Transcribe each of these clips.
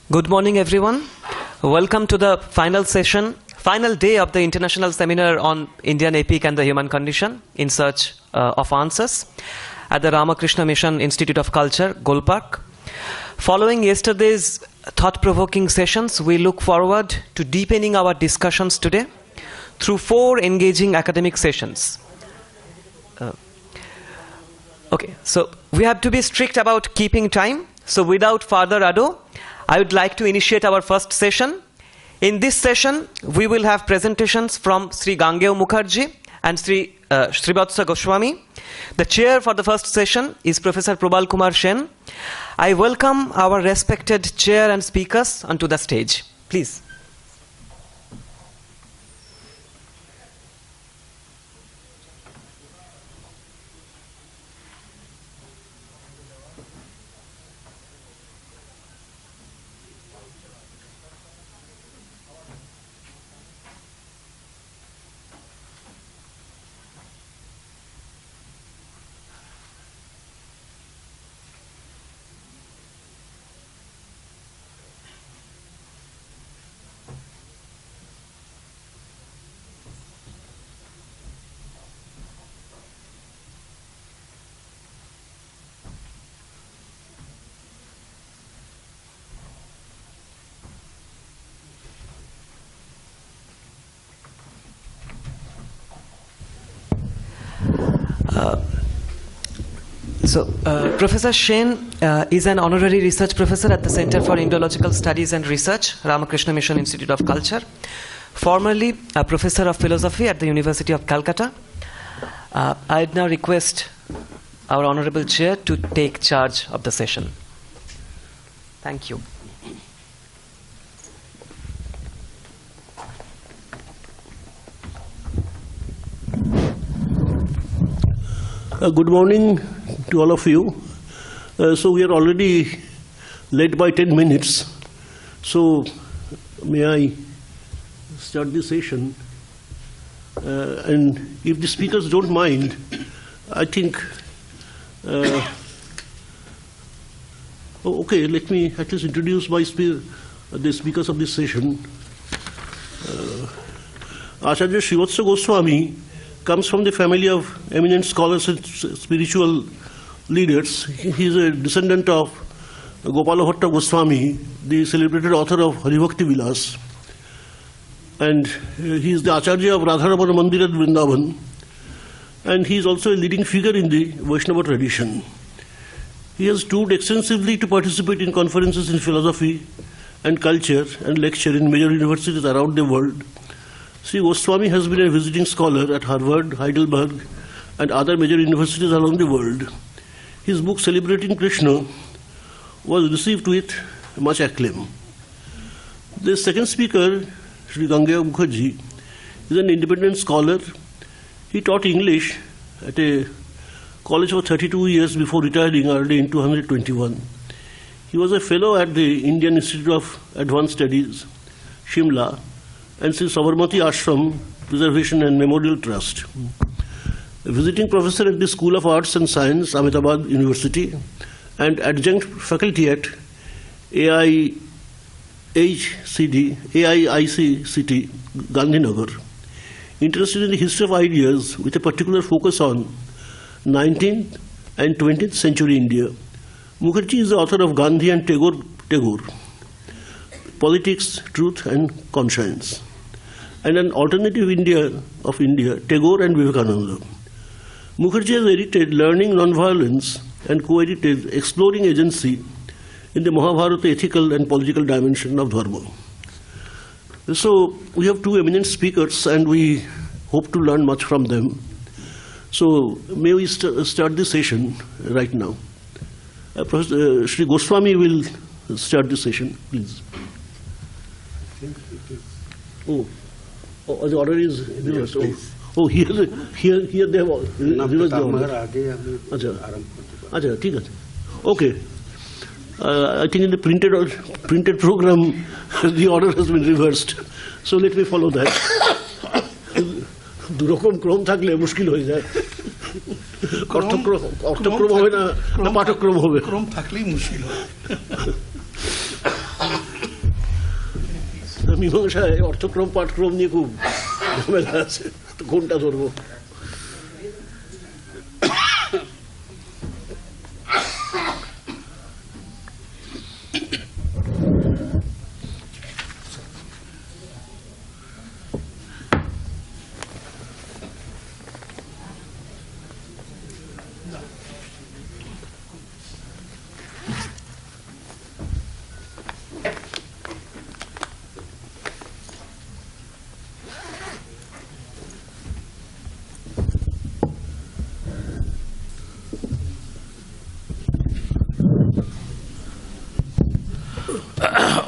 Good morning, everyone. Welcome to the final session, final day of the International Seminar on Indian Epic and the Human Condition in Search of Answers at the Ramakrishna Mission Institute of Culture, Golpark. Following yesterday's thought-provoking sessions, we look forward to deepening our discussions today through 4 engaging academic sessions. Okay, so we have to be strict about keeping time. So without further ado, I would like to initiate our first session. In this session, we will have presentations from Sri Gangeya Mukherjee and SRIVATSA GOSWAMI. The chair for the first session is Professor Prabal Kumar Sen. I welcome our respected chair and speakers onto the stage. Please. Professor Sen is an honorary research professor at the Center for Indological Studies and Research, Ramakrishna Mission Institute of Culture, formerly a professor of philosophy at the University of Calcutta. I'd now request our honorable chair to take charge of the session. Thank you. Good morning to all of you. So we are already late by 10 minutes. So may I start the session? And if the speakers don't mind, I think, okay, let me at least introduce the speakers of this session. Acharya Srivatsa GOSWAMI comes from the family of eminent scholars and spiritual leaders. He is a descendant of Gopalabhatta Goswami, the celebrated author of Haribhakti Vilas. And he is the Acharya of Radharaman Mandir at Vrindavan. And he is also a leading figure in the Vaishnava tradition. He has toured extensively to participate in conferences in philosophy and culture and lecture in major universities around the world. Sri Goswami has been a visiting scholar at Harvard, Heidelberg, and other major universities around the world. His book Celebrating Krishna was received with much acclaim. The second speaker, Sri Gangeya Mukherjee, is an independent scholar. He taught English at a college for 32 years before retiring early in 2021. He was a fellow at the Indian Institute of Advanced Studies, Shimla, and Sri Sabarmati Ashram Preservation and Memorial Trust. A visiting professor at the School of Arts and Science, Ahmedabad University, and adjunct faculty at AIICT, Gandhinagar. Interested in the history of ideas with a particular focus on 19th and 20th century India. Mukherjee is the author of Gandhi and Tagore, Politics, Truth and Conscience, and an alternative India of India, Tagore and Vivekananda. Mukherjee has edited Learning Nonviolence and co-edited Exploring Agency in the Mahabharata ethical and political dimension of Dharma. So we have 2 eminent speakers and we hope to learn much from them. So may we start the session right now. Professor Sri Goswami will start the session, please. Oh, the order is reversed. Oh, here they have reversed the order. Okay. I think in the printed program, the order has been reversed. So let me follow that. দুরকম ক্রম থাকলে মুশকিল হয়ে যায়। অর্থক্রম হবে না পাঠক্রম হবে, ক্রম থাকলেই মুশকিল হয়। মীমাংসায় অর্থক্রম পাঠক্রম নিয়ে খুব ঝামেলা আছে, তো কোনটা ধরবো?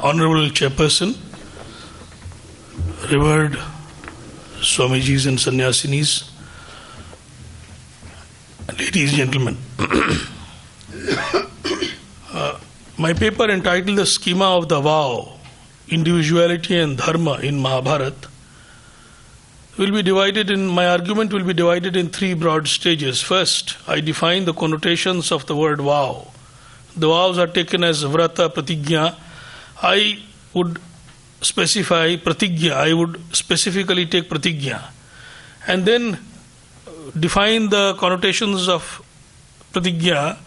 Honorable Chairperson, revered Swamijis and Sannyasinis, ladies and gentlemen. My paper entitled The Schema of the Vow, Individuality and Dharma in Mahabharata my argument will be divided in three broad stages. First, I define the connotations of the word vow. The vows are taken as vrata, pratigya. I would specify pratigya. I would specifically take pratigya. And then define the connotations of pratigya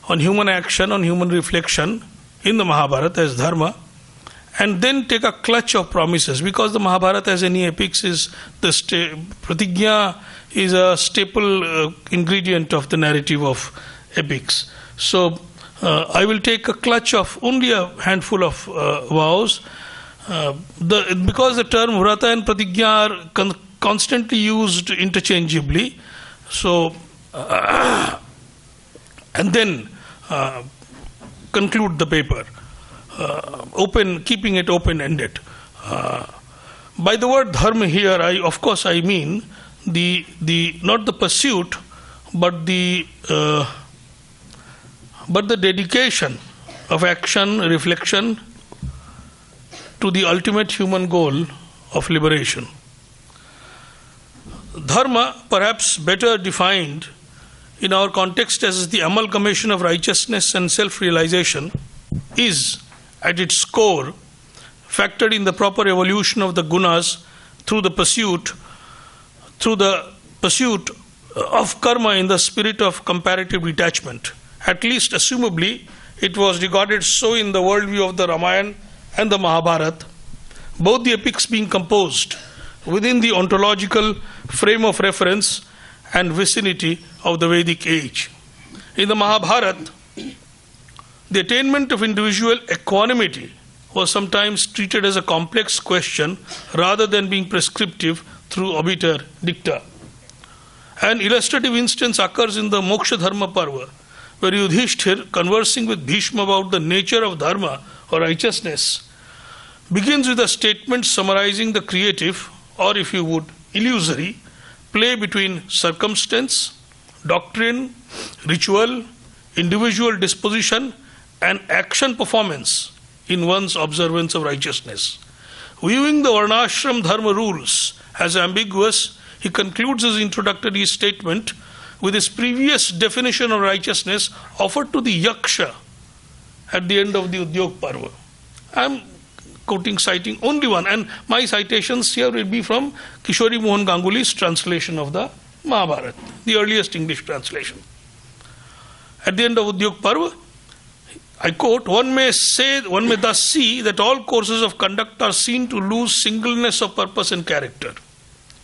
on human action, on human reflection in the Mahabharata as dharma. And then take a clutch of promises, because the Mahabharata, as any epics, is the pratigya is a staple ingredient of the narrative of epics. So I will take a clutch of only a handful of vows. Because the term vrata and pratigya are constantly used interchangeably. So and then conclude the paper. Keeping it open-ended. By the word dharma here, I mean not the pursuit, but the dedication of action, reflection to the ultimate human goal of liberation. Dharma, perhaps better defined in our context as the amalgamation of righteousness and self-realization, is at its core factored in the proper evolution of the gunas through the pursuit of karma in the spirit of comparative detachment. At least assumably it was regarded so in the worldview of the Ramayana and the Mahabharata, both the epics being composed within the ontological frame of reference and vicinity of the Vedic age. In the Mahabharata, the attainment of individual equanimity was sometimes treated as a complex question rather than being prescriptive through obiter dicta. An illustrative instance occurs in the Moksha Dharma Parva, where Yudhishthir, conversing with Bhishma about the nature of dharma or righteousness, begins with a statement summarizing the creative, or if you would, illusory, play between circumstance, doctrine, ritual, individual disposition, and action performance in one's observance of righteousness. Viewing the varnashram dharma rules as ambiguous, he concludes his introductory statement with his previous definition of righteousness offered to the yaksha at the end of the Udyog Parva. I am citing only one, and my citations here will be from Kishori Mohan Ganguly's translation of the Mahabharata, the earliest English translation. At the end of Udyog Parva, I quote, one may thus see that all courses of conduct are seen to lose singleness of purpose and character.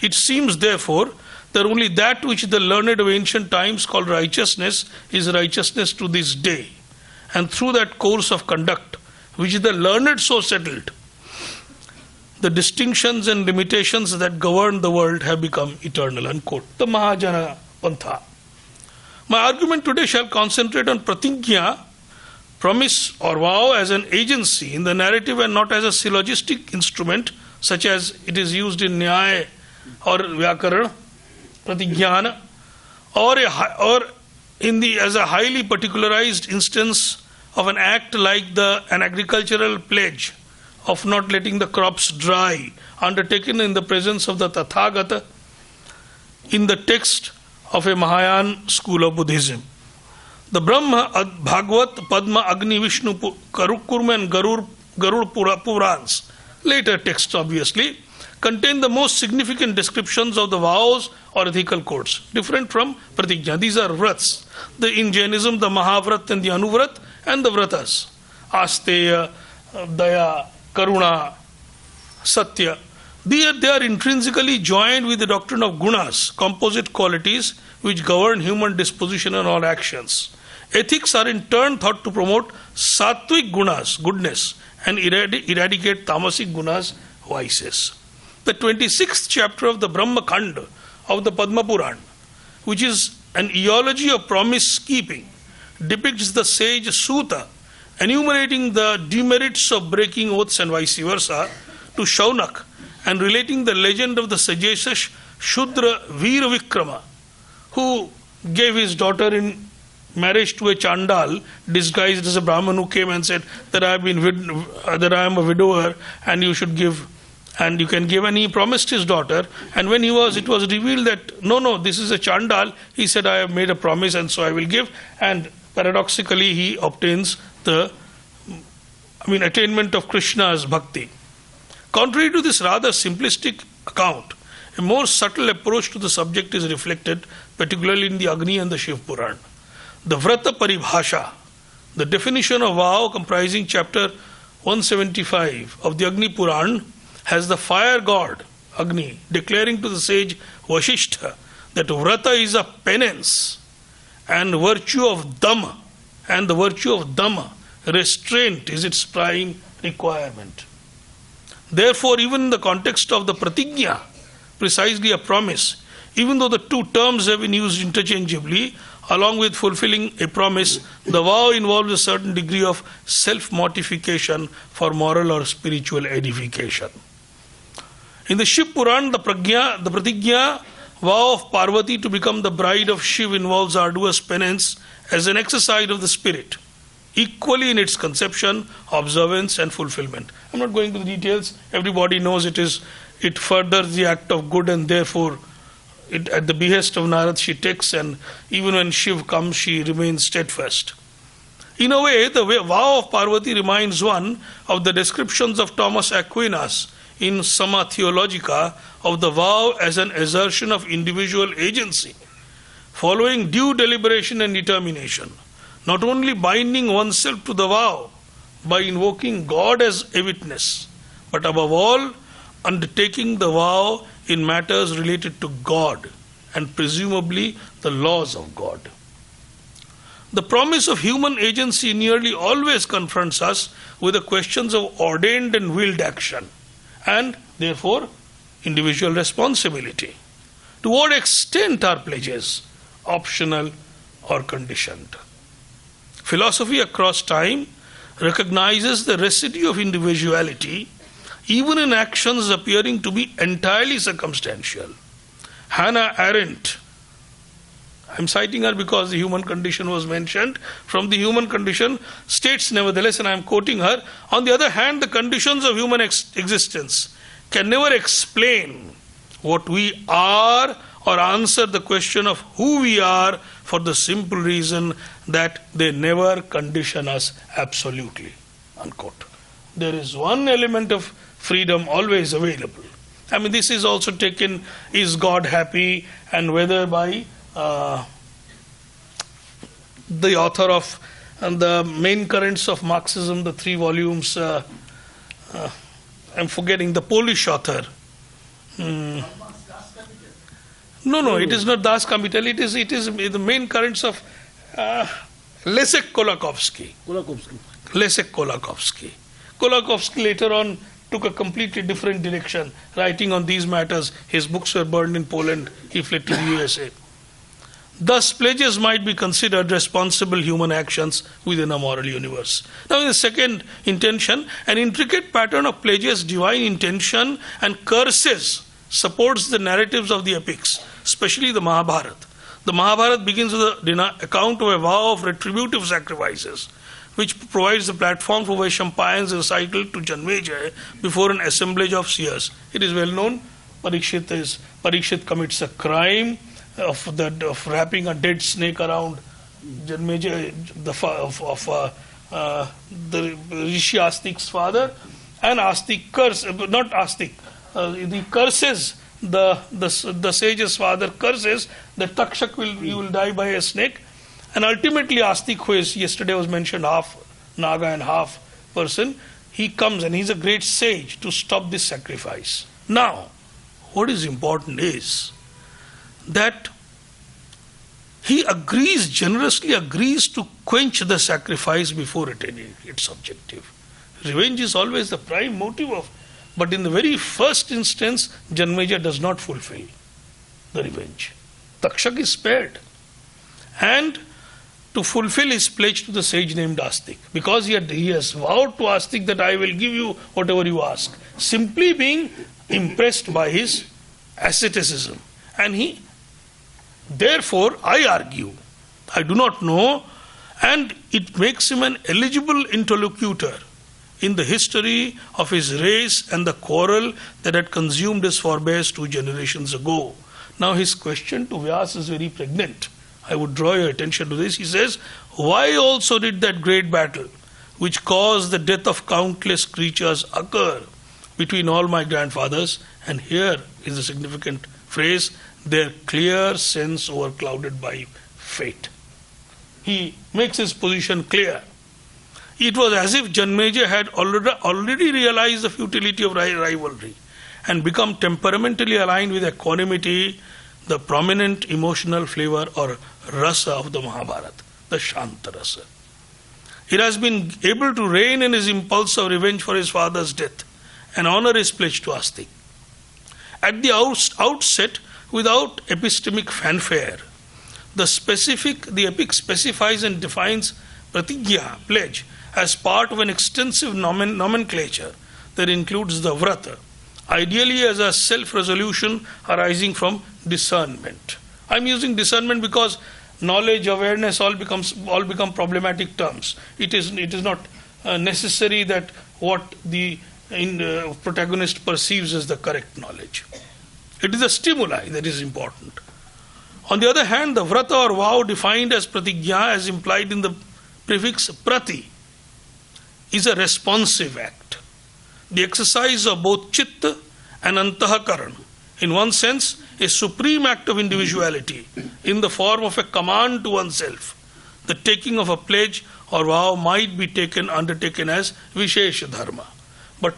It seems, therefore, that only that which the learned of ancient times called righteousness is righteousness to this day. And through that course of conduct, which the learned so settled, the distinctions and limitations that govern the world have become eternal. Unquote. The Mahajana Pantha. My argument today shall concentrate on pratigya, promise or vow, as an agency in the narrative and not as a syllogistic instrument such as it is used in Nyaya or Vyakarana, Pratigyan, or as a highly particularized instance of an act like an agricultural pledge of not letting the crops dry, undertaken in the presence of the Tathagata in the text of a Mahayana school of Buddhism. The Brahma, Bhagavad, Padma, Agni, Vishnu, Karukurma and Garud Purans later texts obviously, contain the most significant descriptions of the vows or ethical codes, different from pratigya. These are vrats. In Jainism, the Mahavrat and the Anuvrat and the vratas. Asteya, Daya, Karuna, Satya. They are intrinsically joined with the doctrine of gunas, composite qualities which govern human disposition and all actions. Ethics are in turn thought to promote sattvic gunas, goodness, and eradicate tamasic gunas, vices. The 26th chapter of the Brahma Khanda of the Padma Puran, which is an eulogy of promise keeping, depicts the sage Suta enumerating the demerits of breaking oaths and vice versa to Shaunak, and relating the legend of the sagacious Shudra Veera Vikrama, who gave his daughter in marriage to a Chandal disguised as a Brahman, who came and said that I am a widower and you should give, and you can give, and he promised his daughter, and when it was revealed that no, this is a Chandal, he said I have made a promise and so I will give, and paradoxically he obtains the attainment of Krishna's bhakti. Contrary to this rather simplistic account, a more subtle approach to the subject is reflected, particularly in the Agni and the Shiv Puran. The Vrata Paribhasha, the definition of vow comprising chapter 175 of the Agni Puran, has the fire god, Agni, declaring to the sage Vasishtha that Vrata is a penance and virtue of Dhamma, and the virtue of Dhamma, restraint, is its prime requirement. Therefore, even in the context of the pratigya, precisely a promise, even though the two terms have been used interchangeably, along with fulfilling a promise, the vow involves a certain degree of self-mortification for moral or spiritual edification. In the Shiv Puran, the pratigya vow of Parvati to become the bride of Shiv involves arduous penance as an exercise of the spirit, equally in its conception, observance and fulfillment. I'm not going into the details. Everybody knows it furthers the act of good, and therefore at the behest of Narad she takes, and even when Shiv comes she remains steadfast. In a way, the vow of Parvati reminds one of the descriptions of Thomas Aquinas in Summa Theologica of the vow as an assertion of individual agency, following due deliberation and determination, not only binding oneself to the vow by invoking God as a witness, but above all, undertaking the vow in matters related to God and presumably the laws of God. The promise of human agency nearly always confronts us with the questions of ordained and willed action, and therefore individual responsibility. To what extent are pledges optional or conditioned? Philosophy across time recognizes the residue of individuality even in actions appearing to be entirely circumstantial. Hannah Arendt, I'm citing her because the human condition was mentioned, from the human condition states nevertheless, and I'm quoting her, on the other hand, the conditions of human existence can never explain what we are or answer the question of who we are, for the simple reason that they never condition us absolutely. Unquote. There is one element of freedom always available. This is also taken, is God happy, and whether by the author of the main currents of Marxism, the 3 volumes, I'm forgetting the Polish author. No, it is not Das Kapital. It is the main currents of Leszek Kolakowski. Leszek Kolakowski. Kolakowski later on took a completely different direction, writing on these matters. His books were burned in Poland. He fled to the USA. Thus, pledges might be considered responsible human actions within a moral universe. Now, in the second intention, an intricate pattern of pledges, divine intention, and curses supports the narratives of the epics, especially the Mahabharata. The Mahabharata begins with an account of a vow of retributive sacrifices, which provides the platform for Vaishampayan's recital to Janmejaya before an assemblage of seers. It is well known, Parikshit commits a crime of wrapping a dead snake around Janmejaya, the Rishi Astik's father, and Astik not Astik, the curses, the sage's father curses that Takshak you will die by a snake, and ultimately Astik, who is yesterday was mentioned half Naga and half person, he comes and he's a great sage to stop this sacrifice. Now, what is important is that he generously agrees to quench the sacrifice before attaining its objective. Revenge is always the prime motive but in the very first instance, Janmeja does not fulfill the revenge. Takshak is spared. And to fulfill his pledge to the sage named Astik, because he has vowed to Astik that I will give you whatever you ask, simply being impressed by his asceticism. And therefore, I argue, I do not know, and it makes him an eligible interlocutor in the history of his race and the quarrel that had consumed his forebears 2 generations ago. Now his question to Vyas is very pregnant. I would draw your attention to this. He says, why also did that great battle, which caused the death of countless creatures, occur between all my grandfathers? And here is the significant phrase, their clear sense overclouded by fate. He makes his position clear. It was as if Janmeja had already realized the futility of rivalry and become temperamentally aligned with equanimity, the prominent emotional flavor or rasa of the Mahabharata, the Shanta rasa. He has been able to rein in his impulse of revenge for his father's death and honor his pledge to Astik. At the outset, without epistemic fanfare, the epic specifies and defines pratigya, pledge, as part of an extensive nomenclature that includes the vrata, ideally as a self-resolution arising from discernment. I'm using discernment because knowledge, awareness all become problematic terms. It is not necessary that what the protagonist perceives as the correct knowledge. It is a stimuli that is important. On the other hand, the vrata or vow defined as pratigya as implied in the prefix prati is a responsive act. The exercise of both chitta and antahakaran, in one sense, a supreme act of individuality in the form of a command to oneself. The taking of a pledge or vow might be undertaken as Vishesh Dharma. But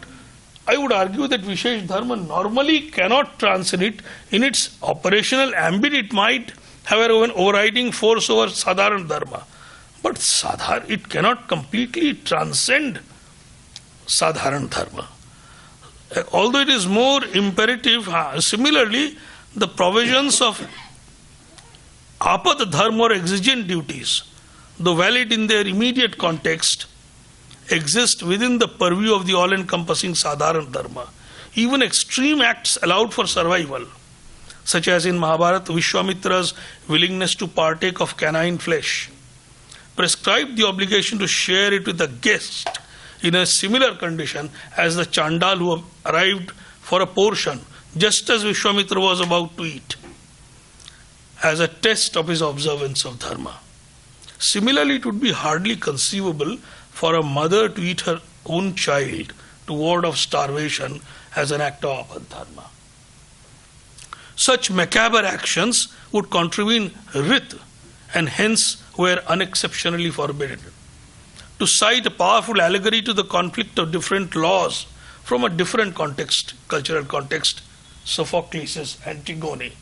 I would argue that Vishesh Dharma normally cannot transcend it. In its operational ambit, it might have an overriding force over Sadharan Dharma. But it cannot completely transcend Sadharan Dharma. Although it is more imperative, similarly, the provisions of apad dharma or exigent duties, though valid in their immediate context, exist within the purview of the all-encompassing Sadharan Dharma. Even extreme acts allowed for survival, such as in Mahabharata, Vishwamitra's willingness to partake of canine flesh, prescribed the obligation to share it with the guest in a similar condition as the Chandal who arrived for a portion just as Vishwamitra was about to eat, as a test of his observance of Dharma. Similarly, it would be hardly conceivable for a mother to eat her own child to ward off starvation as an act of apad dharma. Such macabre actions would contravene rit and hence were unexceptionally forbidden. To cite a powerful allegory to the conflict of different laws from a different context, cultural context, Sophocles' Antigone.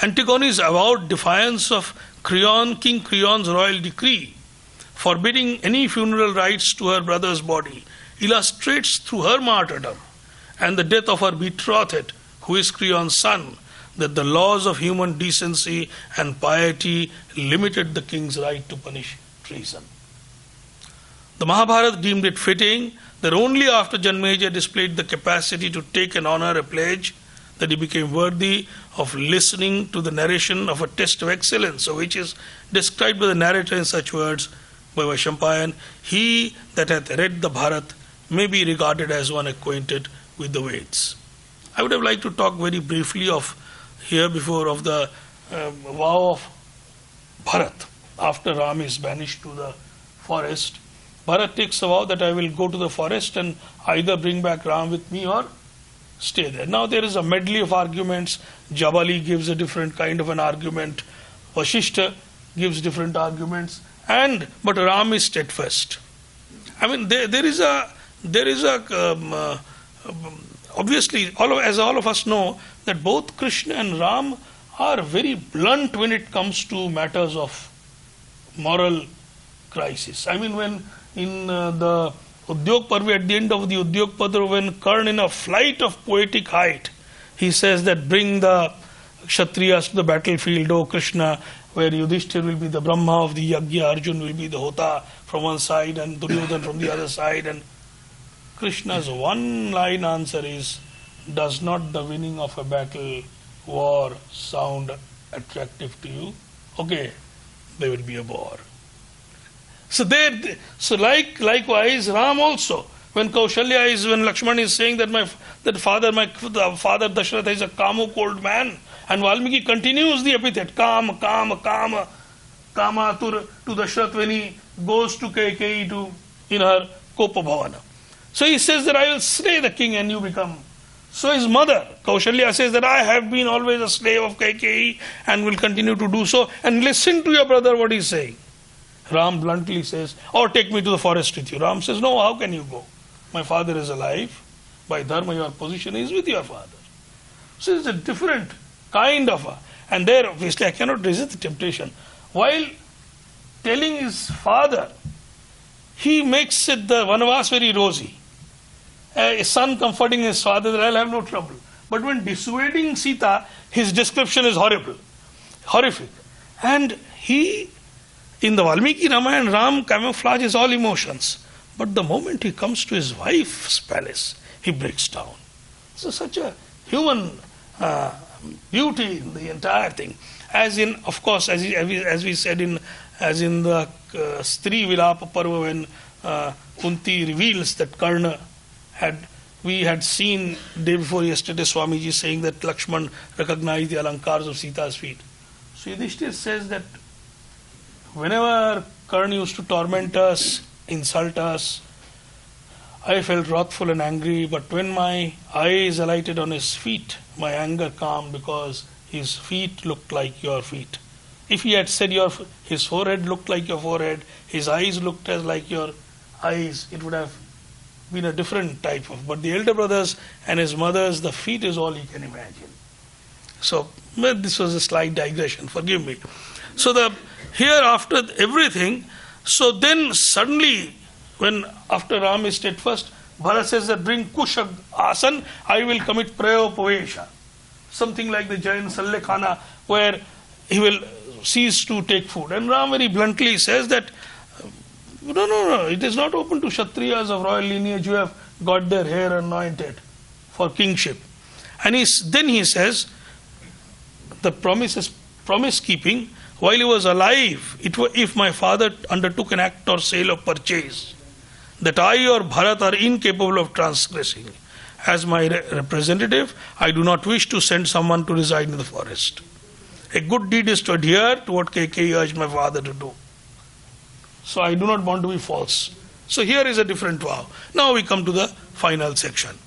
Antigone's avowed defiance of King Creon's royal decree forbidding any funeral rites to her brother's body illustrates through her martyrdom and the death of her betrothed, who is Creon's son, that the laws of human decency and piety limited the king's right to punish treason. The Mahabharata deemed it fitting that only after Janmeja displayed the capacity to take and honor a pledge that he became worthy of listening to the narration of a test of excellence, which is described by the narrator in such words by Vaishampayan, he that hath read the Bharat may be regarded as one acquainted with the Veds. I would have liked to talk very briefly of the vow of Bharat after Ram is banished to the forest Bharat takes a vow that I will go to the forest and either bring back Ram with me or stay there. Now there is a medley of arguments. Jabali gives a different kind of an argument. Vasishta gives different arguments. But Ram is steadfast. I mean, there is a obviously, as all of us know, that both Krishna and Ram are very blunt when it comes to matters of moral crisis. I mean, when in the Udyog Parva, at the end of the Udyog Parva, when Karna, in a flight of poetic height, he says that bring the Kshatriyas to the battlefield, O Krishna, where Yudhishthir will be the Brahma of the Yagya, Arjun will be the Hota from one side and Duryodhan from the other side. And Krishna's one-line answer is, does not the winning of a battle, war, sound attractive to you? Okay, there will be a war. So likewise, Ram also, when Lakshman is saying that father Dashratha is a kamo, cold man, and Vālmīki continues the epithet, kama to Dashrath when he goes to Kaikeyi in her Kopa Bhavana. So he says that I will slay the king and you become. So his mother, Kaushalya, says that I have been always a slave of Kaikeyi and will continue to do so, and listen to your brother what he is saying. Ram bluntly says, or take me to the forest with you. Ram says, no, how can you go? My father is alive. By dharma your position is with your father. So it's a different kind of and there obviously I cannot resist the temptation. While telling his father, he makes it the Vanavas very rosy. A son comforting his father that I'll have no trouble. But when dissuading Sita, his description is horrific. And he, in the Vālmīki Ramayana, Ram camouflages all emotions. But the moment he comes to his wife's palace, he breaks down. So such a human beauty in the entire thing. As in, of course, as we said in the Stri Vilapa Parva, when Kunti reveals that Karna we had seen day before yesterday Swamiji saying that Lakshman recognized the alankars of Sita's feet. So Yudhishthir says that whenever Karna used to torment us, insult us, I felt wrathful and angry, but when my eyes alighted on his feet, my anger calmed because his feet looked like your feet. If he had said his forehead looked like your forehead, his eyes looked as like your eyes, it would have been a different type of. But the elder brothers and his mothers, the feet is all you can imagine. So this was a slight digression, forgive me. So here after everything, so then suddenly, when after Ram is steadfast, Bharat says that bring Kushag Asan, I will commit Prayopavesha. Something like the Jain Sallekhana, where he will cease to take food. And Ram very bluntly says that, no, it is not open to Kshatriyas of royal lineage who have got their hair anointed for kingship. And then he says, the promise keeping, while he was alive, if my father undertook an act or sale of purchase, that I or Bharat are incapable of transgressing. As my representative, I do not wish to send someone to reside in the forest. A good deed is to adhere to what Kaikeyi urged my father to do. So I do not want to be false. So here is a different vow. Now we come to the final section.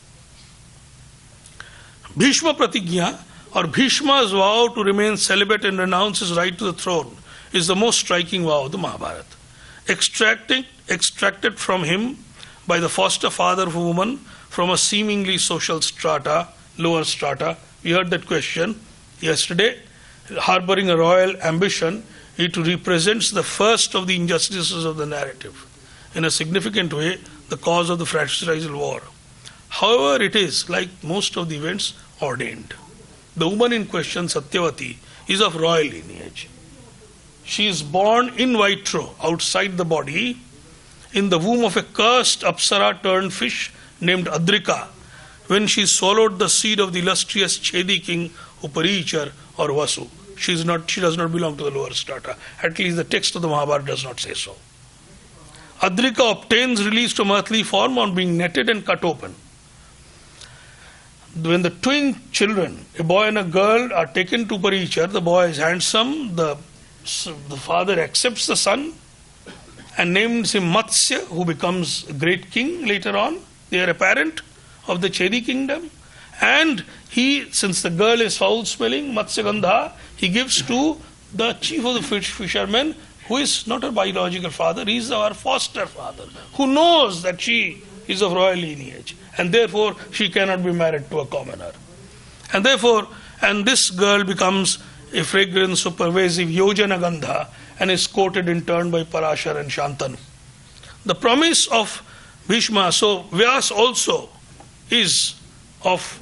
Bhishma Pratigya, or Bhishma's vow to remain celibate and renounce his right to the throne, is the most striking vow of the Mahabharata. Extracted from him by the foster father of a woman from a seemingly social strata, lower strata. We heard that question yesterday. Harboring a royal ambition, it represents the first of the injustices of the narrative. In a significant way, the cause of the fratricidal war. However, it is, like most of the events, ordained. The woman in question, Satyavati, is of royal lineage. She is born in vitro, outside the body, in the womb of a cursed Apsara turned fish named Adrika, when she swallowed the seed of the illustrious Chedi king Uparichar or Vasu. She does not belong to the lower strata. At least the text of the Mahabharata does not say so. Adrika obtains release from earthly form on being netted and cut open. When the twin children, a boy and a girl, are taken to Parichar, the boy is handsome, the father accepts the son, and names him Matsya, who becomes a great king later on, the heir apparent of the Chedi kingdom. And he, since the girl is foul-smelling, Matsya Gandha, he gives to the chief of the fishermen, who is not her biological father, he is our foster father, who knows that she is of royal lineage, and therefore she cannot be married to a commoner. And therefore, and this girl becomes a fragrance of pervasive Yojana Gandha and is quoted in turn by Parashar and Shantanu. The promise of Bhishma, so Vyas also is of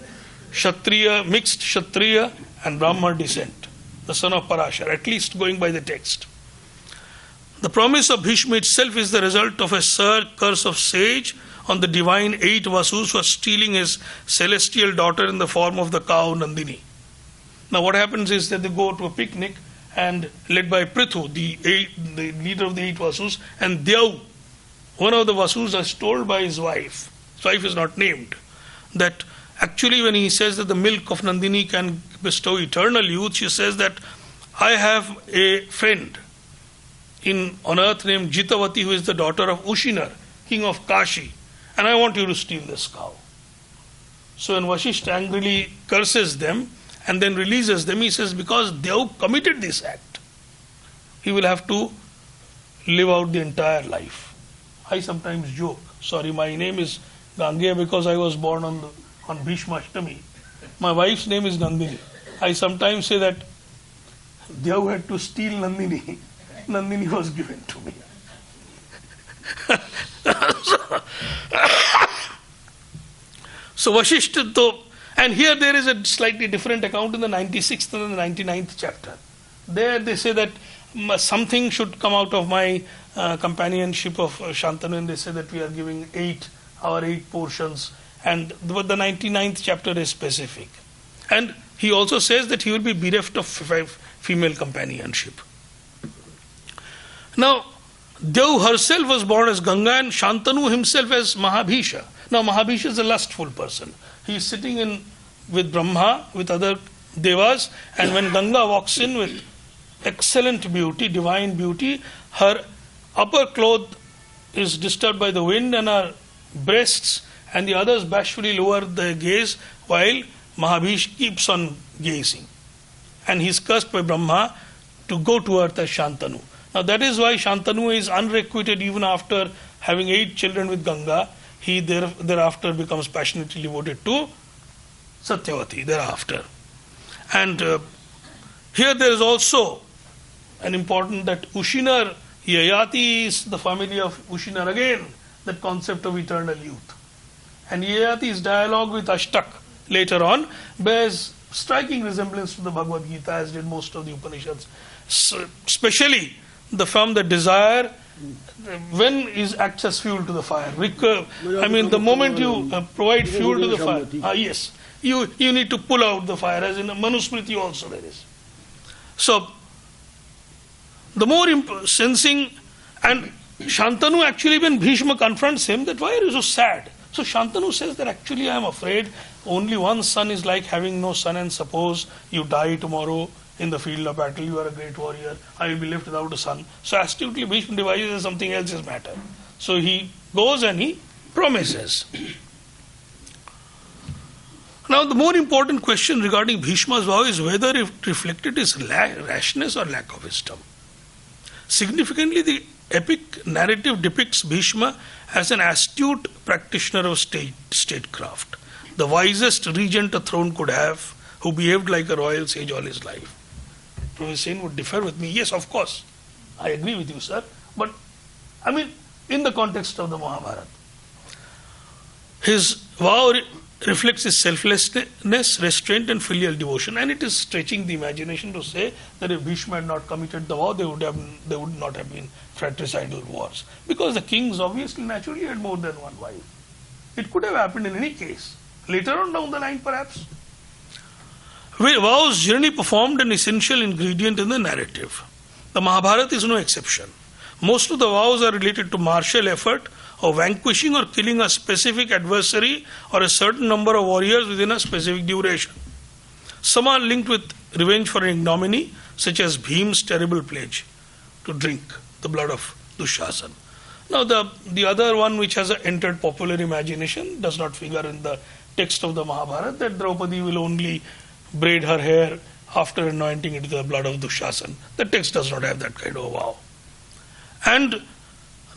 Kshatriya, mixed Kshatriya and Brahman descent, the son of Parashar, at least going by the text. The promise of Bhishma itself is the result of a curse of sage on the divine 8 Vasus for stealing his celestial daughter in the form of the cow Nandini. Now what happens is that they go to a picnic and led by Prithu, the leader of the 8 Vasus, and Dyav, one of the Vasus, is told by his wife, his wife is not named, that actually when he says that the milk of Nandini can bestow eternal youth, she says that I have a friend on earth named Jitavati, who is the daughter of Ushinar, king of Kashi, and I want you to steal this cow. So when Vasishtha angrily curses them and then releases them, he says because they have committed this act, he will have to live out the entire life. I sometimes joke, sorry, my name is Gangeya because I was born on Bhishma Ashtami. My wife's name is Nandini. I sometimes say that Dev had to steal Nandini. Nandini was given to me. So Vasishtha, though, and here there is a slightly different account in the 96th and the 99th chapter. There they say that something should come out of my companionship of Shantanu, and they say that we are giving our 8 portions, and the 99th chapter is specific. And he also says that he will be bereft of female companionship. Now, Dev herself was born as Ganga and Shantanu himself as Mahabhisha. Now, Mahabhisha is a lustful person. He is sitting with Brahma, with other devas, and when Ganga walks in with excellent beauty, divine beauty, her upper cloth is disturbed by the wind and her breasts and the others bashfully lower their gaze while Mahabhisha keeps on gazing. And he is cursed by Brahma to go to earth as Shantanu. Now that is why Shantanu is unrequited even after having 8 children with Ganga. He thereafter becomes passionately devoted to Satyavati thereafter. And here there is also an important that Ushinar, Yayati is the family of Ushinar again, that concept of eternal youth. And Yayati's dialogue with Ashtak later on bears striking resemblance to the Bhagavad Gita, as did most of the Upanishads. So, especially from the desire, when acts as fuel to the fire. The moment you provide fuel to the fire, yes, you need to pull out the fire, as in Manusmriti also there is. So, the more sensing, and Shantanu actually, when Bhishma confronts him, that why are you so sad? So Shantanu says that actually I am afraid only one son is like having no son, and suppose you die tomorrow in the field of battle, you are a great warrior, I will be left without a son. So astutely Bhishma devises something else's matter. So he goes and he promises. Now the more important question regarding Bhishma's vow is whether it reflected his rashness or lack of wisdom. Significantly, the epic narrative depicts Bhishma as an astute practitioner of statecraft, the wisest regent a throne could have, who behaved like a royal sage all his life. Professor Sen would differ with me. Yes, of course, I agree with you, sir. But, in the context of the Mahabharata, his vow reflects his selflessness, restraint and filial devotion, and it is stretching the imagination to say that if Bhishma had not committed the vow, there would not have been fratricidal wars, because the kings obviously naturally had more than one wife. It could have happened in any case, later on down the line perhaps. Vows generally performed an essential ingredient in the narrative. The Mahabharata is no exception. Most of the vows are related to martial effort of vanquishing or killing a specific adversary or a certain number of warriors within a specific duration. Some are linked with revenge for an ignominy, such as Bhim's terrible pledge to drink the blood of Dushasana. Now the other one which has entered popular imagination does not figure in the text of the Mahabharata, that Draupadi will only braid her hair after anointing it with the blood of Dushasana. The text does not have that kind of vow. And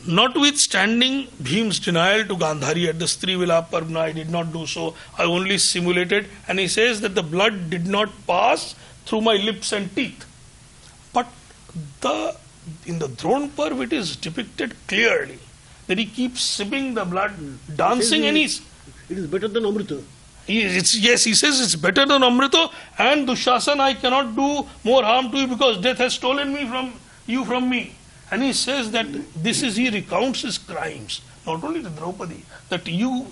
notwithstanding Bhim's denial to Gandhari at the Srivilapa Parvana, I did not do so, I only simulated, and he says that the blood did not pass through my lips and teeth. But in the Drona Parv it is depicted clearly that he keeps sipping the blood, dancing, and he's... It is better than Amrita. Yes, he says it's better than Amrita, and Dushasana, I cannot do more harm to you because death has stolen you from me. And he says that he recounts his crimes, not only to Draupadi, that you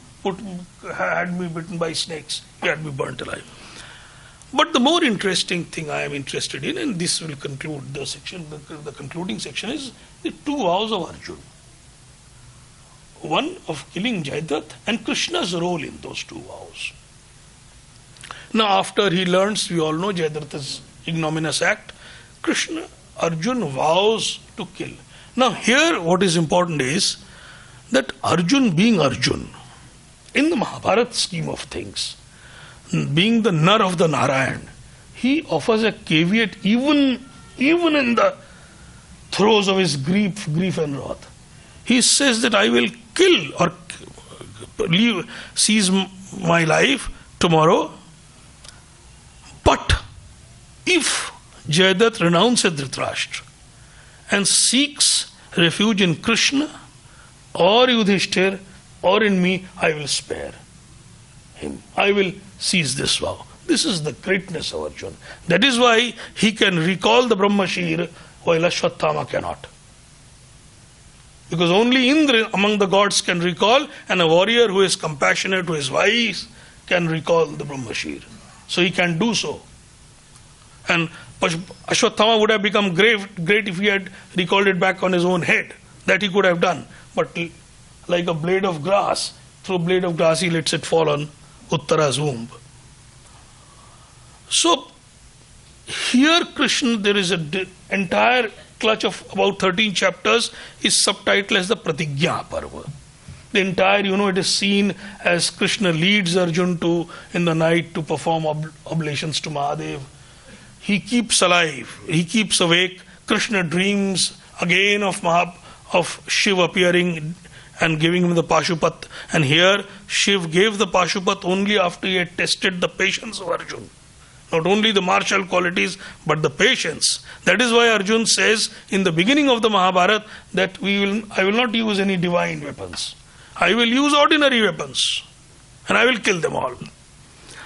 had me bitten by snakes, you had me burnt alive. But the more interesting thing I am interested in, and this will conclude the section, the concluding section, is the two vows of Arjuna. One of killing Jayadratha and Krishna's role in those two vows. Now after he learns, we all know Jayadratha's ignominious act, Arjuna vows to kill. Now here what is important is that Arjuna being Arjuna, in the Mahabharata scheme of things, being the Nar of the Narayan, he offers a caveat even in the throes of his grief and wrath. He says that I will kill or seize my life tomorrow, but if Jayadratha renounces Dhritarashtra and seeks refuge in Krishna or Yudhishthir or in me, I will spare him. I will seize this vow. This is the greatness of Arjuna. That is why he can recall the Brahmashir while Ashwatthama cannot. Because only Indra among the gods can recall, and a warrior who is compassionate, who is wise, can recall the Brahmashir. So he can do so. And Ashwatthama would have become great if he had recalled it back on his own head. That he could have done. But like a blade of grass, through a blade of grass he lets it fall on Uttara's womb. So here Krishna, there is an entire clutch of about 13 chapters is subtitled as the Pratigya Parva. The entire, it is seen as Krishna leads Arjuna in the night to perform oblations to Mahadev. He keeps alive, he keeps awake. Krishna dreams again of Shiva appearing and giving him the Pashupat. And here Shiv gave the Pashupat only after he had tested the patience of Arjuna. Not only the martial qualities, but the patience. That is why Arjuna says in the beginning of the Mahabharata that I will not use any divine weapons. I will use ordinary weapons and I will kill them all.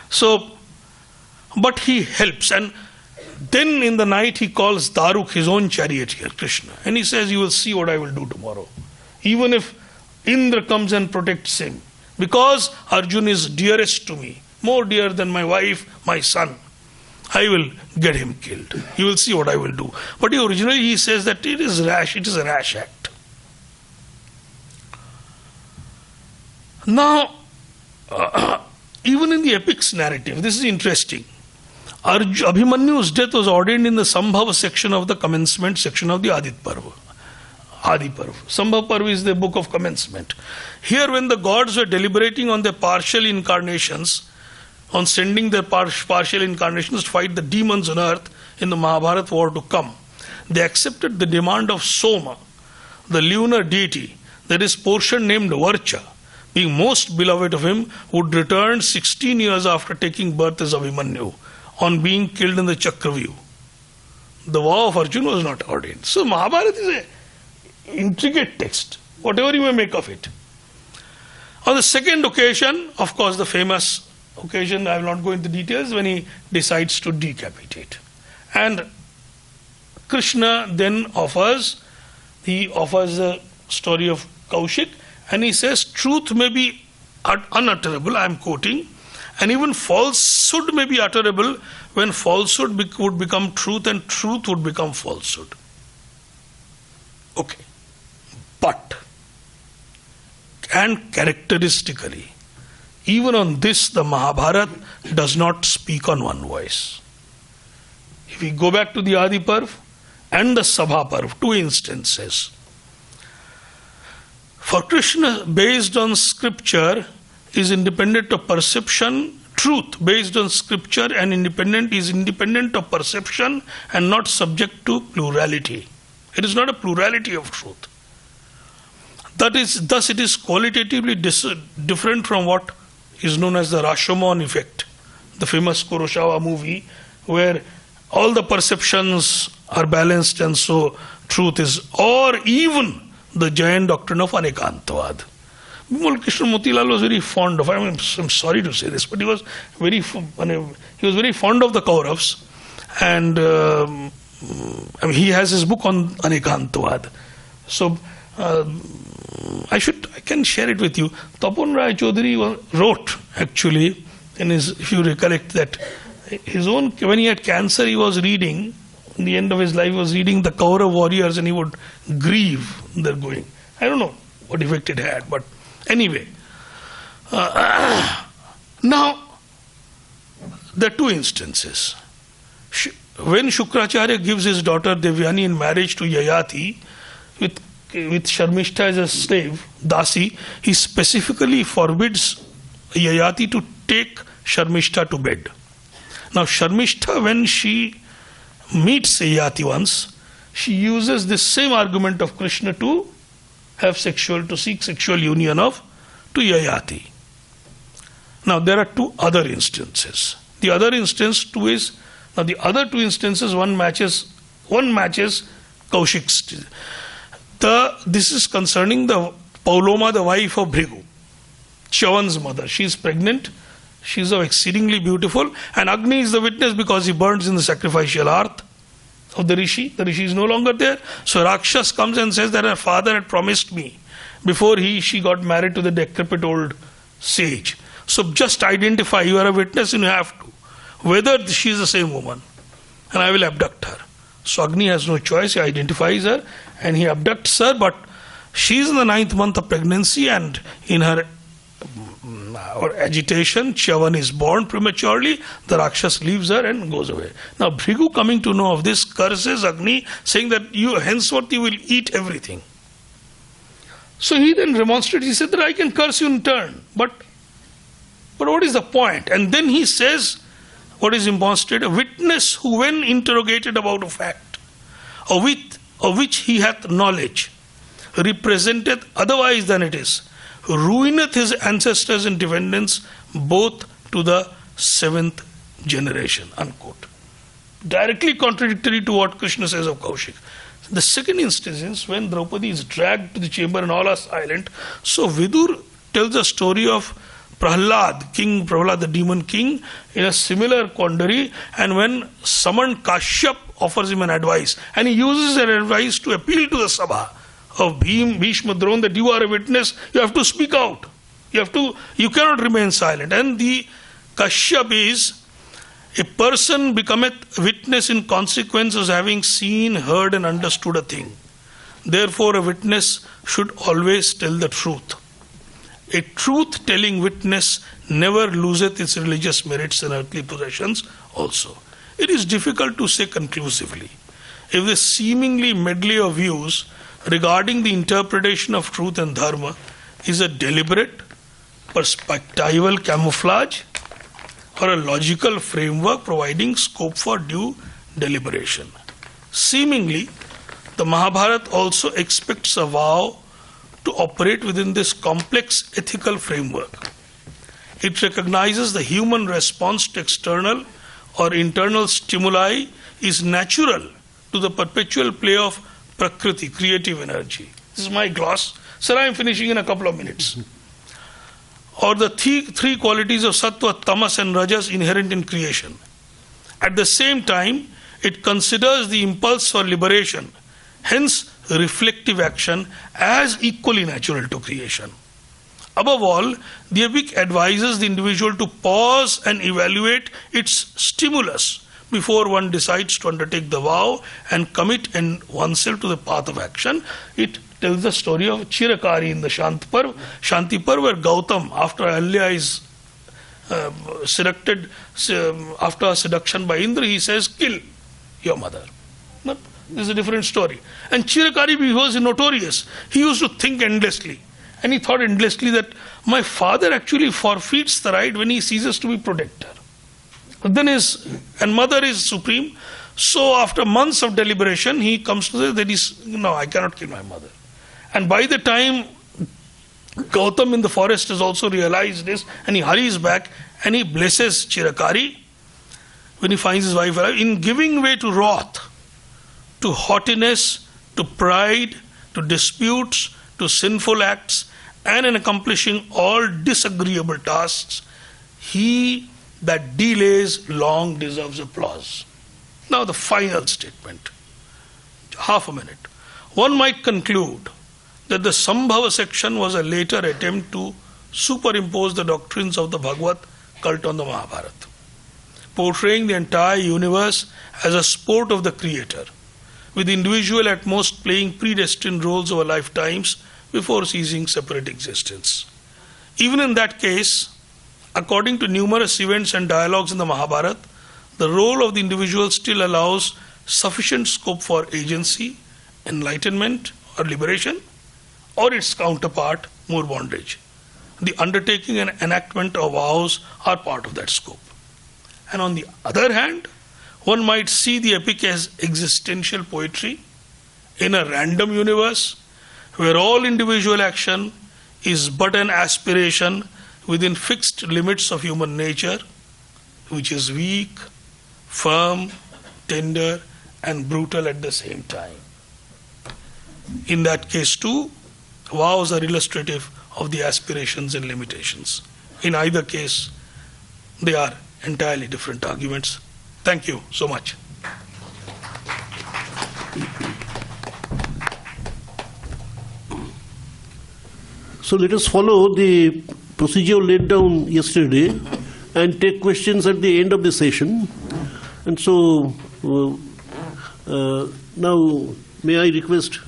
So, but he helps, and then in the night he calls Daruk, his own charioteer, Krishna, and he says, you will see what I will do tomorrow. Even if Indra comes and protects him, because Arjuna is dearest to me, more dear than my wife, my son, I will get him killed. You will see what I will do. But originally he says that it is rash, it is a rash act. Now, even in the epic's narrative, this is interesting. Abhimanyu's death was ordained in the Sambhava section of the commencement section of the Adi Parva. Sambhava Parva is the book of commencement. Here when the gods were deliberating on their partial incarnations, on sending their partial incarnations to fight the demons on earth in the Mahabharata war to come, they accepted the demand of Soma, the lunar deity, that his portion named Varsha, being most beloved of him, would return 16 years after taking birth as Abhimanyu, on being killed in the Chakravyuh. The vow of Arjuna was not ordained. So Mahabharata is an intricate text, whatever you may make of it. On the second occasion, of course the famous occasion, I will not go into details, when he decides to decapitate. And Krishna then offers the story of Kaushik, and he says, truth may be unutterable, I am quoting, and even falsehood may be utterable when falsehood would become truth and truth would become falsehood. Okay. But, and characteristically, even on this the Mahabharata does not speak on one voice. If we go back to the Adi Parv and the Sabha Parv, two instances, For Krishna, based on scripture, is independent of perception. Truth based on scripture and independent is independent of perception and not subject to plurality. It is not a plurality of truth. Thus it is qualitatively different from what is known as the Rashomon effect, the famous Kurosawa movie, where all the perceptions are balanced and so truth is, or even the giant doctrine of Anekantavad. Krishna Motilal was very fond of, I'm sorry to say this, but he was very fond of the Kauravas, and he has his book on Anekantavad. So I can share it with you. Tapun Rai Chaudhary wrote, actually, if you recollect that, when he had cancer, he was reading, in the end of his life, he was reading the Kaurav warriors, and he would grieve their going. I don't know what effect it had, but anyway. Now, there are two instances. When Shukracharya gives his daughter Devyani in marriage to Yayati, with Sharmishta as a slave, Dasi, he specifically forbids Yayati to take Sharmishta to bed. Now Sharmishta, when she meets Yayati once, she uses this same argument of Krishna to seek sexual union to Yayati. Now there are two other instances. The other instance the other two instances, one matches Kaushik's. This is concerning the Pauloma, the wife of Bhrigu, Chavan's mother. She is pregnant. She is exceedingly beautiful, and Agni is the witness because he burns in the sacrificial hearth of the Rishi. The Rishi is no longer there. So Rakshas comes and says that her father had promised me before she got married to the decrepit old sage. So just identify, you are a witness and you have to, whether she is the same woman, and I will abduct her. So Agni has no choice, he identifies her and he abducts her, but she is in the 9th month of pregnancy, and in her agitation, Chavan is born prematurely, the Rakshas leaves her and goes away. Now Bhrigu, coming to know of this, curses Agni, saying that henceforth you will eat everything. So he then remonstrated, he said that I can curse you in turn, but what is the point? And then he says, what is demonstrated? A witness who, when interrogated about a fact, of which he hath knowledge, representeth otherwise than it is, ruineth his ancestors and descendants both to the 7th generation. Unquote. Directly contradictory to what Krishna says of Kaushik. The second instance is when Draupadi is dragged to the chamber and all are silent. So Vidur tells the story of Prahlad, King Prahlad, the demon king, in a similar quandary, and when summoned Kashyap offers him an advice, and he uses that advice to appeal to the Sabha of Bhishma Drona that you are a witness, you have to speak out. You cannot remain silent. And the Kashyap is, a person becometh witness in consequence of having seen, heard and understood a thing. Therefore a witness should always tell the truth. A truth-telling witness never loseth its religious merits and earthly possessions also. It is difficult to say conclusively if the seemingly medley of views regarding the interpretation of truth and dharma is a deliberate, perspectival camouflage or a logical framework providing scope for due deliberation. Seemingly, the Mahabharata also expects a vow to operate within this complex ethical framework. It recognizes the human response to external or internal stimuli is natural to the perpetual play of Prakriti, creative energy. This is my gloss. Sir, I am finishing in a couple of minutes. Or the three qualities of Sattva, Tamas and Rajas inherent in creation. At the same time, it considers the impulse for liberation, hence reflective action, as equally natural to creation. Above all, the epic advises the individual to pause and evaluate its stimulus before one decides to undertake the vow and commit oneself to the path of action. It tells the story of Chirakari in the Shanti Parv, where Gautam, after Ahalya is seducted, after a seduction by Indra, he says, kill your mother. This is a different story. And Chirakari, he was notorious. He used to think endlessly. And he thought endlessly that my father actually forfeits the right when he ceases to be protector. Then and mother is supreme. So after months of deliberation, he comes to say that no, I cannot kill my mother. And by the time Gautam in the forest has also realized this, and he hurries back and he blesses Chirakari when he finds his wife alive, in giving way to wrath, to haughtiness, to pride, to disputes, to sinful acts, and in accomplishing all disagreeable tasks, he that delays long deserves applause. Now the final statement, half a minute. One might conclude that the Sambhava section was a later attempt to superimpose the doctrines of the Bhagavad cult on the Mahabharata, portraying the entire universe as a sport of the creator, with the individual at most playing predestined roles over lifetimes before ceasing separate existence. Even in that case, according to numerous events and dialogues in the Mahabharata, the role of the individual still allows sufficient scope for agency, enlightenment or liberation, or its counterpart, more bondage. The undertaking and enactment of vows are part of that scope. And on the other hand, one might see the epic as existential poetry in a random universe where all individual action is but an aspiration within fixed limits of human nature, which is weak, firm, tender, and brutal at the same time. In that case too, vows are illustrative of the aspirations and limitations. In either case, they are entirely different arguments. Thank you so much. So let us follow the procedure laid down yesterday and take questions at the end of the session. And so now may I request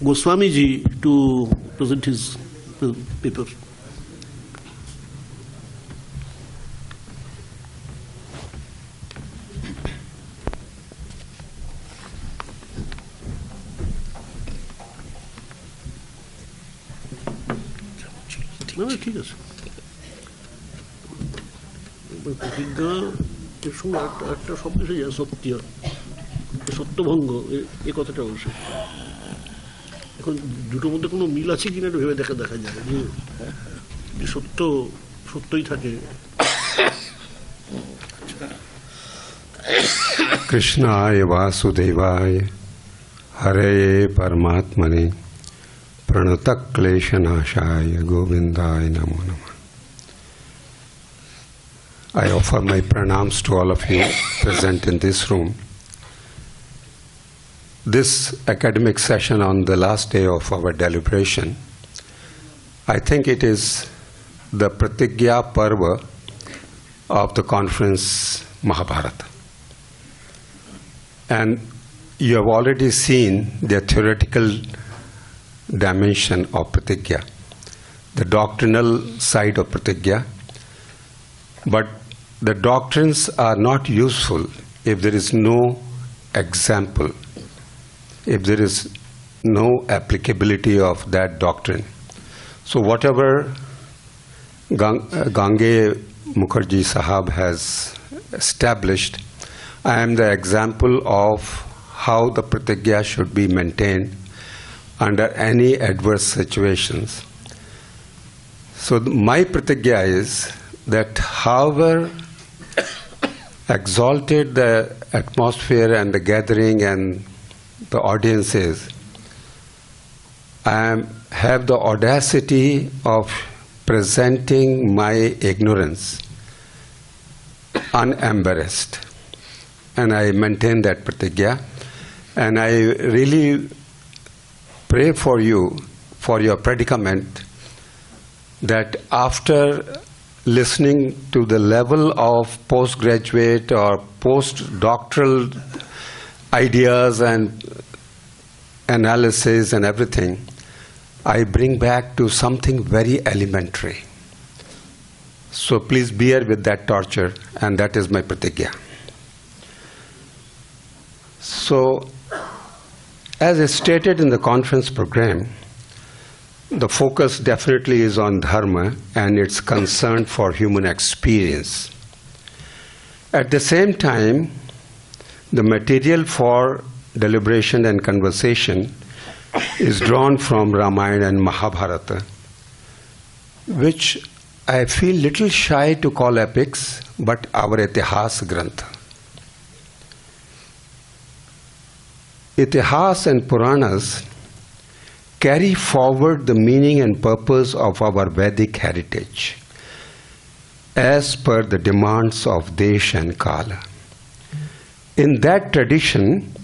Goswami ji to present his paper. No, ঠিক আছে প্রতিজ্ঞা এর সঙ্গে একটা শব্দ এসে যায় সত্য সত্যভঙ্গ এই কথাটা অবশ্যই এখন দুটোর মধ্যে কোনো মিল আছে কিনা একটু ভেবে দেখা যায় যে সত্য সত্যই থাকে কৃষ্ণায় বাসুদেবায় হরে পরমাত্মনে Pranatakleshanashaya Govindaya Namo Namah. I offer my pranams to all of you present in this room. This academic session on the last day of our deliberation, I think it is the Pratigya Parva of the conference Mahabharata. And you have already seen the theoretical dimension of pratigya, the doctrinal side of pratigya. But the doctrines are not useful if there is no example, if there is no applicability of that doctrine. So whatever Gangeya Mukherjee Sahab has established, I am the example of how the pratigya should be maintained under any adverse situations. So my pratigya is that however exalted the atmosphere and the gathering and the audience is, I have the audacity of presenting my ignorance unembarrassed. And I maintain that pratigya. And I really pray for you, for your predicament, that after listening to the level of postgraduate or postdoctoral ideas and analysis and everything, I bring back to something very elementary. So please bear with that torture, and that is my pratigya. So, as stated in the conference program, the focus definitely is on dharma and its concern for human experience. At the same time, the material for deliberation and conversation is drawn from Ramayana and Mahabharata, which I feel little shy to call epics, but our Itihas Grantha. Itihas and Puranas carry forward the meaning and purpose of our Vedic heritage as per the demands of Desh and Kala. In that tradition,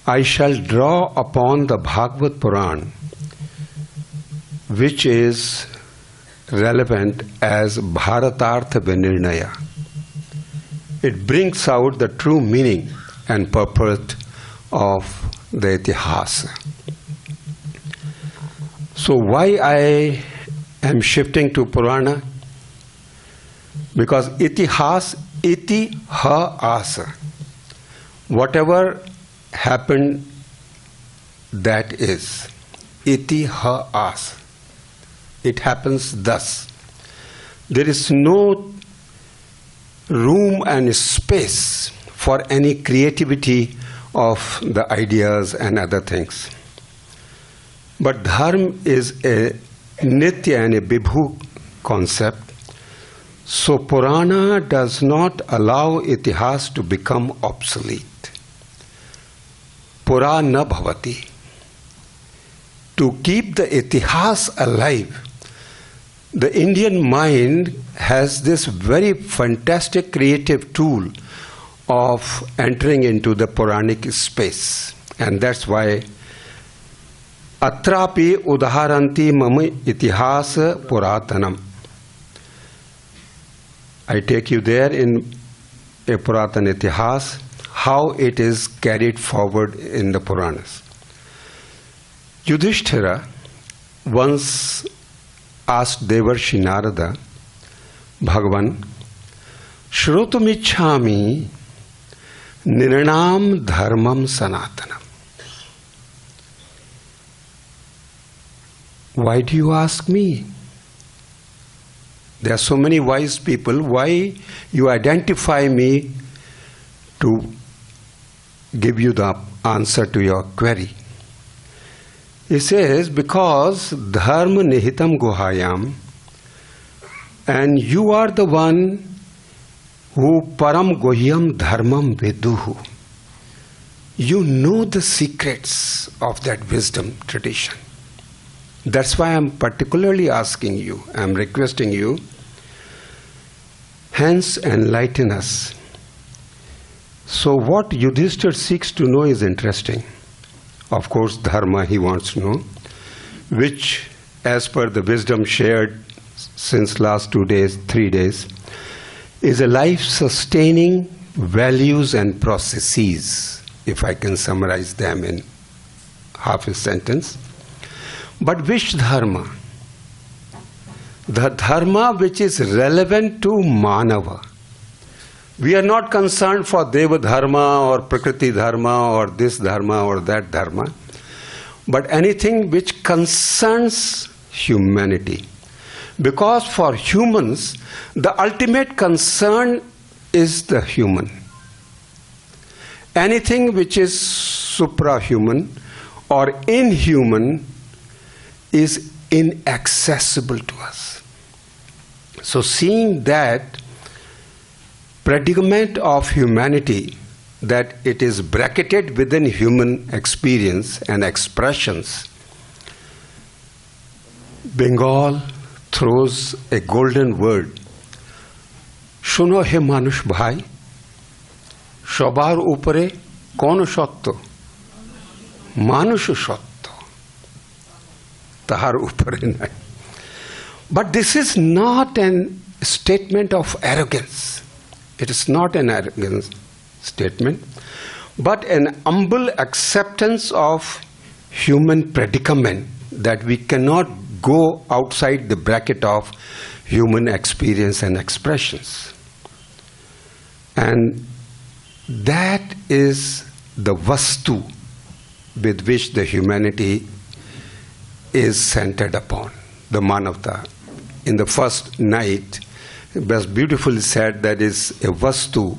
I shall draw upon the Bhagavad Puran, which is relevant as bhāratārtha vinirnaya. It brings out the true meaning and purport of the Itihasa. So why I am shifting to Purana? Because Itihas, iti ha asa. Whatever happened, that is. Iti ha asa. It happens thus. There is no room and space for any creativity of the ideas and other things. But dharma is a nitya and a vibhu concept. So Purana does not allow itihas to become obsolete. Pura na bhavati. To keep the itihas alive, the Indian mind has this very fantastic creative tool of entering into the Puranic space. And that's why Atrapi udaharanti mama itihasa puratanam. I take you there in a Puratan Itihas, how it is carried forward in the Puranas. Yudhishthira once asked Devarshi Narada, Bhagavan, Shrotumichhami Niranam Dharmam Sanatanam. Why do you ask me? There are so many wise people. Why you identify me to give you the answer to your query? He says, because dharma nihitam guhayam, and you are the one who param guhyam dharmam viduhu. You know the secrets of that wisdom tradition. That's why I'm particularly asking you, I'm requesting you, hence enlighten us. So what Yudhishthira seeks to know is interesting. Of course, dharma he wants to know, which as per the wisdom shared since last 2 days, 3 days, is a life-sustaining values and processes, if I can summarize them in half a sentence. But which dharma? The dharma which is relevant to Manava. We are not concerned for Deva Dharma or Prakriti Dharma or this Dharma or that Dharma, but anything which concerns humanity. Because for humans, the ultimate concern is the human. Anything which is suprahuman or inhuman is inaccessible to us. So seeing that predicament of humanity, that it is bracketed within human experience and expressions, Bengal throws a golden word. Shuno he manush bhai, shobar upare kono shotto, manush shotto. But this is not a statement of arrogance. It is not an arrogance statement, but an humble acceptance of human predicament, that we cannot go outside the bracket of human experience and expressions. And that is the vastu with which the humanity is centered upon, the manavta. In the first night, it was beautifully said that is a vastu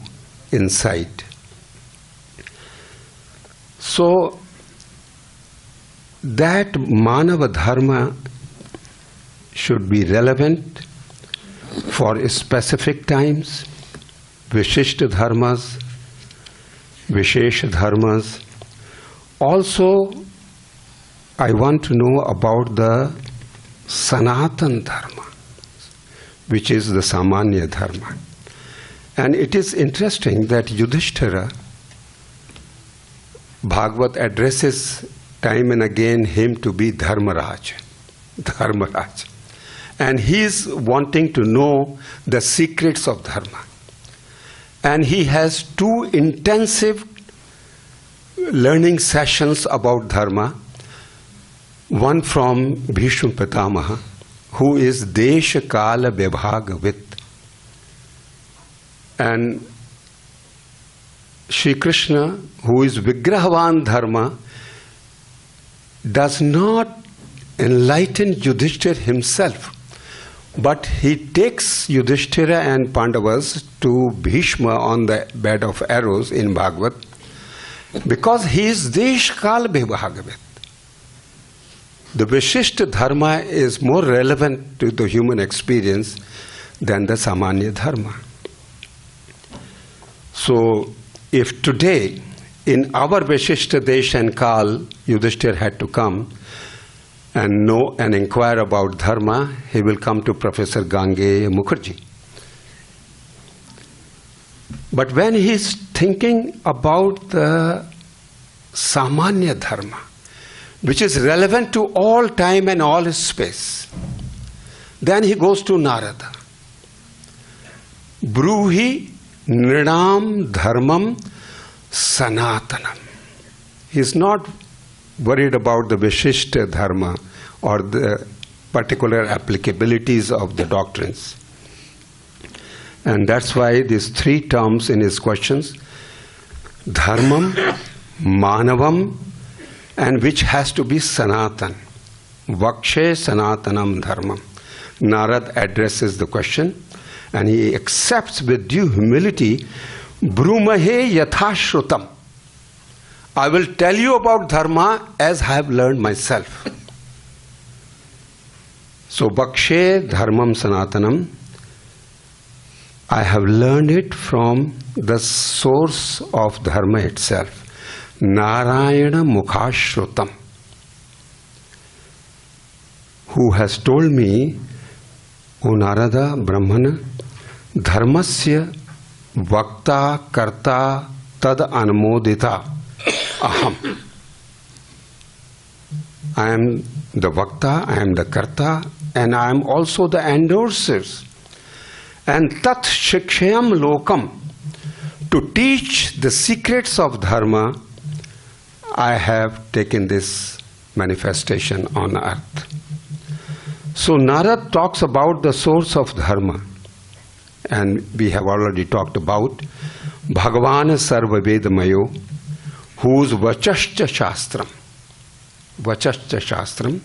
inside. So that manava dharma should be relevant for specific times, Vishishta dharmas, Vishesha dharmas. Also, I want to know about the Sanatan dharma, which is the Samanya dharma. And it is interesting that Yudhishthira, Bhagavad addresses time and again him to be Dharmaraj. And he is wanting to know the secrets of Dharma. And he has 2 intensive learning sessions about Dharma. One from Bhishma Pitamaha, who is Desha Kala Vibhagavit. And Shri Krishna, who is Vigrahavan Dharma, does not enlighten Yudhishthira himself, but he takes Yudhishthira and Pandavas to Bhishma on the bed of arrows in Bhagavad, because he is Deshkal Vibhagavit. The Vishishta Dharma is more relevant to the human experience than the Samanya Dharma. So, if today, in our Vishishta Desh and Kal, Yudhishthira had to come and know and inquire about Dharma, he will come to Professor Gangeya Mukherjee. But when he is thinking about the Samanya Dharma, which is relevant to all time and all space, then he goes to Narada. Bruhi Nrinam Dharmam Sanatanam. He is not worried about the Vishishta Dharma or the particular applicabilities of the doctrines. And that's why these 3 terms in his questions, Dharmam, Manavam, and which has to be Sanatan. Vakshe Sanatanam Dharmam. Narad addresses the question and he accepts with due humility, Brumahe Yathashrutam. I will tell you about Dharma as I have learned myself. So, Vakshe Dharmam Sanatanam, I have learned it from the source of Dharma itself. Narayana Mukhashrutam, who has told me, O Narada Brahmana, Dharmasya Vakta Karta Tad Anmodita Aham. I am the Vakta, I am the Karta, and I am also the endorsers. And Tat Shikshayam Lokam, to teach the secrets of Dharma, I have taken this manifestation on earth. So Narad talks about the source of Dharma, and we have already talked about Bhagavan Sarva Vedamayo, whose Vachascha Shastram. Vachascha Shastram.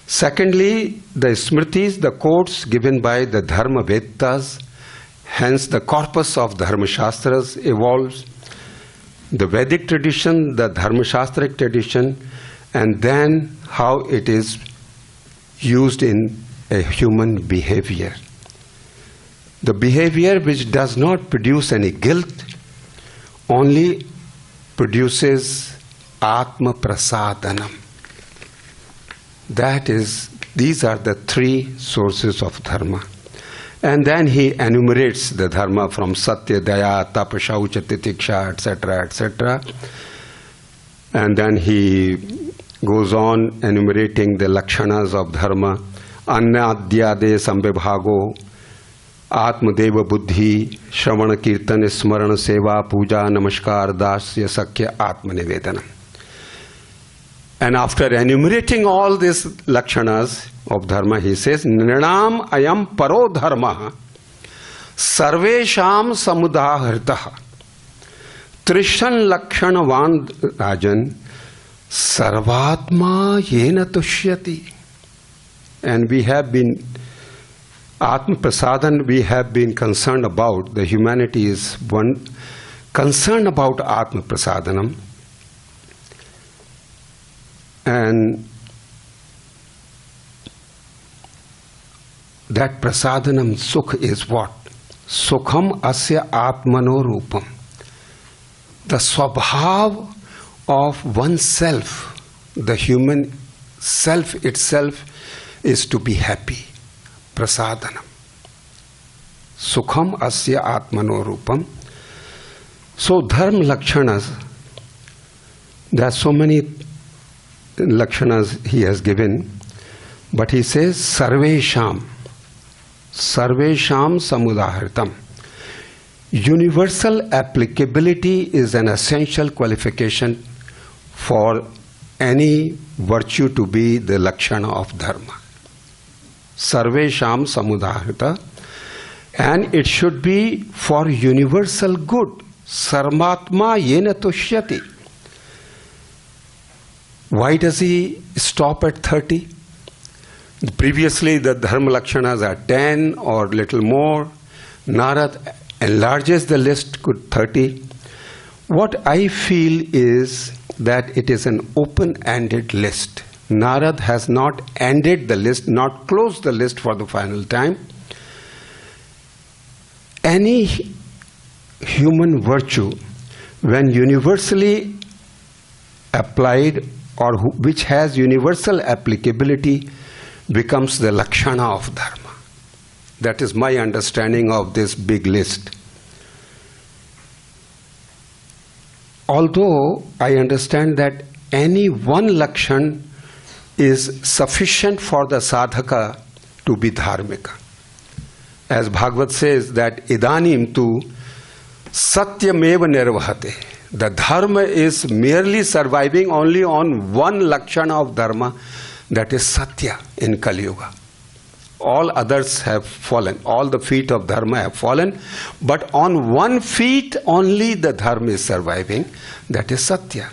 Secondly, the Smritis, the quotes given by the Dharma Vedas, hence the corpus of Dharma Shastras evolves. The Vedic tradition, the Dharma Shastric tradition, and then how it is used in a human behavior. The behavior which does not produce any guilt, only produces Atma Prasadanam. That is, these are the 3 sources of Dharma. And then he enumerates the Dharma from Satya, Daya, Tapa, Shaucha, Titiksha, etc., etc. And then he goes on enumerating the Lakshanas of Dharma. Anyadyade Sambibhago, Atmadeva Buddhi, Shravana Kirtan, Smarana Seva, Puja, Namaskar, Dasya, Sakya, Atmanivedana. And after enumerating all these Lakshanas of Dharma, he says, Nrinam ayam paro dharma sarvesham samudahartaha Trishan Lakshanavan Rajan Sarvatma yena tushyati. And we have been, Atma Prasadan, we have been concerned about, the humanity is one concerned about Atma Prasadanam. And that Prasadanam Sukh is what? Sukham asya atmano rupam. The swabhav of oneself, the human self itself, is to be happy. Prasadanam. Sukham asya atmano rupam. So dharma lakshanas, there are so many lakshanas he has given, but he says sarvesham samudahritam. Universal applicability is an essential qualification for any virtue to be the lakshana of dharma. Sarvesham samudahrita, and it should be for universal good. Sarmatma yena tushyati. Why does he stop at 30? Previously the dharma lakshanas are 10 or little more. Narad enlarges the list to 30. What I feel is that it is an open-ended list. Narad has not ended the list, not closed the list for the final time. Any human virtue, when universally applied or which has universal applicability, becomes the lakshana of dharma. That is my understanding of this big list. Although I understand that any one lakshan is sufficient for the sadhaka to be dharmika. As Bhagavad says that idanim tu satyameva nirvahate. The dharma is merely surviving only on one lakshana of dharma, that is satya in Kali Yuga. All others have fallen. All the feet of dharma have fallen. But on one feet only the dharma is surviving. That is satya.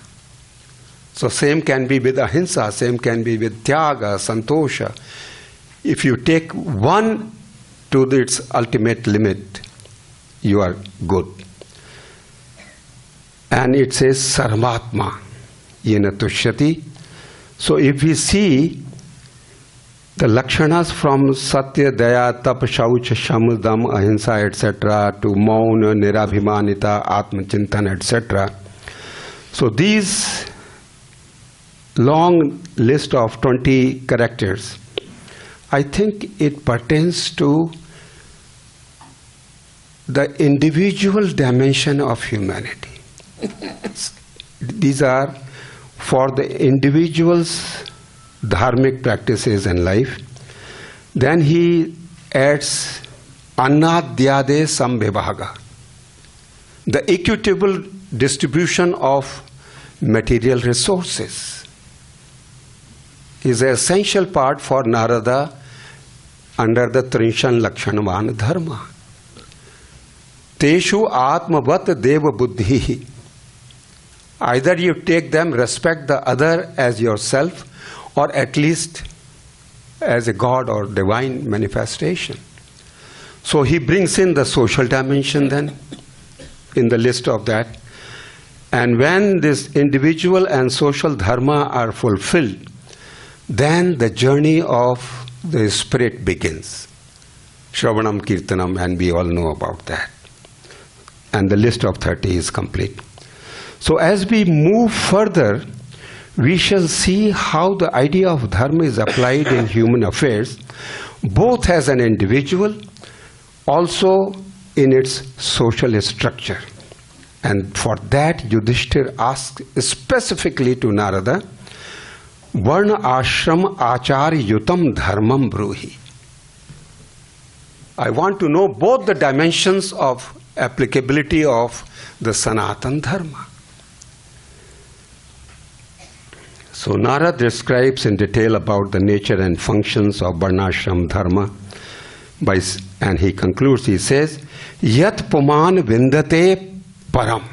So same can be with ahimsa, same can be with tyaga, santosha. If you take one to its ultimate limit, you are good. And it says sarvatma yena tushyati. So if we see the lakshanas from satya, daya, tap, shaucha, shamadam, ahimsa, etc. to mauna, nirabhimanita, atmachintan, etc. So these long list of 20 characters, I think it pertains to the individual dimension of humanity. These are for the individual's dharmic practices in life. Then he adds annadhyade samvibhaga, the equitable distribution of material resources is an essential part for Narada under the Trinshan Lakshanavan Dharma. Teshu atmavat deva buddhi. Either you take them, respect the other as yourself, or at least as a God or divine manifestation. So he brings in the social dimension then in the list of that. And when this individual and social dharma are fulfilled, then the journey of the spirit begins. Shravanam Kirtanam, and we all know about that. And the list of 30 is complete. So as we move further, we shall see how the idea of dharma is applied in human affairs, both as an individual, also in its social structure. And for that, Yudhishthir asks specifically to Narada, Varna ashram acharya yutam dharmam bruhi. I want to know both the dimensions of applicability of the Sanatan Dharma. So Narada describes in detail about the nature and functions of Varnashram Dharma, and he concludes, he says, Yat puman vindate param.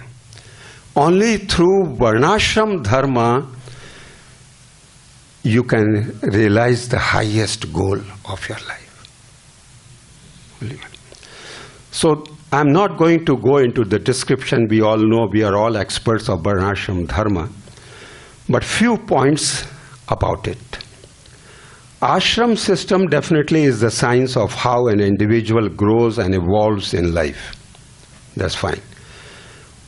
Only through Varnashram Dharma you can realize the highest goal of your life. So I'm not going to go into the description. We all know, we are all experts of Varnashram Dharma, but few points about it. Ashram system definitely is the science of how an individual grows and evolves in life. That's fine.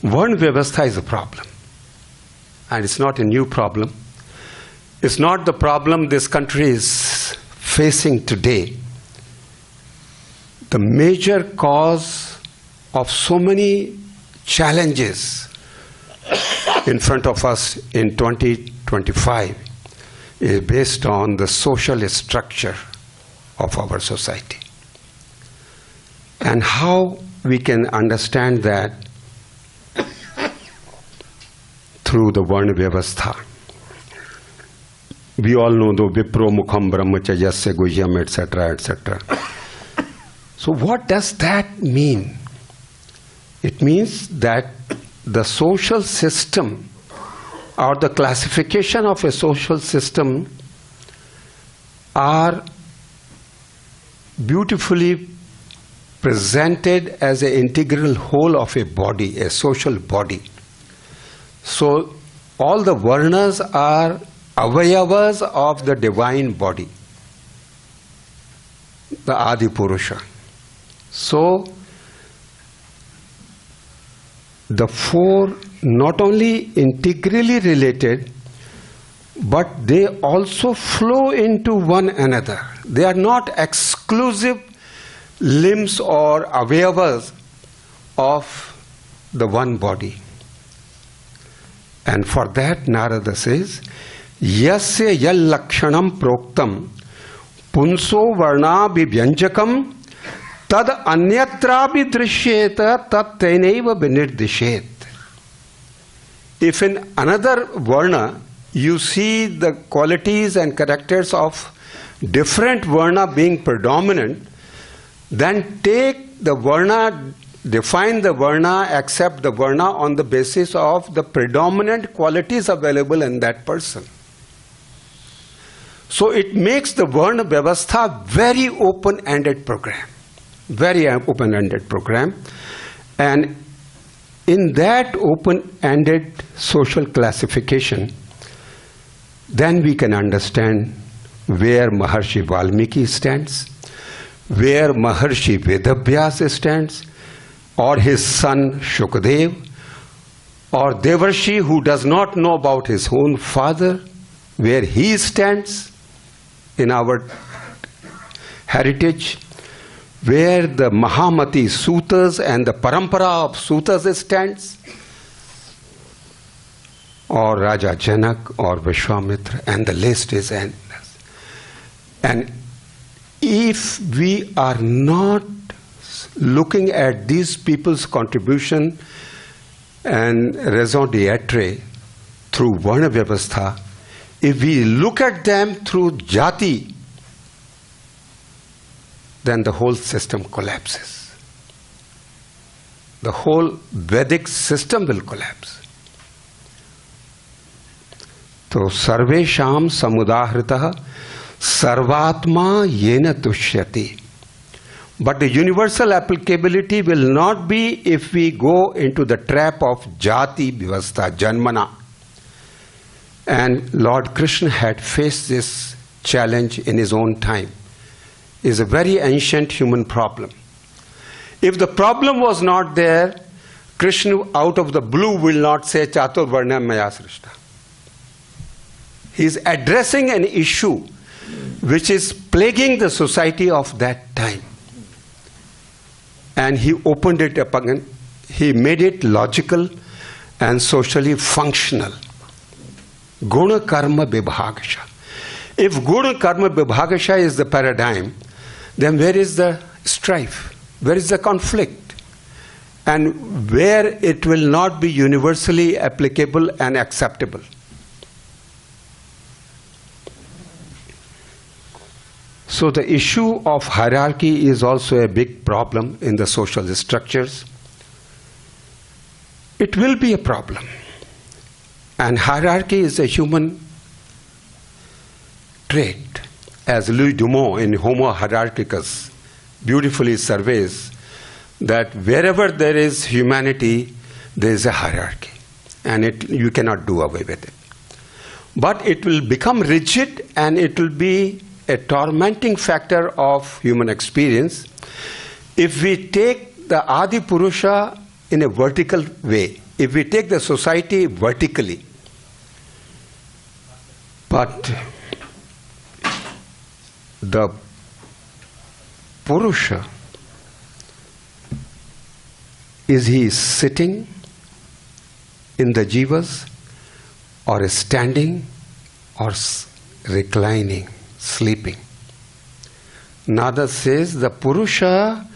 Varna Vyavastha is a problem. And it's not a new problem. It's not the problem this country is facing today. The major cause of so many challenges in front of us in 2025 is based on the social structure of our society. And how we can understand that through the Varna Vyavastha. We all know the Vipro Mukham Brahmachayasya Guhyam, etc., etc. So what does that mean? It means that the social system, or the classification of a social system, are beautifully presented as an integral whole of a body, a social body. So all the varnas are avayavas of the divine body, the Adi Purusha. So the four not only integrally related, but they also flow into one another. They are not exclusive limbs or avayavas of the one body. And for that Narada says, Yasya yal lakshanam proktam punso varna bhivyanjakam tad anyatra bhidrishyeta tat teneva binirdishet. If in another varna you see the qualities and characters of different varna being predominant, then take the varna, define the varna, accept the varna on the basis of the predominant qualities available in that person. So it makes the Varna Vyavastha very open-ended program. Very open-ended program. And in that open-ended social classification, then we can understand where Mahārshi Vālmīki stands, where Mahārshi Vedavyasa stands, or his son Shukadev, or Devarshi who does not know about his own father, where he stands in our heritage, where the Mahamati Sutas and the Parampara of Sutas stands, or Raja Janak or Vishwamitra, and the list is endless. And if we are not looking at these people's contribution and raison d'etre through Varna Vyavastha, if we look at them through jati, then the whole system collapses. The whole Vedic system will collapse. So, sarvesham samudahritah sarvatma yena tushyati. But the universal applicability will not be if we go into the trap of jati vyavastha, janmana. And Lord Krishna had faced this challenge in his own time. It's a very ancient human problem. If the problem was not there, Krishna out of the blue will not say Chatur Varna Maya Srishta. He is addressing an issue which is plaguing the society of that time. And he opened it up again. He made it logical and socially functional. Guna karma vibhagasha. If guna karma vibhagasha is the paradigm, then where is the strife? Where is the conflict? And where it will not be universally applicable and acceptable? So the issue of hierarchy is also a big problem in the social structures. It will be a problem. And hierarchy is a human trait, as Louis Dumont in Homo Hierarchicus beautifully surveys, that wherever there is humanity, there is a hierarchy, and you cannot do away with it. But it will become rigid, and it will be a tormenting factor of human experience if we take the Adi Purusha in a vertical way, if we take the society vertically. But the Purusha, is he sitting in the jivas, or standing, or reclining, sleeping? Nada says the Purusha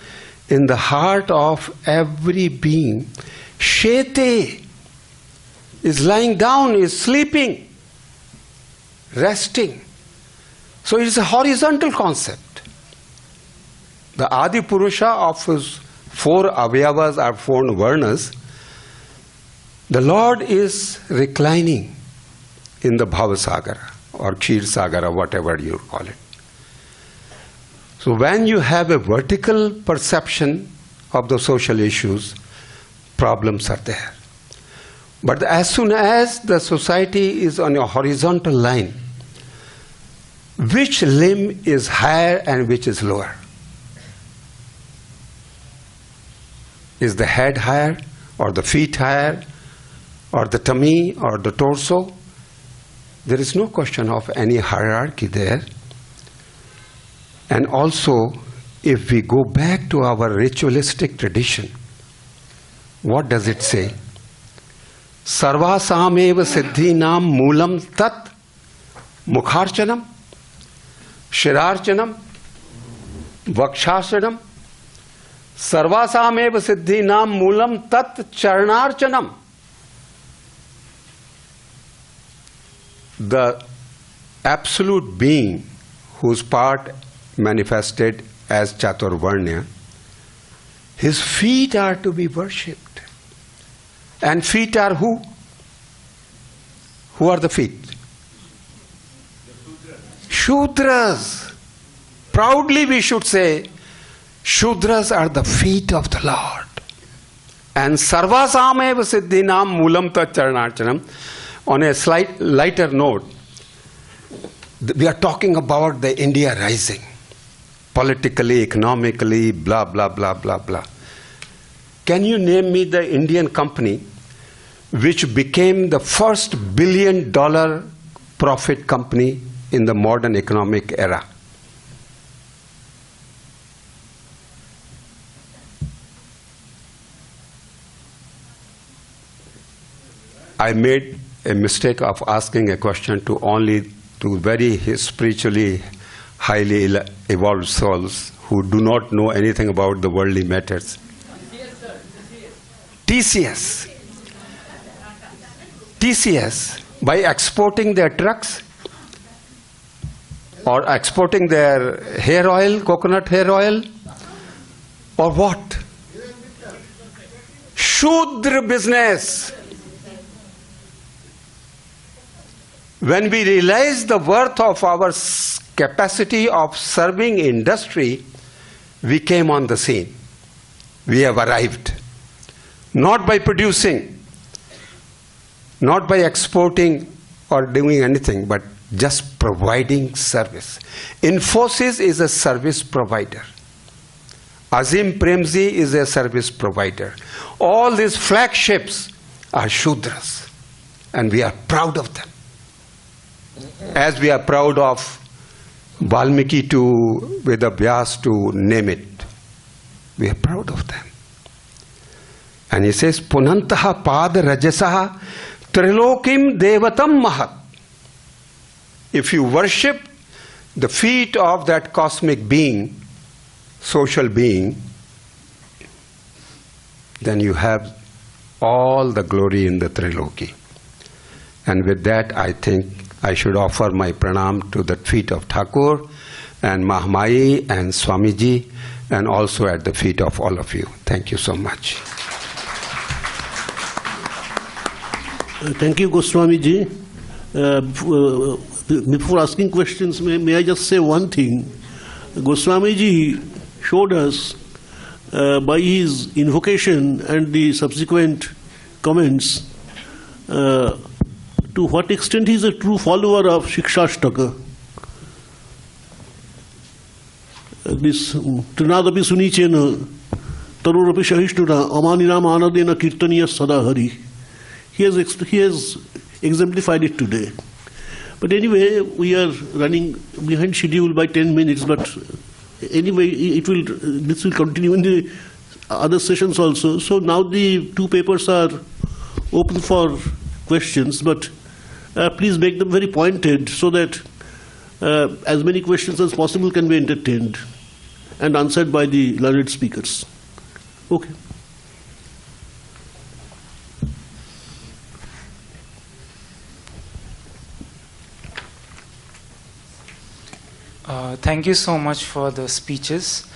in the heart of every being, Shete, is lying down, is sleeping, resting. So it is a horizontal concept. The Adi Purusha of his 4 avayavas or 4 varnas, the Lord is reclining in the Bhavasagara or Kshir Sagara, whatever you call it. So when you have a vertical perception of the social issues, problems are there. But as soon as the society is on a horizontal line, which limb is higher and which is lower? Is the head higher, or the feet higher, or the tummy, or the torso? There is no question of any hierarchy there. And also, if we go back to our ritualistic tradition, what does it say? Sarvasameva siddhinam moolam tat mukharchanam, shirarchanam, vakshashanam, sarvasameva siddhinam moolam tat charnarchanam. The absolute being whose part manifested as Chaturvarnya, his feet are to be worshipped. And feet are who? Who are the feet? Shudras. Proudly we should say, Shudras are the feet of the Lord. And Sarvasameva Siddhinam Moolam Tat Charanarchanam. On a slight lighter note, we are talking about the India rising. Politically, economically, blah, blah, blah, blah, blah. Can you name me the Indian company which became the first $1 billion profit company in the modern economic era? I made a mistake of asking a question to very spiritually highly evolved souls who do not know anything about the worldly matters. TCS, by exporting their trucks or exporting their hair oil, coconut hair oil, or what? Shudra business. When we realize the worth of our capacity of serving industry, we came on the scene. We have arrived. Not by producing, not by exporting or doing anything, but just providing service. Infosys is a service provider. Azim Premji is a service provider. All these flagships are Shudras, and we are proud of them. As we are proud of Vālmīki to Vedavyas to name it. We are proud of them. And he says, Punantaha pada rajasaha trilokim devatam mahat. If you worship the feet of that cosmic being, social being, then you have all the glory in the Triloki. And with that, I think I should offer my pranam to the feet of Thakur and Mahamai and Swamiji, and also at the feet of all of you. Thank you so much. Thank you, Goswami ji. before asking questions, may I just say one thing? Goswami ji showed us by his invocation and the subsequent comments to what extent he is a true follower of Shikshashtaka. This Trinadapi Sunichena Tarurapi Shahishnura Amanina Manadena Kirtaniya Sadahari. He has exemplified it today. But anyway, we are running behind schedule by 10 minutes, but anyway, this will continue in the other sessions also. So now the two papers are open for questions, but please make them very pointed so that as many questions as possible can be entertained and answered by the learned speakers. Okay. Thank you so much for the speeches.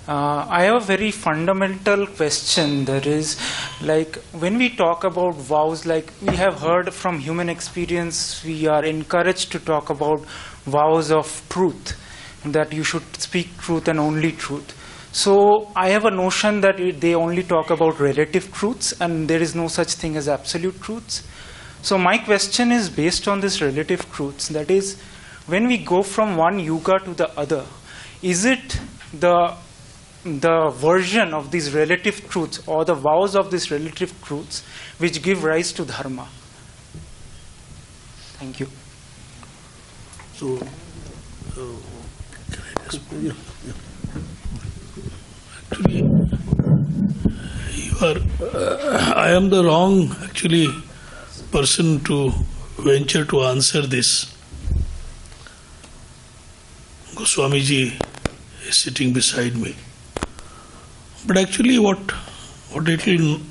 I have a very fundamental question. That is, like, when we talk about vows, like we have heard from human experience, we are encouraged to talk about vows of truth, that you should speak truth and only truth. So I have a notion that they only talk about relative truths and there is no such thing as absolute truths. So my question is based on this relative truths. That is, when we go from one yuga to the other, is it the version of these relative truths or the vows of these relative truths which give rise to dharma? Thank you. So, can I just, Actually, I am the wrong person to venture to answer this. Goswami ji is sitting beside me. But actually what little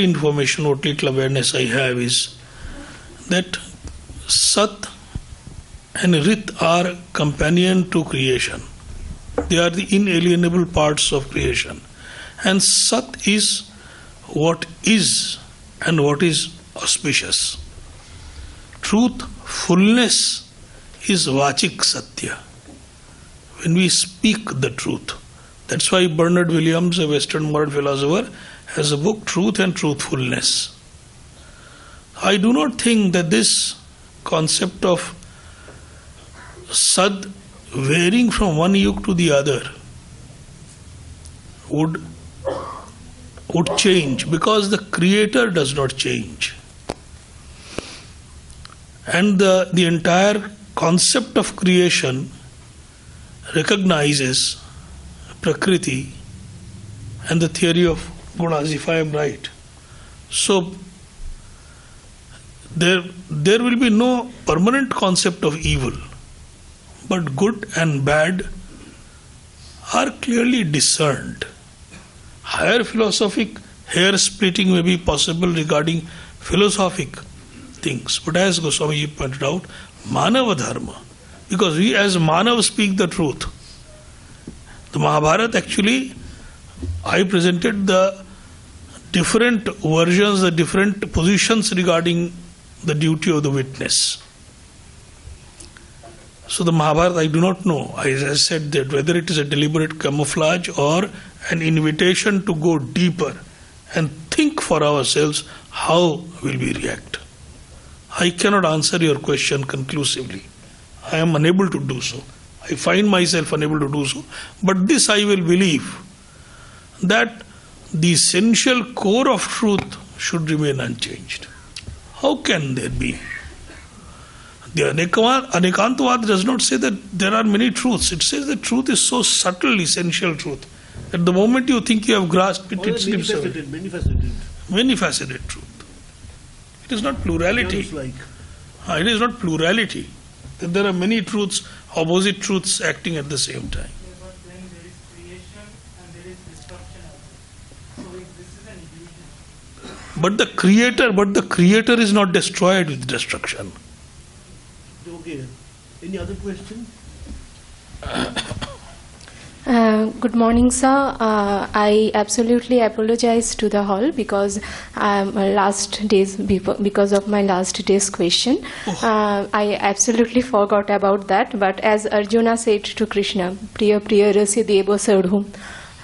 information, what little awareness I have is that Sat and Rit are companion to creation. They are the inalienable parts of creation. And Sat is what is and what is auspicious. Truth, fullness is Vachik Satya. When we speak the truth. That's why Bernard Williams, a Western modern philosopher, has a book, Truth and Truthfulness. I do not think that this concept of Sad varying from one yuga to the other would change, because the creator does not change. And the entire concept of creation recognizes Prakriti and the theory of gunas, if I am right. So there will be no permanent concept of evil, but good and bad are clearly discerned. Higher philosophic hair splitting may be possible regarding philosophic things, but as Goswami pointed out, Manava Dharma, because we as Manav speak the truth. The Mahabharata, actually, I presented the different versions, the different positions regarding the duty of the witness. So the Mahabharata, I do not know, as I said, that whether it is a deliberate camouflage or an invitation to go deeper and think for ourselves how will we react. I cannot answer your question conclusively. I am unable to do so. I find myself unable to do so. But this I will believe, that the essential core of truth should remain unchanged. How can there be? The Anekantavad does not say that there are many truths. It says that truth is so subtle, essential truth. At the moment you think you have grasped it, it slips away. Many-faceted truth. It is not plurality. It is not plurality. There are many truths, opposite truths acting at the same time. But then there is creation and there is destruction. So this is an illusion. But the creator is not destroyed with destruction. Okay. Any other question? Good morning, sir. I absolutely apologize to the hall because because of my last day's question. I absolutely forgot about that. But as Arjuna said to Krishna, "Priya priya rasi devo sadhum."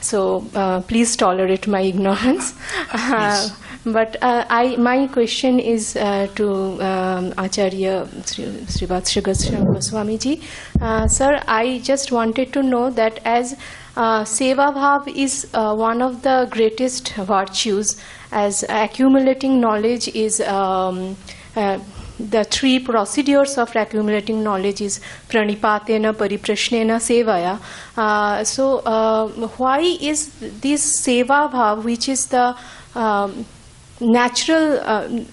So please tolerate my ignorance. But my question is to Acharya SRIVATSA GOSWAMI ji. Sir, I just wanted to know that as Seva Bhav is one of the greatest virtues, as accumulating knowledge is the three procedures of accumulating knowledge is pranipatena, pariprashnena, sevaya. So why is this Seva Bhav, which is the natural,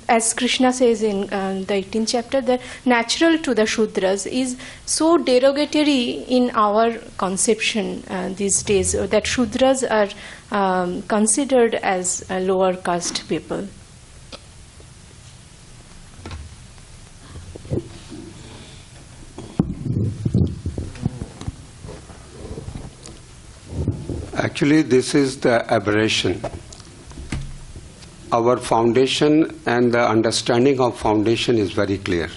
as Krishna says in the 18th chapter, that natural to the Shudras is so derogatory in our conception these days, that Shudras are considered as lower caste people? Actually, this is the aberration. Our foundation and the understanding of foundation is very clear,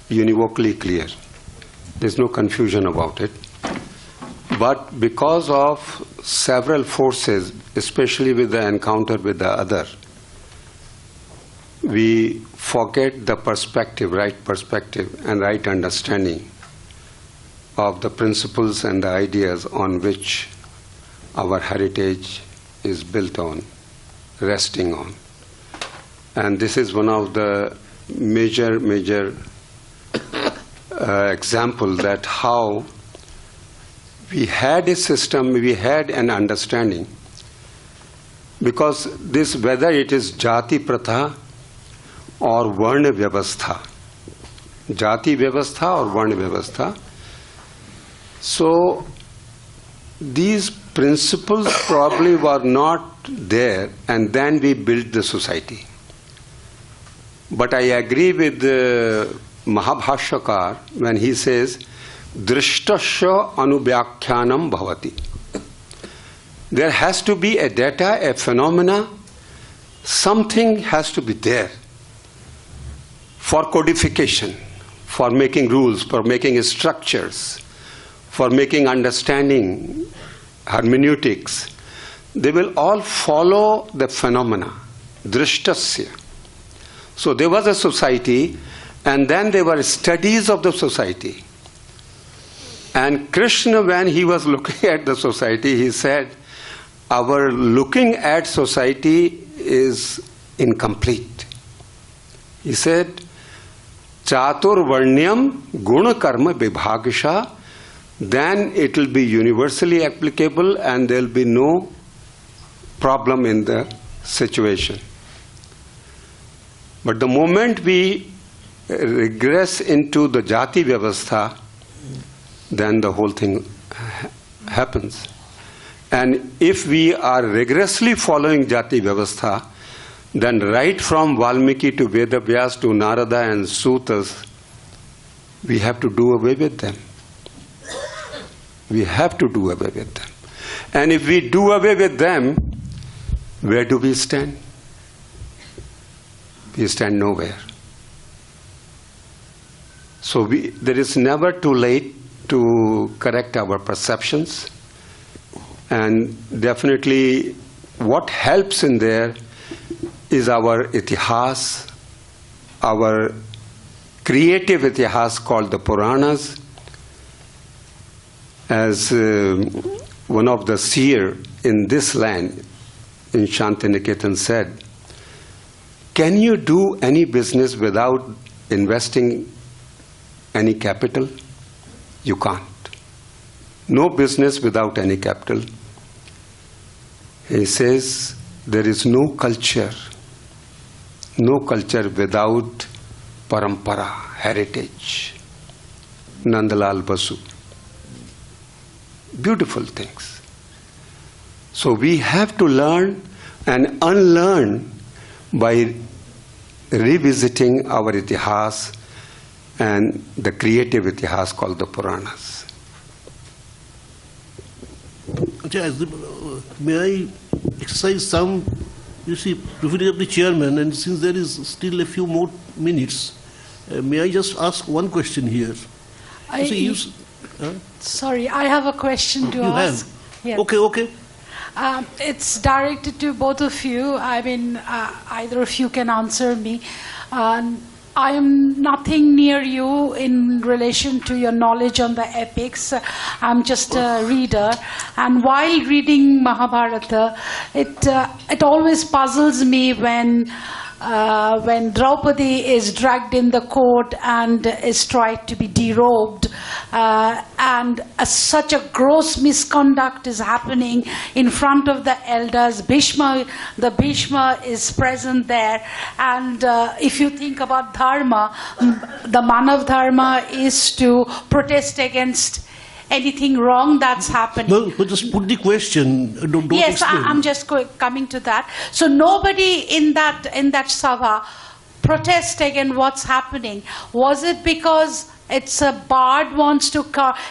univocally clear. There's no confusion about it. But because of several forces, especially with the encounter with the other, we forget the perspective, right perspective and right understanding of the principles and the ideas on which our heritage is built on, resting on. And this is one of the major example that how we had a system, we had an understanding. Because this, whether it is jati pratha or varna vyavastha, jati vyavastha or varna vyavastha, so these principles probably were not there, and then we built the society. But I agree with the Mahabhashyakar when he says, drishtasya anubhyakhyanam bhavati. There has to be a data, a phenomena, something has to be there for codification, for making rules, for making structures, for making understanding, hermeneutics. They will all follow the phenomena, drishtasya. So there was a society, and then there were studies of the society. And Krishna, when he was looking at the society, he said, our looking at society is incomplete. He said, Chatur Varnyam Guna Karma Vibhagasha, then it will be universally applicable and there will be no problem in the situation. But the moment we regress into the jati vyavastha, then the whole thing happens. And if we are rigorously following jati vyavastha, then right from Vālmīki to Vedavyas to Narada and Sutas, we have to do away with them. We have to do away with them. And if we do away with them, where do we stand? We stand nowhere. So there is never too late to correct our perceptions. And definitely what helps in there is our itihas, our creative itihas called the Puranas. As one of the seer in this land, in Shantiniketan said, can you do any business without investing any capital? You can't. No business without any capital. He says, there is no culture without parampara, heritage. Nandalal Basu. Beautiful things. So we have to learn and unlearn by revisiting our itihas and the creative itihas called the Puranas. May I exercise some, privilege of the chairman, and since there is still a few more minutes, may I just ask one question here? Sorry, I have a question to ask. Yes. Okay. It's directed to both of you. I mean, either of you can answer me. I am nothing near you in relation to your knowledge on the epics. I'm just a reader. And while reading Mahabharata, it always puzzles me when Draupadi is dragged in the court and is tried to be derobed, and such a gross misconduct is happening in front of the elders. The Bhishma is present there, and if you think about Dharma, the Manav Dharma is to protest against anything wrong that's happening. No, but just put the question. Don't yes, explain. I'm just coming to that. So nobody in that Sabha protest against what's happening. Was it because it's a bard wants to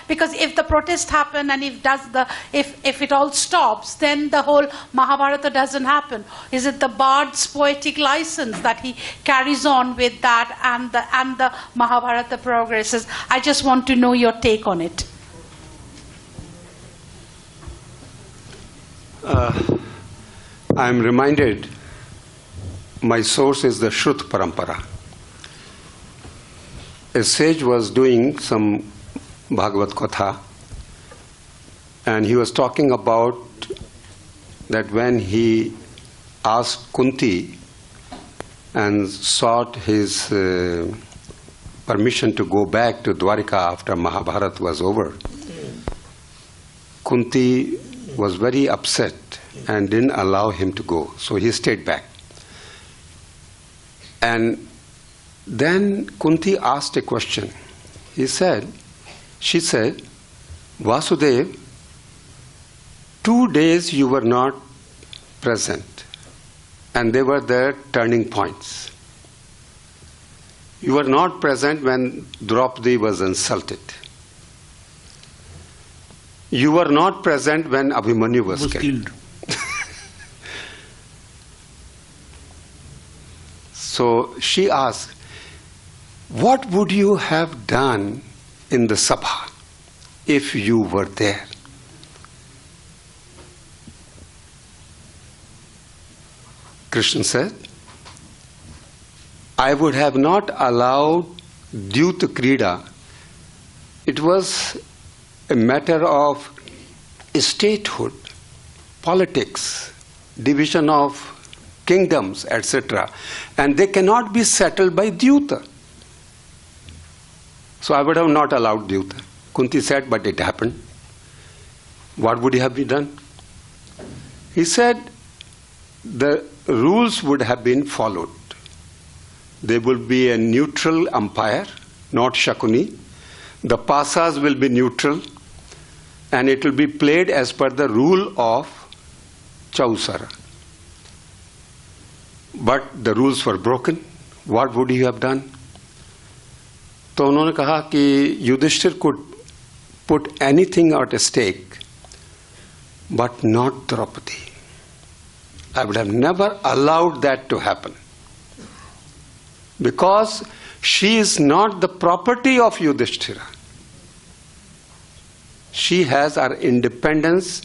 because if the protest happen and if it all stops, then the whole Mahabharata doesn't happen. Is it the bard's poetic license that he carries on with that and the Mahabharata progresses? I just want to know your take on it. I am reminded, my source is the Shrut Parampara. A sage was doing some Bhagavad Katha, and he was talking about that when he asked Kunti and sought his permission to go back to Dwarika after Mahabharata was over, Kunti was very upset and didn't allow him to go. So he stayed back. And then Kunti asked a question. She said, Vasudev, 2 days you were not present, and they were the turning points. You were not present when Draupadi was insulted. You were not present when Abhimanyu was killed. So she asked, what would you have done in the Sabha if you were there? Krishna said, I would have not allowed Dyuta Krida. It was a matter of statehood, politics, division of kingdoms, etc. And they cannot be settled by Dyuta. So I would have not allowed Dyuta. Kunti said, but it happened. What would have been done? He said, the rules would have been followed. There will be a neutral umpire, not Shakuni. The pasas will be neutral, and it will be played as per the rule of Chausara. But the rules were broken. What would you have done? तो उन्होंने कहा कि Yudhishthir could put anything at stake, but not Draupadi. I would have never allowed that to happen. Because she is not the property of Yudhishthira. She has her independence,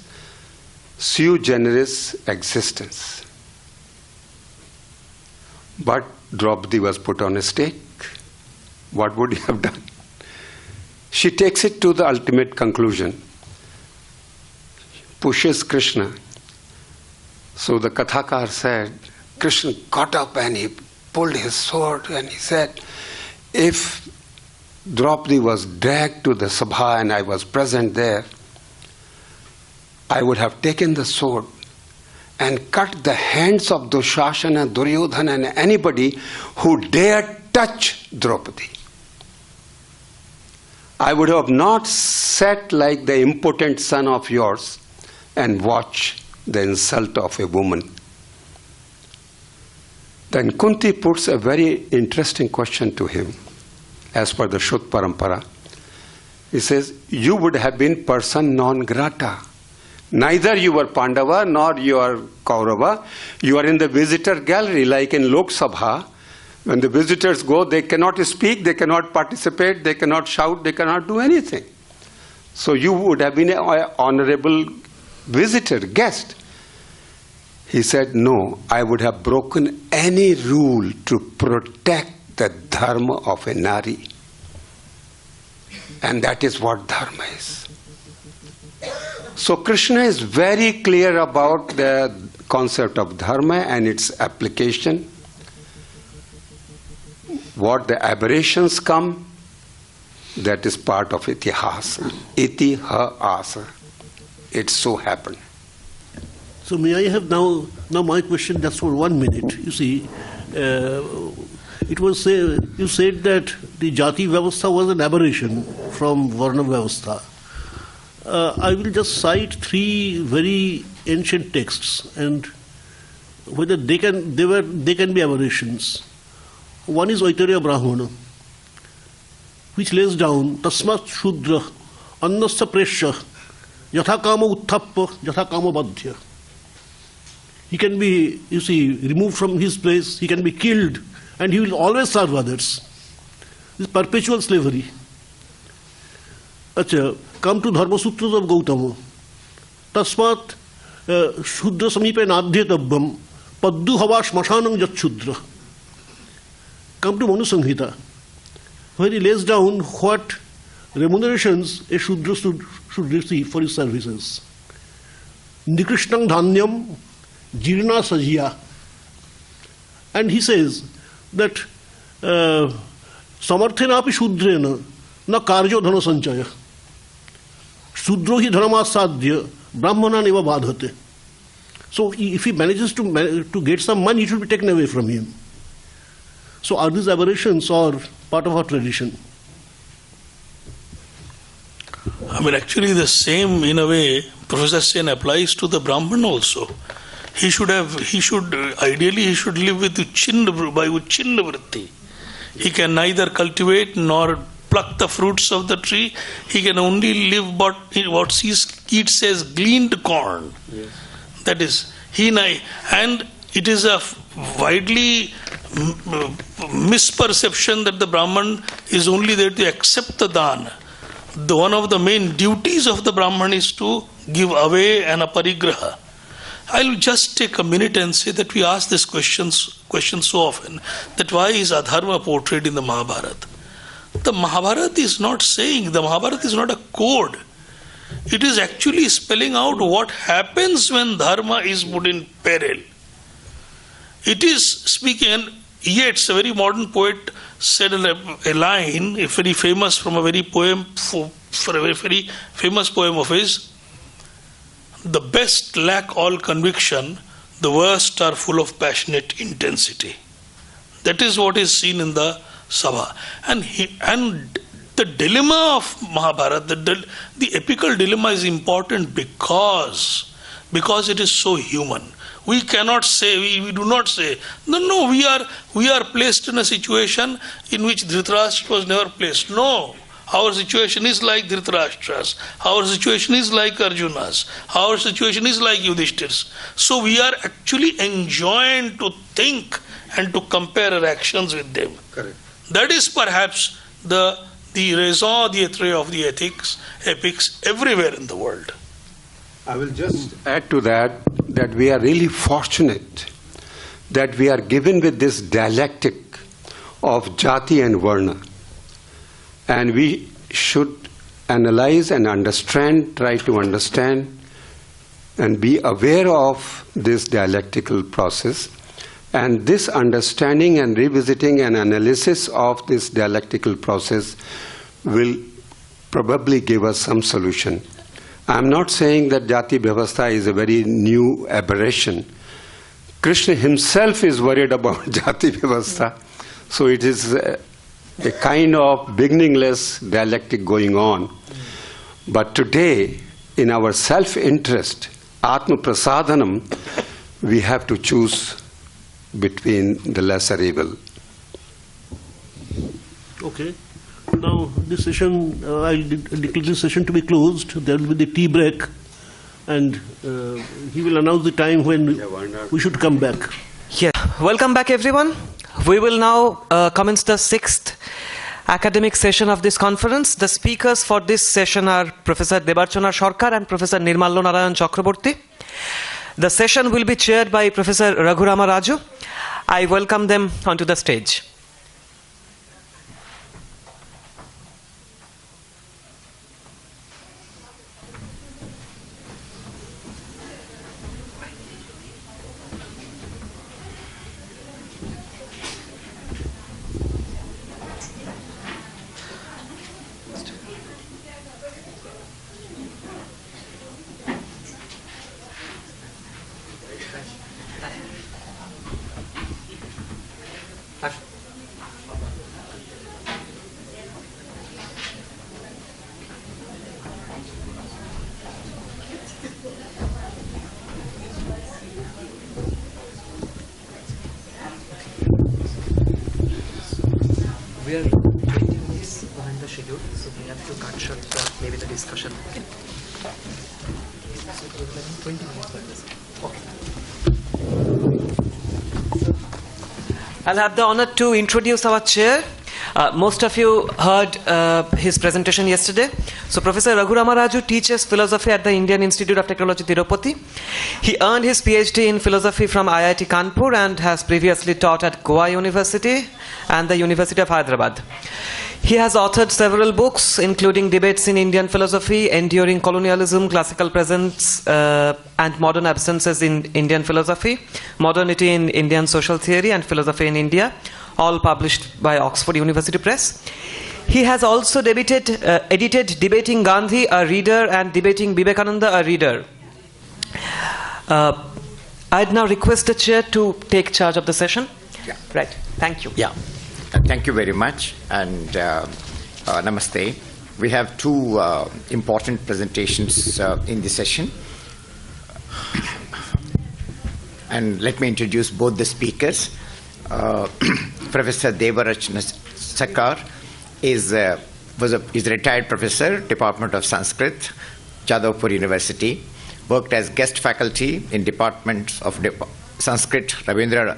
sui generis existence. But Draupadi was put on a stake. What would you have done? She takes it to the ultimate conclusion. Pushes Krishna. So the Kathakar said, Krishna got up and he pulled his sword and he said, if Draupadi was dragged to the Sabha and I was present there, I would have taken the sword and cut the hands of Dushasana, Duryodhana and anybody who dared touch Draupadi. I would have not sat like the impotent son of yours and watch the insult of a woman. Then Kunti puts a very interesting question to him, as per the Shrut Parampara. He says, you would have been person non grata. Neither you are Pandava nor you are Kaurava. You are in the visitor gallery, like in Lok Sabha. When the visitors go, they cannot speak, they cannot participate, they cannot shout, they cannot do anything. So you would have been an honorable visitor, guest. He said, no, I would have broken any rule to protect the dharma of a nari. And that is what dharma is. So Krishna is very clear about the concept of dharma and its application. What the aberrations come, that is part of itihasa. Itihasa. It so happened. So may I have now my question just for 1 minute. You see, it was you said that the Jati Vyavastha was an aberration from Varna Vyavastha. I will just cite 3 very ancient texts and whether they can be aberrations. One is Aitareya Brahmana, which lays down Tasmat Shudra Annasya Presya Yathakama Uttappa Yathakama Badhya. He can be, you see, removed from his place, he can be killed, and he will always serve others. This is perpetual slavery. Acha, come to Dharma Sutras of Gautama. Tasmat Shudra Samipe Nadhyatabbam Paddu Havash Mashanam Jat Shudra. Come to Manu Samhita, where he lays down what remunerations a Shudra should receive for his services. Nikrishnang Dhanyam Jirna Sajya. And he says that Samarthena api Shudrena na Karjo Dhana Sanchaya. Shudro hi dharmasadhya Brahmana neva badhate. So if he manages to get some money, it should be taken away from him. So are these aberrations or part of our tradition? I mean, actually the same, in a way, Professor Sen applies to the Brahman also. Ideally he should live with by Uchinna Vritti. He can neither cultivate nor pluck the fruits of the tree. He can only live what it says, gleaned corn. Yes. That is, and it is a widely misperception that the Brahman is only there to accept the dana. One of the main duties of the Brahman is to give away an aparigraha. I'll just take a minute and say that we ask this question so often, that why is adharma portrayed in the Mahabharata? The Mahabharata is not saying, the Mahabharata is not a code. It is actually spelling out what happens when dharma is put in peril. It is speaking, and Yeats, a very modern poet, said a line, very famous from a very famous poem of his. The best lack all conviction, the worst are full of passionate intensity. That is what is seen in the Sabha. And the dilemma of Mahabharata, the epical dilemma is important because it is so human. We cannot say, we do not say, no, we are placed in a situation in which Dhritarashtra was never placed. No, our situation is like Dhritarashtra's. Our situation is like Arjuna's. Our situation is like Yudhishthir's. So we are actually enjoined to think and to compare our actions with them. Correct. That is perhaps the raison d'etre of the epics everywhere in the world. I will just add to that we are really fortunate that we are given with this dialectic of jati and varna. And we should analyze and understand, try to understand and be aware of this dialectical process. And this understanding and revisiting and analysis of this dialectical process will probably give us some solution. I'm not saying that Jati Vyavastha is a very new aberration. Krishna himself is worried about Jati Vyavastha. So it is a kind of beginningless dialectic going on. But today, in our self-interest, Atma Prasadhanam, we have to choose between the lesser evil. Okay. Now this session, I declare this session to be closed. There will be the tea break. and he will announce the time when we should come back. Yeah. Welcome back, everyone. We will now commence the 6th academic session of this conference. The speakers for this session are Professor DEBARCHANA SARKAR and Professor NIRMALYA Narayan Chakraborty. The session will be chaired by Professor Raghurama Raju. I welcome them onto the stage. We are 20 minutes behind the schedule, so we have to cut short maybe the discussion. Okay. So 20 minutes like this. Okay. I'll have the honor to introduce our chair. Most of you heard his presentation yesterday. So Professor Raghurama Raju teaches philosophy at the Indian Institute of Technology, Tirupati. He earned his PhD in philosophy from IIT Kanpur and has previously taught at Goa University and the University of Hyderabad. He has authored several books, including Debates in Indian Philosophy, Enduring Colonialism, Classical Presence and Modern Absences in Indian Philosophy, Modernity in Indian Social Theory and Philosophy in India, all published by Oxford University Press. He has also edited Debating Gandhi, a reader, and Debating Vivekananda, a reader. I'd now request the chair to take charge of the session. Yeah. Right. Thank you. Yeah. Thank you very much, and namaste. We have two important presentations in this session. And let me introduce both the speakers. Professor DEBARCHANA SARKAR is a retired professor, Department of Sanskrit, Jadavpur University. Worked as guest faculty in departments of Sanskrit, Rabindra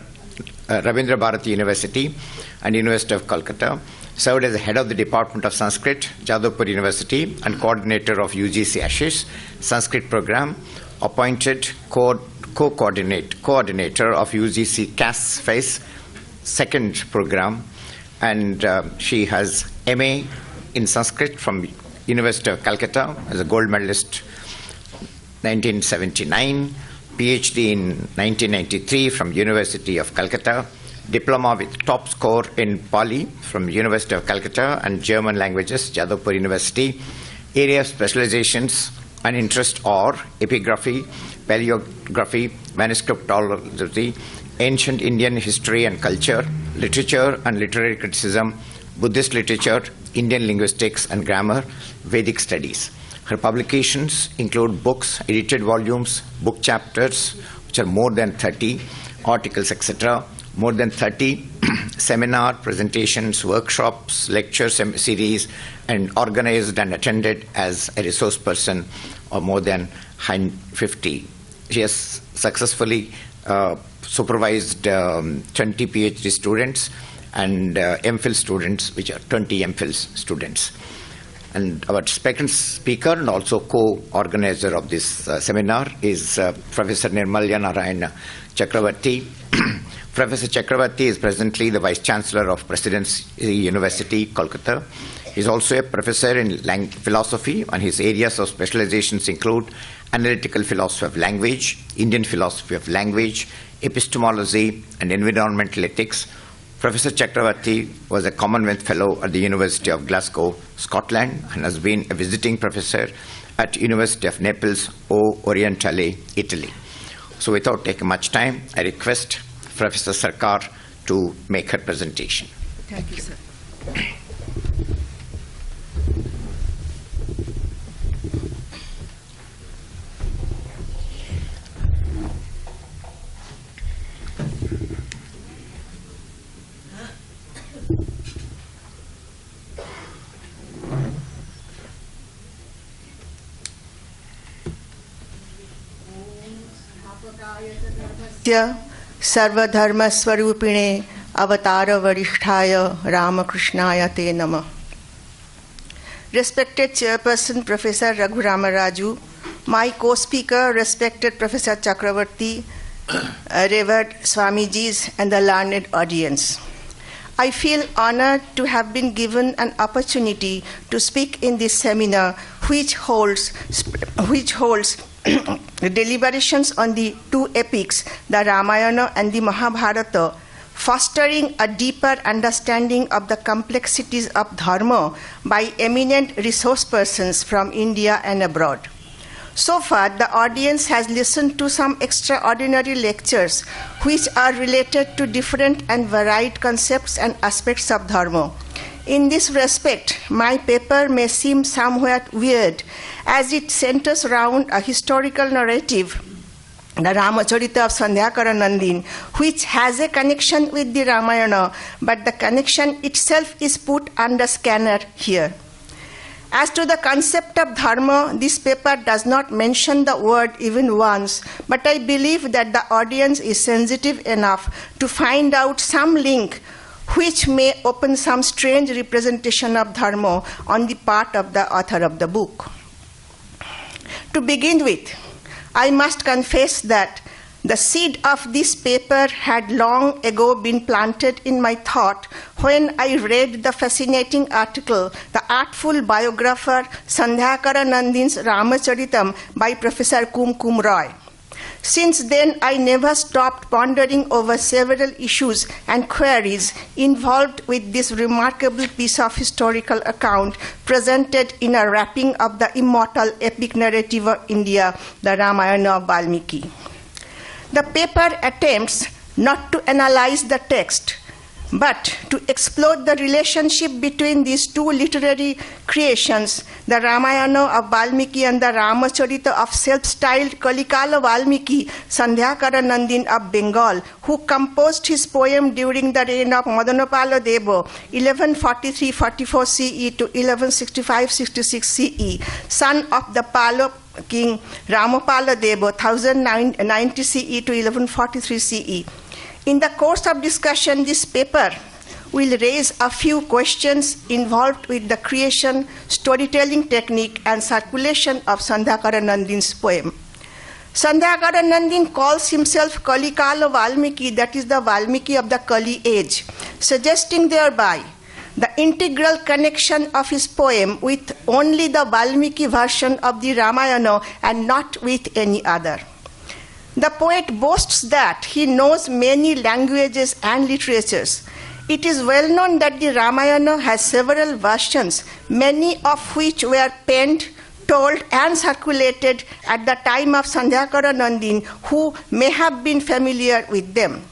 Bharati University and University of Kolkata. Served as the head of the Department of Sanskrit, Jadavpur University, and coordinator of UGC ASHIS Sanskrit program. Appointed coordinator of UGC CAS FACE second program, and she has MA in Sanskrit from University of Calcutta as a gold medalist 1979, PhD in 1993 from University of Calcutta, diploma with top score in Bali from University of Calcutta and German languages, Jadavpur University. Area of specializations and interest are epigraphy, paleography, manuscriptology, ancient Indian history and culture, literature and literary criticism, Buddhist literature, Indian linguistics and grammar, Vedic studies. Her publications include books, edited volumes, book chapters, which are more than 30, articles, etc., more than 30 seminar presentations, workshops, lectures, series, and organized and attended as a resource person of more than 50. She has successfully supervised 20 PhD students and MPhil students, which are 20 MPhil students. And our second speaker and also co-organizer of this seminar is Professor NIRMALYA Narayan Chakraborty. Professor Chakraborty is presently the Vice-Chancellor of Presidency University, Kolkata. He is also a professor in philosophy, and his areas of specializations include analytical philosophy of language, Indian philosophy of language, epistemology, and environmental ethics. Professor Chakraborty was a Commonwealth Fellow at the University of Glasgow, Scotland, and has been a visiting professor at University of Naples, Orientale, Italy. So without taking much time, I request Professor Sarkar to make her presentation. Thank you, sir. सर्वधर्मस्वरूपिणे Avatāravariṣṭhāya Rāmakriṣṇāya te Namah. Respected Chairperson Professor Raghurama Raju, my co-speaker, respected Professor Chakravarti, revered Swamijis and the learned audience. I feel honored to have been given an opportunity to speak in this seminar which holds deliberations on the two epics, the Ramayana and the Mahabharata, fostering a deeper understanding of the complexities of Dharma by eminent resource persons from India and abroad. So far, the audience has listened to some extraordinary lectures which are related to different and varied concepts and aspects of Dharma. In this respect, my paper may seem somewhat weird as it centers around a historical narrative, the Ramacharita of Sandhyakara Nandin, which has a connection with the Ramayana, but the connection itself is put under scanner here. As to the concept of Dharma, this paper does not mention the word even once, but I believe that the audience is sensitive enough to find out some link which may open some strange representation of Dharma on the part of the author of the book. To begin with, I must confess that the seed of this paper had long ago been planted in my thought when I read the fascinating article, The Artful Biographer Sandhyakara Nandin's Ramacharitam by Professor Kumkum Roy. Since then, I never stopped pondering over several issues and queries involved with this remarkable piece of historical account presented in a wrapping of the immortal epic narrative of India, the Ramayana of Vālmīki. The paper attempts not to analyze the text, but to explore the relationship between these two literary creations, the Ramayana of Vālmīki and the Ramacharita of self-styled Kalikālavālmīki, Sandhyakara Nandin of Bengal, who composed his poem during the reign of Madanapala Deva, 1143-44 CE to 1165-66 CE, son of the Pala King Ramapala Deva, 1090 CE to 1143 CE. In the course of discussion, this paper will raise a few questions involved with the creation, storytelling technique, and circulation of Sandhyakara Nandin's poem. Sandhyakara Nandin calls himself Kalikālavālmīki, that is the Vālmīki of the Kali age, suggesting thereby the integral connection of his poem with only the Vālmīki version of the Ramayana and not with any other. The poet boasts that he knows many languages and literatures. It is well known that the Ramayana has several versions, many of which were penned, told, and circulated at the time of Sandhyakara Nandin, who may have been familiar with them.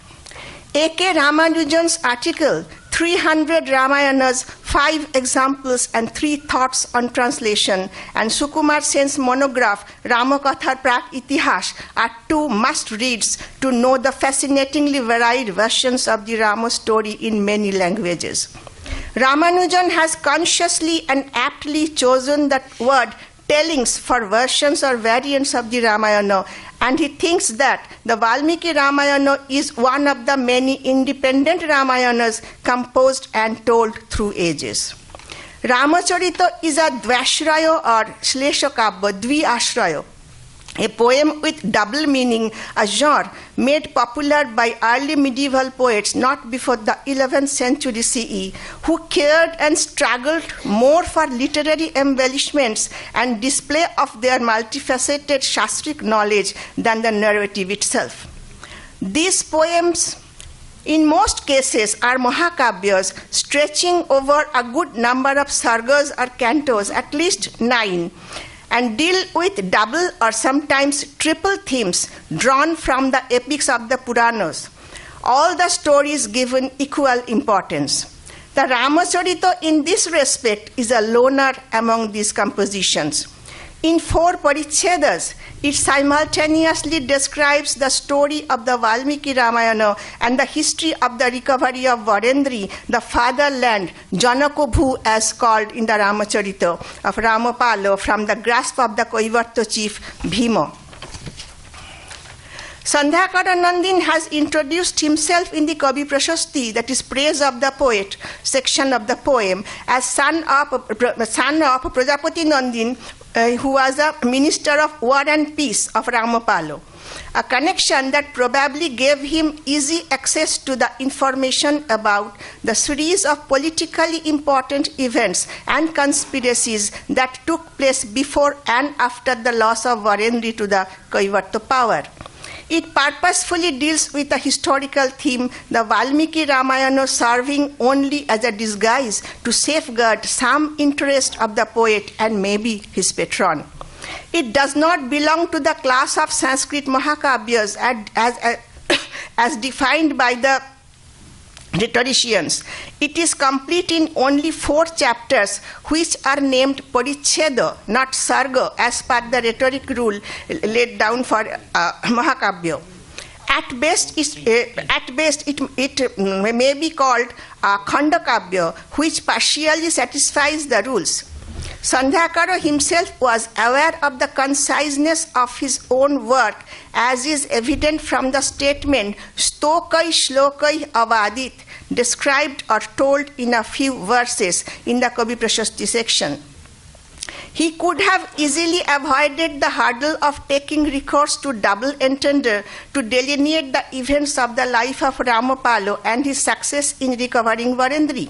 A.K. Ramanujan's article, 300 Ramayanas, 5 examples and 3 thoughts on translation, and Sukumar Sen's monograph, Ramakathar Prak Itihas, are 2 must-reads to know the fascinatingly varied versions of the Rama story in many languages. Ramanujan has consciously and aptly chosen the word tellings for versions or variants of the Ramayana, and he thinks that the Vālmīki Ramayana is one of the many independent Ramayanas composed and told through ages. Ramacharita is a Dvashraya or Shleshakabba, Dvi-ashraya, a poem with double meaning, a genre made popular by early medieval poets not before the 11th century CE, who cared and struggled more for literary embellishments and display of their multifaceted shastric knowledge than the narrative itself. These poems, in most cases, are mahakavyas stretching over a good number of sargas or cantos, at least 9, and deal with double or sometimes triple themes drawn from the epics of the Puranas, all the stories given equal importance. The Ramacharita in this respect is a loner among these compositions. In 4 parichedas, it simultaneously describes the story of the Vālmīki Ramayana and the history of the recovery of Varendri, the fatherland, Janakobhu as called in the Ramacharita of Ramapala, from the grasp of the Kaivarta chief Bhima. Sandhyakara Nandin has introduced himself in the Kavi Prashasti, that is praise of the poet, section of the poem, as son of Prajapati Nandin, who was a minister of war and peace of Ramapalo. A connection that probably gave him easy access to the information about the series of politically important events and conspiracies that took place before and after the loss of Varendri to the Kaivarta power. It purposefully deals with a historical theme, the Vālmīki Ramayana serving only as a disguise to safeguard some interest of the poet and maybe his patron. It does not belong to the class of Sanskrit Mahakavyas as defined by the rhetoricians. It is complete in only 4 chapters, which are named Paricheda, not Sarga, as per the rhetoric rule laid down for Mahakavya. At best, it may be called Khandakavya, which partially satisfies the rules. Sandhyakara himself was aware of the conciseness of his own work, as is evident from the statement Stokai Shlokai Avadit, described or told in a few verses in the Kavi Prashasti section. He could have easily avoided the hurdle of taking recourse to double entendre to delineate the events of the life of Ramapalo and his success in recovering Varendri.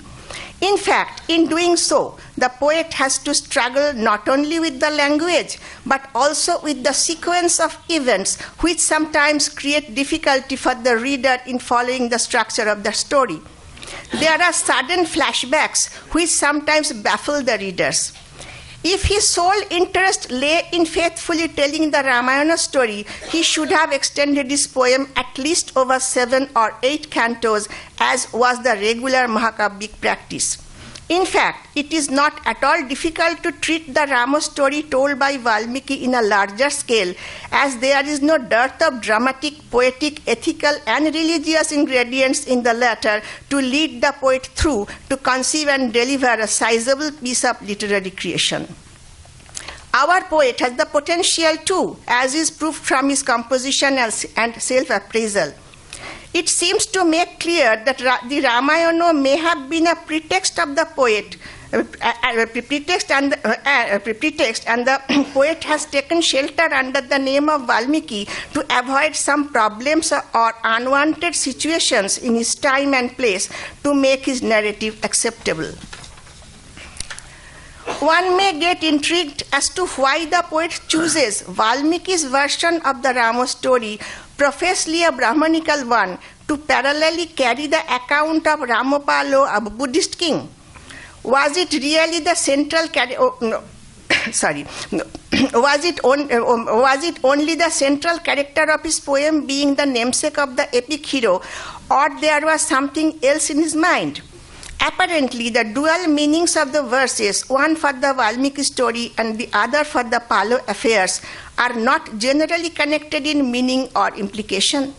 In fact, in doing so, the poet has to struggle not only with the language, but also with the sequence of events, which sometimes create difficulty for the reader in following the structure of the story. There are sudden flashbacks, which sometimes baffle the readers. If his sole interest lay in faithfully telling the Ramayana story, he should have extended his poem at least over 7 or 8 cantos, as was the regular Mahakavyic practice. In fact, it is not at all difficult to treat the Rama story told by Vālmīki in a larger scale, as there is no dearth of dramatic, poetic, ethical, and religious ingredients in the latter to lead the poet through to conceive and deliver a sizable piece of literary creation. Our poet has the potential too, as is proved from his composition and self-appraisal. It seems to make clear that the Ramayana may have been a pretext of the poet, and the poet has taken shelter under the name of Vālmīki to avoid some problems or unwanted situations in his time and place to make his narrative acceptable. One may get intrigued as to why the poet chooses Vālmīki's version of the Rama story, professedly a Brahmanical one, to parallelly carry the account of Ramapalo, a Buddhist king. Was it really the central Was it only the central character of his poem being the namesake of the epic hero, or there was something else in his mind? Apparently, the dual meanings of the verses, one for the Vālmīki story and the other for the Palo affairs, are not generally connected in meaning or implication.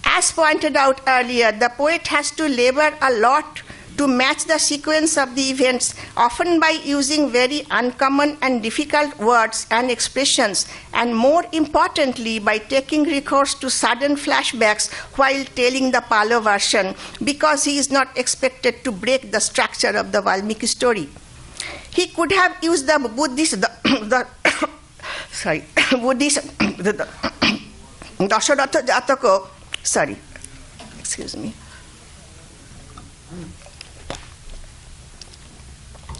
As pointed out earlier, the poet has to labor a lot to match the sequence of the events, often by using very uncommon and difficult words and expressions, and more importantly, by taking recourse to sudden flashbacks while telling the Palo version, because he is not expected to break the structure of the Vālmīki story. He could have used the Buddhist Dasharatha Jataka,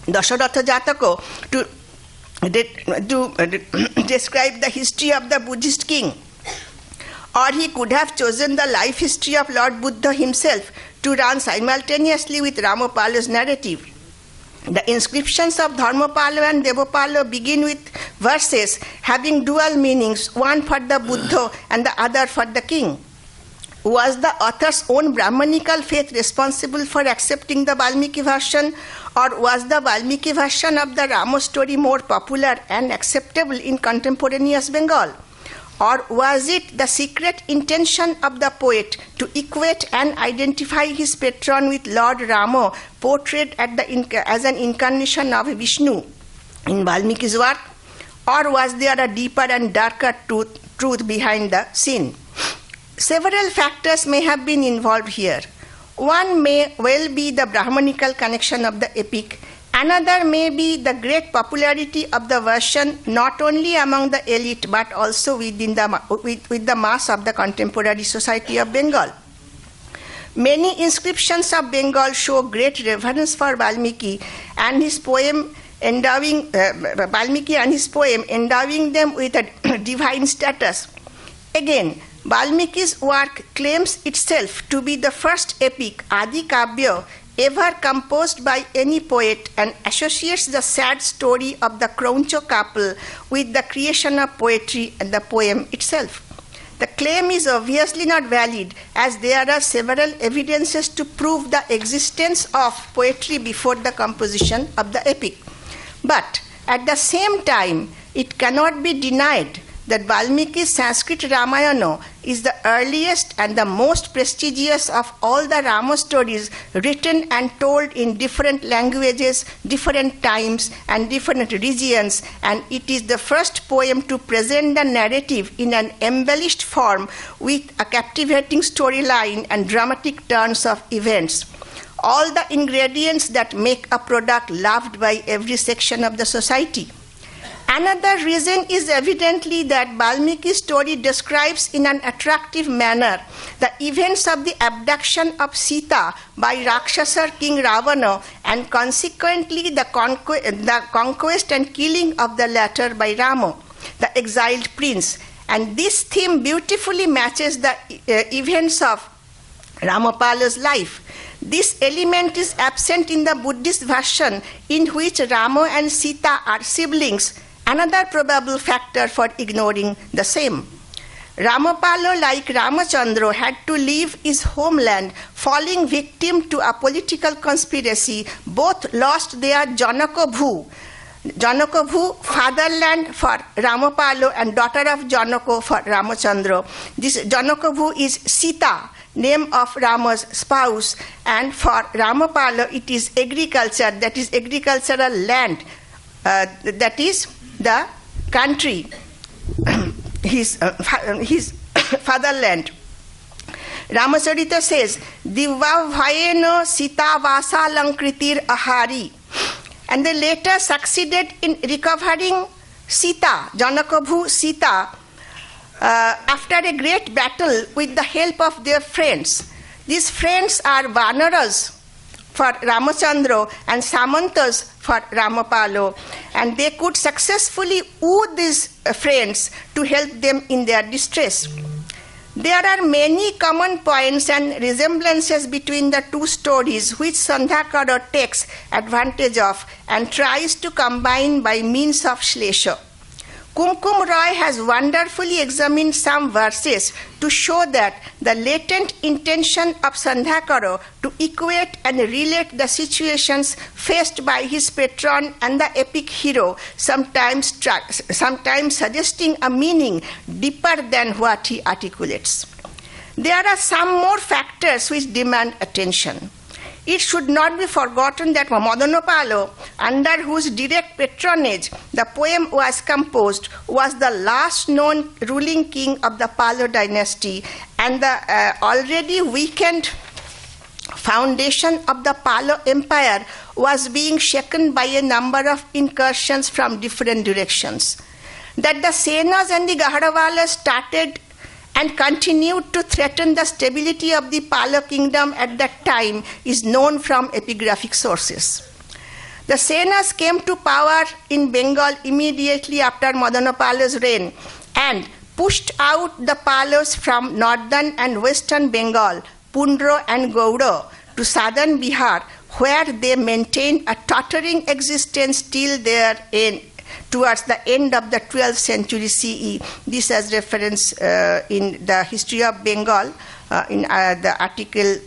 Dasharatha Jataka to describe the history of the Buddhist king. Or he could have chosen the life history of Lord Buddha himself to run simultaneously with Ramapalo's narrative. The inscriptions of Dharmapalo and Devapalo begin with verses having dual meanings, one for the Buddha and the other for the king. Was the author's own Brahmanical faith responsible for accepting the Vālmīki version, or was the Vālmīki version of the Rama story more popular and acceptable in contemporaneous Bengal? Or was it the secret intention of the poet to equate and identify his patron with Lord Rama, portrayed as an incarnation of Vishnu in Vālmīki's work? Or was there a deeper and darker truth behind the scene? Several factors may have been involved here. One may well be the Brahmanical connection of the epic. Another may be the great popularity of the version not only among the elite but also with the mass of the contemporary society of Bengal. Many inscriptions of Bengal show great reverence for Vālmīki and his poem endowing them with a divine status. Again, Vālmīki's work claims itself to be the first epic, Adi Kavya, ever composed by any poet, and associates the sad story of the Krauncho couple with the creation of poetry and the poem itself. The claim is obviously not valid, as there are several evidences to prove the existence of poetry before the composition of the epic. But at the same time, it cannot be denied that Vālmīki's Sanskrit Ramayana is the earliest and the most prestigious of all the Rama stories written and told in different languages, different times, and different regions, and it is the first poem to present the narrative in an embellished form with a captivating storyline and dramatic turns of events. All the ingredients that make a product loved by every section of the society. Another reason is evidently that Vālmīki's story describes in an attractive manner the events of the abduction of Sita by Rakshasa King Ravana and consequently the conquest and killing of the latter by Rama, the exiled prince. And this theme beautifully matches the events of Ramapala's life. This element is absent in the Buddhist version in which Rama and Sita are siblings, another probable factor for ignoring the same. Ramapala, like Ramachandra, had to leave his homeland, falling victim to a political conspiracy. Both lost their Janaka-bhu, fatherland for Ramapala and daughter of Janaka for Ramachandra. This Janaka-bhu is Sita, name of Rama's spouse, and for Ramapala it is agriculture, that is agricultural land, that is the country, his fatherland. Ramacharita says, Divva Bhayena Sita Vasa Lankritir Ahari. And they later succeeded in recovering Sita, Janaka-bhu Sita, after a great battle with the help of their friends. These friends are Vanaras for Ramachandra and Samantas for Ramapala, and they could successfully woo these friends to help them in their distress. There are many common points and resemblances between the two stories which Sandhakara takes advantage of and tries to combine by means of Shlesha. Kumkum Roy has wonderfully examined some verses to show that the latent intention of Sandhakara to equate and relate the situations faced by his patron and the epic hero, sometimes suggesting a meaning deeper than what he articulates. There are some more factors which demand attention. It should not be forgotten that Madanapala, under whose direct patronage the poem was composed, was the last known ruling king of the Pala dynasty, and the already weakened foundation of the Pala Empire was being shaken by a number of incursions from different directions. That the Senas and the Gahadawalas started and continued to threaten the stability of the Pala kingdom at that time is known from epigraphic sources. The Senas came to power in Bengal immediately after Madanapala's reign and pushed out the Palas from northern and western Bengal, Pundra and Gowda, to southern Bihar, where they maintained a tottering existence till their end, towards the end of the 12th century CE. This has reference in the History of Bengal, in the article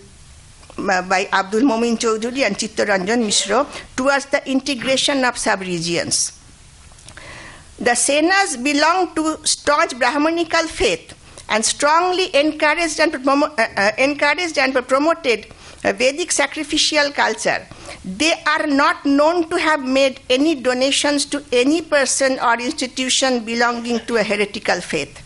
by Abdul Momin Chowdhury and Chittaranjan Mishra, towards the integration of sub-regions. The Senas belonged to staunch Brahmanical faith and strongly encouraged and promoted a Vedic sacrificial culture. They are not known to have made any donations to any person or institution belonging to a heretical faith.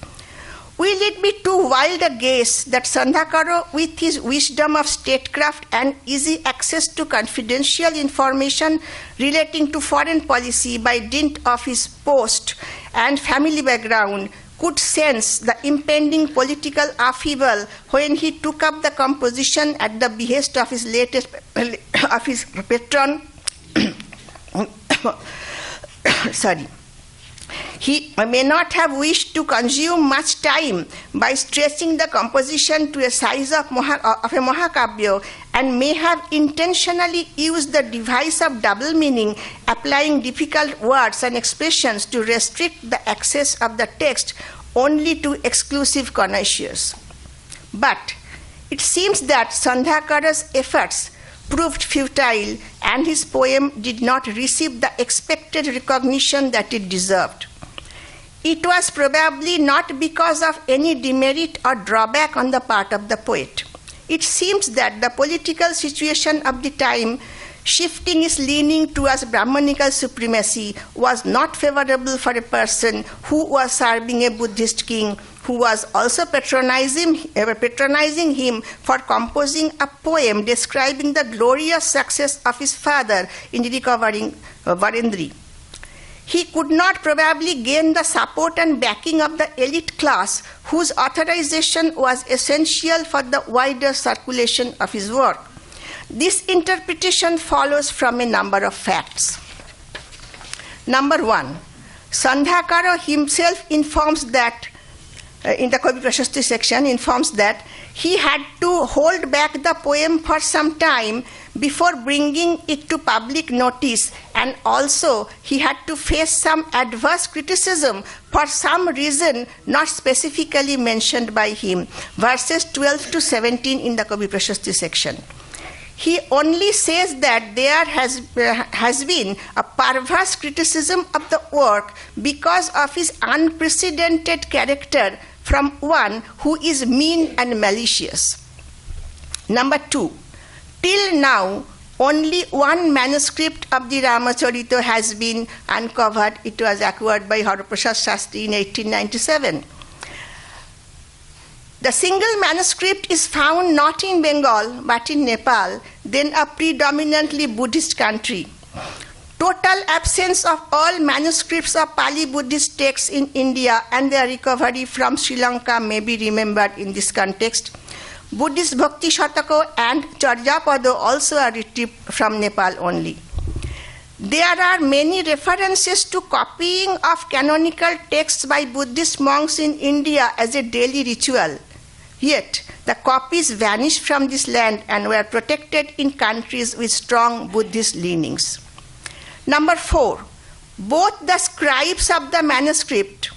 Will it be too wild a guess that Sandhakara, with his wisdom of statecraft and easy access to confidential information relating to foreign policy by dint of his post and family background, could sense the impending political upheaval when he took up the composition at the behest of his patron? Sorry. He may not have wished to consume much time by stretching the composition to a size of a Mahakabya, and may have intentionally used the device of double meaning, applying difficult words and expressions to restrict the access of the text only to exclusive connoisseurs. But it seems that Sandhakara's efforts proved futile, and his poem did not receive the expected recognition that it deserved. It was probably not because of any demerit or drawback on the part of the poet. It seems that the political situation of the time, shifting its leaning towards Brahmanical supremacy, was not favorable for a person who was serving a Buddhist king, who was also patronizing him for composing a poem describing the glorious success of his father in recovering Varendri. He could not probably gain the support and backing of the elite class, whose authorization was essential for the wider circulation of his work. This interpretation follows from a number of facts. Number one, Sandhakara himself informs that, in the Kavi Prashasti section, informs that he had to hold back the poem for some time before bringing it to public notice, and also he had to face some adverse criticism for some reason not specifically mentioned by him. Verses 12 to 17 in the Kavi Prashasti section. He only says that there has been a perverse criticism of the work because of his unprecedented character from one who is mean and malicious. Number two, till now, only one manuscript of the Ramacharita has been uncovered. It was acquired by Haraprasad Shastri in 1897. The single manuscript is found not in Bengal but in Nepal, then a predominantly Buddhist country. Total absence of all manuscripts of Pali Buddhist texts in India and their recovery from Sri Lanka may be remembered in this context. Buddhist Bhakti Shataka and Charjapada also are retrieved from Nepal only. There are many references to copying of canonical texts by Buddhist monks in India as a daily ritual. Yet, the copies vanished from this land and were protected in countries with strong Buddhist leanings. Number four, both the scribes of the manuscript,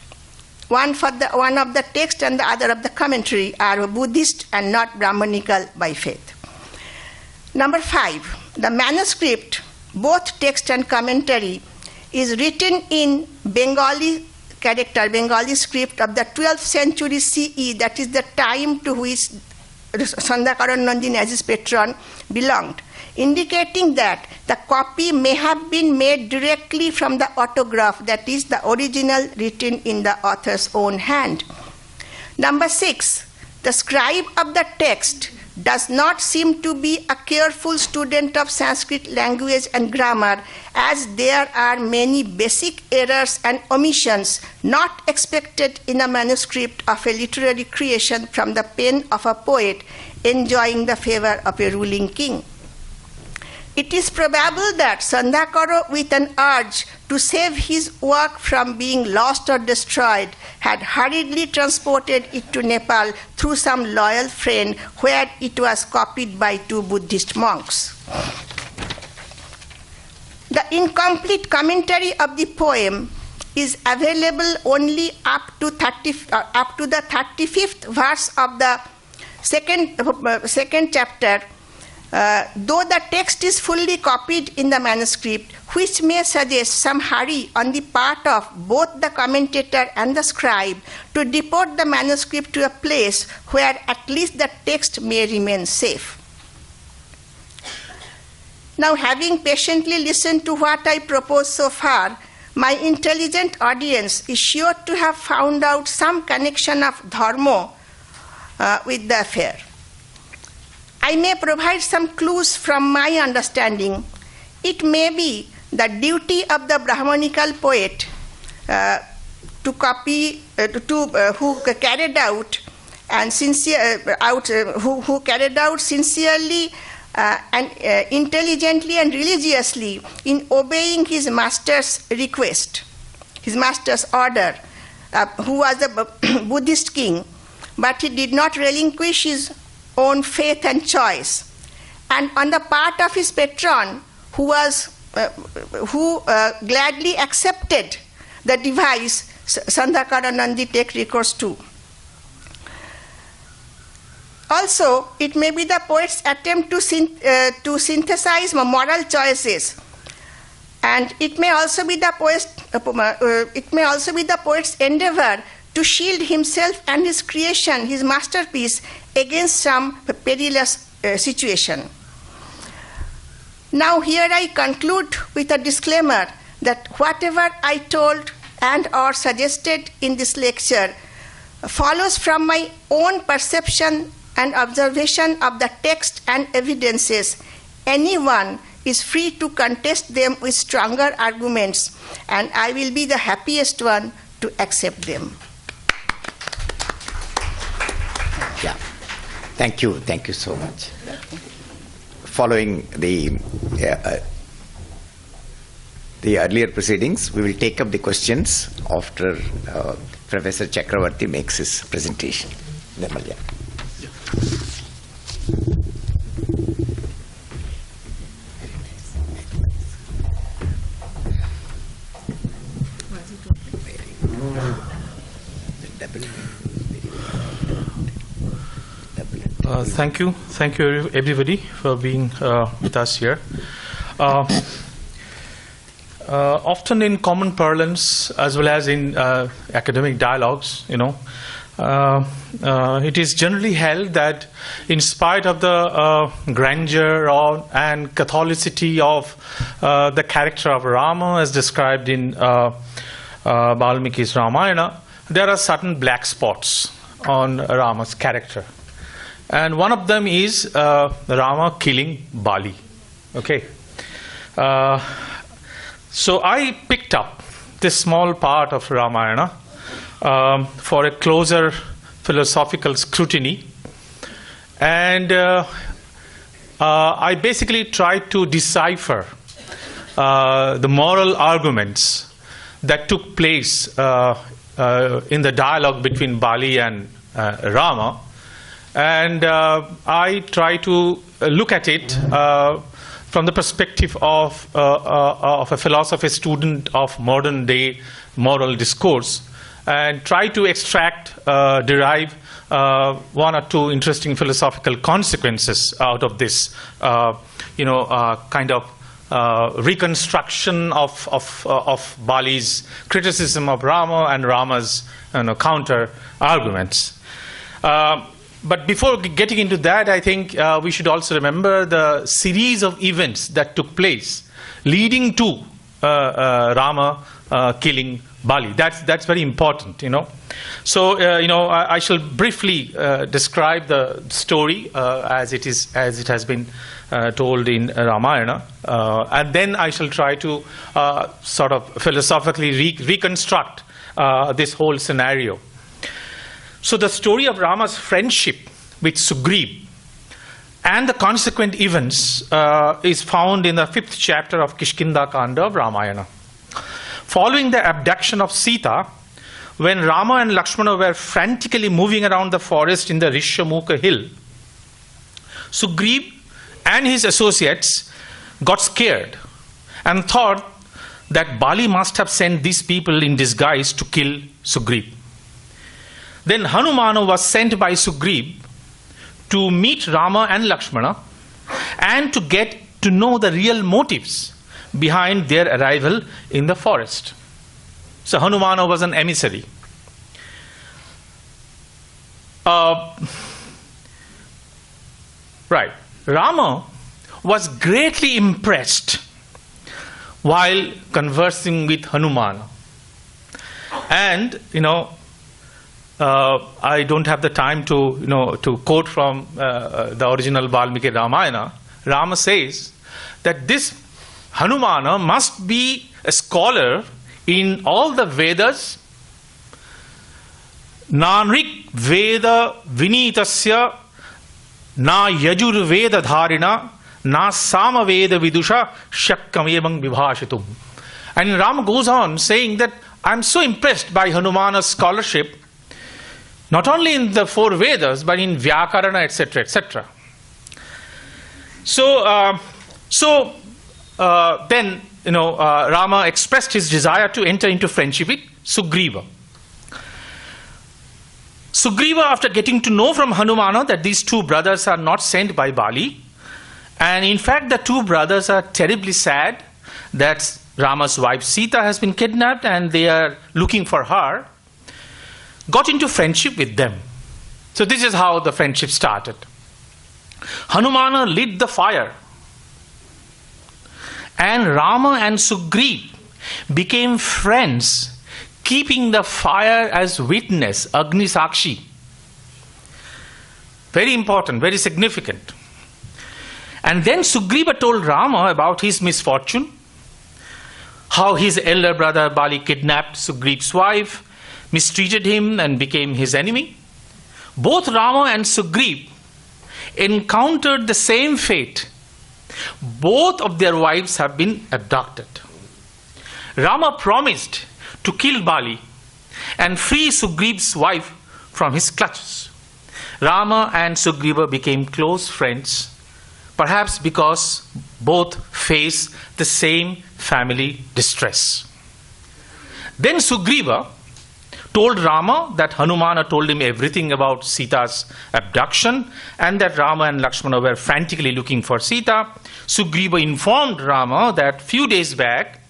one of the text and the other of the commentary, are Buddhist and not Brahmanical by faith. Number five, the manuscript, both text and commentary, is written in Bengali character, Bengali script of the 12th century CE, that is the time to which Sandhakara Nandini as his patron belonged, indicating that the copy may have been made directly from the autograph, that is the original written in the author's own hand. Number six, the scribe of the text does not seem to be a careful student of Sanskrit language and grammar, as there are many basic errors and omissions not expected in a manuscript of a literary creation from the pen of a poet enjoying the favor of a ruling king. It is probable that Sandhakara, with an urge to save his work from being lost or destroyed, had hurriedly transported it to Nepal through some loyal friend, where it was copied by two Buddhist monks. The incomplete commentary of the poem is available only up to the 35th verse of the second chapter, though the text is fully copied in the manuscript, which may suggest some hurry on the part of both the commentator and the scribe to deport the manuscript to a place where at least the text may remain safe. Now, having patiently listened to what I propose so far, my intelligent audience is sure to have found out some connection of dharma with the affair. I may provide some clues from my understanding. It may be the duty of the Brahmanical poet who carried out and who carried out sincerely and intelligently and religiously in obeying his master's request, his master's order, who was a Buddhist king, but he did not relinquish his own faith and choice. And on the part of his patron, who gladly accepted the device Sandhakaranandi take recourse to. Also, it may be the poet's attempt to synthesize moral choices, and it may also be the poet's endeavor to shield himself and his creation, his masterpiece, against some perilous situation. Now here I conclude with a disclaimer that whatever I told and or suggested in this lecture follows from my own perception and observation of the text and evidences. Anyone is free to contest them with stronger arguments, and I will be the happiest one to accept them. Yeah, thank you so much. Following the earlier proceedings, we will take up the questions after Professor Chakravarti makes his presentation. Nirmalya. Thank you everybody for being with us here. Often in common parlance, as well as in academic dialogues, it is generally held that in spite of the grandeur and Catholicity of the character of Rama as described in Vālmīki's Ramayana, there are certain black spots on Rama's character. And one of them is Rama killing Bali. Okay. So I picked up this small part of Ramayana for a closer philosophical scrutiny, and I basically tried to decipher the moral arguments that took place in the dialogue between Bali and Rama, and I try to look at it from the perspective of a philosophy student of modern day moral discourse, and try to derive one or two interesting philosophical consequences out of this, kind of reconstruction of Bali's criticism of Rama and Rama's counter arguments. But before getting into that, I think we should also remember the series of events that took place leading to Rama killing Bali. That's very important, So, I shall briefly describe the story as it has been told in Ramayana, and then I shall try to sort of philosophically reconstruct this whole scenario. So the story of Rama's friendship with Sugriva and the consequent events is found in the 5th chapter of Kishkinda Kanda of Ramayana. Following the abduction of Sita, when Rama and Lakshmana were frantically moving around the forest in the Rishyamukha hill, Sugriva and his associates got scared and thought that Bali must have sent these people in disguise to kill Sugriva. Then Hanumana was sent by Sugriva to meet Rama and Lakshmana and to get to know the real motives behind their arrival in the forest. So Hanumana was an emissary. Right. Rama was greatly impressed while conversing with Hanuman. And, I don't have the time to quote from the original Vālmīki Ramayana. Rama says that this Hanumana must be a scholar in all the Vedas. Nanrik Veda Vinitasya na Yajur Veda Dharina na Sama Veda Vidusha Shakkam Evang Vibhashitum. And Rama goes on saying that I'm so impressed by Hanumana's scholarship, not only in the 4 Vedas, but in Vyakarana, etc., etc. Then, Rama expressed his desire to enter into friendship with Sugriva. Sugriva, after getting to know from Hanumana that these 2 brothers are not sent by Bali, and in fact the 2 brothers are terribly sad that Rama's wife Sita has been kidnapped and they are looking for her, got into friendship with them. So this is how the friendship started. Hanumana lit the fire, and Rama and Sugriva became friends, keeping the fire as witness, Agni Sakshi. Very important, very significant. And then Sugriva told Rama about his misfortune, how his elder brother Bali kidnapped Sugriva's wife, mistreated him and became his enemy. Both Rama and Sugriva encountered the same fate. Both of their wives have been abducted. Rama promised to kill Bali and free Sugriva's wife from his clutches. Rama and Sugriva became close friends, perhaps because both face the same family distress. Then Sugriva told Rama that Hanumana told him everything about Sita's abduction and that Rama and Lakshmana were frantically looking for Sita. Sugriva informed Rama that few days back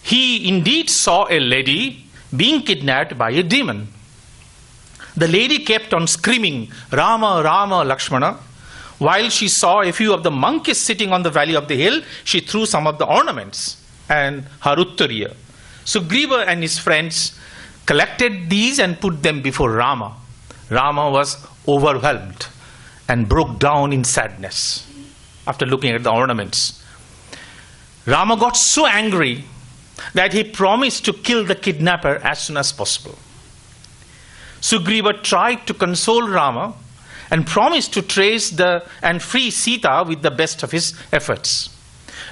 he indeed saw a lady being kidnapped by a demon. The lady kept on screaming, Rama, Rama, Lakshmana. While she saw a few of the monkeys sitting on the valley of the hill, she threw some of the ornaments and her uttariya. Sugriva and his friends collected these and put them before Rama. Rama was overwhelmed and broke down in sadness after looking at the ornaments. Rama got so angry that he promised to kill the kidnapper as soon as possible. Sugriva tried to console Rama and promised to trace and free Sita with the best of his efforts.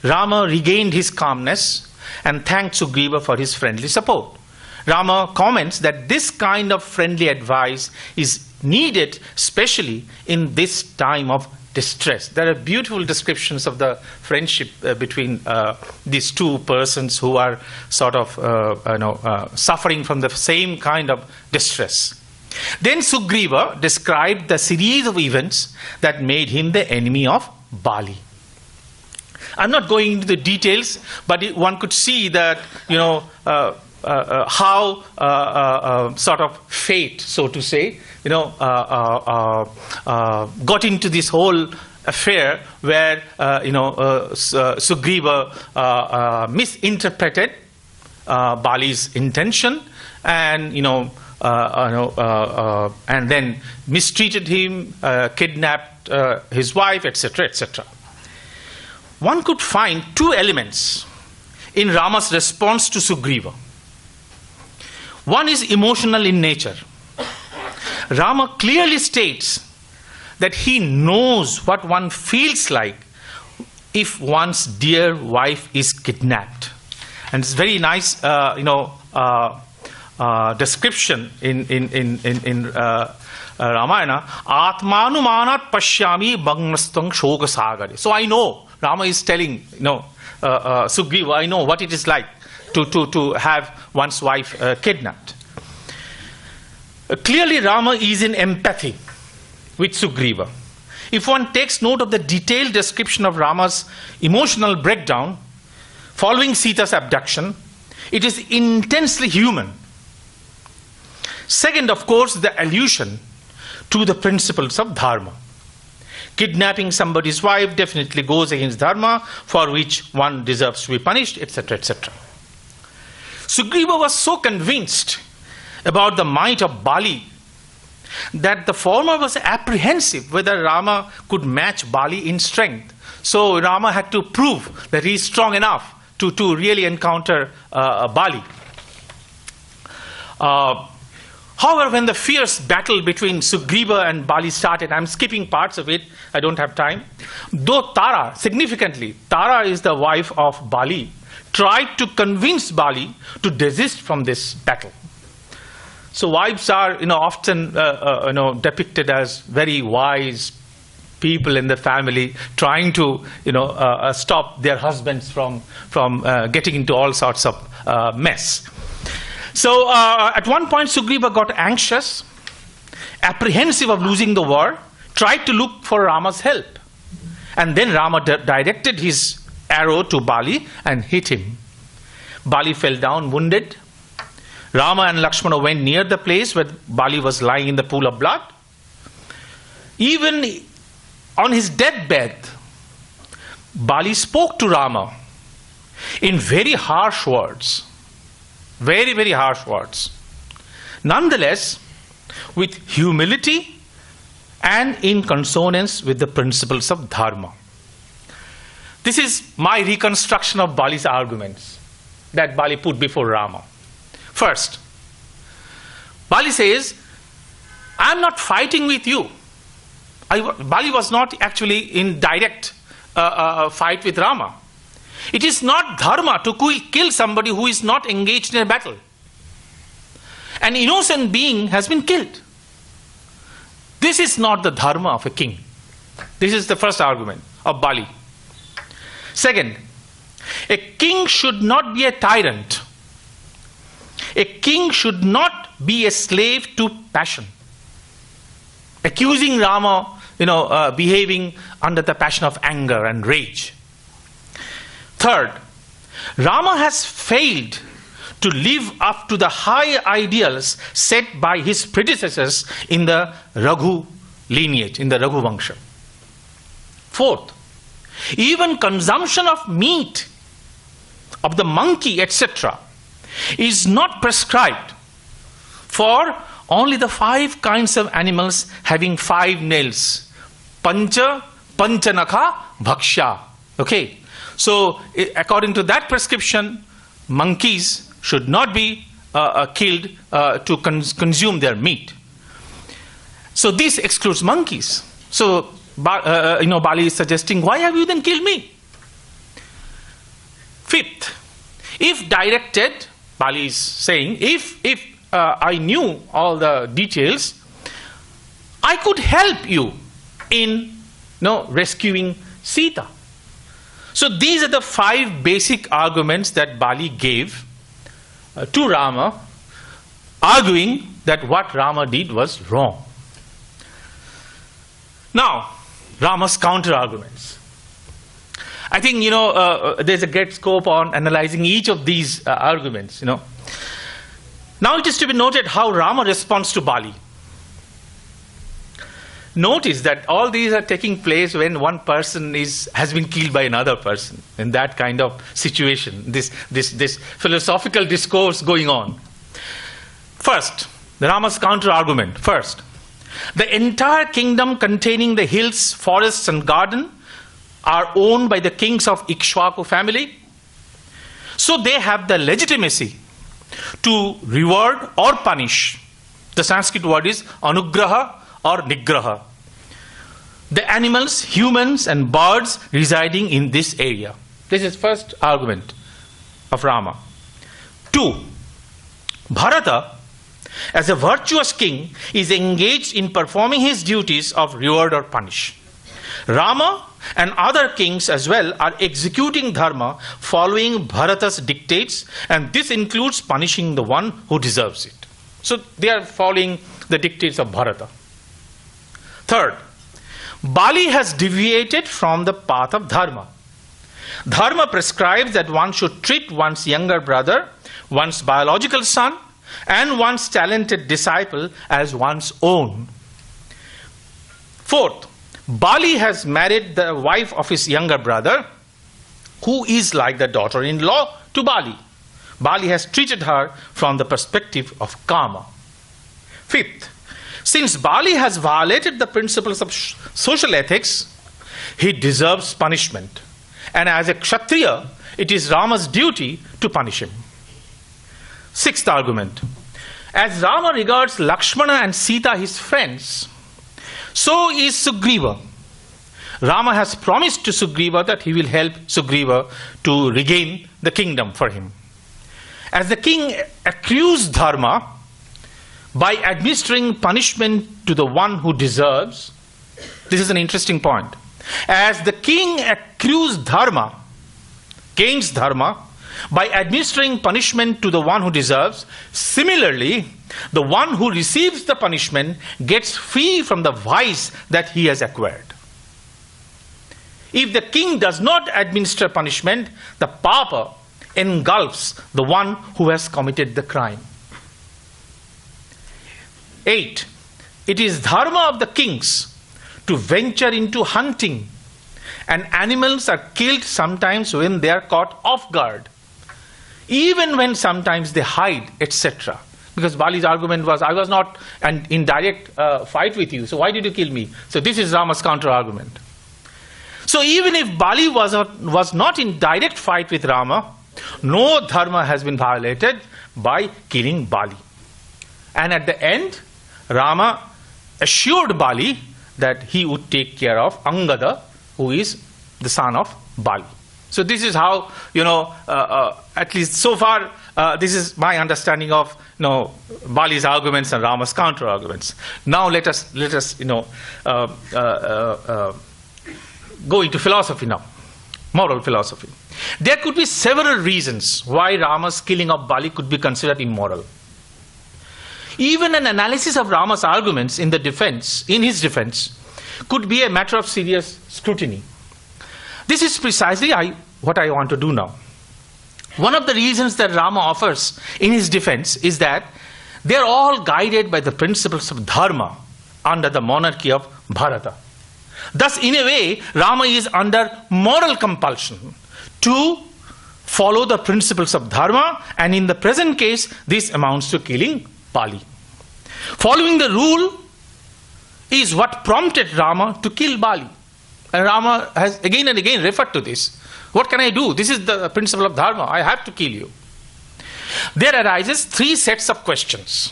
Rama regained his calmness and thanked Sugriva for his friendly support. Rama comments that this kind of friendly advice is needed, especially in this time of distress. There are beautiful descriptions of the friendship between these 2 persons who are sort of suffering from the same kind of distress. Then Sugriva described the series of events that made him the enemy of Bali. I'm not going into the details, but one could see that, how sort of fate, so to say, got into this whole affair where, Sugriva misinterpreted Bali's intention and, and then mistreated him, kidnapped his wife, etc., etc. One could find 2 elements in Rama's response to Sugriva. One is emotional in nature. Rama clearly states that he knows what one feels like if one's dear wife is kidnapped. And it's very nice, description in Ramayana. Atmanumanat pashyami bhagnastang shogasagare. So I know, Rama is telling, Sugriva, I know what it is like to have one's wife kidnapped. Clearly, Rama is in empathy with Sugriva. If one takes note of the detailed description of Rama's emotional breakdown following Sita's abduction, it is intensely human. Second, of course, the allusion to the principles of Dharma. Kidnapping somebody's wife definitely goes against dharma, for which one deserves to be punished, etc., etc. Sugriva was so convinced about the might of Bali that the former was apprehensive whether Rama could match Bali in strength. So Rama had to prove that he is strong enough to really encounter Bali. However, when the fierce battle between Sugriva and Bali started, I'm skipping parts of it, I don't have time. Though Tara, significantly, Tara is the wife of Bali, tried to convince Bali to desist from this battle. So wives are, often, depicted as very wise people in the family, trying to, stop their husbands from getting into all sorts of mess. So at one point, Sugriva got anxious, apprehensive of losing the war, tried to look for Rama's help. And then Rama directed his arrow to Bali and hit him. Bali fell down wounded. Rama and Lakshmana went near the place where Bali was lying in the pool of blood. Even on his deathbed, Bali spoke to Rama in very harsh words. Very, very harsh words. Nonetheless, with humility and in consonance with the principles of dharma. This is my reconstruction of Bali's arguments that Bali put before Rama. First, Bali says, I am not fighting with you. Bali was not actually in direct fight with Rama. It is not dharma to kill somebody who is not engaged in a battle. An innocent being has been killed. This is not the dharma of a king. This is the first argument of Bali. Second, a king should not be a tyrant. A king should not be a slave to passion. Accusing Rama, behaving under the passion of anger and rage. Third, Rama has failed to live up to the high ideals set by his predecessors in the Raghu lineage, in the Raghu Vangsha. Fourth, even consumption of meat, of the monkey, etc., is not prescribed for only the 5 kinds of animals having 5 nails. Pancha, panchanakha, bhaksha. Okay. So, according to that prescription, monkeys should not be killed to consume their meat. So, this excludes monkeys. So, Bali is suggesting, why have you then killed me? Fifth, if directed, Bali is saying, if I knew all the details, I could help you in rescuing Sita. So these are the 5 basic arguments that Bali gave to Rama, arguing that what Rama did was wrong. Now, Rama's counter-arguments. I think, there's a great scope on analyzing each of these arguments, Now it is to be noted how Rama responds to Bali. Notice that all these are taking place when one person has been killed by another person. In that kind of situation, this philosophical discourse going on. First, the Rama's counter-argument. First, the entire kingdom containing the hills, forests and garden are owned by the kings of Ikshvaku family. So they have the legitimacy to reward or punish. The Sanskrit word is anugraha or nigraha. The animals, humans and birds residing in this area. This is first argument of Rama. 2. Bharata, as a virtuous king, is engaged in performing his duties of reward or punish. Rama and other kings as well are executing dharma following Bharata's dictates, and this includes punishing the one who deserves it. So they are following the dictates of Bharata. Third, Bali has deviated from the path of dharma. Dharma prescribes that one should treat one's younger brother, one's biological son, and one's talented disciple as one's own. Fourth, Bali has married the wife of his younger brother, who is like the daughter-in-law to Bali. Bali has treated her from the perspective of karma. Fifth, since Bali has violated the principles of social ethics, he deserves punishment. And as a Kshatriya, it is Rama's duty to punish him. Sixth argument, as Rama regards Lakshmana and Sita his friends, so is Sugriva. Rama has promised to Sugriva that he will help Sugriva to regain the kingdom for him. As the king accused Dharma by administering punishment to the one who deserves, this is an interesting point. As the king accused Dharma, gains Dharma, by administering punishment to the one who deserves, similarly, the one who receives the punishment gets free from the vice that he has acquired. If the king does not administer punishment, the papa engulfs the one who has committed the crime. 8. It is dharma of the kings to venture into hunting, and animals are killed sometimes when they are caught off guard, even when sometimes they hide, etc. Because Bali's argument was, I was not in direct fight with you, so why did you kill me? So this is Rama's counter-argument. So even if Bali was not in direct fight with Rama, no dharma has been violated by killing Bali. And at the end, Rama assured Bali that he would take care of Angada, who is the son of Bali. So this is how, at least so far, this is my understanding of Bali's arguments and Rama's counter-arguments. Now let us go into philosophy now, moral philosophy. There could be several reasons why Rama's killing of Bali could be considered immoral. Even an analysis of Rama's arguments in his defense, could be a matter of serious scrutiny. This is precisely what I want to do now. One of the reasons that Rama offers in his defense is that they are all guided by the principles of dharma under the monarchy of Bharata. Thus, in a way, Rama is under moral compulsion to follow the principles of dharma, and in the present case, this amounts to killing Bali. Following the rule is what prompted Rama to kill Bali. And Rama has again and again referred to this. What can I do? This is the principle of dharma. I have to kill you. There arises 3 sets of questions.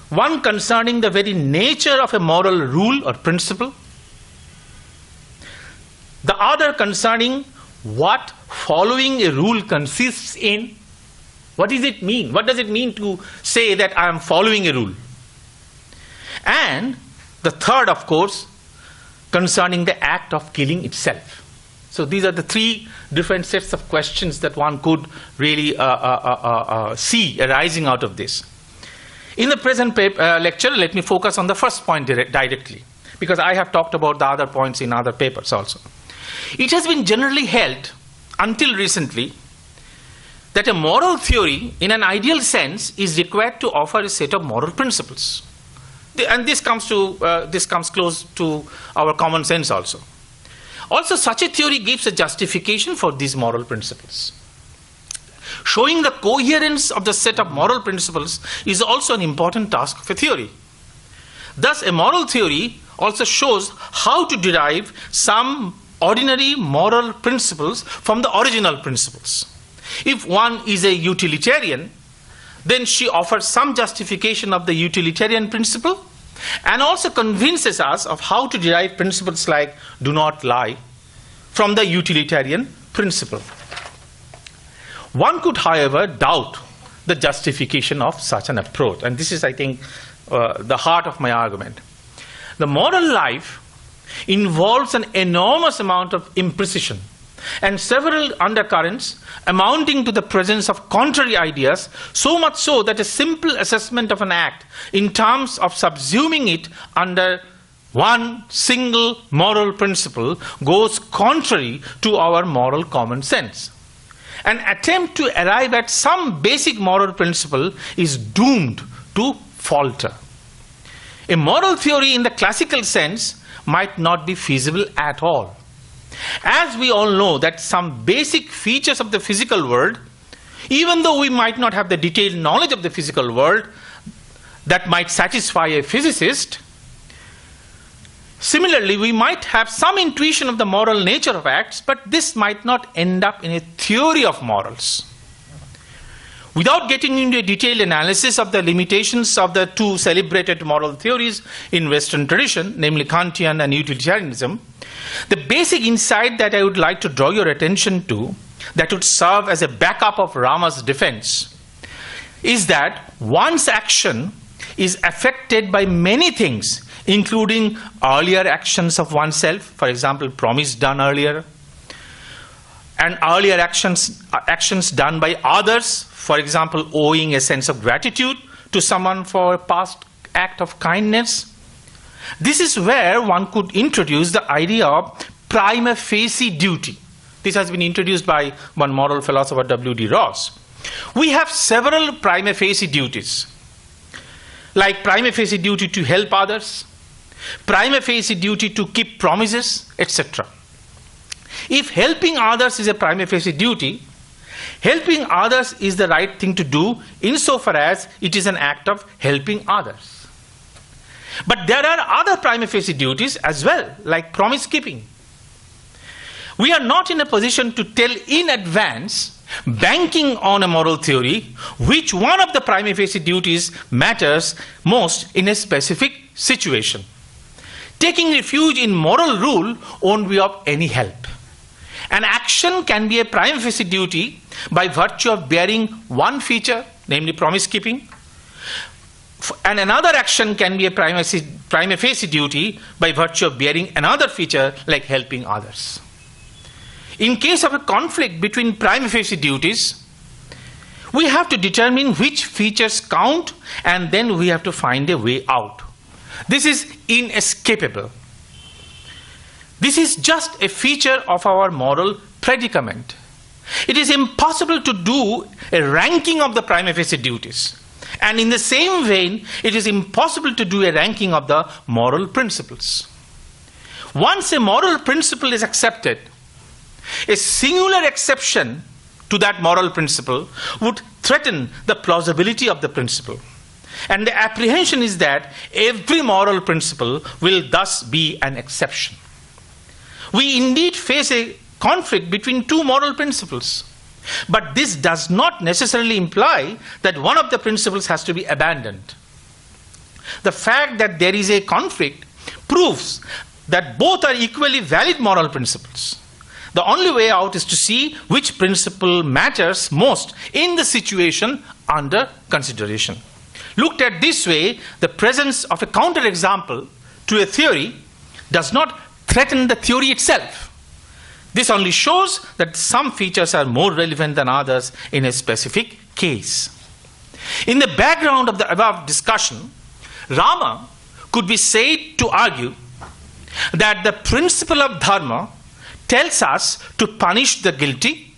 One concerning the very nature of a moral rule or principle. The other concerning what following a rule consists in. What does it mean? What does it mean to say that I am following a rule? And the third, of course, concerning the act of killing itself. So these are the 3 different sets of questions that one could really see arising out of this. In the present lecture, let me focus on the first point directly, because I have talked about the other points in other papers also. It has been generally held, until recently, that a moral theory, in an ideal sense, is required to offer a set of moral principles. And this comes close to our common sense also. Also, such a theory gives a justification for these moral principles. Showing the coherence of the set of moral principles is also an important task of a theory. Thus, a moral theory also shows how to derive some ordinary moral principles from the original principles. If one is a utilitarian, then she offers some justification of the utilitarian principle and also convinces us of how to derive principles like do not lie from the utilitarian principle. One could, however, doubt the justification of such an approach, and this is, I think, the heart of my argument. The moral life involves an enormous amount of imprecision and several undercurrents amounting to the presence of contrary ideas, so much so that a simple assessment of an act in terms of subsuming it under one single moral principle goes contrary to our moral common sense. An attempt to arrive at some basic moral principle is doomed to falter. A moral theory in the classical sense might not be feasible at all. As we all know that some basic features of the physical world, even though we might not have the detailed knowledge of the physical world that might satisfy a physicist, similarly, we might have some intuition of the moral nature of acts, but this might not end up in a theory of morals. Without getting into a detailed analysis of the limitations of the two celebrated moral theories in Western tradition, namely Kantian and utilitarianism, the basic insight that I would like to draw your attention to, that would serve as a backup of Rama's defense, is that one's action is affected by many things, including earlier actions of oneself, for example, promise done earlier, and earlier actions done by others, for example, owing a sense of gratitude to someone for a past act of kindness. This is where one could introduce the idea of prima-facie duty. This has been introduced by one moral philosopher, W.D. Ross. We have several prima-facie duties, like prima-facie duty to help others, prima-facie duty to keep promises, etc. If helping others is a prima-facie duty, helping others is the right thing to do insofar as it is an act of helping others. But there are other prima-facie duties as well, like promise keeping. We are not in a position to tell in advance, banking on a moral theory, which one of the prima-facie duties matters most in a specific situation. Taking refuge in moral rule won't be of any help. An action can be a prima-facie duty by virtue of bearing one feature, namely promise keeping, and another action can be a prima facie duty by virtue of bearing another feature, like helping others. In case of a conflict between prima facie duties, we have to determine which features count, and then we have to find a way out. This is inescapable. This is just a feature of our moral predicament. It is impossible to do a ranking of the prima facie duties. And in the same vein, it is impossible to do a ranking of the moral principles. Once a moral principle is accepted, a singular exception to that moral principle would threaten the plausibility of the principle. And the apprehension is that every moral principle will thus be an exception. We indeed face a conflict between two moral principles. But this does not necessarily imply that one of the principles has to be abandoned. The fact that there is a conflict proves that both are equally valid moral principles. The only way out is to see which principle matters most in the situation under consideration. Looked at this way, the presence of a counterexample to a theory does not threaten the theory itself. This only shows that some features are more relevant than others in a specific case. In the background of the above discussion, Rama could be said to argue that the principle of dharma tells us to punish the guilty,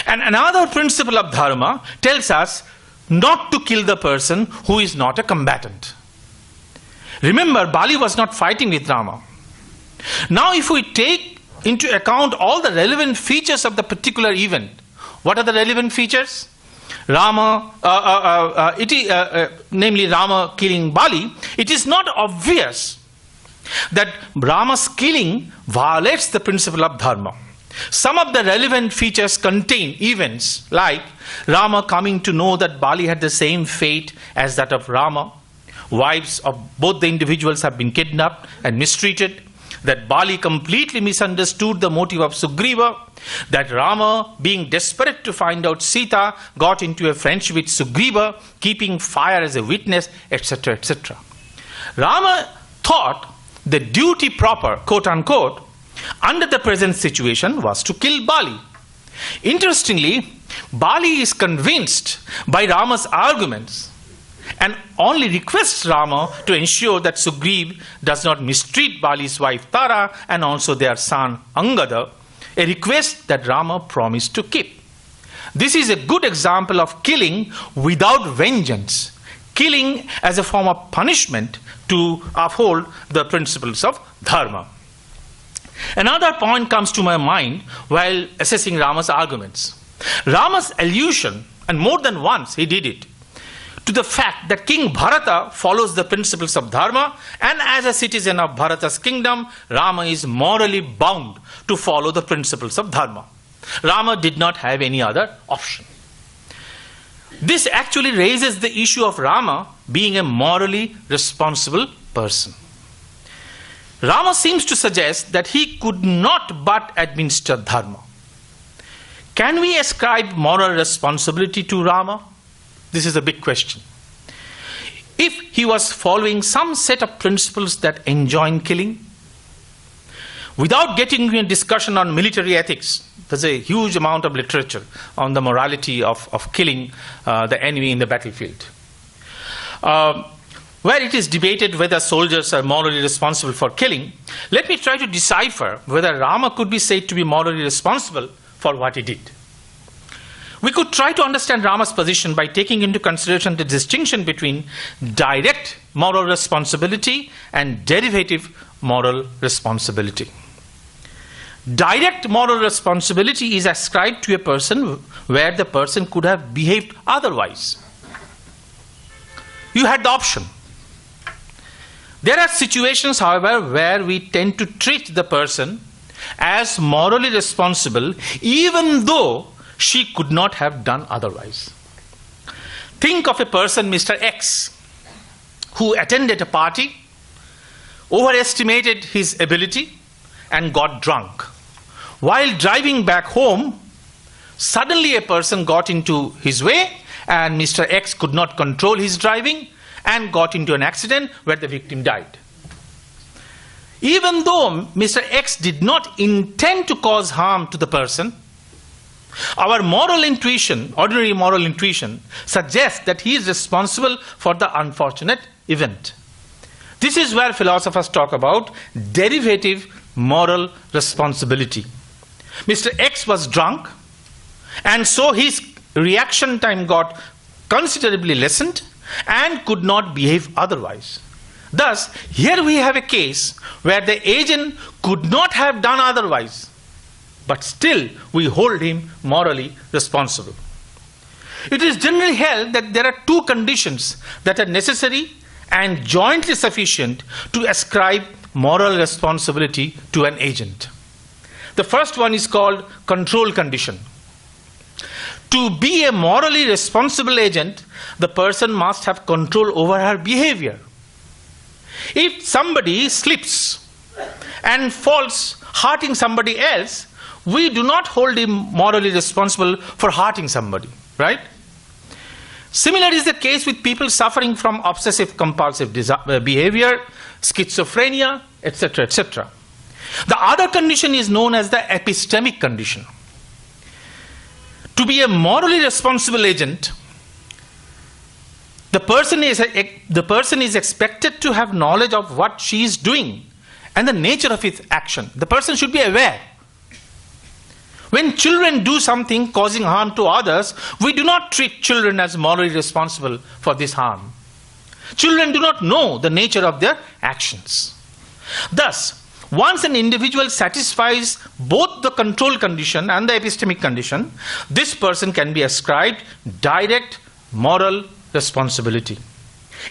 and another principle of dharma tells us not to kill the person who is not a combatant. Remember, Bali was not fighting with Rama. Now, if we take into account all the relevant features of the particular event, what are the relevant features? Namely Rama killing Bali, it is not obvious that Rama's killing violates the principle of dharma. Some of the relevant features contain events like Rama coming to know that Bali had the same fate as that of Rama, wives of both the individuals have been kidnapped and mistreated, that Bali completely misunderstood the motive of Sugriva, that Rama, being desperate to find out Sita, got into a friendship with Sugriva, keeping fire as a witness, etc., etc. Rama thought the duty proper, quote unquote, under the present situation was to kill Bali. Interestingly, Bali is convinced by Rama's arguments and only requests Rama to ensure that Sugriv does not mistreat Bali's wife Tara and also their son Angada, a request that Rama promised to keep. This is a good example of killing without vengeance, killing as a form of punishment to uphold the principles of dharma. Another point comes to my mind while assessing Rama's arguments. Rama's allusion, and more than once he did it, to the fact that King Bharata follows the principles of dharma, and as a citizen of Bharata's kingdom, Rama is morally bound to follow the principles of dharma. Rama did not have any other option. This actually raises the issue of Rama being a morally responsible person. Rama seems to suggest that he could not but administer dharma. Can we ascribe moral responsibility to Rama? This is a big question. If he was following some set of principles that enjoin killing, without getting into a discussion on military ethics, there's a huge amount of literature on the morality of killing the enemy in the battlefield, where it is debated whether soldiers are morally responsible for killing. Let me try to decipher whether Rama could be said to be morally responsible for what he did. We could try to understand Rama's position by taking into consideration the distinction between direct moral responsibility and derivative moral responsibility. Direct moral responsibility is ascribed to a person where the person could have behaved otherwise. You had the option. There are situations, however, where we tend to treat the person as morally responsible even though she could not have done otherwise. Think of a person, Mr. X, who attended a party, overestimated his ability, and got drunk. While driving back home, suddenly a person got into his way, and Mr. X could not control his driving and got into an accident where the victim died. Even though Mr. X did not intend to cause harm to the person, our moral intuition, ordinary moral intuition, suggests that he is responsible for the unfortunate event. This is where philosophers talk about derivative moral responsibility. Mr. X was drunk, and so his reaction time got considerably lessened and could not behave otherwise. Thus, here we have a case where the agent could not have done otherwise, but still we hold him morally responsible. It is generally held that there are two conditions that are necessary and jointly sufficient to ascribe moral responsibility to an agent. The first one is called control condition. To be a morally responsible agent, the person must have control over her behavior. If somebody slips and falls hurting somebody else, we do not hold him morally responsible for hurting somebody, right? Similar is the case with people suffering from obsessive compulsive behavior, schizophrenia, etc., etc. The other condition is known as the epistemic condition. To be a morally responsible agent, the person is expected to have knowledge of what she is doing and the nature of its action. The person should be aware. When children do something causing harm to others, we do not treat children as morally responsible for this harm. Children do not know the nature of their actions. Thus, once an individual satisfies both the control condition and the epistemic condition, this person can be ascribed direct moral responsibility.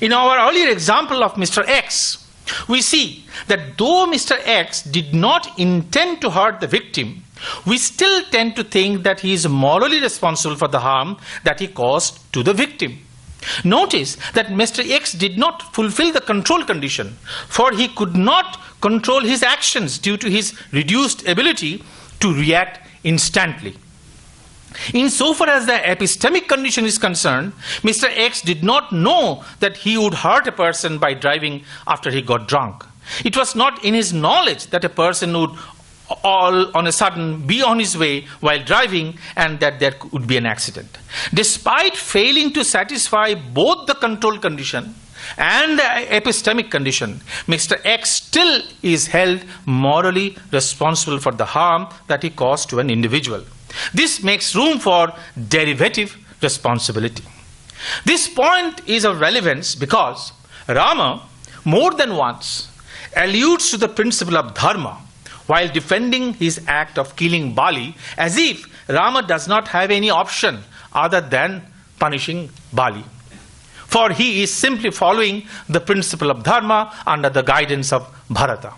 In our earlier example of Mr. X, we see that though Mr. X did not intend to hurt the victim, we still tend to think that he is morally responsible for the harm that he caused to the victim. Notice that Mr. X did not fulfill the control condition, for he could not control his actions due to his reduced ability to react instantly. Insofar as the epistemic condition is concerned, Mr. X did not know that he would hurt a person by driving after he got drunk. It was not in his knowledge that a person would all on a sudden be on his way while driving and that there would be an accident. Despite failing to satisfy both the control condition and the epistemic condition, Mr. X still is held morally responsible for the harm that he caused to an individual. This makes room for derivative responsibility. This point is of relevance because Rama more than once alludes to the principle of dharma while defending his act of killing Bali, as if Rama does not have any option other than punishing Bali. For he is simply following the principle of dharma under the guidance of Bharata.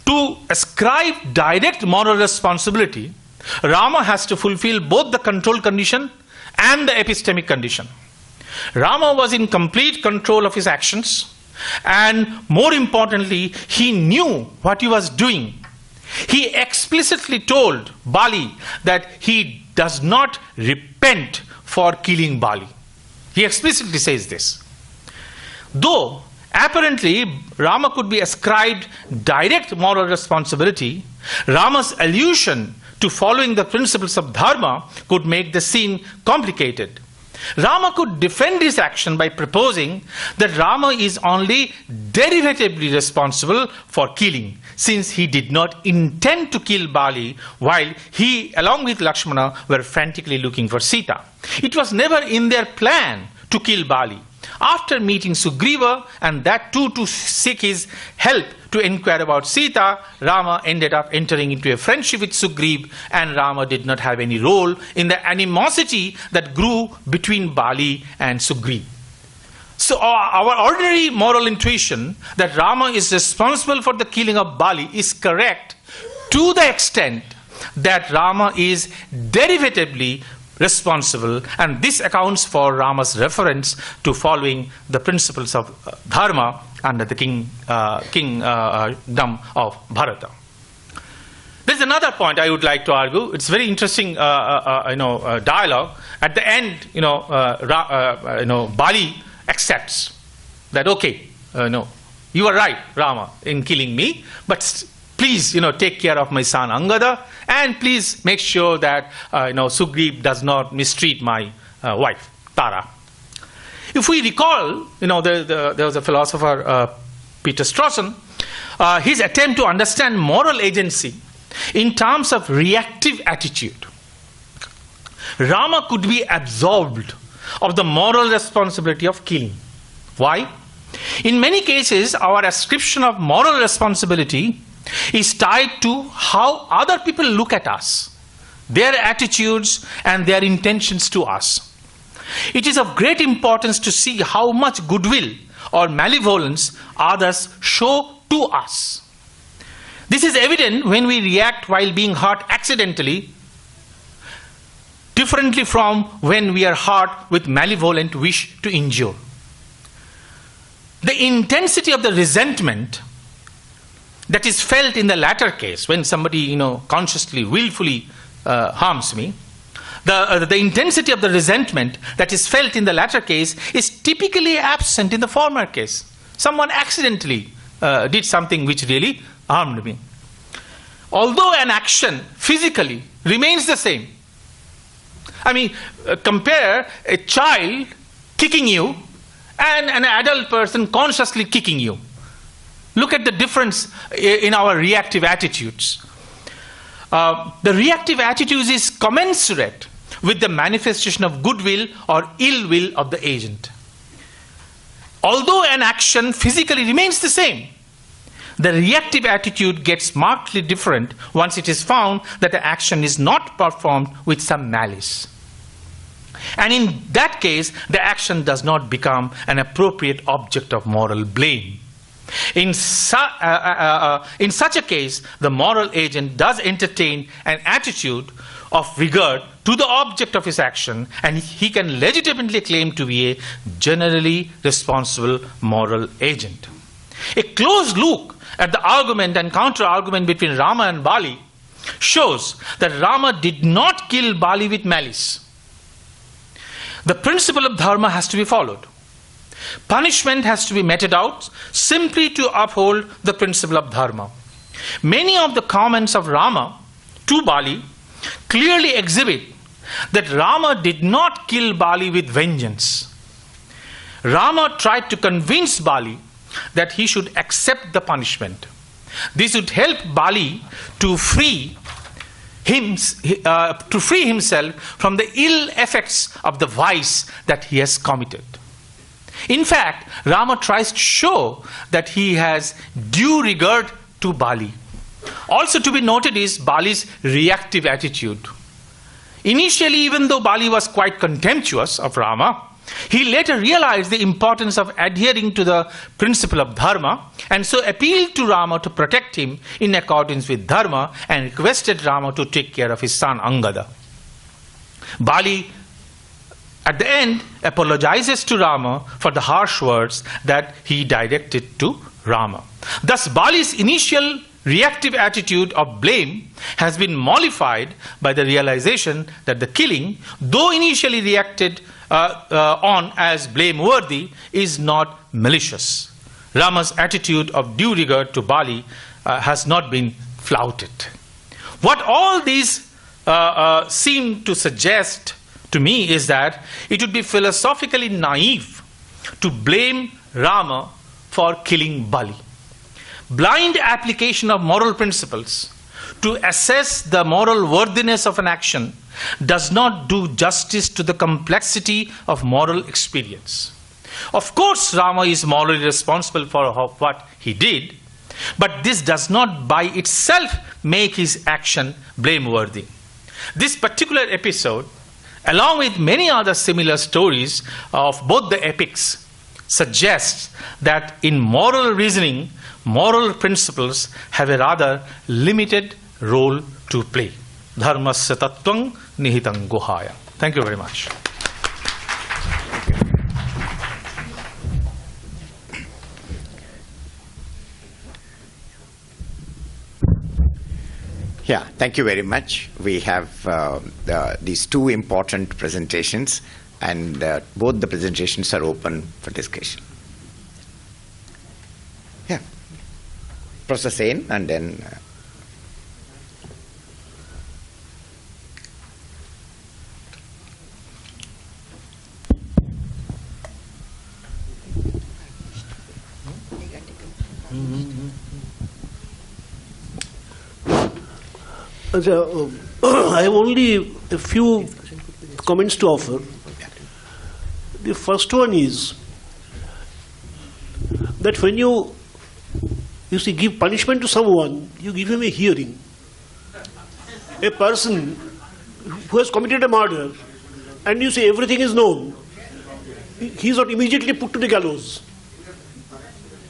To ascribe direct moral responsibility, Rama has to fulfill both the control condition and the epistemic condition. Rama was in complete control of his actions, and more importantly, he knew what he was doing. He explicitly told Bali that he does not repent for killing Bali. He explicitly says this. Though apparently Rama could be ascribed direct moral responsibility, Rama's allusion to following the principles of dharma could make the scene complicated. Rama could defend his action by proposing that Rama is only derivatively responsible for killing, since he did not intend to kill Bali while he, along with Lakshmana, were frantically looking for Sita. It was never in their plan to kill Bali. After meeting Sugriva, and that too to seek his help to inquire about Sita, Rama ended up entering into a friendship with Sugriva, and Rama did not have any role in the animosity that grew between Bali and Sugriva. So our ordinary moral intuition that Rama is responsible for the killing of Bali is correct to the extent that Rama is derivatively responsible, and this accounts for Rama's reference to following the principles of dharma under the kingdom of Bharata. There's another point I would like to argue. It's very interesting, dialogue. At the end, Bali accepts that, okay, you are right, Rama, in killing me, but please, take care of my son Angada, and please make sure that, Sugriva does not mistreat my wife, Tara. If we recall, there was a philosopher, Peter Strawson, his attempt to understand moral agency in terms of reactive attitude. Rama could be absolved of the moral responsibility of killing. Why? In many cases, our ascription of moral responsibility is tied to how other people look at us, their attitudes and their intentions to us. It is of great importance to see how much goodwill or malevolence others show to us. This is evident when we react while being hurt accidentally, differently from when we are hurt with malevolent wish to injure. The intensity of the resentment that is felt in the latter case, when somebody, consciously, willfully harms me, the intensity of the resentment that is felt in the latter case is typically absent in the former case. Someone accidentally did something which really harmed me. Although an action physically remains the same. Compare a child kicking you and an adult person consciously kicking you. Look at the difference in our reactive attitudes. The reactive attitude is commensurate with the manifestation of goodwill or ill will of the agent. Although an action physically remains the same, the reactive attitude gets markedly different once it is found that the action is not performed with some malice. And in that case, the action does not become an appropriate object of moral blame. In such a case, the moral agent does entertain an attitude of regard to the object of his action, and he can legitimately claim to be a generally responsible moral agent. A close look at the argument and counter-argument between Rama and Bali shows that Rama did not kill Bali with malice. The principle of dharma has to be followed. Punishment has to be meted out simply to uphold the principle of dharma. Many of the comments of Rama to Bali clearly exhibit that Rama did not kill Bali with vengeance. Rama tried to convince Bali that he should accept the punishment. This would help Bali to free himself from the ill effects of the vice that he has committed. In fact, Rama tries to show that he has due regard to Bali. Also to be noted is Bali's reactive attitude. Initially, even though Bali was quite contemptuous of Rama, he later realized the importance of adhering to the principle of dharma, and so appealed to Rama to protect him in accordance with dharma and requested Rama to take care of his son Angada. Bali, at the end, apologizes to Rama for the harsh words that he directed to Rama. Thus, Bali's initial reactive attitude of blame has been mollified by the realization that the killing, though initially reacted on as blameworthy, is not malicious. Rama's attitude of due regard to Bali has not been flouted. What all these seem to suggest to me is that it would be philosophically naive to blame Rama for killing Bali. Blind application of moral principles to assess the moral worthiness of an action does not do justice to the complexity of moral experience. Of course, Rama is morally responsible for what he did, but this does not by itself make his action blameworthy. This particular episode, along with many other similar stories of both the epics, suggests that in moral reasoning, moral principles have a rather limited role to play. Dharmasya tattvang nihitam guhaya. Thank you very much. Yeah, thank you very much. We have these two important presentations, and both the presentations are open for discussion. Yeah. Professor Sen, and then... I have only a few comments to offer. The first one is that when you see give punishment to someone, you give him a hearing. A person who has committed a murder, and you say everything is known, he is not immediately put to the gallows.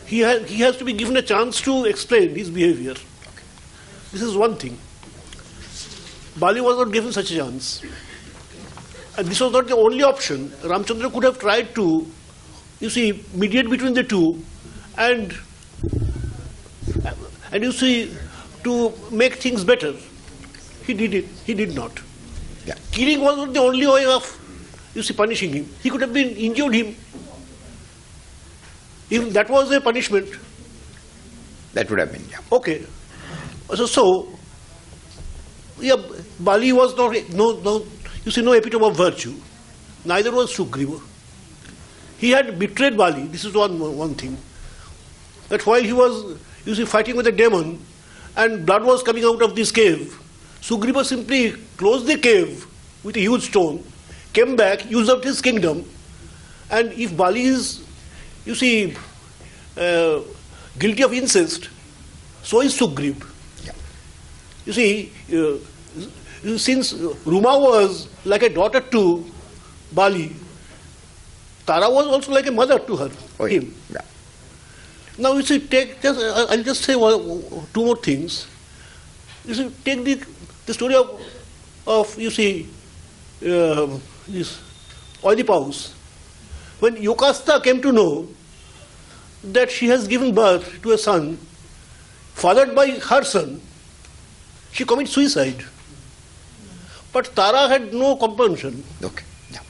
He has to be given a chance to explain his behavior. This is one thing. Bali was not given such a chance. And this was not the only option. Ramchandra could have tried to, mediate between the two and to make things better. He did it. He did not. Yeah. Killing was not the only way of, punishing him. He could have been injured him. If that was a punishment. That would have been, yeah. Okay. So Bali was no epitome of virtue. Neither was Sugriva. He had betrayed Bali. This is one thing. That while he was, fighting with a demon, and blood was coming out of this cave, Sugriva simply closed the cave with a huge stone, came back, used up his kingdom, and if Bali is, guilty of incest, so is Sugriva. Since Ruma was like a daughter to Bali, Tara was also like a mother to him. Yeah. Now I'll just say two more things. Take the story of this Oedipus. When Yocasta came to know that she has given birth to a son, fathered by her son, she commits suicide. But Tara had no compunction. Okay. Yeah.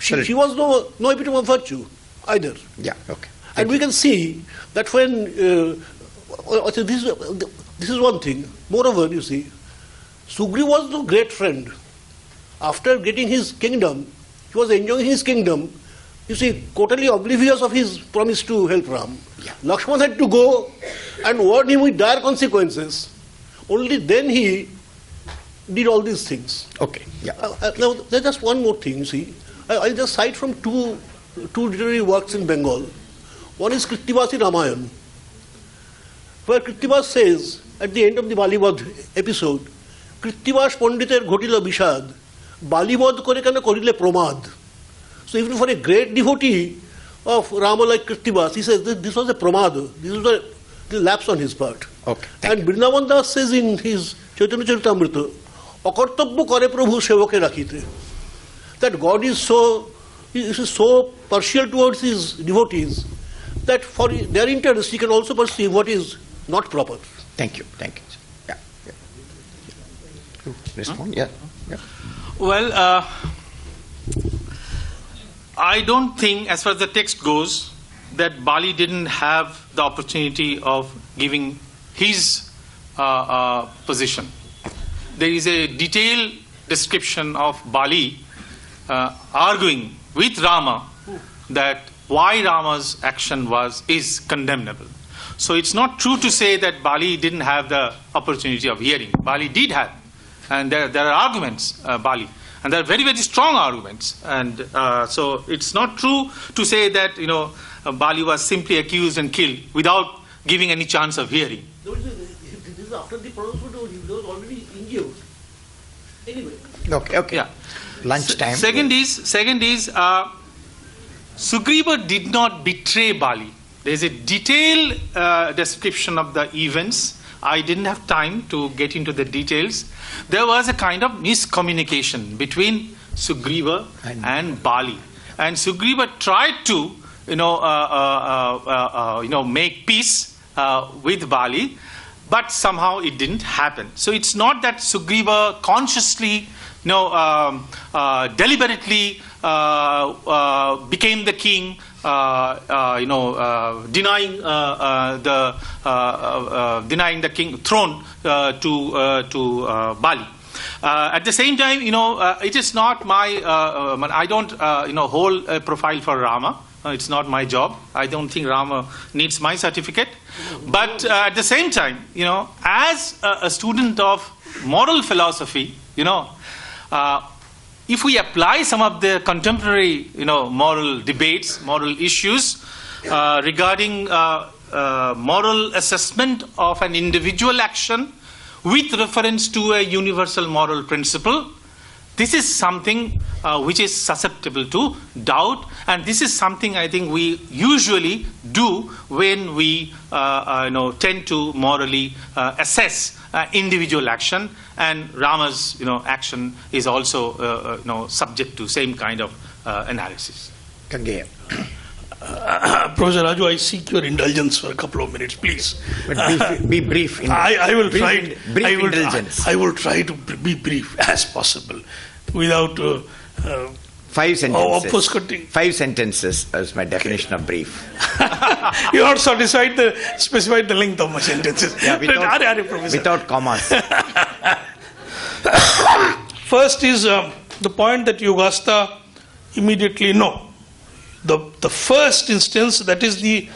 She was no epitome of virtue either. Yeah. Okay. And we can see that when this is one thing. Moreover, Sugriva was no great friend. After getting his kingdom, he was enjoying his kingdom. Totally oblivious of his promise to help Ram. Yeah. Lakshmana had to go and warn him with dire consequences. Only then he did all these things. Okay. Yeah. Now, there's just one more thing, I'll just cite from two two literary works in Bengal. One is Krittivasi Ramayana, where Krittivas says, at the end of the Balivod episode, Krittivas Panditer Ghotila Bishad, Balivod kore kena korile promad. So even for a great devotee of Rama like Krittivas, he says this was a pramad, this was a lapse on his part. Okay, and Vrindavan Das says in his Chaitanya Charitamrita, Akartabbo kare prabhu sevoke rakhite. That God is so partial towards his devotees that for their interest he can also perceive what is not proper. Thank you. Yeah. Respond? Yeah. Well, I don't think, as far as the text goes, that Bali didn't have the opportunity of giving his position. There is a detailed description of Bali arguing with Rama that why Rama's action is condemnable. So it's not true to say that Bali didn't have the opportunity of hearing. Bali did have, and there are arguments, Bali, and there are very, very strong arguments. And so it's not true to say that Bali was simply accused and killed without giving any chance of hearing. This is after the pronouncement, he was already injured. Anyway. Okay. Yeah. Lunchtime. Second is Sugriva did not betray Bali. There is a detailed description of the events. I didn't have time to get into the details. There was a kind of miscommunication between Sugriva and Bali, and Sugriva tried to make peace with Bali, but somehow it didn't happen. So it's not that Sugriva consciously, deliberately became the king, denying the king throne to Bali. At the same time, it is not my. I don't hold a profile for Rama. It's not my job. I don't think Rama needs my certificate. But at the same time, as a student of moral philosophy, if we apply some of the contemporary, moral debates, moral issues regarding moral assessment of an individual action with reference to a universal moral principle, this is something which is susceptible to doubt, and this is something I think we usually do when we tend to morally assess individual action, and Rama's action is also subject to same kind of analysis. Gangeya. Professor Raju, I seek your indulgence for a couple of minutes, please. But be brief. I will try. Indulgence. I will try to be brief as possible, without 5 sentences. Opposing. 5 sentences is my definition of brief. You are not specified the length of my sentences. Yeah, without commas. First is the point that Yogastha immediately know. The first instance, that is the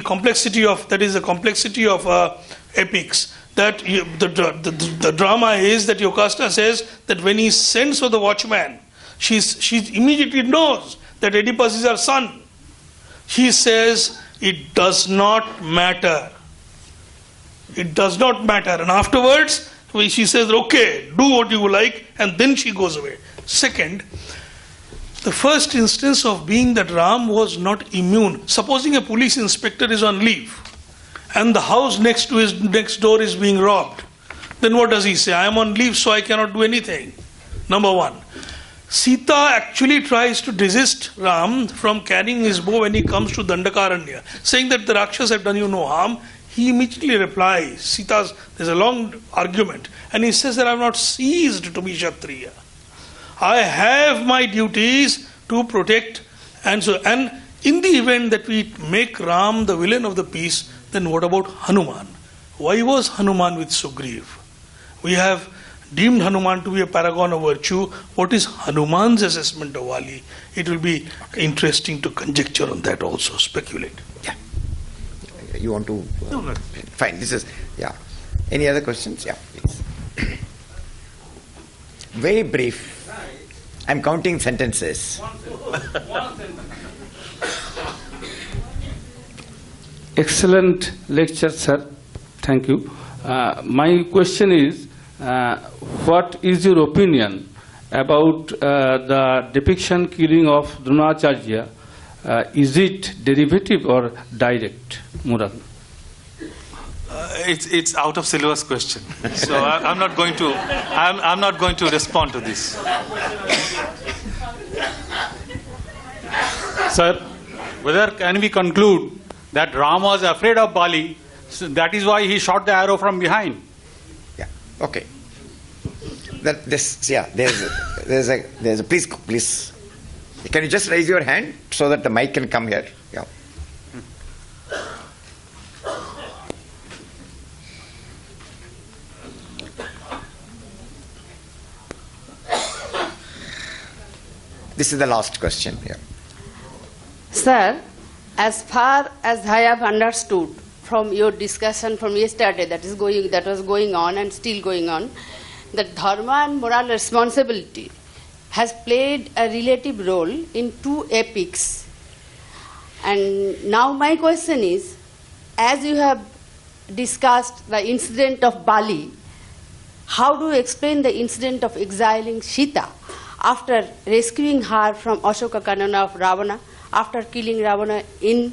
complexity of epics. That the drama is that Yogastha says that when he sends for the watchman, she immediately knows that Oedipus is her son. He says it does not matter. It does not matter, and afterwards she says, okay, do what you like, and then she goes away. Second, the first instance of being that Ram was not immune. Supposing a police inspector is on leave and the house next door is being robbed, then what does he say? I am on leave, so I cannot do anything. Number one. Sita actually tries to desist Ram from carrying his bow when he comes to Dandakaranya, saying that the Rakshas have done you no harm. He immediately replies, there's a long argument, and he says that I have not ceased to be Kshatriya. I have my duties to protect, and in the event that we make Ram the villain of the piece, then what about Hanuman? Why was Hanuman with Sugriv? We have deemed Hanuman to be a paragon of virtue. What is Hanuman's assessment of Vali? It will be interesting to conjecture on that also, speculate. Yeah. You want to? No. Fine. Yeah. Any other questions? Yeah, please. Very brief. I'm counting sentences. Excellent lecture, sir. Thank you. My question is, what is your opinion about the depiction killing of Dronacharya? Is it derivative or direct moral? It's out of syllabus question, so I'm not going to respond to this. Sir, whether can we conclude that Rama was afraid of Bali, so that is why he shot the arrow from behind? Yeah. Okay. There's a please. Can you just raise your hand so that the mic can come here? Yeah. This is the last question. Yeah. Sir, as far as I have understood from your discussion from yesterday that was going on and still going on, that dharma and moral responsibility has played a relative role in two epics. And now my question is, as you have discussed the incident of Bali, how do you explain the incident of exiling Sita after rescuing her from Ashoka Kanana of Ravana, after killing Ravana in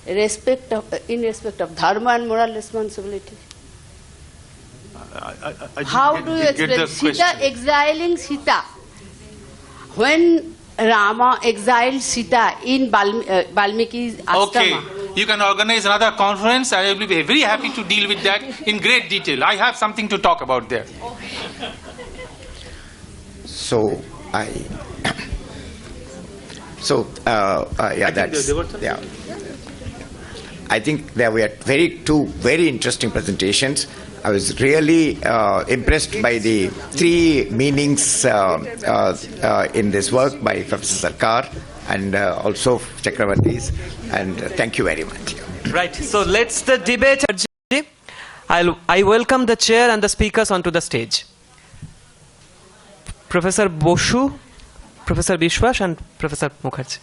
respect of dharma and moral responsibility? How do you explain Sita exiling Sita? When Rama exiled Sita in Vālmīki's ashrama. Okay, you can organize another conference. I will be very happy to deal with that in great detail. I have something to talk about there. I think there were two very interesting presentations. I was really impressed by the three meanings in this work by Professor Sarkar and also Chakravarti's, and thank you very much. Right, so let's the debate. I welcome the chair and the speakers onto the stage. Professor Boshu, Professor Bishwas and Professor Mukherjee.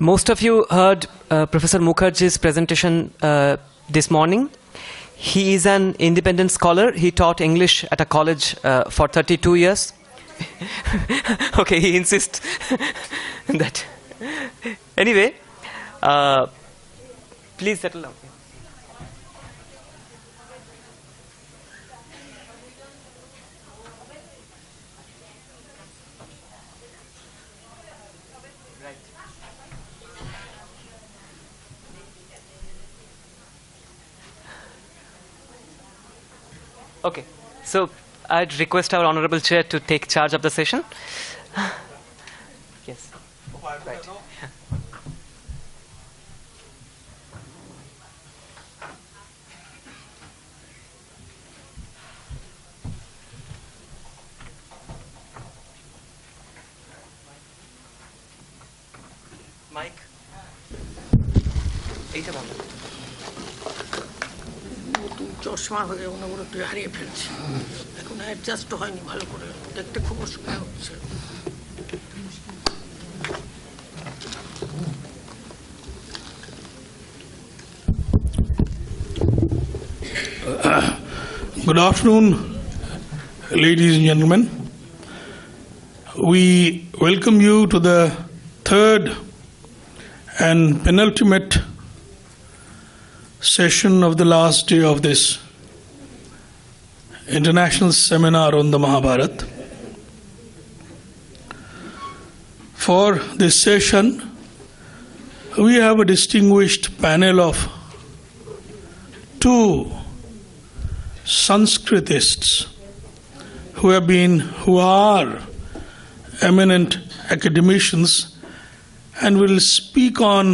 Most of you heard Professor Mukherjee's presentation this morning. He is an independent scholar. He taught English at a college for 32 years. Okay, he insists that. Anyway, please settle down. Okay, so I'd request our Honorable Chair to take charge of the session. Yes. Right. Mike. চশমা হয়ে অনুগ্রহ হারিয়ে ফেলছি এখন adjust হয়নি ভালো করে দেখতে খুব অসুবিধা হচ্ছে Good afternoon, ladies and gentlemen. We welcome you to the third and penultimate session of the last day of this international seminar on the Mahabharata. For this session, we have a distinguished panel of two Sanskritists who are eminent academicians and will speak on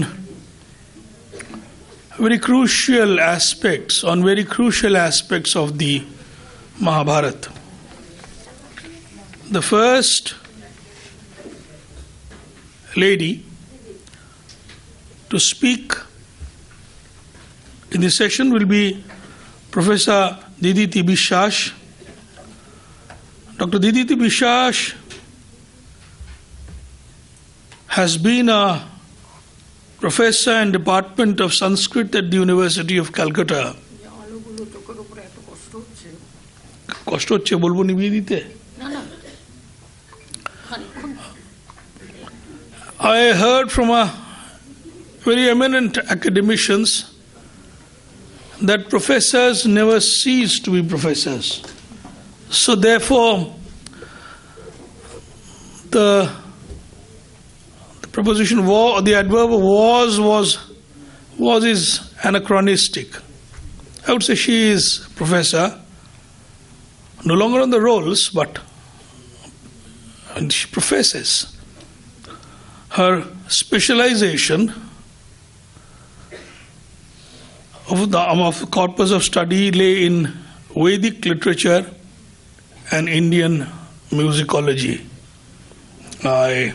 very crucial aspects of the Mahabharata. The first lady to speak in this session will be Professor Diditi Biswas. Dr. Diditi Biswas has been a professor in Department of Sanskrit at the University of Calcutta. কষ্ট হচ্ছে বলবো নিবিয়ে দিতে I heard from a very eminent academicians that professors never cease to be professors. So therefore, the preposition the adverb was is anachronistic. I would say she is professor, no longer on the rolls, but she professes. Her specialization of the corpus of study lay in Vedic literature and Indian musicology. I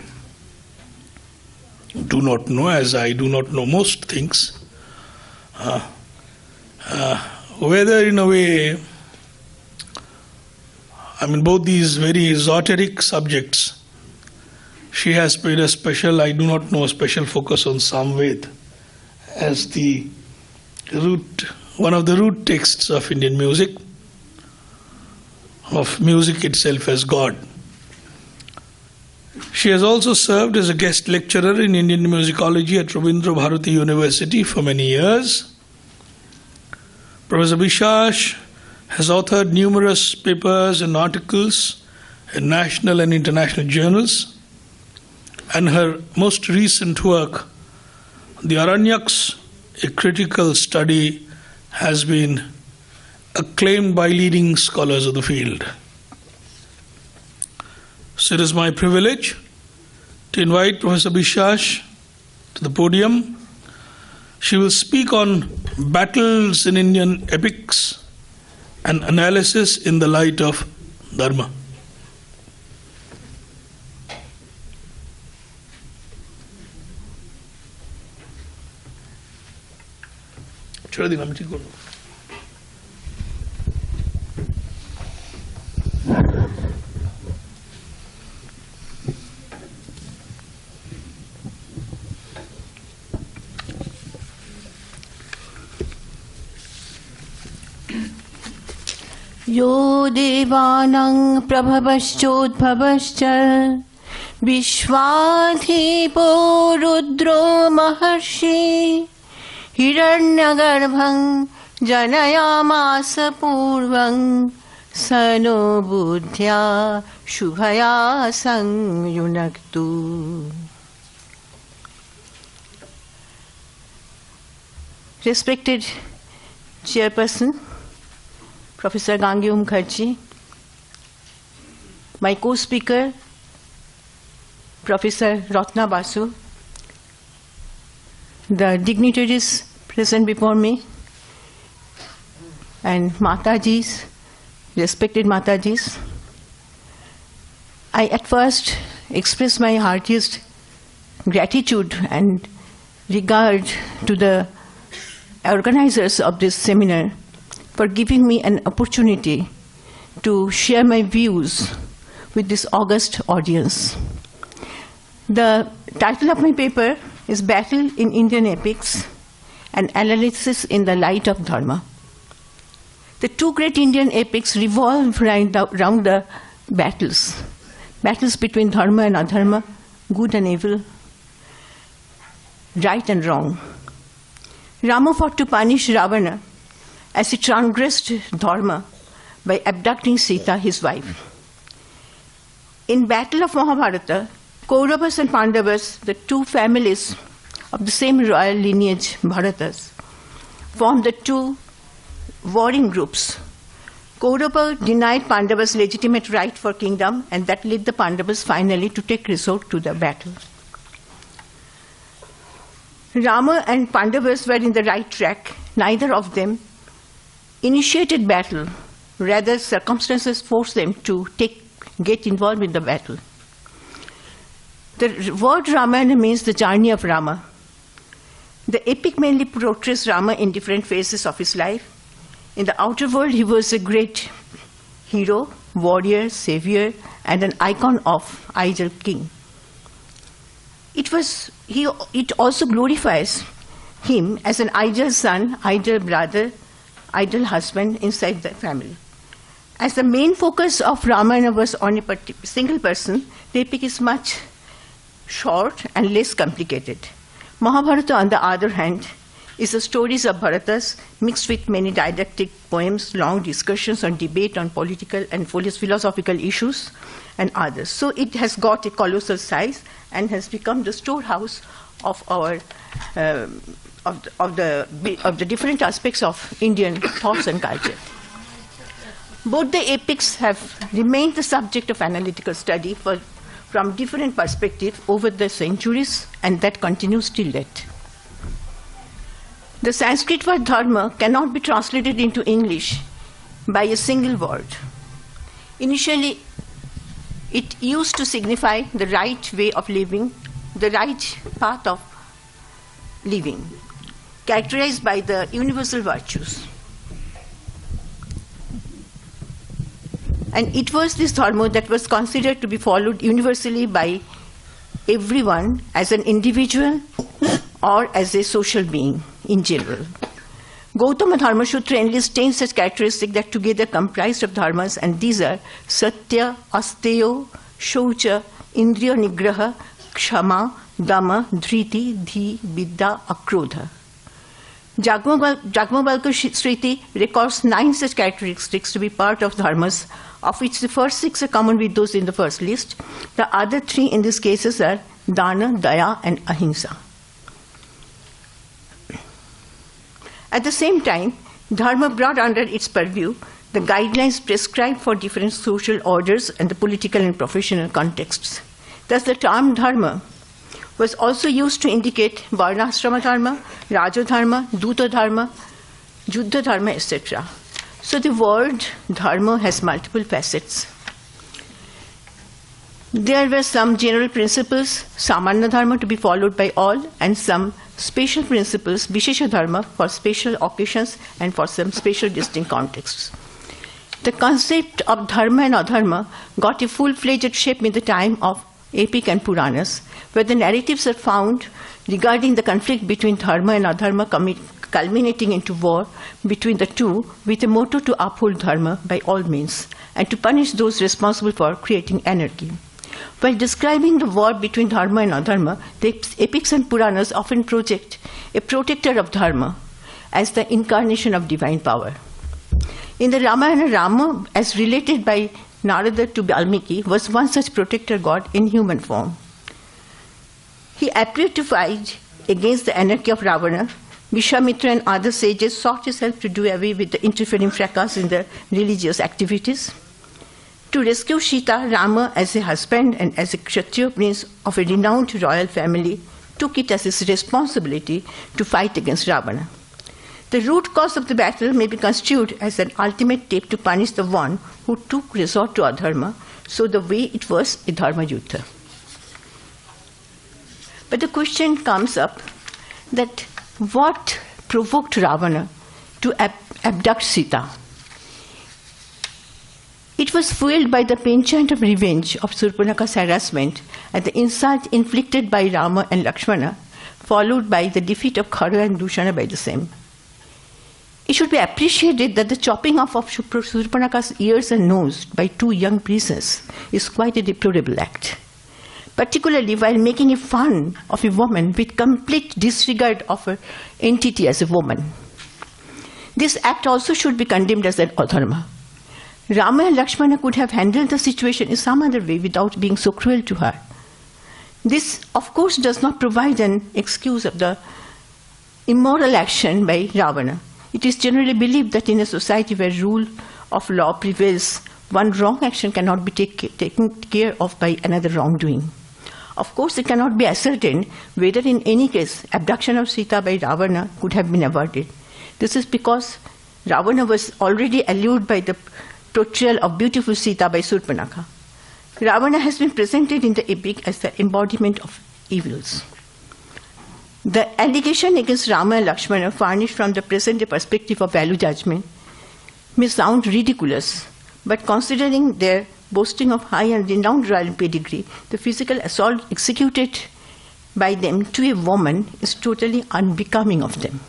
do not know, as I do not know most things, whether in a way, I mean, both these very esoteric subjects, she has paid a special, I do not know, a special focus on Samved as the root, one of the root texts of Indian music, of music itself as God. She has also served as a guest lecturer in Indian musicology at Rabindra Bharati University for many years. Professor Biswas has authored numerous papers and articles in national and international journals, and her most recent work, The Aranyaks, a critical study, has been acclaimed by leading scholars of the field. So it is my privilege to invite Professor Biswas to the podium. She will speak on battles in Indian epics and analysis in the light of Dharma. यो देवानां प्रभवश्चोद्भवश्च विश्वाधिपो रुद्रो महर्षि हिरण्यगर्भं जनयामास पूर्वं स no बुद्ध्या शुभया संयुनक्तु. Respected Chairperson, Professor Gangeya Mukherjee, my co-speaker, Professor Ratna Basu, the dignitaries present before me, and Matajis, respected Matajis, I at first express my heartiest gratitude and regard to the organizers of this seminar for giving me an opportunity to share my views with this august audience. The title of my paper is Battle in Indian Epics, an Analysis in the Light of Dharma. The two great Indian epics revolve around the battles between Dharma and Adharma, good and evil, right and wrong. Rama fought to punish Ravana as he transgressed Dharma by abducting Sita, his wife. In Battle of Mahabharata, Kauravas and Pandavas, the two families of the same royal lineage, Bharatas, formed the two warring groups. Kaurava denied Pandavas' legitimate right for kingdom, and that led the Pandavas finally to take resort to the battle. Rama and Pandavas were in the right track. Neither of them initiated battle. Rather, circumstances forced them to get involved in the battle. The word Ramayana means the journey of Rama. The epic mainly portrays Rama in different phases of his life. In the outer world, he was a great hero, warrior, savior, and an icon of ideal king. It also glorifies him as an ideal son, ideal brother, ideal husband inside the family. As the main focus of Ramayana was on a single person, the epic is much short and less complicated. Mahabharata, on the other hand, is the stories of Bharatas mixed with many didactic poems, long discussions on debate on political and philosophical issues and others. So it has got a colossal size and has become the storehouse of our of the different aspects of Indian thoughts and culture. Both the epics have remained the subject of analytical study from different perspectives over the centuries, and that continues till date. The Sanskrit word dharma cannot be translated into English by a single word. Initially, it used to signify the right way of living, the right path of living, characterized by the universal virtues. And it was this dharma that was considered to be followed universally by everyone as an individual or as a social being in general. Gautama Dharma Sutra enlists 10 such characteristics that together comprised of dharmas, and these are Satya, Asteyo, Shaucha, Indriya Nigraha, Kshama, Dama, Dhriti, Dhi, Vidya, Akrodha. Jagmavalka Shriti records 9 such characteristics to be part of dharmas, of which the first 6 are common with those in the first list. The other 3 in these cases are Dana, Daya, and Ahimsa. At the same time, dharma brought under its purview the guidelines prescribed for different social orders and the political and professional contexts. Thus, the term dharma was also used to indicate varnashrama dharma, Rājadharma, Duta dharma, Juddha dharma, etc. So the word dharma has multiple facets. There were some general principles, samanya dharma, to be followed by all, and some special principles, vishesha dharma, for special occasions and for some special distinct contexts. The concept of dharma and adharma got a full-fledged shape in the time of epic and Puranas, where the narratives are found regarding the conflict between dharma and adharma culminating into war between the two, with a motto to uphold dharma by all means and to punish those responsible for creating anarchy. While describing the war between dharma and adharma, the epics and Puranas often project a protector of dharma as the incarnation of divine power. In the Ramayana, Rama, as related by Narada to Vālmīki, was one such protector god in human form. He appeared to fight against the anarchy of Ravana. Vishwamitra and other sages sought his help to do away with the interfering fracas in the religious activities. To rescue Sita, Rama, as a husband and as a Kshatriya prince of a renowned royal family, took it as his responsibility to fight against Ravana. The root cause of the battle may be construed as an ultimate step to punish the one who took resort to adharma, so the way it was a dharma yuddha. But the question comes up that what provoked Ravana to abduct Sita? It was fueled by the penchant of revenge of Surpanaka's harassment and the insult inflicted by Rama and Lakshmana, followed by the defeat of Khara and Dushana by the same. It should be appreciated that the chopping off of Surpanaka's ears and nose by 2 young princes is quite a deplorable act, particularly while making a fun of a woman with complete disregard of her entity as a woman. This act also should be condemned as an adharma. Rama and Lakshmana could have handled the situation in some other way without being so cruel to her. This, of course, does not provide an excuse of the immoral action by Ravana. It is generally believed that in a society where rule of law prevails, one wrong action cannot be taken care of by another wrongdoing. Of course, it cannot be ascertained whether in any case abduction of Sita by Ravana could have been avoided. This is because Ravana was already allured by the portrayal of beautiful Sita by Surpanaka. Ravana has been presented in the epic as the embodiment of evils. The allegation against Rama and Lakshmana, furnished from the present-day perspective of value judgment, may sound ridiculous, but considering their boasting of high and renowned royal pedigree, the physical assault executed by them to a woman is totally unbecoming of them.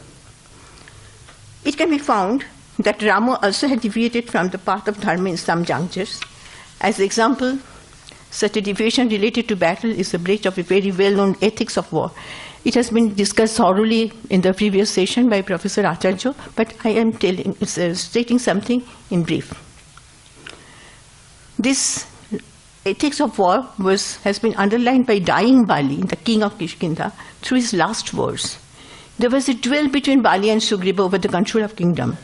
It can be found that Rama also had deviated from the path of dharma in some junctures. As an example, such a deviation related to battle is a breach of a very well-known ethics of war. It has been discussed thoroughly in the previous session by Professor Acharya, but I am stating something in brief. This ethics of war has been underlined by dying Bali, the king of Kishkinda, through his last words. There was a duel between Bali and Sugriva over the control of kingdom.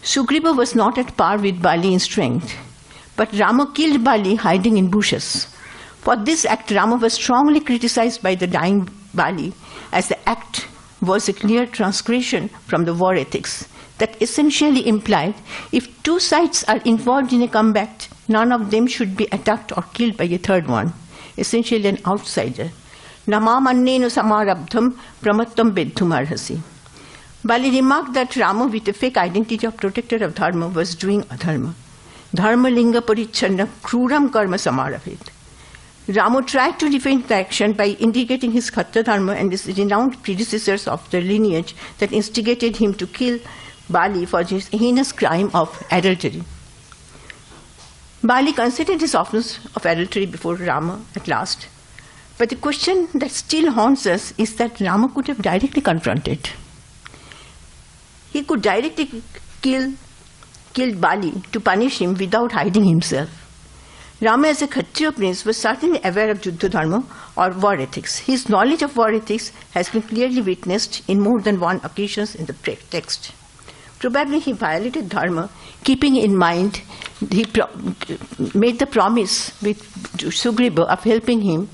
Sugriva was not at par with Bali in strength, but Rama killed Bali hiding in bushes. For this act, Rama was strongly criticized by the dying Bali, as the act was a clear transgression from the war ethics that essentially implied if two sides are involved in a combat, none of them should be attacked or killed by a third one, essentially an outsider. Namamannenu samarabdham pramattam bedhumarhasi. Bali remarked that Rama, with a fake identity of protector of dharma, was doing adharma. Dharma linga parichanna kruram karma samarabhet. Rama tried to defend the action by indicating his Khatta dharma and his renowned predecessors of the lineage that instigated him to kill Bali for his heinous crime of adultery. Bali considered his offense of adultery before Rama at last. But the question that still haunts us is that Rama could have directly confronted. He could directly kill Bali to punish him without hiding himself. Rama, as a Kshatriya prince, was certainly aware of Yuddha Dharma or war ethics. His knowledge of war ethics has been clearly witnessed in more than one occasion in the text. Probably he violated Dharma, keeping in mind, he made the promise with Sugriva of helping him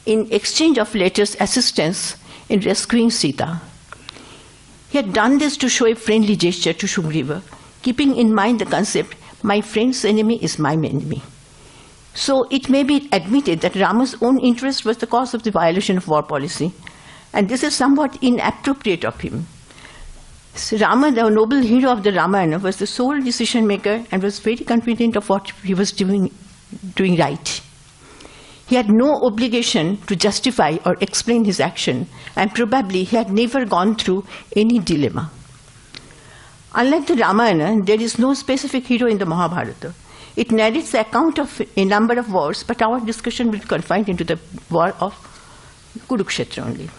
in exchange of letters assistance in rescuing Sita. He had done this to show a friendly gesture to Sugriva, keeping in mind the concept, my friend's enemy is my enemy. So it may be admitted that Rama's own interest was the cause of the violation of war policy, and this is somewhat inappropriate of him. So Rama, the noble hero of the Ramayana, was the sole decision maker and was very confident of what he was doing right. He had no obligation to justify or explain his action, and probably he had never gone through any dilemma. Unlike the Ramayana, there is no specific hero in the Mahabharata. It narrates the account of a number of wars, but our discussion will be confined into the war of Kurukshetra only.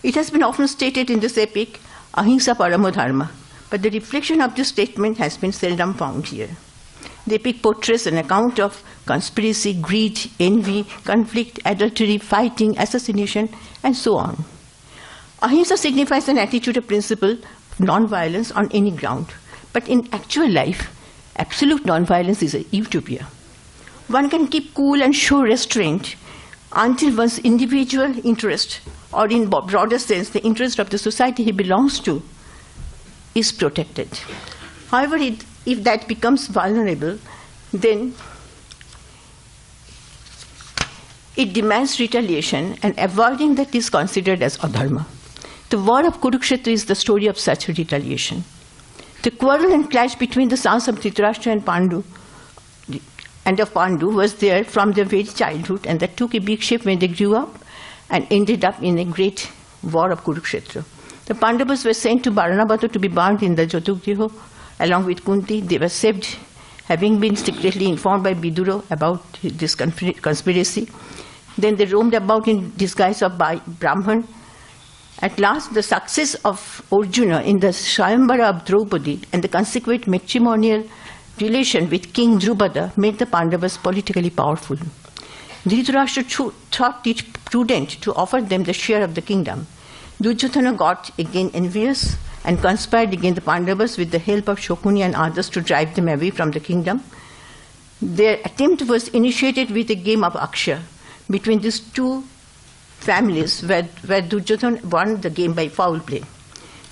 It has been often stated in this epic, ahimsa paramo dharma, but the reflection of this statement has been seldom found here. The epic portrays an account of conspiracy, greed, envy, conflict, adultery, fighting, assassination, and so on. Ahimsa signifies an attitude of principle of non-violence on any ground, but in actual life, absolute non-violence is a utopia. One can keep cool and show restraint until one's individual interest, or in broader sense, the interest of the society he belongs to, is protected. However, if that becomes vulnerable, then it demands retaliation, and avoiding that is considered as adharma. The war of Kurukshetra is the story of such retaliation. The quarrel and clash between the sons of Dhritarashtra and Pandu was there from their very childhood, and that took a big shape when they grew up and ended up in a great war of Kurukshetra. The Pandavas were sent to Varanavata to be burnt in the Jatugriha along with Kunti. They were saved, having been secretly informed by Vidura about this conspiracy. Then they roamed about in disguise of Brahman. At last, the success of Arjuna in the Swayamvara of Draupadi and the consequent matrimonial relation with King Drupada made the Pandavas politically powerful. Dhritarashtra thought it prudent to offer them the share of the kingdom. Duryodhana got again envious and conspired against the Pandavas with the help of Shokuni and others to drive them away from the kingdom. Their attempt was initiated with a game of Akshaya between these two families where Duryodhana won the game by foul play.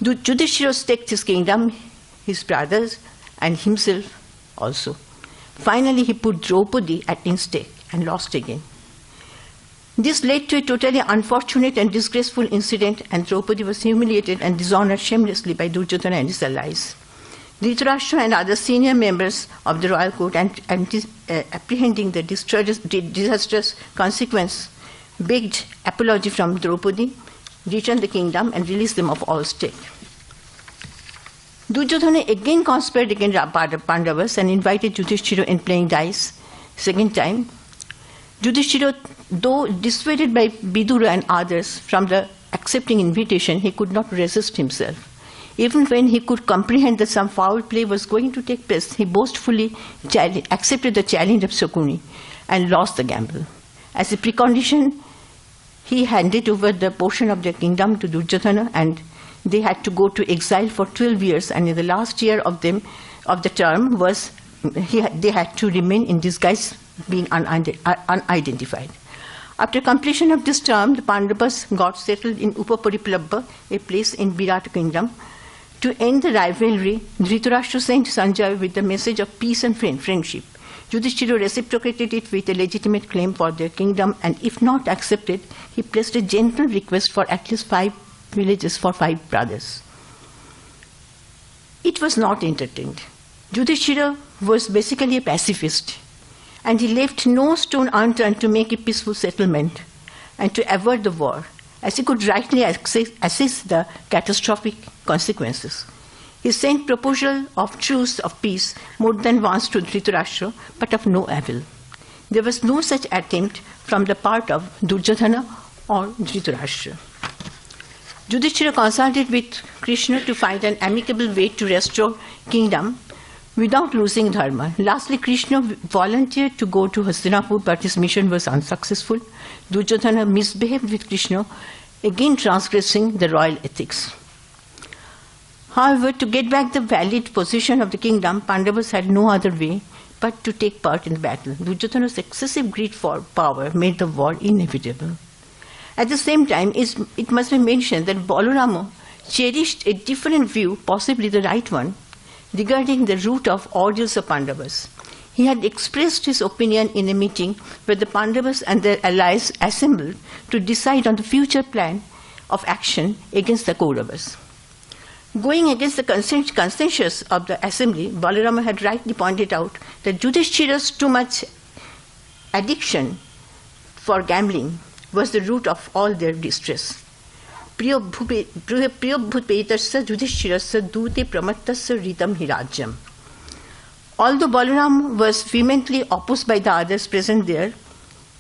Yudhishthira staked his kingdom, his brothers, and himself also. Finally, he put Draupadi at stake and lost again. This led to a totally unfortunate and disgraceful incident, and Draupadi was humiliated and dishonored shamelessly by Duryodhana and his allies. Dhritarashtra and other senior members of the royal court, apprehending the disastrous consequence, begged apology from Draupadi, returned the kingdom, and released them of all stake. Duryodhana again conspired against Pandavas and invited Yudhishthira in playing dice, second time. Yudhishthira, though dissuaded by Vidura and others from the accepting invitation, he could not resist himself. Even when he could comprehend that some foul play was going to take place, he boastfully accepted the challenge of Sakuni and lost the gamble. As a precondition, he handed over the portion of their kingdom to Duryodhana, and they had to go to exile for 12 years, and in the last year of the term they had to remain in disguise, being unidentified. After completion of this term, the Pandavas got settled in Upapariplabha, a place in Virata kingdom. To end the rivalry, Dhritarashtra sent Sanjaya with the message of peace and friendship. Yudhishthira reciprocated it with a legitimate claim for their kingdom, and if not accepted, he placed a gentle request for at least 5 villages for 5 brothers. It was not entertained. Yudhishthira was basically a pacifist, and he left no stone unturned to make a peaceful settlement and to avoid the war, as he could rightly assess the catastrophic consequences. He sent proposal of truce of peace more than once to Dhritarashtra, but of no avail. There was no such attempt from the part of Duryodhana or Dhritarashtra. Yudhishthira consulted with Krishna to find an amicable way to restore kingdom without losing dharma. Lastly, Krishna volunteered to go to Hastinapur, but his mission was unsuccessful. Duryodhana misbehaved with Krishna, again transgressing the royal ethics. However, to get back the valid position of the kingdom, Pandavas had no other way but to take part in the battle. Duryodhana's excessive greed for power made the war inevitable. At the same time, it must be mentioned that Balarama cherished a different view, possibly the right one, regarding the route of ordeals of Pandavas. He had expressed his opinion in a meeting where the Pandavas and their allies assembled to decide on the future plan of action against the Kauravas. Going against the consensus of the assembly, Balarama had rightly pointed out that Yudhishthira's too much addiction for gambling was the root of all their distress. Priyabhupetasya Yudhishthirasya dute pramattasya ritam hirajyam. Although Balaram was vehemently opposed by the others present there,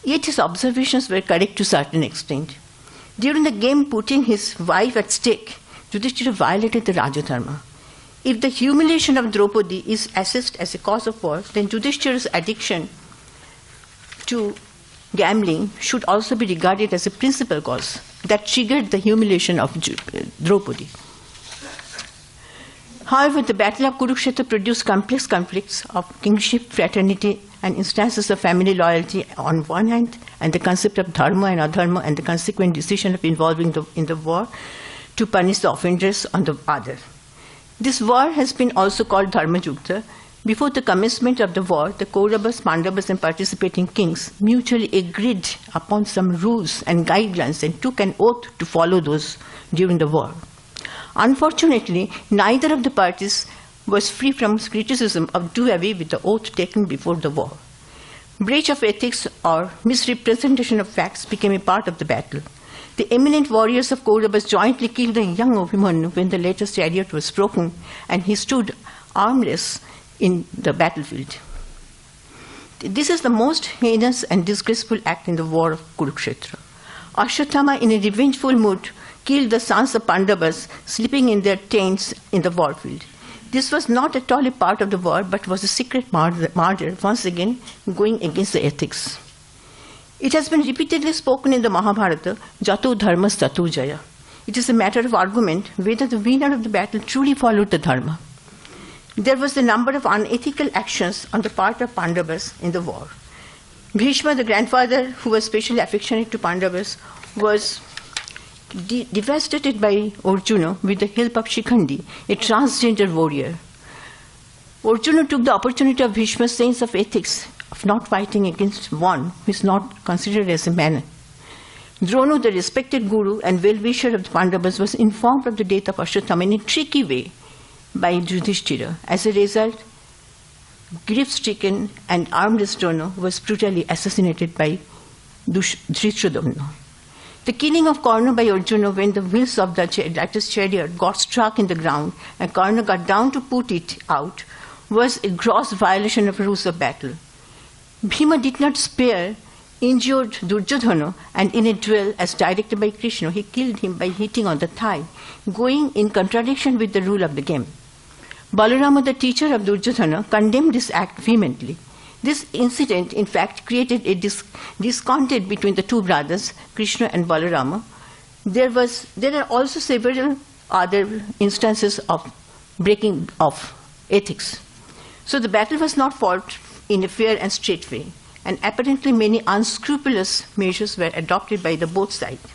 yet his observations were correct to a certain extent. During the game putting his wife at stake, Yudhishthira violated the Rājadharma. If the humiliation of Draupadi is assessed as a cause of war, then Yudhishthira's addiction to gambling should also be regarded as a principal cause that triggered the humiliation of Draupadi. However, the Battle of Kurukshetra produced complex conflicts of kingship, fraternity, and instances of family loyalty on one hand, and the concept of dharma and adharma, and the consequent decision of involving in the war to punish the offenders on the other. This war has been also called Dharma Yukta. Before the commencement of the war, the Kauravas, Pandavas, and participating kings mutually agreed upon some rules and guidelines and took an oath to follow those during the war. Unfortunately, neither of the parties was free from criticism of do away with the oath taken before the war. Breach of ethics or misrepresentation of facts became a part of the battle. The eminent warriors of Kauravas jointly killed the young Abhimanyu when the latest chariot was broken, and he stood armless in the battlefield. This is the most heinous and disgraceful act in the war of Kurukshetra. Ashwatthama, in a revengeful mood, killed the sons of Pandavas, sleeping in their tents in the warfield. This was not at all a part of the war, but was a secret murder, once again going against the ethics. It has been repeatedly spoken in the Mahabharata, Jato dharmas tato jaya. It is a matter of argument whether the winner of the battle truly followed the dharma. There was a number of unethical actions on the part of Pandavas in the war. Bhishma, the grandfather, who was specially affectionate to Pandavas, was devastated by Arjuna with the help of Shikhandi, a transgender warrior. Arjuna took the opportunity of Bhishma's sense of ethics of not fighting against one who is not considered as a man. Drona, the respected guru and well-wisher of the Pandavas, was informed of the death of Ashwatthama in a tricky way by Yudhishthira. As a result, grief-stricken and armless Drona was brutally assassinated by Dhritarashtra. The killing of Karna by Arjuna when the wheels of the latest chariot got stuck in the ground and Karna got down to put it out was a gross violation of rules of battle. Bhima did not spare injured Duryodhana, and in a duel as directed by Krishna, he killed him by hitting on the thigh, going in contradiction with the rule of the game. Balarama, the teacher of Duryodhana, condemned this act vehemently. This incident, in fact, created a discontent between the two brothers, Krishna and Balarama. There are also several other instances of breaking of ethics. So the battle was not fought in a fair and straight way, and apparently many unscrupulous measures were adopted by the both sides,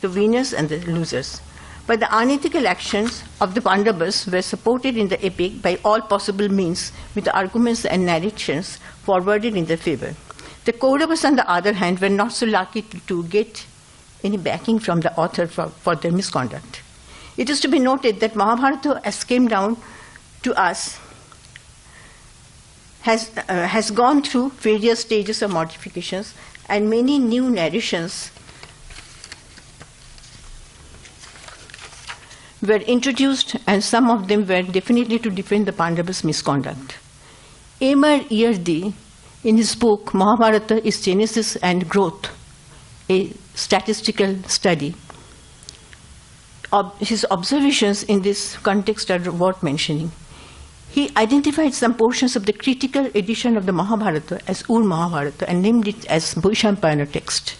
the winners and the losers. But the unethical actions of the Pandavas were supported in the epic by all possible means with the arguments and narrations forwarded in their favor. The Kauravas, on the other hand, were not so lucky to get any backing from the author for their misconduct. It is to be noted that Mahabharata, as came down to us, has gone through various stages of modifications, and many new narrations were introduced, and some of them were definitely to defend the Pandavas' misconduct. Amar Iyardi, in his book Mahabharata is Genesis and Growth, a statistical study, his observations in this context are worth mentioning. He identified some portions of the critical edition of the Mahabharata as Ur Mahabharata and named it as Vaishampayana text.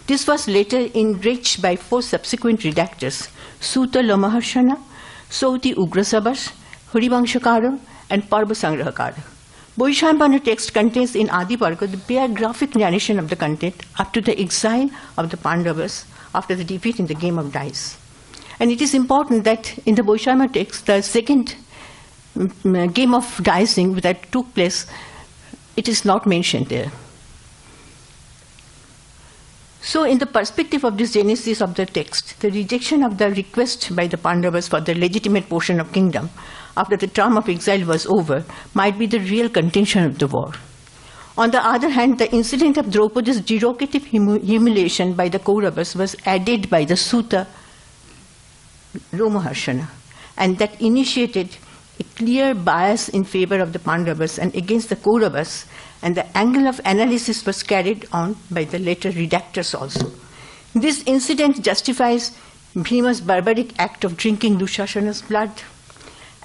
This was later enriched by 4 subsequent redactors, Suta Lomaharshana, Sauti Ugrasabash, Harivanshakara, and Parva Sangrahakara. Vaishampayana text contains in Adiparga the biographic narration of the content up to the exile of the Pandavas after the defeat in the game of dice. And it is important that in the Vaishampayana text, the second game of dicing that took place, it is not mentioned there. So in the perspective of this genesis of the text, the rejection of the request by the Pandavas for the legitimate portion of kingdom after the term of exile was over might be the real contention of the war. On the other hand, the incident of Draupadi's derogative humiliation by the Kauravas was added by the Suta Lomaharshana, and that initiated a clear bias in favor of the Pandavas and against the Kauravas, and the angle of analysis was carried on by the later redactors also. This incident justifies Bhima's barbaric act of drinking Dushasana's blood,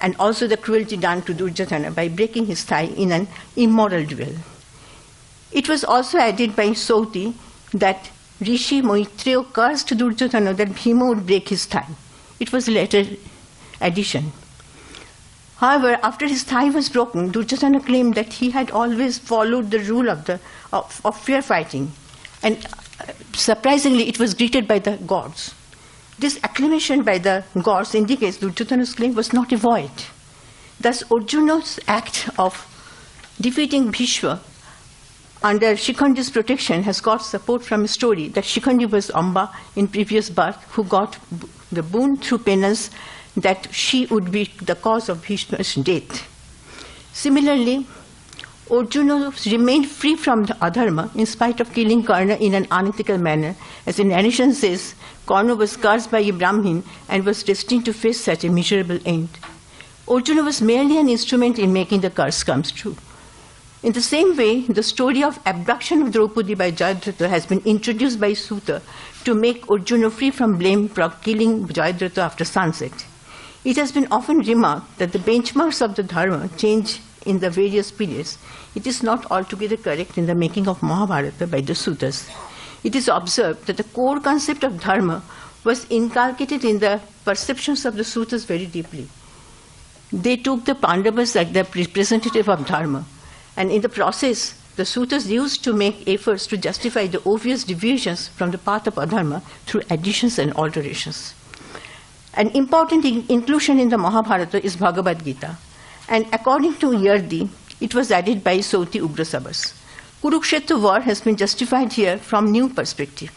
and also the cruelty done to Duryodhana by breaking his thigh in an immoral duel. It was also added by Sauti that Rishi Maitreya cursed Duryodhana that Bhima would break his thigh. It was a later addition. However, after his thigh was broken, Duryodhana claimed that he had always followed the rule of fair fighting, and surprisingly, it was greeted by the gods. This acclamation by the gods indicates Duryodhana's claim was not a void. Thus, Arjuna's act of defeating Bhishma under Shikhandi's protection has got support from a story that Shikhandi was Amba in previous birth, who got the boon through penance that she would be the cause of Bhishma's death. Similarly, Arjuna remained free from the adharma in spite of killing Karna in an unethical manner. As the narration says, Karna was cursed by a Brahmin and was destined to face such a miserable end. Arjuna was merely an instrument in making the curse come true. In the same way, the story of abduction of Draupadi by Jayadratha has been introduced by Suta to make Arjuna free from blame for killing Jayadratha after sunset. It has been often remarked that the benchmarks of the dharma change in the various periods. It is not altogether correct in the making of Mahabharata by the Sutas. It is observed that the core concept of dharma was inculcated in the perceptions of the Sutas very deeply. They took the Pandavas as the representative of dharma, and in the process, the Sutas used to make efforts to justify the obvious deviations from the path of adharma through additions and alterations. An important inclusion in the Mahabharata is Bhagavad Gita, and according to Yardi, it was added by Sauti Ugrasabas. Kurukshetra war has been justified here from new perspective.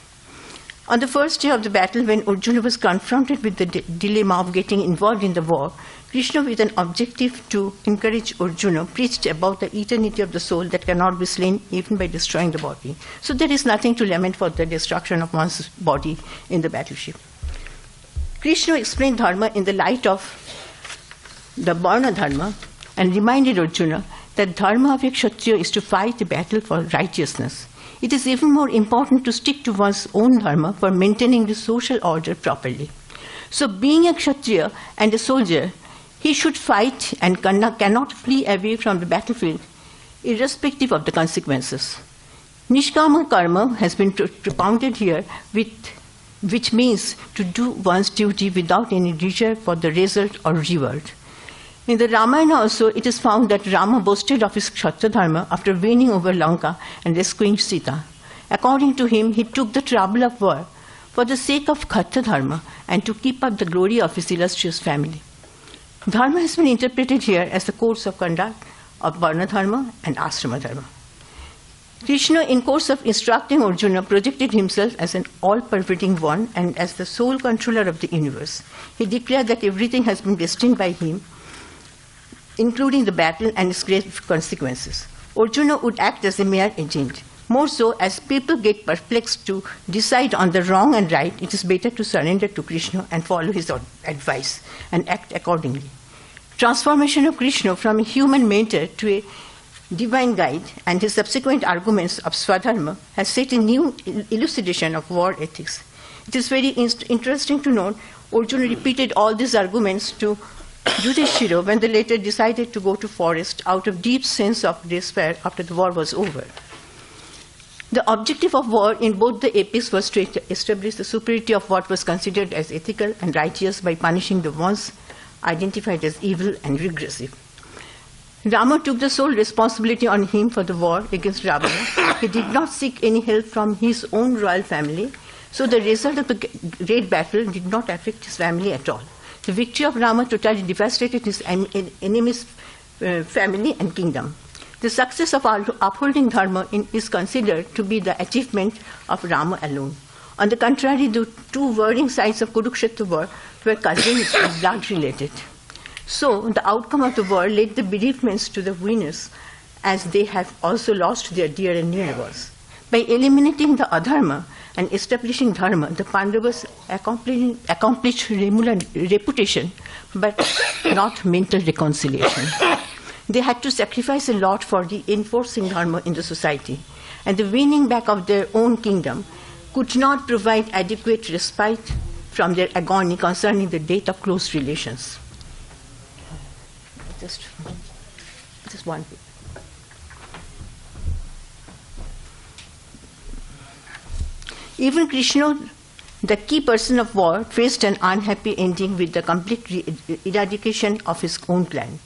On the first day of the battle, when Arjuna was confronted with the dilemma of getting involved in the war, Krishna, with an objective to encourage Arjuna, preached about the eternity of the soul that cannot be slain even by destroying the body. So there is nothing to lament for the destruction of one's body in the battleship. Krishna explained Dharma in the light of the Varna-dharma and reminded Arjuna that Dharma of a Kshatriya is to fight the battle for righteousness. It is even more important to stick to one's own Dharma for maintaining the social order properly. So being a Kshatriya and a soldier, he should fight and cannot flee away from the battlefield, irrespective of the consequences. Nishkama karma has been propounded here, which means to do one's duty without any reserve for the result or reward. In the Ramayana also, it is found that Rama boasted of his Kshatriya dharma after winning over Lanka and rescuing Sita. According to him, he took the trouble of war for the sake of Kshatriya dharma and to keep up the glory of his illustrious family. Dharma has been interpreted here as the course of conduct of Varna dharma and Ashrama dharma. Krishna, in course of instructing Arjuna, projected himself as an all-pervading one and as the sole controller of the universe. He declared that everything has been destined by him, including the battle and its grave consequences. Arjuna would act as a mere agent. More so, as people get perplexed to decide on the wrong and right, it is better to surrender to Krishna and follow his advice and act accordingly. Transformation of Krishna from a human mentor to a divine guide and his subsequent arguments of Swadharma has set a new elucidation of war ethics. It is very interesting to note Arjuna repeated all these arguments to Yudhishthira when they later decided to go to forest out of deep sense of despair after the war was over. The objective of war in both the epics was to establish the superiority of what was considered as ethical and righteous by punishing the ones identified as evil and regressive. Rama took the sole responsibility on him for the war against Ravana. He did not seek any help from his own royal family, so the result of the great battle did not affect his family at all. The victory of Rama totally devastated his enemy's family and kingdom. The success of upholding Dharma is considered to be the achievement of Rama alone. On the contrary, the two warring sides of Kurukshetra war were cousins and blood related. So, the outcome of the war led the bereavements to the winners, as they have also lost their dear and near ones. By eliminating the adharma and establishing dharma, the Pandavas accomplished reputation, but not mental reconciliation. They had to sacrifice a lot for the enforcing dharma in the society, and the winning back of their own kingdom could not provide adequate respite from their agony concerning the death of close relations. Just one. Even Krishna, the key person of war, faced an unhappy ending with the complete eradication of his own clan.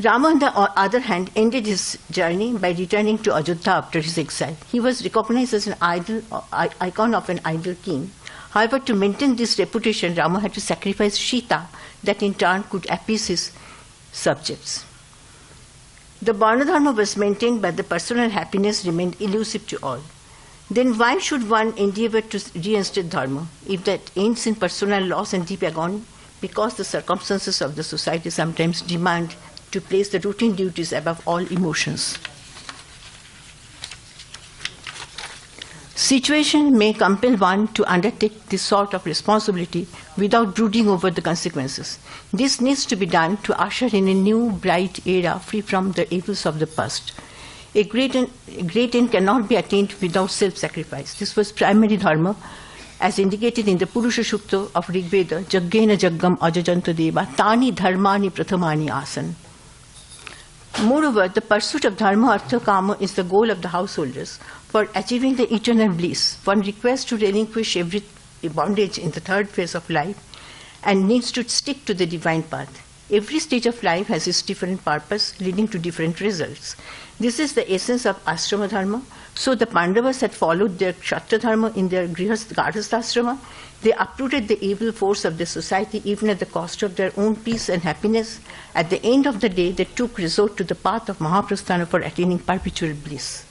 Rama, on the other hand, ended his journey by returning to Ajodhya after his exile. He was recognized as an icon of an ideal king. However, to maintain this reputation, Rama had to sacrifice Sita, that in turn could appease his subjects. The Varna-dharma was maintained, but the personal happiness remained elusive to all. Then why should one endeavor to reinstate dharma if that ends in personal loss and deep agony? Because the circumstances of the society sometimes demand to place the routine duties above all emotions. Situation may compel one to undertake this sort of responsibility without brooding over the consequences. This needs to be done to usher in a new, bright era free from the evils of the past. A great end cannot be attained without self-sacrifice. This was primary dharma, as indicated in the Purusha Sukta of Rigveda, Jaggena Jaggam Ajajanta Deva, Tani Dharmani Prathamani Asan. Moreover, the pursuit of dharma, artha, kama is the goal of the householders. For achieving the eternal bliss, one requires to relinquish every bondage in the third phase of life and needs to stick to the divine path. Every stage of life has its different purpose, leading to different results. This is the essence of ashrama dharma. So the Pandavas had followed their kshatriya dharma in their grihastha ashrama. They uprooted the evil force of the society even at the cost of their own peace and happiness. At the end of the day, they took resort to the path of Mahaprasthana for attaining perpetual bliss.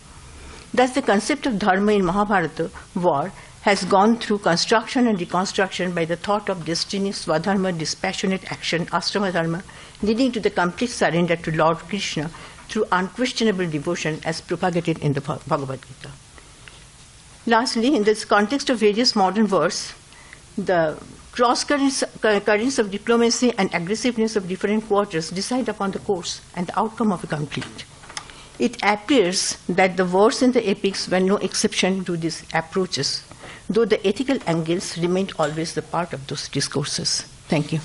Thus, the concept of dharma in Mahabharata war has gone through construction and reconstruction by the thought of destiny, swadharma, dispassionate action, ashrama dharma, leading to the complete surrender to Lord Krishna through unquestionable devotion as propagated in the Bhagavad Gita. Lastly, in this context of various modern wars, the cross currents of diplomacy and aggressiveness of different quarters decide upon the course and the outcome of a conflict. It appears that the wars in the epics were no exception to these approaches, though the ethical angles remained always the part of those discourses. Thank you.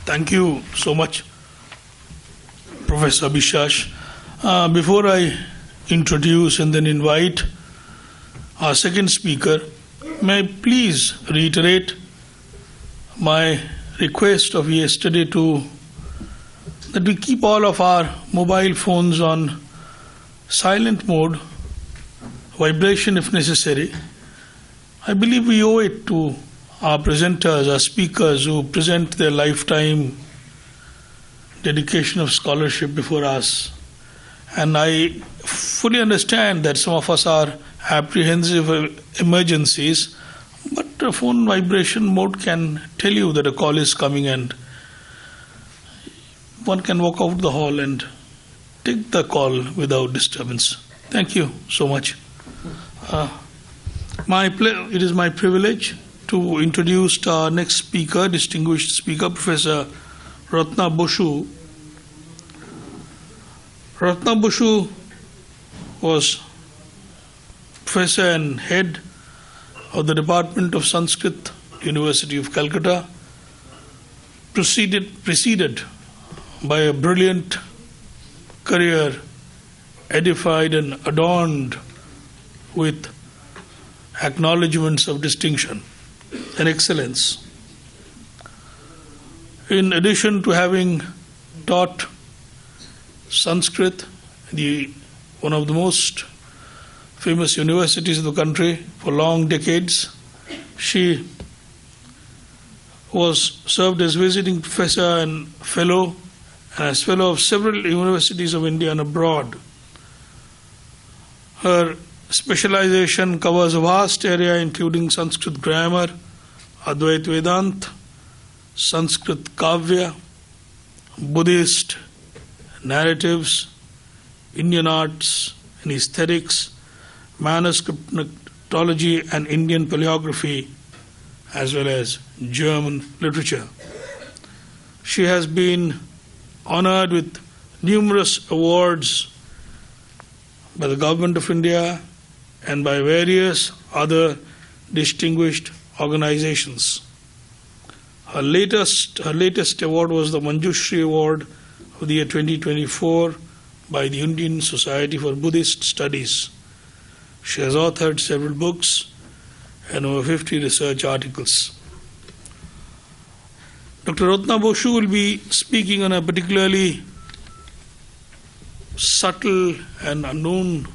Thank you so much, Professor Bishash. Before I introduce and then invite our second speaker, may I please reiterate my request of yesterday that we keep all of our mobile phones on silent mode, vibration if necessary. I believe we owe it to our presenters, our speakers who present their lifetime dedication of scholarship before us. And I fully understand that some of us are apprehensive of emergencies, but a phone vibration mode can tell you that a call is coming and one can walk out the hall and take the call without disturbance. Thank you so much. It is my privilege to introduce our next speaker, distinguished speaker, Professor Ratna Boshu. Ratna Boshu was professor and head of the Department of Sanskrit, University of Calcutta, preceded by a brilliant career edified and adorned with acknowledgements of distinction and excellence. In addition to having taught Sanskrit, one of the most famous universities in the country for long decades, she served as visiting professor and fellow, and as fellow of several universities of India and abroad. Her specialization covers a vast area including Sanskrit grammar, Advaita Vedanta, Sanskrit Kavya, Buddhist narratives, Indian arts and aesthetics, manuscriptology and Indian paleography, as well as German literature. She has been honored with numerous awards by the Government of India and by various other distinguished organizations. Her latest award was the Manjushri Award of the year 2024 by the Indian Society for Buddhist Studies. She has authored several books and over 50 research articles. Dr. Ratna Boshu will be speaking on a particularly subtle and unknown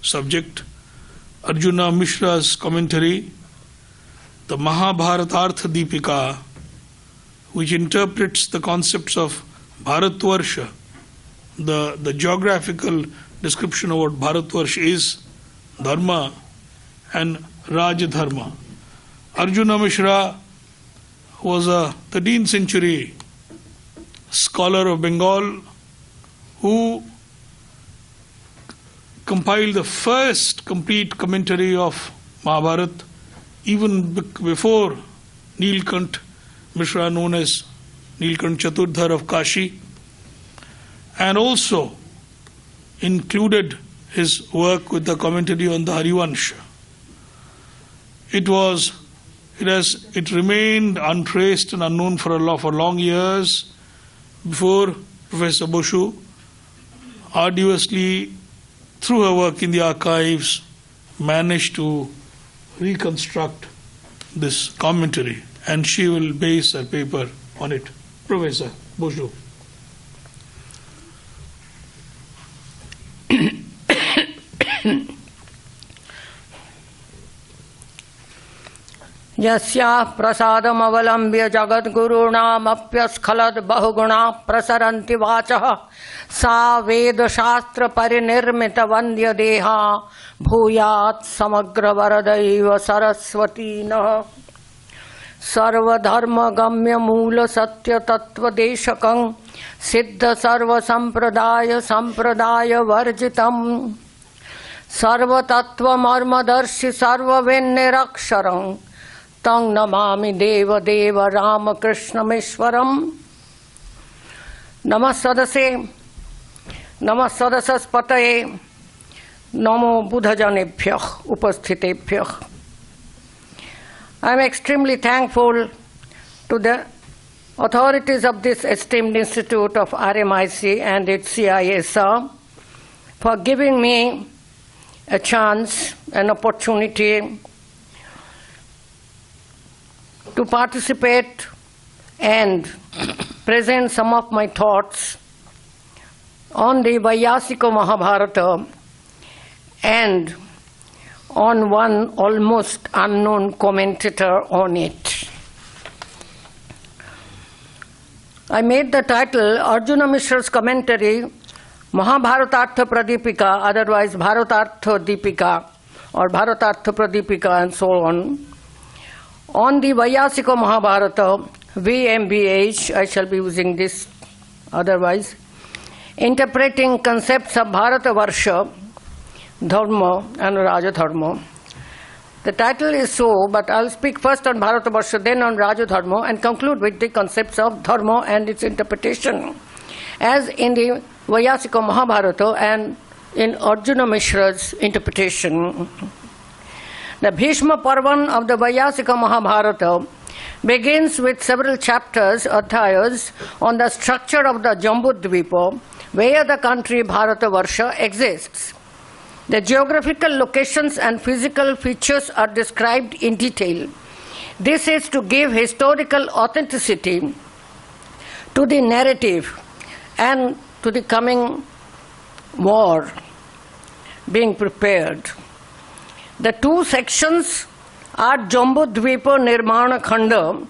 subject, Arjunamiśra's commentary, the Mahā-bhāratārtha dīpikā, which interprets the concepts of Bhāratavarṣa, the geographical description of what Bhāratavarṣa is, Dharma and Rājadharma. Arjunamiśra was a 13th century scholar of Bengal who compiled the first complete commentary of Mahabharata even before Nilkant Mishra, known as Nilkant Chaturdhar of Kashi, and also included his work with the commentary on the Harivansha. It remained untraced and unknown for long years before Professor Boshu arduously, through her work in the archives, managed to reconstruct this commentary, and she will base her paper on it. Professor Boshu. यस्याः प्रसादमवलम्ब्य जगद्गुरूणामप्यस्खलद् बहुगुणा प्रसरन्ति वाचः सा वेदशास्त्रपरिनिर्मितवन्द्यदेहा भूयात् समग्रवरदैव सरस्वती नः सर्वधर्मगम्यमूलसत्यतत्त्वदेशकं सिद्धसर्वसम्प्रदायसम्प्रदायवर्जितम् सर्वतत्त्वमर्मदर्शि सर्वविन्निरक्षरं तं नमामि देवदेव रामकृष्णमीश्वरम्। नमः सदसे, नमः सदसस्पतये, नमो बुधजनेभ्यः उपस्थितेभ्यः। I am extremely thankful to the authorities of this esteemed institute of RMIC and its CISR for giving me a chance, an opportunity to participate and present some of my thoughts on the Vaiyasika Mahabharata and on one almost unknown commentator on it. I made the title Arjunamiśra's commentary Mahabhāratārtha Pradīpikā, otherwise Bhāratārtha Dīpikā or Bhāratārtha Pradīpikā and so on the Vaiyasika Mahabharata, VMBH, I shall be using this otherwise, interpreting concepts of Bhāratavarṣa, Dharma and Rājadharma. The title is so, but I'll speak first on Bhāratavarṣa, then on Rājadharma, and conclude with the concepts of Dharma and its interpretation, as in the Vaiyasika Mahabharata and in Arjunamiśra's interpretation. The Bhishma Parvan of the Vaiyasika Mahabharata begins with several chapters, adhyayas, on the structure of the Jambudvipa, where the country Bhāratavarṣa exists. The geographical locations and physical features are described in detail. This is to give historical authenticity to the narrative and to the coming war being prepared. The two sections are Jambudvipa Nirmana Khanda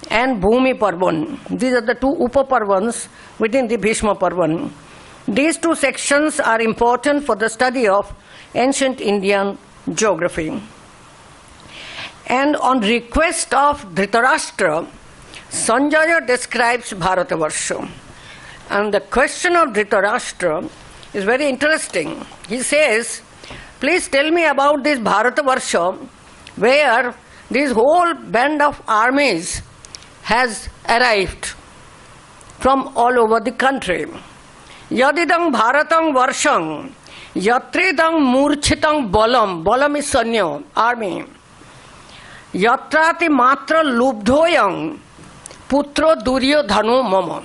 and Bhumi Parvan. These are the two Upa-Parvans within the Bhishma Parvan. These two sections are important for the study of ancient Indian geography. And on request of Dhritarashtra, Sanjaya describes Bhāratavarṣa. And the question of Dhritarashtra is very interesting. He says, please tell me about this Bhāratavarṣa where this whole band of armies has arrived from all over the country. Yadidang Bhāratang Varṣang, Yatridang Murchitang Balam, Balam is Sanya, army. Yatrati Matra Lubdhoyang, Putro Duryodhano Mama.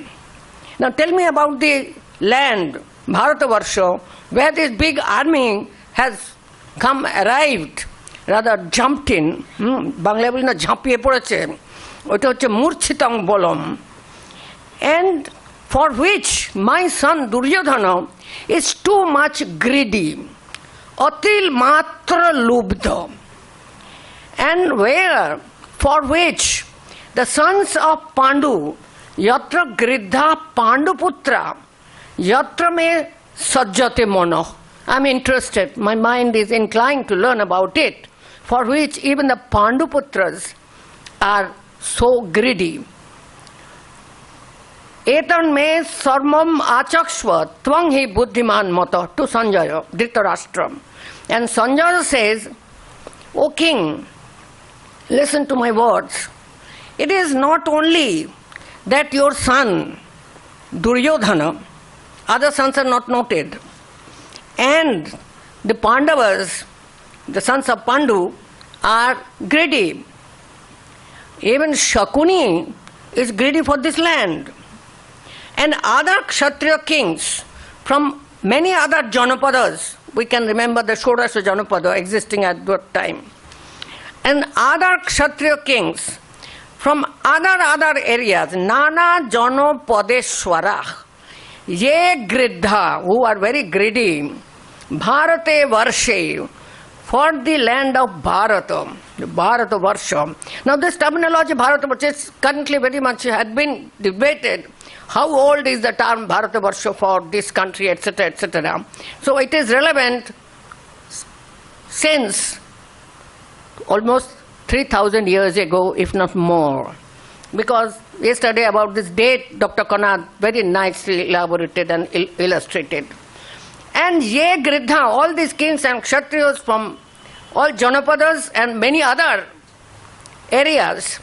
Now tell me about the land, Bhāratavarṣa, where this big army has arrived, rather jumped in. Bangla boli na jhampiye poreche. Ota hocche Murchitang Balam. And for which my son Duryodhana is too much greedy, atil matra lubdha, and where, for which the sons of Pandu, yatra gridha Panduputra, yatra me sajjate mono. I'm interested, my mind is inclined to learn about it, for which even the Panduputras are so greedy. Etan me sarmam achakshva tvang hi buddhiman mata, to Sanjaya, Dhritarashtra. And Sanjaya says, O king, listen to my words. It is not only that your son, Duryodhana, other sons are not noted, and the Pandavas, the sons of Pandu, are greedy. Even Shakuni is greedy for this land. And other Kshatriya kings from many other Janapadas, we can remember the Shodasha Janapada existing at that time, and other Kshatriya kings from other areas, Nana Janapadeshwara, Ye Gridha, who are very greedy, Bhāratavarṣa, for the land of Bharata, the Bhāratavarṣa. Now this terminology Bhāratavarṣa is currently very much had been debated. How old is the term Bhāratavarṣa for this country, etc., etc. So it is relevant since almost 3,000 years ago, if not more. Because yesterday about this date, Dr. Konad very nicely elaborated and illustrated. And Ye Gridha, all these kings and Kshatriyas from all Janapadas and many other areas,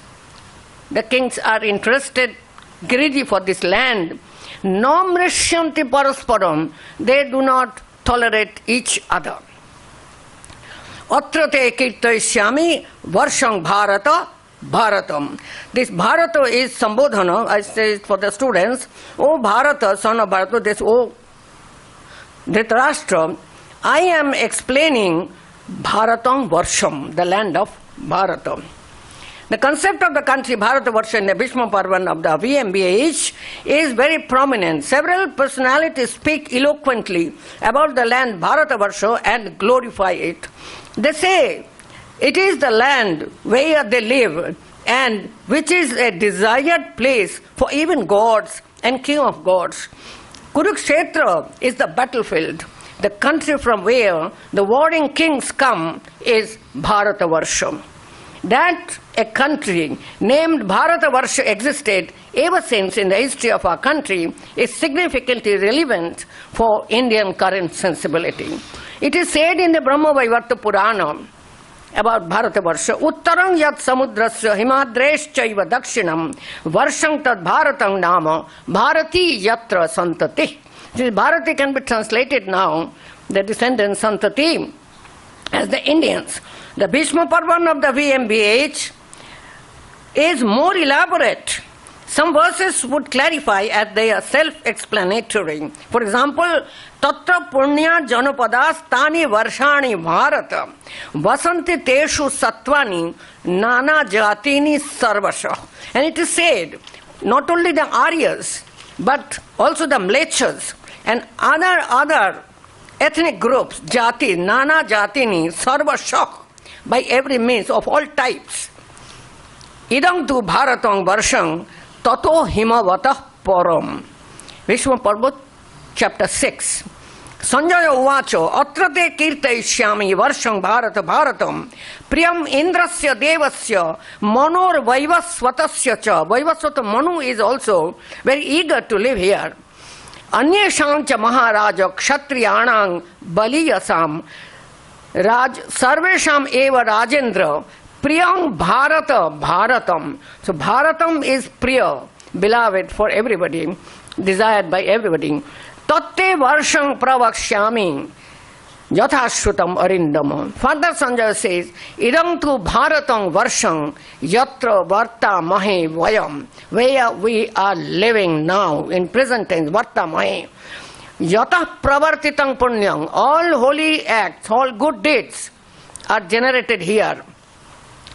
the kings are interested, greedy for this land. Namrishyanti parasparam, they do not tolerate each other. Atrate kirtayashyami varshang bharata bharatam. This Bharata is Sambodhana, I say it for the students. O Bharata, son of Bharata, this O Dhritarashtra, I am explaining Bharatam Varsham, the land of Bharata. The concept of the country Bhāratavarṣa in the Bhishma Parvan of the VMBH is very prominent. Several personalities speak eloquently about the land Bhāratavarṣa and glorify it. They say it is the land where they live and which is a desired place for even gods and king of gods. Kurukshetra is the battlefield. The country from where the warring kings come is Bhāratavarṣa. That a country named Bhāratavarṣa existed ever since in the history of our country is significantly relevant for Indian current sensibility. It is said in the Brahma Vaivarta Purana about Bhāratavarṣa, Uttarang yat samudrasya himadreschaiva dakshinam varshang tad bharatang nama bharati yatra santati. This Bharati can be translated now, the descendants santati, as the Indians. The Bhishma Parvan of the VMBH is more elaborate. Some verses would clarify as they are self-explanatory. For example, Tatra Punya Janapadas Tani Varshani Bharata Vasanti Teshu Satvani Nana Jatini Sarvasha. And it is said, not only the Aryas, but also the Mlechas and other ethnic groups, Jati, Nana Jatini, Sarvasha, by every means of all types. Idam tu Bharatang Varshang Tato Himavata Param. Vishma Parvat, chapter 6. Sanjaya Uvacho Atrate Kirtayishyami Varshang Bharata Bharatam Priyam Indrasya Devasya Manor Vaivasvatasya Cha. Vaivasvata Manu is also very eager to live here. Anyeshancha Maharaja Kshatriyanang Baliyasam Raj Sarvesham Eva Rajendra Priyam Bharata Bharatam. So Bharatam is Priya, beloved for everybody, desired by everybody. Tatte Varshang Pravakshyami Yathashrutam Arindama. Further Sanjaya says, Idam tu Bharatang Varshang Yatra Varta Mahe Vayam. Where we are living now, in present tense, Varta Mahe. Yatah Pravartitang Punyam. All holy acts, all good deeds are generated here,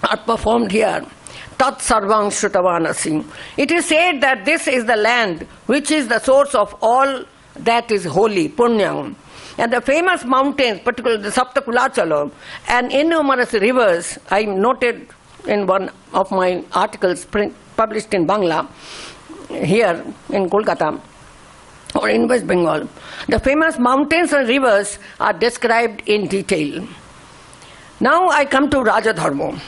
are performed here. Tat Sarvang Shrutavanasi. It is said that this is the land which is the source of all that is holy, Punyam. And the famous mountains, particularly the Saptakulachala, and innumerous rivers, I noted in one of my articles published in Bangla, here in Kolkata, or in West Bengal. The famous mountains and rivers are described in detail. Now I come to Rājadharma.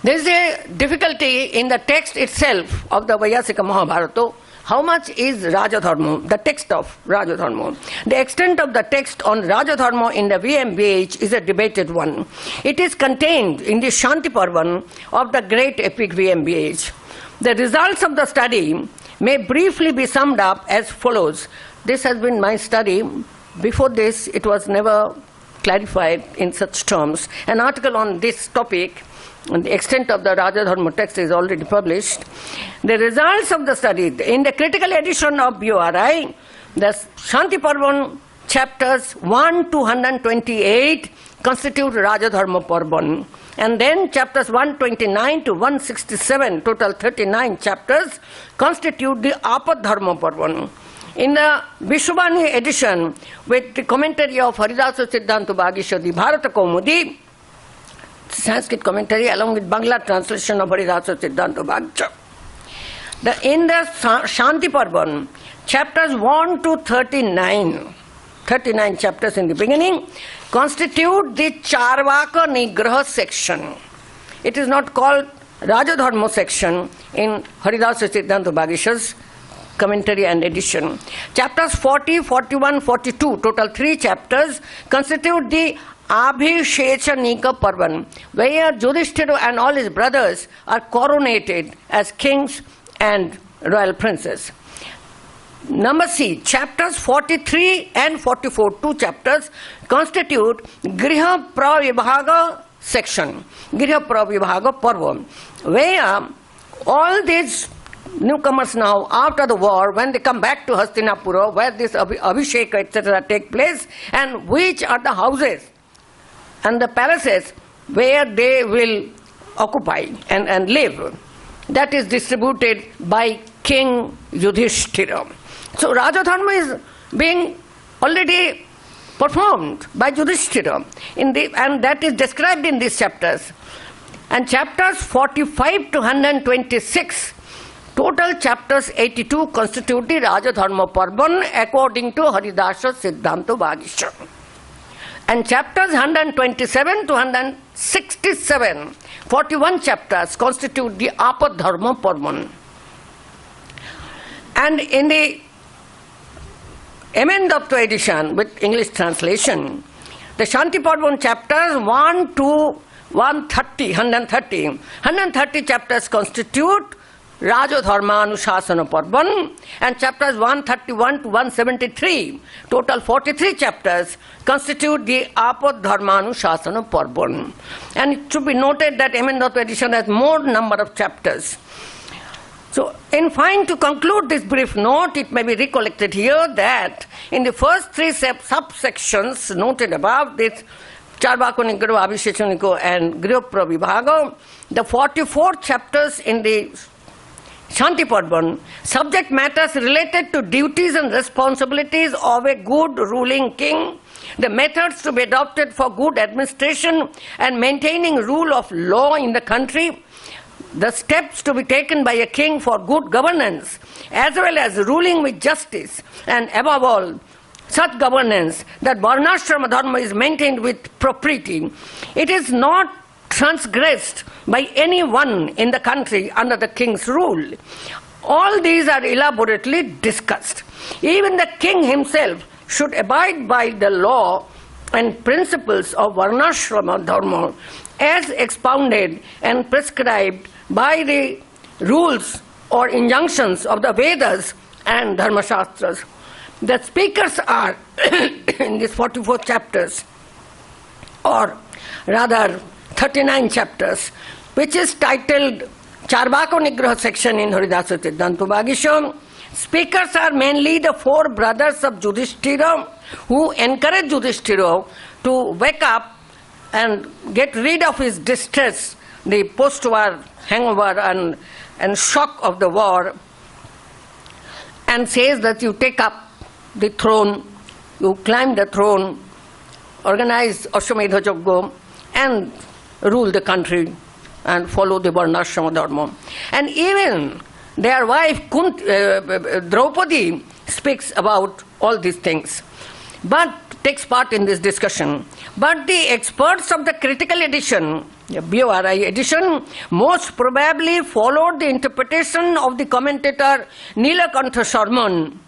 There is a difficulty in the text itself of the Vaiyasika Mahabharata. How much is Rājadharma, the text of Rājadharma? The extent of the text on Rājadharma in the VMBH is a debated one. It is contained in the Shanti Parvan of the great epic VMBH. The results of the study may briefly be summed up as follows. This has been my study. Before this, it was never clarified in such terms. An article on this topic, on the extent of the Rājadharma text, is already published. The results of the study, in the critical edition of BORI, the Shanti Parvan chapters 1 to 128 constitute Rājadharma Parvan. And then chapters 129 to 167, total 39 chapters, constitute the Apadharma Parvan. In the Vishwabani edition, with the commentary of Haridasa Siddhanta Bhagishwari Bharata Kaumudi, Sanskrit commentary along with Bangla translation of Haridasa Siddhanta Bhagcha. In the Shanti Parvan, chapters 1 to 39, 39 chapters in the beginning, constitute the Charvaka Nigraha section. It is not called Rājadharma section in Haridasa Siddhanta Bhaggisha's commentary and edition. Chapters 40, 41, 42, total 3 chapters, constitute the Abhishechanika Parvan, where Yudhishthira and all his brothers are coronated as kings and royal princes. Number C, chapters 43 and 44, 2 chapters, constitute Griha Pravibhaga section, Griha Pravibhaga Parva, where all these newcomers now after the war, when they come back to Hastinapura, where this Abhisheka etc. take place, and which are the houses and the palaces where they will occupy and live. That is distributed by King Yudhishthira. So Rājadharma is being already performed by Yudhishthira, and that is described in these chapters. And chapters 45 to 126, total chapters 82 constitute the Rājadharma Parvan according to Haridasa Siddhanta Bhaggisha. And chapters 127 to 167, 41 chapters constitute the Apadharma Parvan. And in the Emendapta edition with English translation, the Shanti Parvan chapters 1 to 130 chapters constitute Rājadharma Anushasana Parvan, and chapters 131 to 173, total 43 chapters, constitute the Apadharma Anushasana Parvan. And it should be noted that Emendapta edition has more number of chapters. So, in fine, to conclude this brief note, it may be recollected here that in the first 3 subsections noted above, this Charvaka Nigraha, Abhishechaniko and Griha Pravibhaga, the 44 chapters in the Shanti Parvan, subject matters related to duties and responsibilities of a good ruling king, the methods to be adopted for good administration and maintaining rule of law in the country, the steps to be taken by a king for good governance, as well as ruling with justice, and above all, such governance that Varnashrama Dharma is maintained with propriety. It is not transgressed by anyone in the country under the king's rule. All these are elaborately discussed. Even the king himself should abide by the law and principles of Varnashrama Dharma as expounded and prescribed by the rules or injunctions of the Vedas and Dharma Shastras. The speakers are in these 44 chapters, or rather 39 chapters, which is titled Charvaka Nigraha section in Haridasa Siddhanta Bhaggisha. Speakers are mainly the 4 brothers of Yudhishthira, who encourage Yudhishthira to wake up and get rid of his distress, the post-war hangover and shock of the war, and says that you take up the throne, you climb the throne, organize Ashwamedha Yajna, and rule the country and follow the Varnashrama Dharma. And even their wife Draupadi speaks about all these things, but takes part in this discussion. But the experts of the critical edition, the BORI edition, most probably followed the interpretation of the commentator Nilakantha Sharman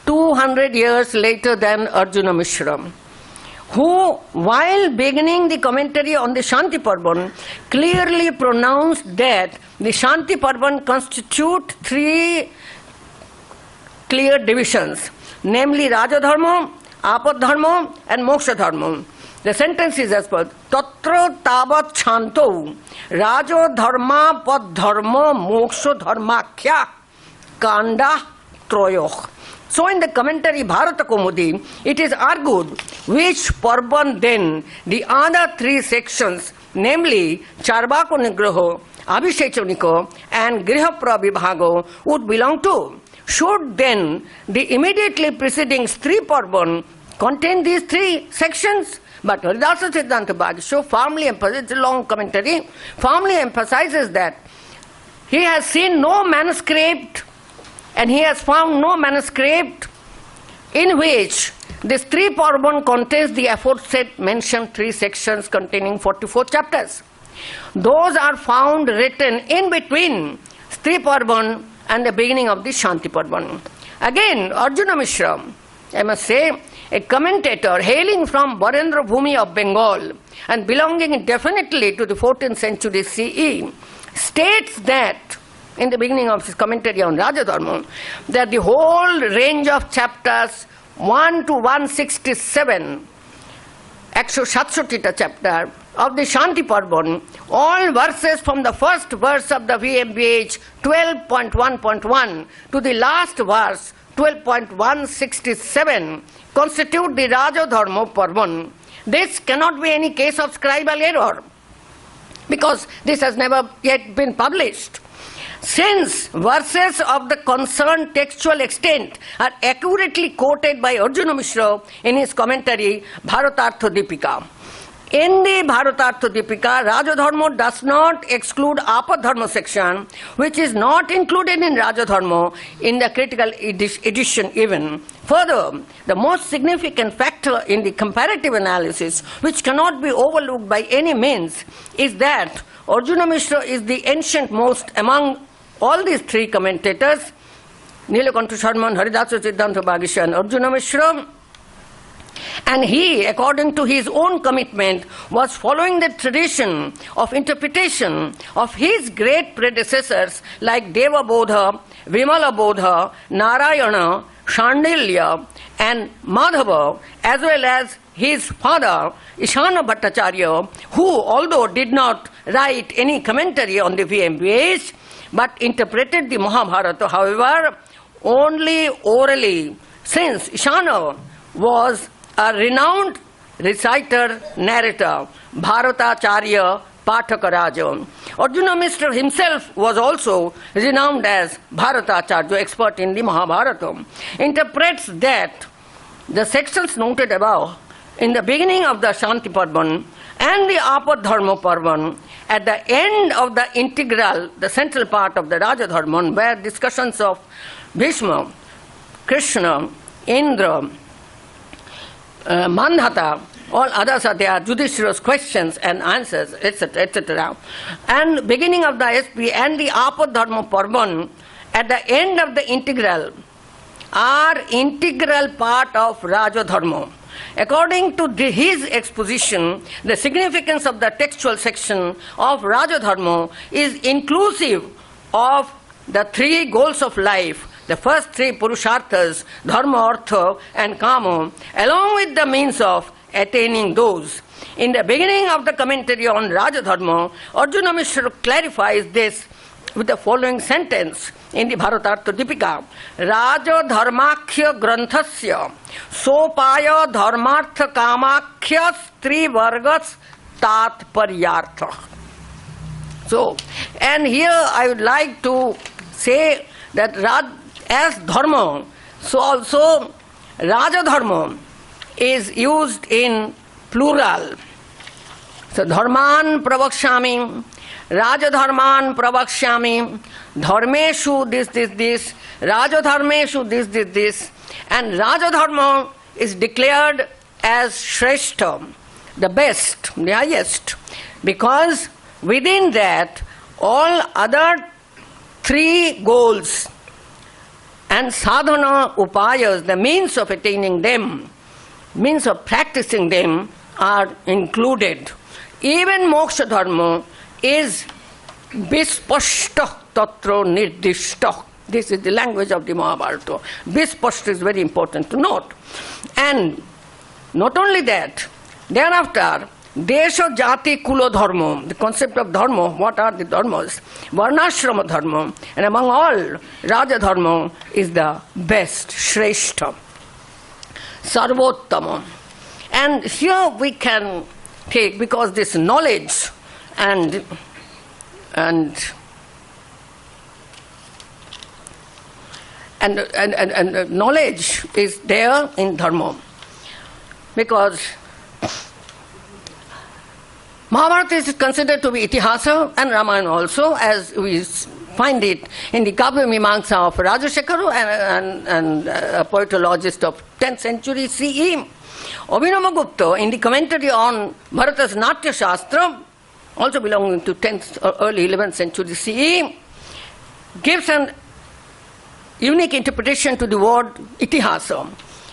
200 years later than Arjunamiśra, who, while beginning the commentary on the Shanti Parvan, clearly pronounced that the Shanti Parvan constitute 3 clear divisions, namely Rājadharma, Apadharma and Moksha Dharma. The sentence is as follows: Tatra tavat chanto Rājadharma Padharma Moksha Dharmakhya Kanda Troyoh. So in the commentary Bharata Kaumudi, it is argued which Parvan then the other 3 sections, namely Charvaka Nigraha, Abhishechaniko and Griha Pravibhaga would belong to. Should then the immediately preceding 3 Parvan contain these 3 sections? But Haridasa Siddhanta Bhāgya firmly emphasizes, it's a long commentary, firmly emphasizes that he has seen no manuscript and he has found no manuscript in which this Triparvan contains the aforesaid mentioned 3 sections containing 44 chapters. Those are found written in between Triparvan and the beginning of the Shanti Parvan. Again, Arjunamiśra, I must say, a commentator hailing from Barendra Bhumi of Bengal and belonging definitely to the 14th century CE, states that, in the beginning of his commentary on Rājadharma, that the whole range of chapters 1 to 167, 167 chapter of the Shanti Parvan, all verses from the first verse of the VMBH 12.1.1 to the last verse 12.167 constitute the Rājadharma Parvan. This cannot be any case of scribal error, because this has never yet been published. Since verses of the concerned textual extent are accurately quoted by Arjunamiśra in his commentary Bhāratārtha dīpikā. In the Bhāratārtha dīpikā, Rājadharma does not exclude Āpadharma section, which is not included in Rājadharma in the critical edition even. Further, the most significant factor in the comparative analysis, which cannot be overlooked by any means, is that Arjunamiśra is the ancient most among all these 3 commentators, Nilakanta Sharman, Haridasa Siddhanta Bhāgya and Arjunamiśra, and he, according to his own commitment, was following the tradition of interpretation of his great predecessors like Devabodha, Vimalabodha, Narayana, Shandilya and Madhava, as well as his father, Ishana Bhattacharya, who, although did not write any commentary on the VMBH, but interpreted the Mahabharata, however, only orally, since Ishana was a renowned reciter, narrator, Bhāratacharya, Pathakaraja. Arjunamiśra himself was also renowned as Bhāratacharya, expert in the Mahabharata. Interprets that the sections noted above in the beginning of the Shanti Parvan and the Āpadharma Parvan, at the end of the integral, the central part of the Rājadharma, where discussions of Bhishma, Krishna, Indra, Mandhata, all others are there, Yudhishthira's questions and answers, etc., etc. And beginning of the SP and the Āpadharma Parvan, at the end of the integral, are integral part of Rājadharma. According to his exposition, the significance of the textual section of Rājadharma is inclusive of the 3 goals of life, the first 3 Purusharthas, Dharma, Artha and Kama, along with the means of attaining those. In the beginning of the commentary on Rājadharma, Arjunamiśra clarifies this with the following sentence in the Bhāratārtha dīpikā. Rājadharmakhya granthasya sopaya dharmartha kamakhya trivargas tatparyartha. So, and here I would like to say that as dharma, so also Rājadharma is used in plural. So, dharman pravakshami, Rājadharman pravakshami, dharmeshu this, Rājadharmeshu this, and Rājadharma is declared as Shreshta, the best, the highest, because within that all other 3 goals and sadhana upayas, the means of attaining them, means of practicing them, are included. Even moksha dharma is vispashta tatra nirdishta. This is the language of the Mahabharata. Vispashta is very important to note. And not only that, thereafter, desha jati kulo dharma, the concept of dharma, what are the dharmas? Varnashrama dharma, and among all, Rājadharma is the best, Shreshta, Sarvottama. And here we can take, because this knowledge and knowledge is there in dharma, because Mahabharata is considered to be Itihasa and Ramayana also, as we find it in the Kavya Mimamsa of Rajashekaru and a poetologist of 10th century CE. Abhinavagupta, in the commentary on Bharata's Natya Shastra, also belonging to 10th or early 11th century CE, gives an unique interpretation to the word Itihasa.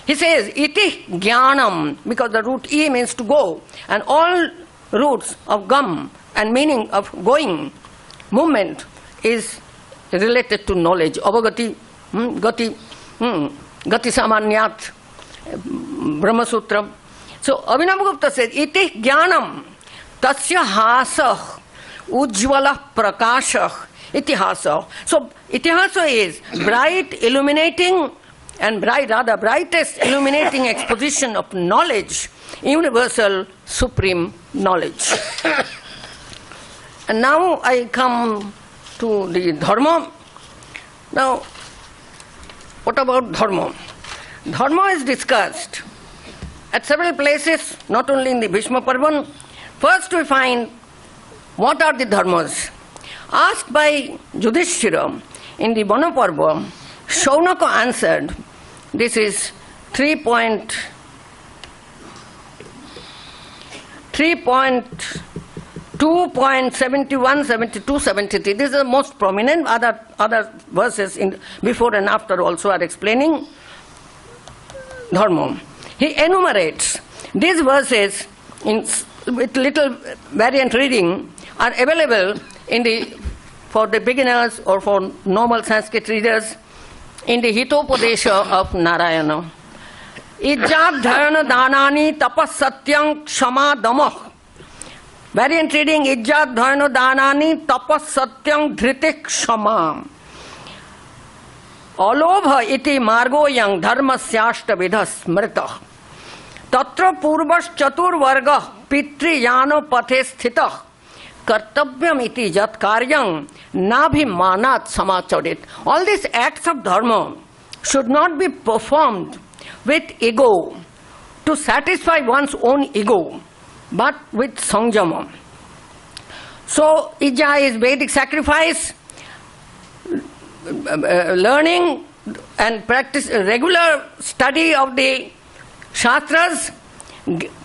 He says, Iti Jnanam, because the root E means to go, and all roots of gam and meaning of going, movement, is related to knowledge. Avagati, gati, gati samanyat, Brahma Sutra. So Abhinavagupta says, Iti Jnanam, tasya hasah, ujjvala prakashah, itihasa. So itihasa is bright, illuminating, and brightest illuminating exposition of knowledge, universal, supreme knowledge. And now I come to the dharma. Now, what about dharma? Dharma is discussed at several places, not only in the Bhishma Parvan. First we find what are the dharmas. Asked by Yudhishthira in the Vana Parva, Shaunaka answered, this is 3.2.71, 72, 73. This is the most prominent. Other verses before and after also are explaining dharma. He enumerates these verses with little variant reading are available for the beginners or for normal Sanskrit readers in the Hitopadesha of Narayana. Ijjat dharana danani tapas satyam kshama damah. Variant reading, Ijjat dharana danani tapas satyam dhriti kshama. Alobha iti margo yang dharmasyashta vidhas smritah. Tatra purvas chatur varga pitri yano pathe sthitah. Kartavyam iti jat karyam nabhimanat samacharit. All these acts of dharma should not be performed with ego, to satisfy one's own ego, but with sanjama. So, Ija is Vedic sacrifice, learning and practice, regular study of the Shastras,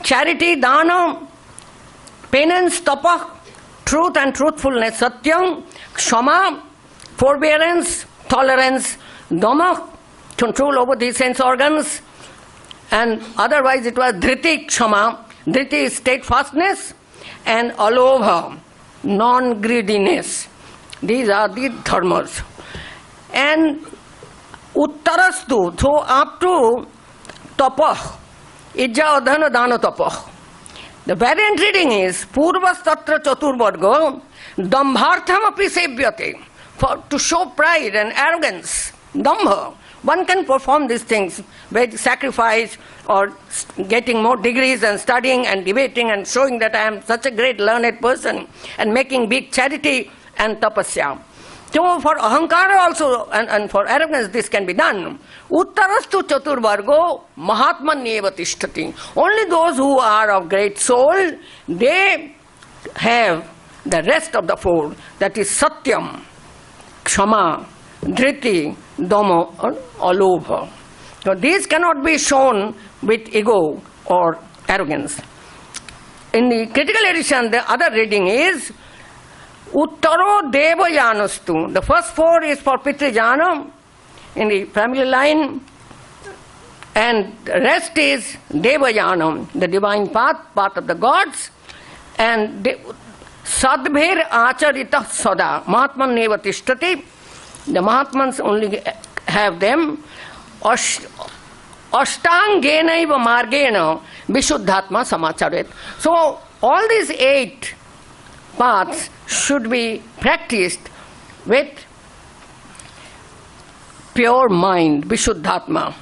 charity, dana, penance, tapa, truth and truthfulness, satyam, kshama, forbearance, tolerance, dhamma, control over the sense organs, and otherwise it was dhriti kshama. Dhriti is steadfastness, and alobha, non-greediness. These are the dharmas. And uttarastu, so up to tapah, ijja adhana dana tapah. The variant reading is Purvas Tatra Chaturvarga Dambhartham api sevyate. To show pride and arrogance, dambha. One can perform these things with sacrifice or getting more degrees and studying and debating and showing that I am such a great learned person and making big charity and tapasya. So for ahankara also and for arrogance this can be done. Uttarastu chaturvargo mahatman neva tishtati. Only those who are of great soul, they have the rest of the four, that is satyam, kshama, dhriti, dhamma, alobha. So these cannot be shown with ego or arrogance. In the critical edition, the other reading is Uttaro Devayanastu. The first four is for Pitrijana in the family line, and the rest is Devayanam, the divine path of the gods, and Sadbher Acharita Sada, Mahatman Neva Tishtati. The Mahatmans only have them. Ashtangenaiva Margena Vishuddhatma Samacharet. So all these 8 paths should be practiced with pure mind, Vishuddhatma.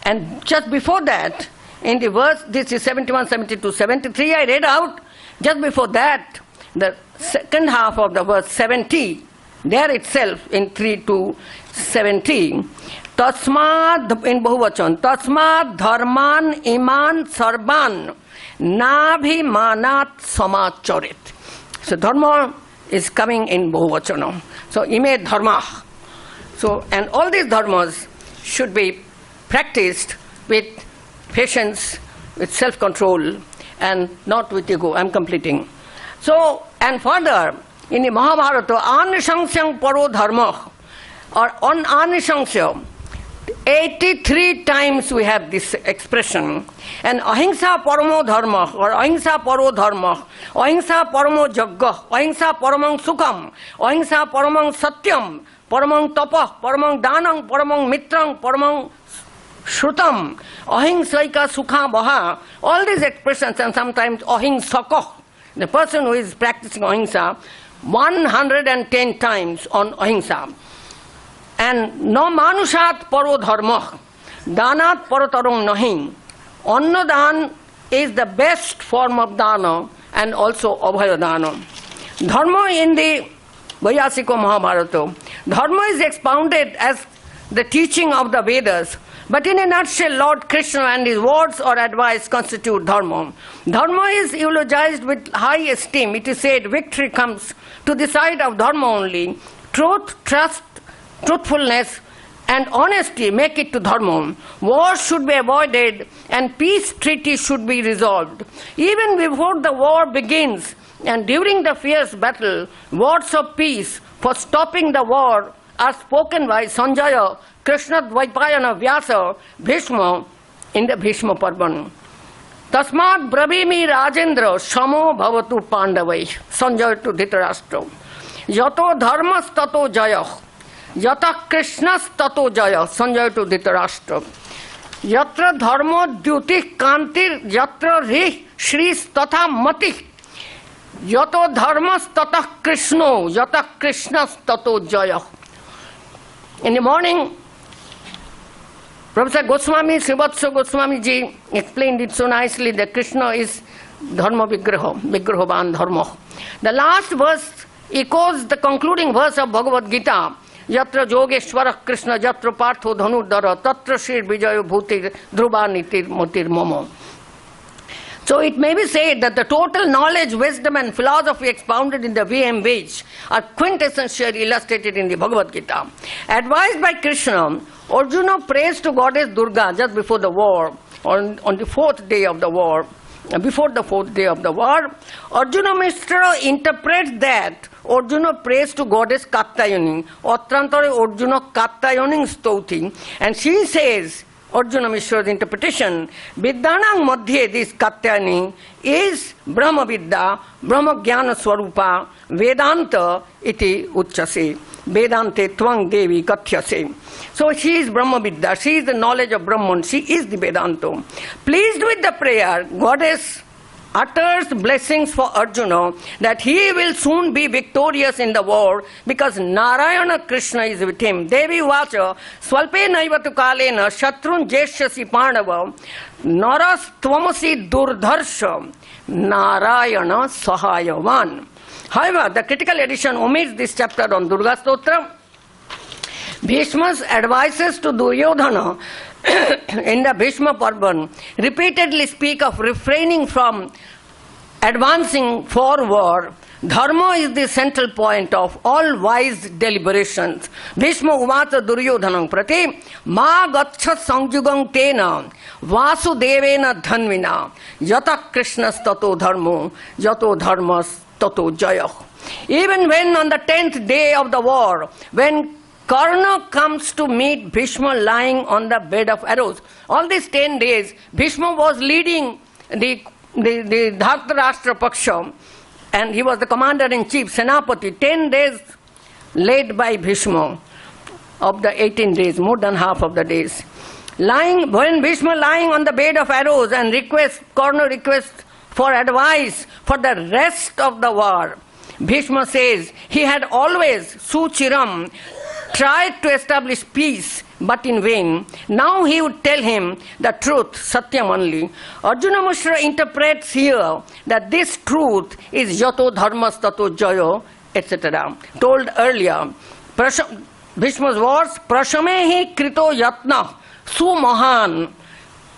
And just before that, in the verse, this is 71, 72, 73, I read out, just before that, the second half of the verse 70, there itself in 3 to 17, Tasmad, in Bahuvachan, Tasmad dharman iman sarban nabhimanat samacharit. So dharma is coming in Bahuvachana. So ime dharma. So, and all these dharmas should be practiced with patience, with self-control, and not with ego. I'm completing. So, and further, in the Mahabharata, anisangsyang paro dharma, or on anisangsya, 83 times we have this expression. And ahimsa paramo dharma, or ahimsa paro dharma, ahimsa paramo jagga, ahimsa paramang sukham, ahimsa paramang satyam, paramang tapa, paramang danang, paramang mitrang, paramang shrutam, ahimsaika sukha baha. All these expressions, and sometimes ahimsaka. The person who is practicing ahimsa 110 times on ahimsa. And no manushat paro dharma, danat paratarong nahi. Annadan is the best form of dana and also abhaya dana. Dharma in the Vaiyasika Mahabharata, dharma is expounded as the teaching of the Vedas. But in a nutshell, Lord Krishna and his words or advice constitute dharma. Dharma is eulogized with high esteem. It is said victory comes to the side of dharma only. Truth, trust, truthfulness and honesty make it to dharma. War should be avoided and peace treaty should be resolved. Even before the war begins and during the fierce battle, words of peace for stopping the war are spoken by Sanjaya, Krishna Dvaipayana Vyasa, Bhishma in the Bhishma Parvan. Tasmat bravimi Rajendra samo bhavatu pandavai. Sanjaya to Dhritarashtra. Yato dharmas tato jayah. Yata Krishnas tato jaya. Sanjaya to Dhritarashtra. Yatra dharma dyuti kantir yatra ri shris tatha mati. Yato dharmas tata Krishno. Yata Krishnas tato jaya. In the morning, Professor Goswami, SRIVATSA Goswami ji explained it so nicely that Krishna is Dharma Vigraha, Vigrahavan Dharma. The last verse echoes the concluding verse of Bhagavad Gita. Yatra Yogeshwara Krishna Yatra Partho Dhanudara Tatra Shir Vijayo Bhutir Dhruva Nitir Motir Momo. So it may be said that the total knowledge, wisdom and philosophy expounded in the VM Veds are quintessentially illustrated in the Bhagavad Gita. Advised by Krishna, Arjuna prays to Goddess Durga just before the war, on the fourth day of the war. Before the fourth day of the war, Arjunamiśra interprets that Arjuna prays to Goddess Katyayani, Atrantare Arjuna Katyayani Stauti, and she says, Arjunamiśra's interpretation, Vidyanang Madhye, this Katyayani, is Brahma Vidya, Brahma Jnana Swarupa, Vedanta iti uchase, Vedante Tvang Devi Kathyase. So she is Brahma Vidya, she is the knowledge of Brahman, she is the Vedanta. Pleased with the prayer, Goddess utters blessings for Arjuna that he will soon be victorious in the war because Narayana Krishna is with him. Devi Vacha, Swalpe Naivatu Kalena, Shatrun Jeshasi Pandava, Naras Tvamasi Durdharsha, Narayana Sahayavan. However, the critical edition omits this chapter on Durga Stotra. Bhishma's advices to Duryodhana in the Bhishma Parvan repeatedly speak of refraining from advancing for war. Dharma is the central point of all wise deliberations. Bhishma Uvata Duryodhanam Prati Ma Gaccha Sangyugam Tena Vasudevena Dhanvina Yata Krishnas Tato Dharmo Yato Dharmas Tato Jaya. Even when on the 10th day of the war, when Karna comes to meet Bhishma lying on the bed of arrows. All these 10 days, Bhishma was leading the Dhritarashtra Paksha, and he was the commander-in-chief, Senapati. 10 days led by Bhishma of the 18 days, more than half of the days. When Bhishma lying on the bed of arrows and Karna requests for advice for the rest of the war, Bhishma says he had always, Suchiram, tried to establish peace, but in vain. Now he would tell him the truth, Satyam only. Arjunamiśra interprets here that this truth is Yato Dharmas Tato Jayo, etc. Told earlier. Bhishma's words, Prashamehi Krito Yatna, Su Mahan,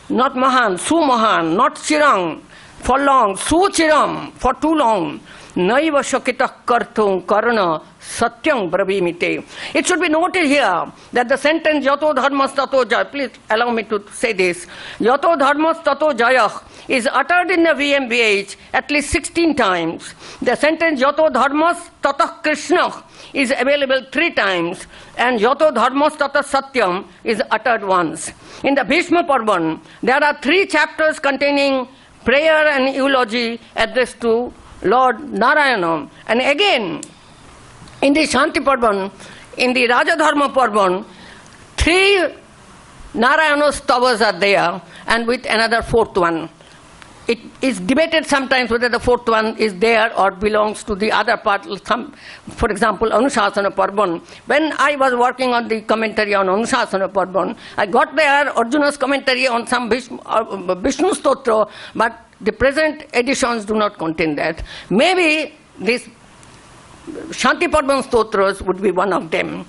not Mahan, Su Mahan, not Chirang, for long, suchiram, for too long, naiva shakitah kartum karana satyam bravimite. It should be noted here that the sentence yato dharmas tato jaya, please allow me to say this, yato dharmas tato jaya is uttered in the VMVH at least 16 times. The sentence yato dharmas tatah krishna is available 3 times, and yato dharmas tatah satyam is uttered once. In the Bhishma Parvan, there are 3 chapters containing prayer and eulogy addressed to Lord Narayana. And again, in the Shanti Parvan, in the Rājadharma Parvan, 3 Narayana stavas are there, and with another 4th one. It is debated sometimes whether the 4th one is there or belongs to the other part. For example, Anushasana Parvan. When I was working on the commentary on Anushasana Parvan, I got there Arjuna's commentary on some Vishnu Stotra, but the present editions do not contain that. Maybe this Shanti Parvan Stotras would be one of them.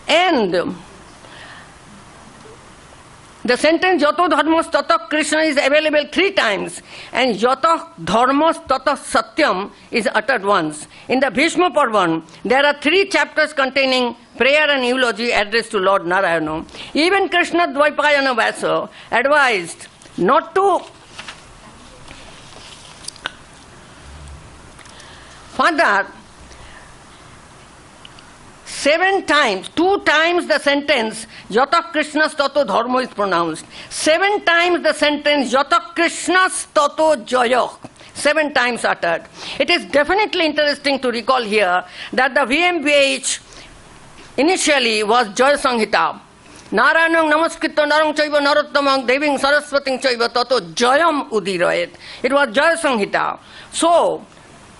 And the sentence Yato Dharmas Tata Krishna is available 3 times, and Yato Dharmas Tata Satyam is uttered once. In the Bhishma Parvan, there are 3 chapters containing prayer and eulogy addressed to Lord Narayana. Even Krishna Dvaipayana Vyasa advised not to further 7 times, 2 times the sentence Yata Krishnas Tato Dharma is pronounced. 7 times the sentence Yata Krishnas Tato Jaya. 7 times uttered. It is definitely interesting to recall here that the VMVH initially was Jaya Samhita. Narayanam Namaskritta Narang Chaiva Narottamang Deving Saraswating Chaiva Tato Jayam Udirayet. It was Jaya Samhita. So,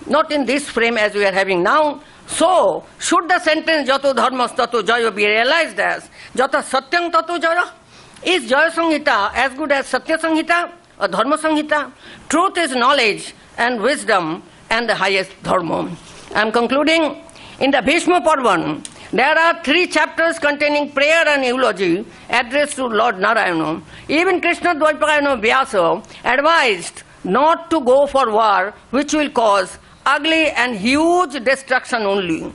not in this frame as we are having now. So, should the sentence Jato Dharmas Tato Jaya be realized as Jata Satyam Tato Jaya? Is Jaya Samhita as good as Satya Samhita or Dharma Samhita? Truth is knowledge and wisdom and the highest Dharma. I am concluding. In the Bhishma Parvan, there are 3 chapters containing prayer and eulogy addressed to Lord Narayana. Even Krishna Dvaipayana Vyasa advised not to go for war, which will cause ugly and huge destruction only.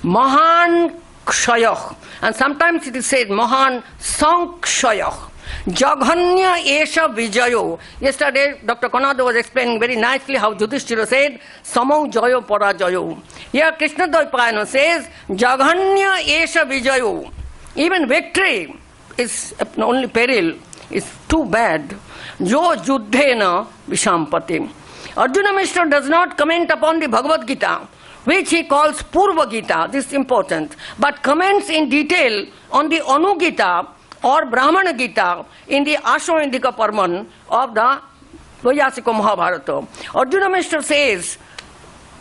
Mahan Kshayah, and sometimes it is said Mahan Sankshayah. Jaghanya Esha Vijayo. Yesterday, Dr. Konado was explaining very nicely how Yudhishthira said, Samau Jayo Parajayo. Here Krishna Dvaipayana says, Jaghanya Esha Vijayo. Even victory is only peril, is too bad. Jo Juddhena Vishampati. Arjunamiśra does not comment upon the Bhagavad Gita, which he calls Purva Gita, this is important, but comments in detail on the Anu Gita or Brahmana Gita in the Ashwamedhika Parvan of the Vaiyasika Mahabharata. Arjunamiśra says,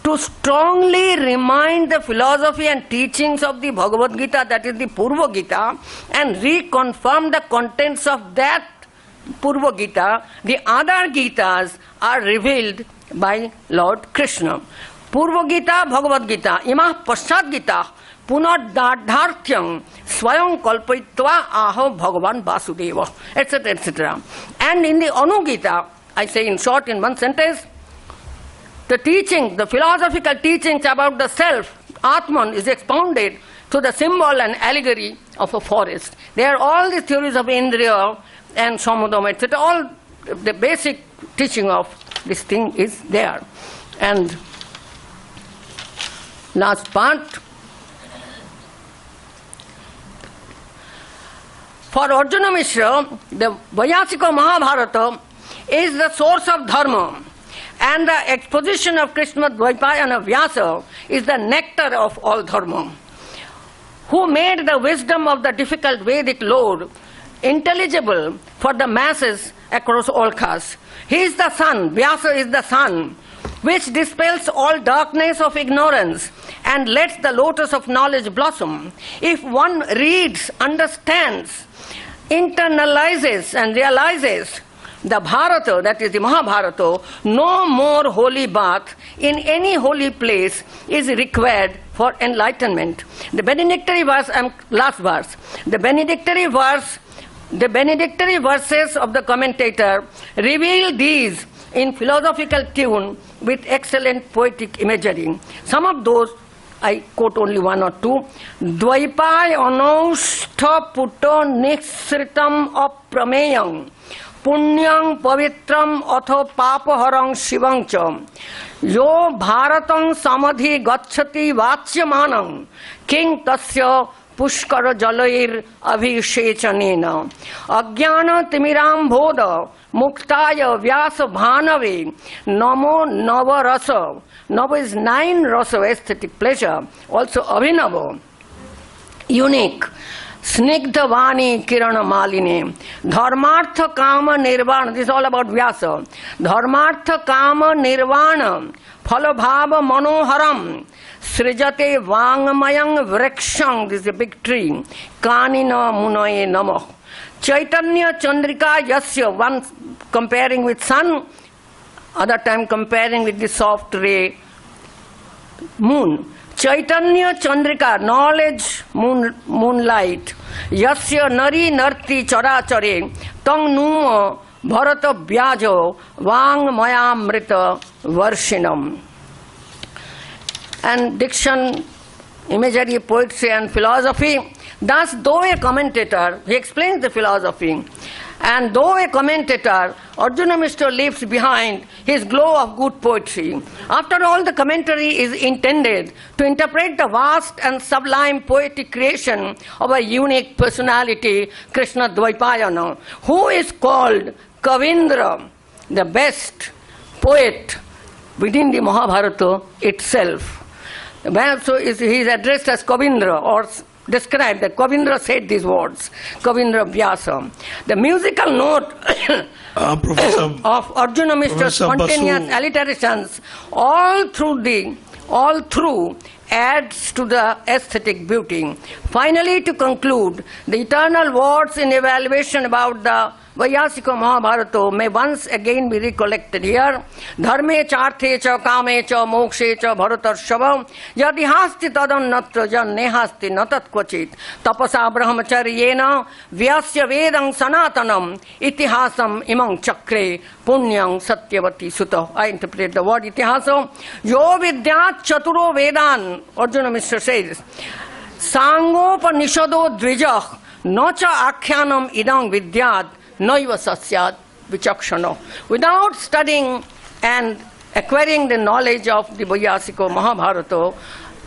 to strongly remind the philosophy and teachings of the Bhagavad Gita, that is the Purva Gita, and reconfirm the contents of that Purva Gita, the other Gitas are revealed by Lord Krishna. Purva Gita, Bhagavad Gita, Imah Paschat Gita, Punadadhartyam, Swayam Kalpaitva Aho Bhagavan Vasudeva, etc., etc. And in the Anu Gita, I say in short, in one sentence, the teaching, the philosophical teachings about the self, Atman, is expounded to the symbol and allegory of a forest. There are all the theories of Indriya and Samudam, etc. All the basic teaching of this thing is there. And last part, for Arjunamiśra, the Vaiyasika Mahabharata is the source of dharma, and the exposition of Krishna Dvaipayana Vyasa is the nectar of all dharma. Who made the wisdom of the difficult Vedic lore intelligible for the masses across all castes. He is the sun, Vyasa is the sun, which dispels all darkness of ignorance and lets the lotus of knowledge blossom. If one reads, understands, internalizes and realizes the Bharata, that is the Mahabharata, no more holy bath in any holy place is required for enlightenment. The benedictory verse, last verse, the benedictory verses of the commentator reveal these in philosophical tune with excellent poetic imagery. Some of those, I quote only one or two. Dvaipai anaustha puto nisritam aprameyam punyam pavitram atho papaharang shivancha yo bharatam samadhi gacchati vachyamanam king tasya pushkara jalair abhishechanena ajnana timiram bodha muktaya vyasa bhanave namo navarasa. Nava is 9 rasa, aesthetic pleasure, also abhinava, unique. Snigdha vani kirana maline. Dharmartha kama nirvana. This is all about Vyasa. Dharmartha kama nirvana. Phalabhava manoharam. Srijate vangmayang vrekshang. This is a big tree. Kanina munaye namah. Chaitanya chandrika yasya. One comparing with sun, other time comparing with the soft ray moon. Chaitanya chandrika, knowledge, moonlight. Yasya nari narti charachare tang numa bharata vyajo vang mayamrita varshinam. And diction, imagery, poetry and philosophy. Thus, though a commentator, he explains the philosophy, and though a commentator, Arjunamiśra leaves behind his glow of good poetry. After all, the commentary is intended to interpret the vast and sublime poetic creation of a unique personality, Krishna Dvaipayana, who is called Kavindra, the best poet within the Mahabharata itself. So he is addressed as Kavindra, or described that Kavindra said these words, Kavindra Vyasa. The musical note of Arjunamiśra's spontaneous alliterations all through adds to the aesthetic beauty. Finally, to conclude, the eternal words in evaluation about the Vaiyasika Mahabharata may once again be recollected here. Dharme charthe cha kame cha mokshe cha bhāratārtha yadi hasti tadannatra jan nehasti natat kvachit tapasa brahmacharyena vyasya vedang sanatanam itihasam imang chakre punyang satyavati sutta. I interpret the word itihasa. Yo vidyat chaturo vedan, Arjunamiśra says, sangopanishado dvijah nacha akhyanam idang vidyat Naiva sasyat vichakshana. Without studying and acquiring the knowledge of the Vaiyasika Mahabharata,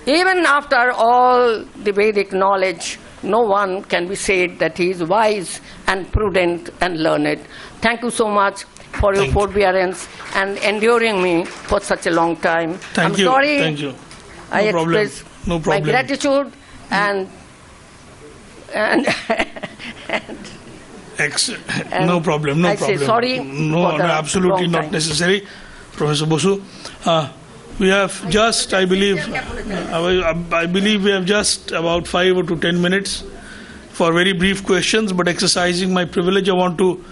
even after all the Vedic knowledge, no one can be said that he is wise and prudent and learned. Thank you so much for your forbearance and enduring me for such a long time. Thank you. Sorry. Thank you. I express my gratitude and no problem. I say sorry. No, absolutely not necessary. Professor Bosu, we have just, I believe we have just about 5 to 10 minutes for very brief questions, but exercising my privilege, I want to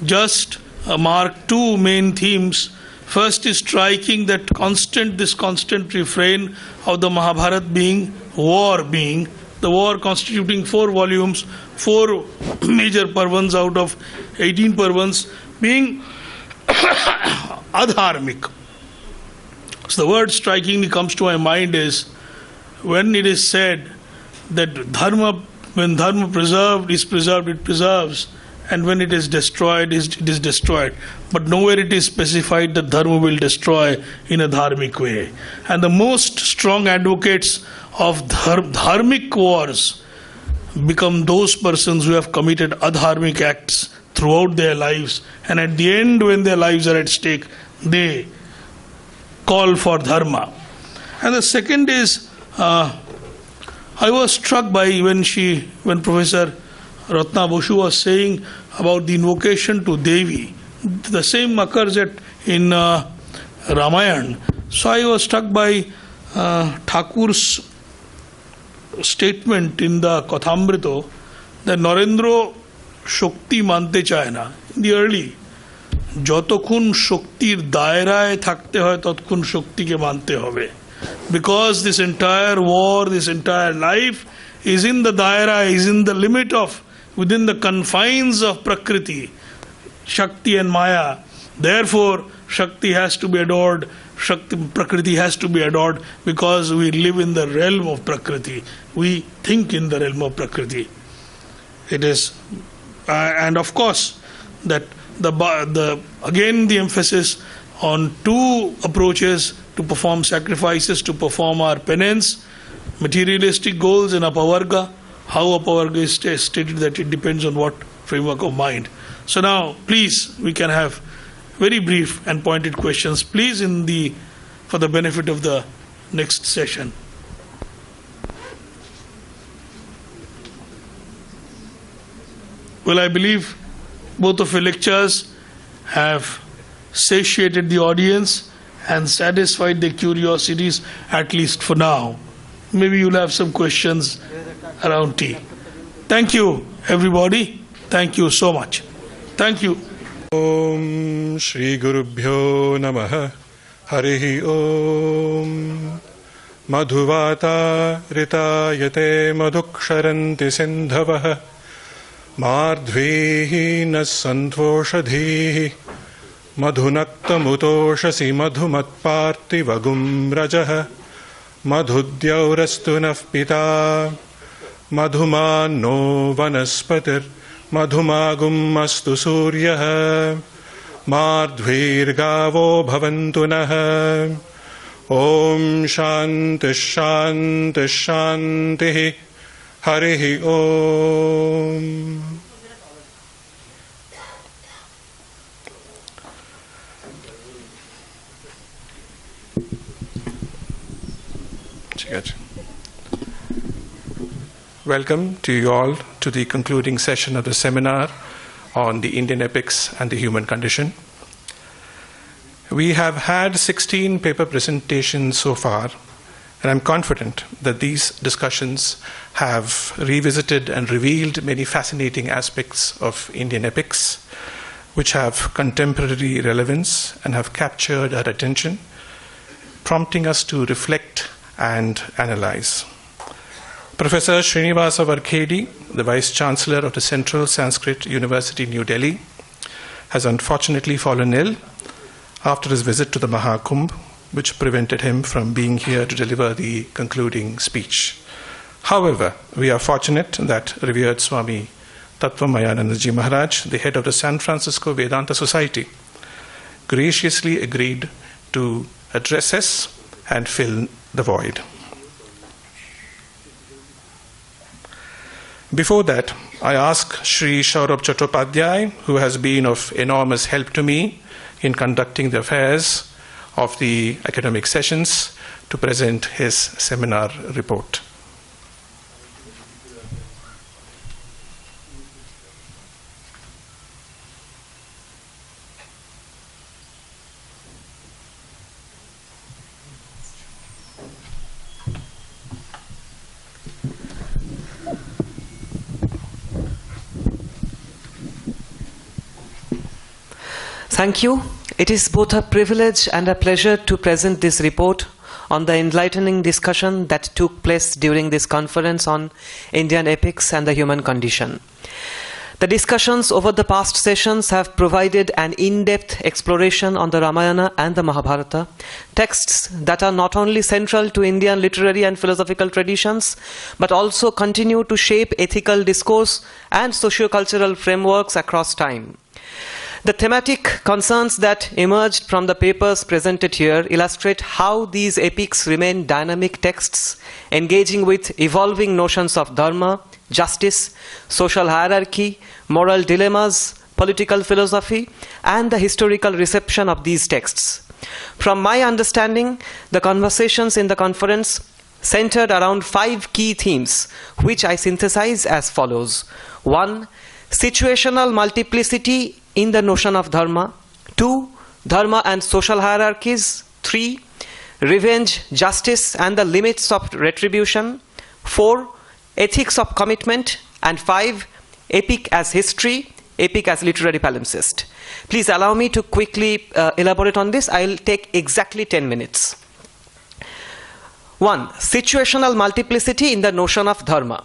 just mark 2 main themes. First is striking that this constant refrain of the Mahabharata being war, the war constituting 4 volumes, 4 major parvans out of 18 parvans, being adharmic. So the word strikingly comes to my mind is when it is said that dharma, when dharma is preserved, it preserves, and when it is destroyed, it is destroyed. But nowhere it is specified that dharma will destroy in a dharmic way. And the most strong advocates of dharmic wars become those persons who have committed adharmic acts throughout their lives, and at the end, when their lives are at stake, they call for dharma. And the second is, I was struck by when Professor Ratna Bosu was saying about the invocation to Devi. The same occurs in Ramayana. So I was struck by Thakur's statement in the Kathamrita that Narendra Shakti mante chayna. In the early, যতক্ষণ শক্তির দায়রায় থাকতে হয় ততক্ষণ শক্তিকে মানতে হবে, because this entire war, this entire life is in the daira, is in the limit of, within the confines of Prakriti, Shakti and Maya. Therefore, Shakti has to be adored, Prakriti has to be adored, because we live in the realm of Prakriti. We think in the realm of Prakriti. It is, and of course, that again the emphasis on two approaches to perform sacrifices, to perform our penance, materialistic goals and Apavarga. How Apavarga is stated that it depends on what framework of mind. So now, please, we can have very brief and pointed questions, please, for the benefit of the next session. Well, I believe both of your lectures have satiated the audience and satisfied their curiosities, at least for now. Maybe you'll have some questions around tea. Thank you, everybody. Thank you so much. Thank you. Om Shri Gurubhyo Namaha Harihi Om Madhuvata Ritayate Madhuksharanti Sindhavaha Mardhvehi Nasantoshadhihi Madhunaktamutoshasi Madhumatparti Vagum Rajaha Madhudyaurastu Nafpita Madhumano Vanaspatir Madhumagum astu Suryaha Mardhvirgavo Bhavantu Naha Om Shanti Shanti Shanti Harihi Om. Welcome to you all to the concluding session of the seminar on the Indian epics and the human condition. We have had 16 paper presentations so far, and I'm confident that these discussions have revisited and revealed many fascinating aspects of Indian epics, which have contemporary relevance and have captured our attention, prompting us to reflect and analyze. Professor Srinivasa Varkhedi, the Vice-Chancellor of the Central Sanskrit University, New Delhi, has unfortunately fallen ill after his visit to the Mahā Kumbh, which prevented him from being here to deliver the concluding speech. However, we are fortunate that revered Swami Tattvamayanandaji Maharaj, the head of the San Francisco Vedanta Society, graciously agreed to address us and fill the void. Before that, I ask Sri Saurabh Chattopadhyay, who has been of enormous help to me in conducting the affairs of the academic sessions, to present his seminar report. Thank you. It is both a privilege and a pleasure to present this report on the enlightening discussion that took place during this conference on Indian epics and the human condition. The discussions over the past sessions have provided an in-depth exploration on the Ramayana and the Mahabharata, texts that are not only central to Indian literary and philosophical traditions, but also continue to shape ethical discourse and socio-cultural frameworks across time. The thematic concerns that emerged from the papers presented here illustrate how these epics remain dynamic texts, engaging with evolving notions of dharma, justice, social hierarchy, moral dilemmas, political philosophy, and the historical reception of these texts. From my understanding, the conversations in the conference centered around 5 key themes, which I synthesize as follows. 1. Situational multiplicity in the notion of dharma. 2. Dharma and social hierarchies. 3. Revenge, justice, and the limits of retribution. 4. Ethics of commitment. And 5. Epic as history, epic as literary palimpsest. Please allow me to quickly elaborate on this. I'll take exactly 10 minutes. 1. Situational multiplicity in the notion of dharma.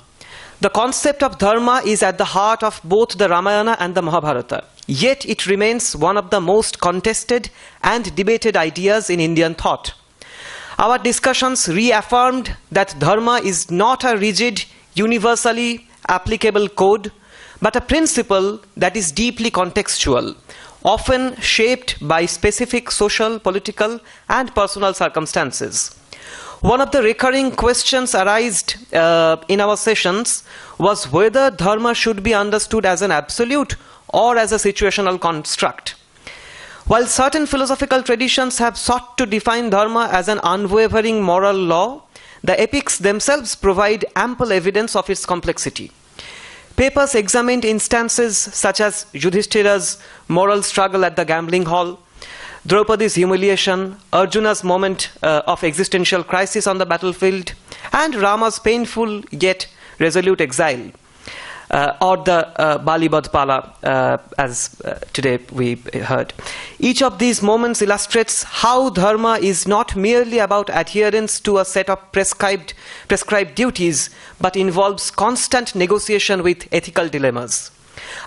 The concept of dharma is at the heart of both the Ramayana and the Mahabharata. yet it remains one of the most contested and debated ideas in Indian thought. Our discussions reaffirmed that dharma is not a rigid, universally applicable code, but a principle that is deeply contextual, often shaped by specific social, political, and personal circumstances. One of the recurring questions arised in our sessions was whether dharma should be understood as an absolute or as a situational construct. While certain philosophical traditions have sought to define dharma as an unwavering moral law, the epics themselves provide ample evidence of its complexity. Papers examined instances such as Yudhishthira's moral struggle at the gambling hall, Draupadi's humiliation, Arjuna's moment of existential crisis on the battlefield, and Rama's painful yet resolute exile, or the Bali Badpala, as today we heard. Each of these moments illustrates how dharma is not merely about adherence to a set of prescribed duties, but involves constant negotiation with ethical dilemmas.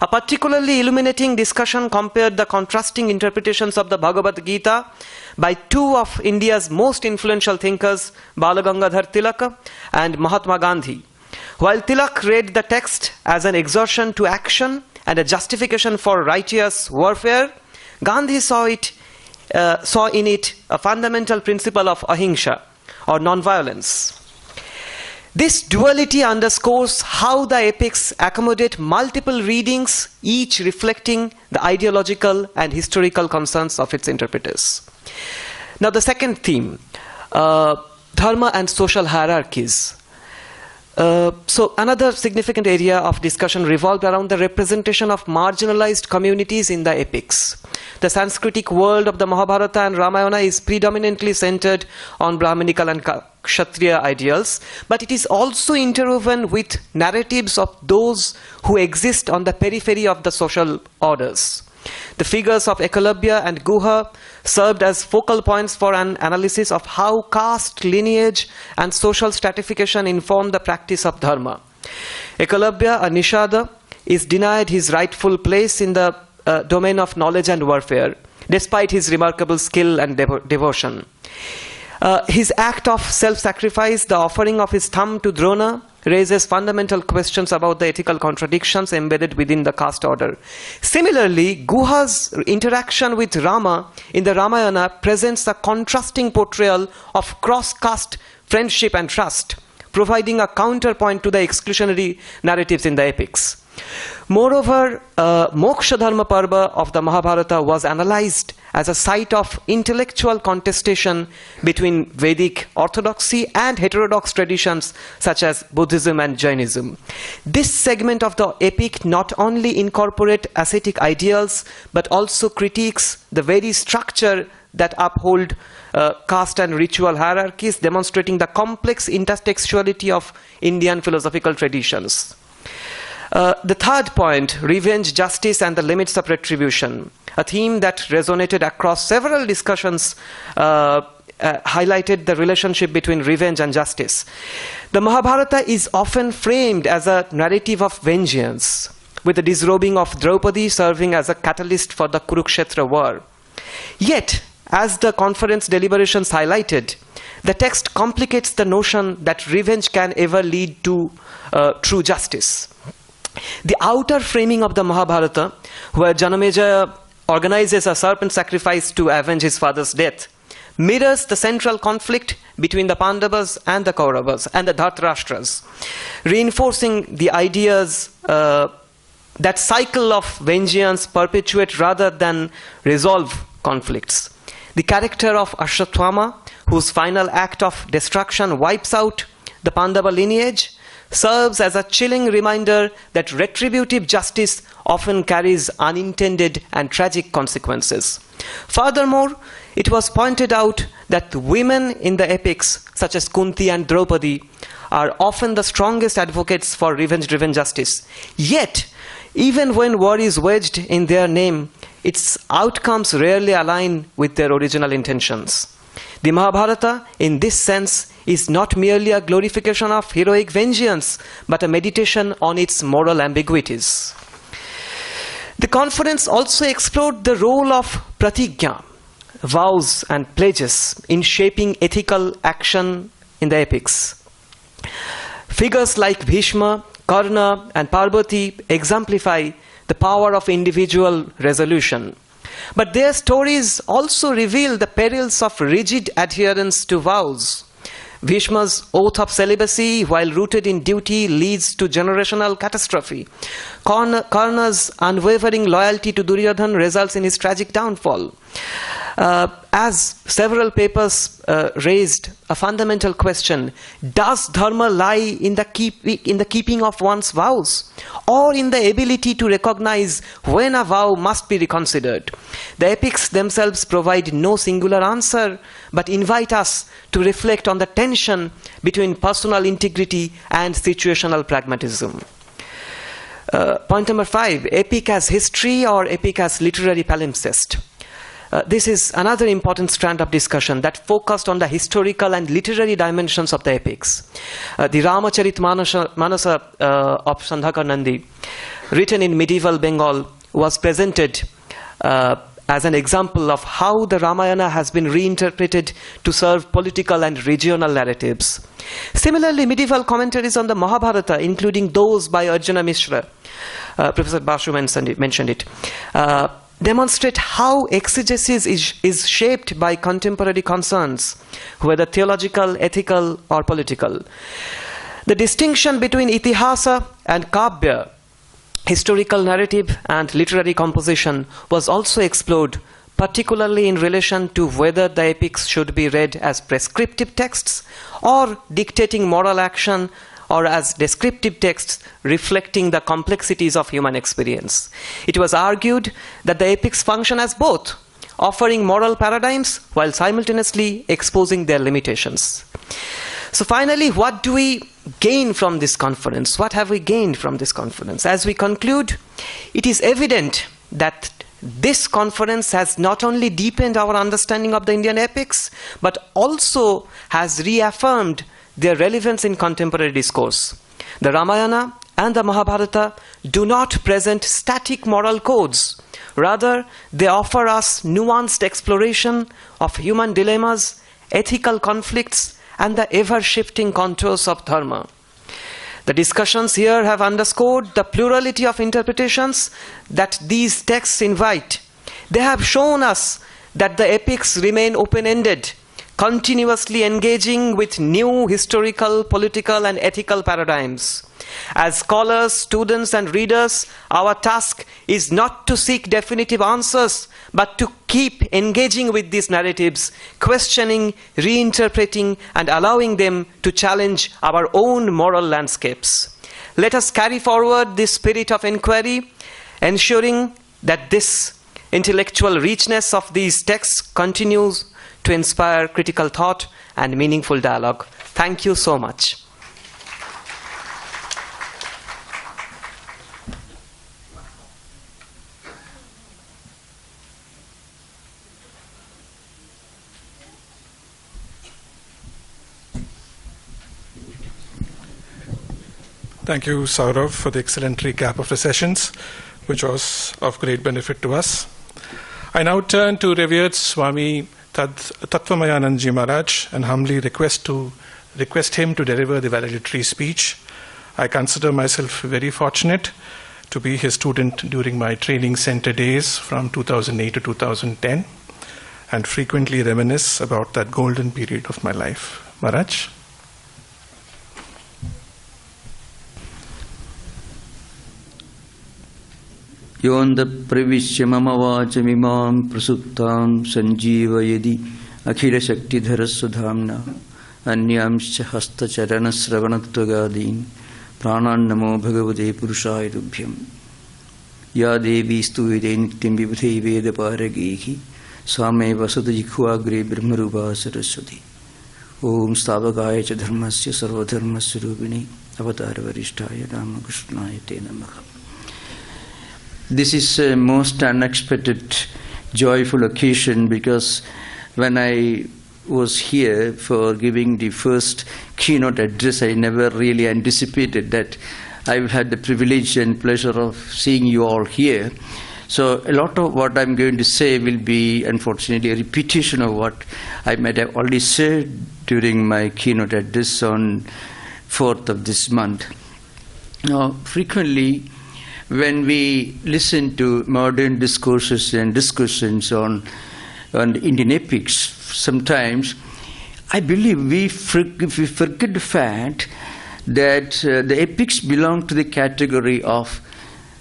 A particularly illuminating discussion compared the contrasting interpretations of the Bhagavad Gita by two of India's most influential thinkers, Bala Gangadhar Tilak and Mahatma Gandhi. While Tilak read the text as an exhortation to action and a justification for righteous warfare, Gandhi saw in it a fundamental principle of ahimsa, or non-violence. This duality underscores how the epics accommodate multiple readings, each reflecting the ideological and historical concerns of its interpreters. Now the second theme, dharma and social hierarchies. So another significant area of discussion revolved around the representation of marginalized communities in the epics. The Sanskritic world of the Mahabharata and Ramayana is predominantly centered on Brahminical and Kshatriya ideals, but it is also interwoven with narratives of those who exist on the periphery of the social orders. The figures of Ekalavya and Guha served as focal points for an analysis of how caste, lineage, and social stratification inform the practice of dharma. Ekalavya, a Nishada, is denied his rightful place in the domain of knowledge and warfare, despite his remarkable skill and devotion. His act of self-sacrifice, the offering of his thumb to Drona, raises fundamental questions about the ethical contradictions embedded within the caste order. Similarly, Guha's interaction with Rama in the Ramayana presents a contrasting portrayal of cross-caste friendship and trust, providing a counterpoint to the exclusionary narratives in the epics. Moreover, Moksha Dharma Parva of the Mahabharata was analyzed as a site of intellectual contestation between Vedic orthodoxy and heterodox traditions such as Buddhism and Jainism. This segment of the epic not only incorporates ascetic ideals but also critiques the very structure that uphold caste and ritual hierarchies, demonstrating the complex intertextuality of Indian philosophical traditions. The third point, revenge, justice, and the limits of retribution, a theme that resonated across several discussions, highlighted the relationship between revenge and justice. The Mahabharata is often framed as a narrative of vengeance, with the disrobing of Draupadi serving as a catalyst for the Kurukshetra war. Yet, as the conference deliberations highlighted, the text complicates the notion that revenge can ever lead to true justice. The outer framing of the Mahabharata, where Janamejaya organizes a serpent sacrifice to avenge his father's death, mirrors the central conflict between the Pandavas and the Kauravas and the Dhritarashtras, reinforcing the ideas that cycle of vengeance perpetuate rather than resolve conflicts. The character of Ashwathama, whose final act of destruction wipes out the Pandava lineage, serves as a chilling reminder that retributive justice often carries unintended and tragic consequences. Furthermore, it was pointed out that women in the epics, such as Kunti and Draupadi, are often the strongest advocates for revenge-driven justice. Yet, even when war is waged in their name, its outcomes rarely align with their original intentions. The Mahabharata, in this sense, is not merely a glorification of heroic vengeance, but a meditation on its moral ambiguities. The conference also explored the role of pratigya, vows and pledges, in shaping ethical action in the epics. Figures like Bhishma, Karna and Parvati exemplify the power of individual resolution. But their stories also reveal the perils of rigid adherence to vows. Bhishma's oath of celibacy, while rooted in duty, leads to generational catastrophe. Karna's unwavering loyalty to Duryodhana results in his tragic downfall. As several papers raised a fundamental question: does dharma lie in the keeping of one's vows, or in the ability to recognize when a vow must be reconsidered? The epics themselves provide no singular answer, but invite us to reflect on the tension between personal integrity and situational pragmatism. Point number 5, epic as history or epic as literary palimpsest. This is another important strand of discussion that focused on the historical and literary dimensions of the epics. The Ramacharitmanasa of Sandhakar Nandi, written in medieval Bengal, was presented as an example of how the Ramayana has been reinterpreted to serve political and regional narratives. Similarly, medieval commentaries on the Mahabharata, including those by Arjunamiśra, Professor Basu mentioned it, demonstrate how exegesis is shaped by contemporary concerns, whether theological, ethical, or political. The distinction between itihasa and kavya, historical narrative and literary composition, was also explored, particularly in relation to whether the epics should be read as prescriptive texts or dictating moral action, or as descriptive texts reflecting the complexities of human experience. It was argued that the epics function as both, offering moral paradigms while simultaneously exposing their limitations. So finally, what do we gain from this conference? What have we gained from this conference? As we conclude, it is evident that this conference has not only deepened our understanding of the Indian epics, but also has reaffirmed their relevance in contemporary discourse. The Ramayana and the Mahabharata do not present static moral codes. Rather, they offer us nuanced exploration of human dilemmas, ethical conflicts, and the ever-shifting contours of dharma. The discussions here have underscored the plurality of interpretations that these texts invite. They have shown us that the epics remain open-ended, continuously engaging with new historical, political, and ethical paradigms. As scholars, students, and readers, our task is not to seek definitive answers, but to keep engaging with these narratives, questioning, reinterpreting, and allowing them to challenge our own moral landscapes. Let us carry forward this spirit of inquiry, ensuring that this intellectual richness of these texts continues to inspire critical thought and meaningful dialogue. Thank you so much. Thank you, Saurav, for the excellent recap of the sessions, which was of great benefit to us. I now turn to revered Swami Tattvamayananji Maharaj and humbly request him to deliver the valedictory speech. I consider myself very fortunate to be his student during my training center days from 2008 to 2010 and frequently reminisce about that golden period of my life. Maharaj. Yonda pravishya mama vachamimam prasuptam sanjivayadi akhila shakti dharasudhamna anyamscha hasta charana sravanatvagadin pranan namo bhagavate purushaya tubhyam ya devi stuvide nityam vibhute veda paragehi swame vasata jikhvagre brahmarupa saraswati om stavakaya cha dharmasya sarvadharmasya rupini Valedictory Rama Krishnaya te namaha. This is a most unexpected, joyful occasion because when I was here for giving the first keynote address, I never really anticipated that I will have the privilege and pleasure of seeing you all here. So a lot of what I'm going to say will be, unfortunately, a repetition of what I might have already said during my keynote address on 4th of this month. Now, frequently, when we listen to modern discourses and discussions on Indian epics, sometimes I believe we forget the fact that the epics belong to the category of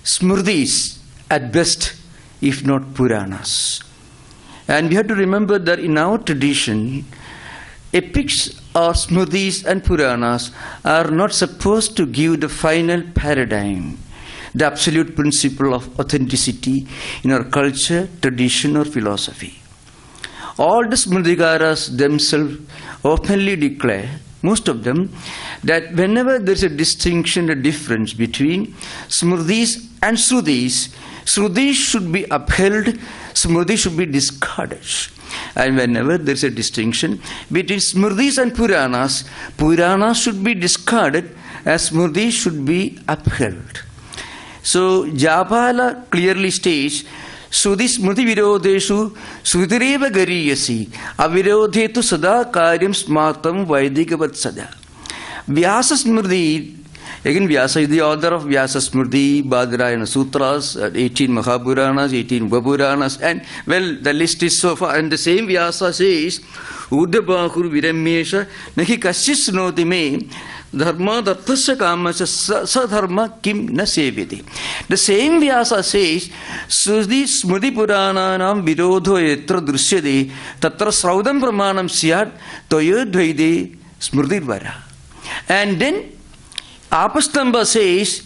smrtis at best, if not Puranas. And we have to remember that in our tradition, epics or smrtis and Puranas are not supposed to give the final paradigm, the absolute principle of authenticity in our culture, tradition or philosophy. All the Smritikaras themselves openly declare, most of them, that whenever there is a distinction, a difference between Smritis and Srutis, Srutis should be upheld, Smritis should be discarded. And whenever there is a distinction between Smritis and Puranas, Puranas should be discarded as Smritis should be upheld. So Japala clearly states, Sruti smriti virodeshu srutireva gariyasi avirodhetu sada karyam smartam vaidikavatsada. Vyasa smriti, again Vyasa is the author of Vyasa Smriti, Badarayana Sutras, 18 Mahapuranas, 18 Vapuranas, and well, the list is so far. And the same Vyasa says, Uddhabahur viramesha nahi kasyasnoti me Dharma dhartasya kamasya sadharma kim na seviti. The same Vyasa says, Sruti smriti purananam virodho etra drusyade tatra sraudam pramanam syat toyodvaide smritirvara. And then Apastamba says,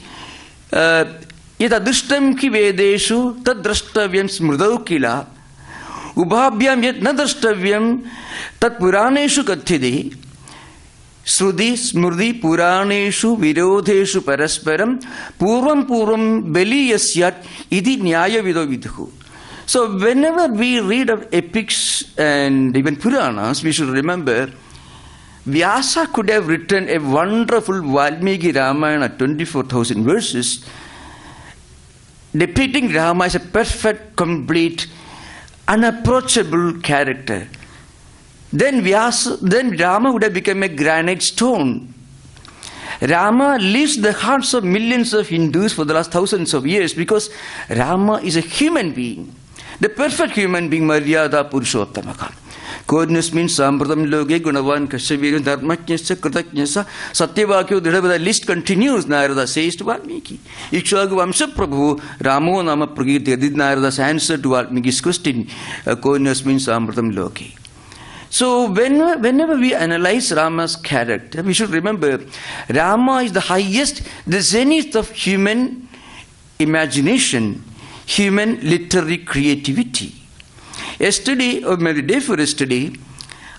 yatadrishtam ki vedeshu tadrashtavyam smridau kila ubhabhyam yat nadrashtavyam tat puraneshu kathide Sruti smriti puraneshu virodheshu parasparam purvam beli yasyat idi nyaya vido vidhu. So whenever we read of epics and even Puranas, we should remember Vyasa could have written a wonderful Vālmīki Ramayana, 24,000 verses, depicting Rama as a perfect, complete, unapproachable character. Then Rama would have become a granite stone. Rama lives the hearts of millions of Hindus for the last thousands of years because Rama is a human being, the perfect human being, Maryada Purushottamaka. Kodnus means Sampratam Loge, Gunavan, Kashaviru, Dharmaknyasa, Kritaknyasa, Satyavakyo, the list continues, Narada says to Vālmīki. Ikshvaku Vamsha Prabhu, Ramo Nama Pragiti, did Narada's answer to Vālmīki's question. Kodnus means Sampratam Loge. So whenever we analyze Rama's character, we should remember Rama is the highest, the zenith of human imagination, human literary creativity. Yesterday, or maybe the day for yesterday,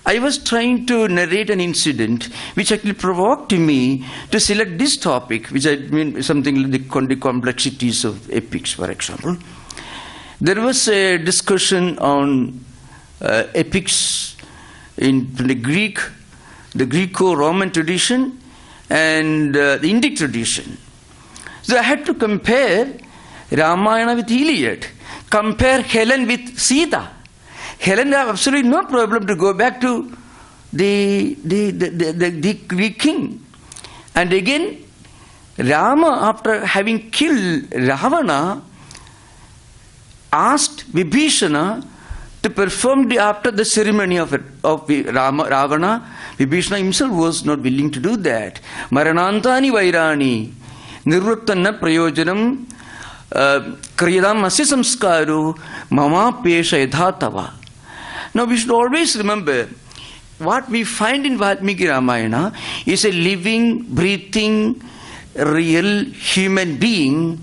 I was trying to narrate an incident which actually provoked me to select this topic, which I mean something like the complexities of epics, for example. There was a discussion on epics in the Greco-Roman tradition and the Indic tradition. So I had to compare Ramayana with Iliad, compare Helen with Sita. Helen had absolutely no problem to go back to the Greek king. And again, Rama, after having killed Ravana, asked Vibhishana to perform after the ceremony of Ravana. Vibhishana himself was not willing to do that. Maranantani vairani nirvrittanna prayojanam kriyadam asya samskaru mama pesha yadhatava. Now we should always remember what we find in Vālmīki Ramayana is a living, breathing, real human being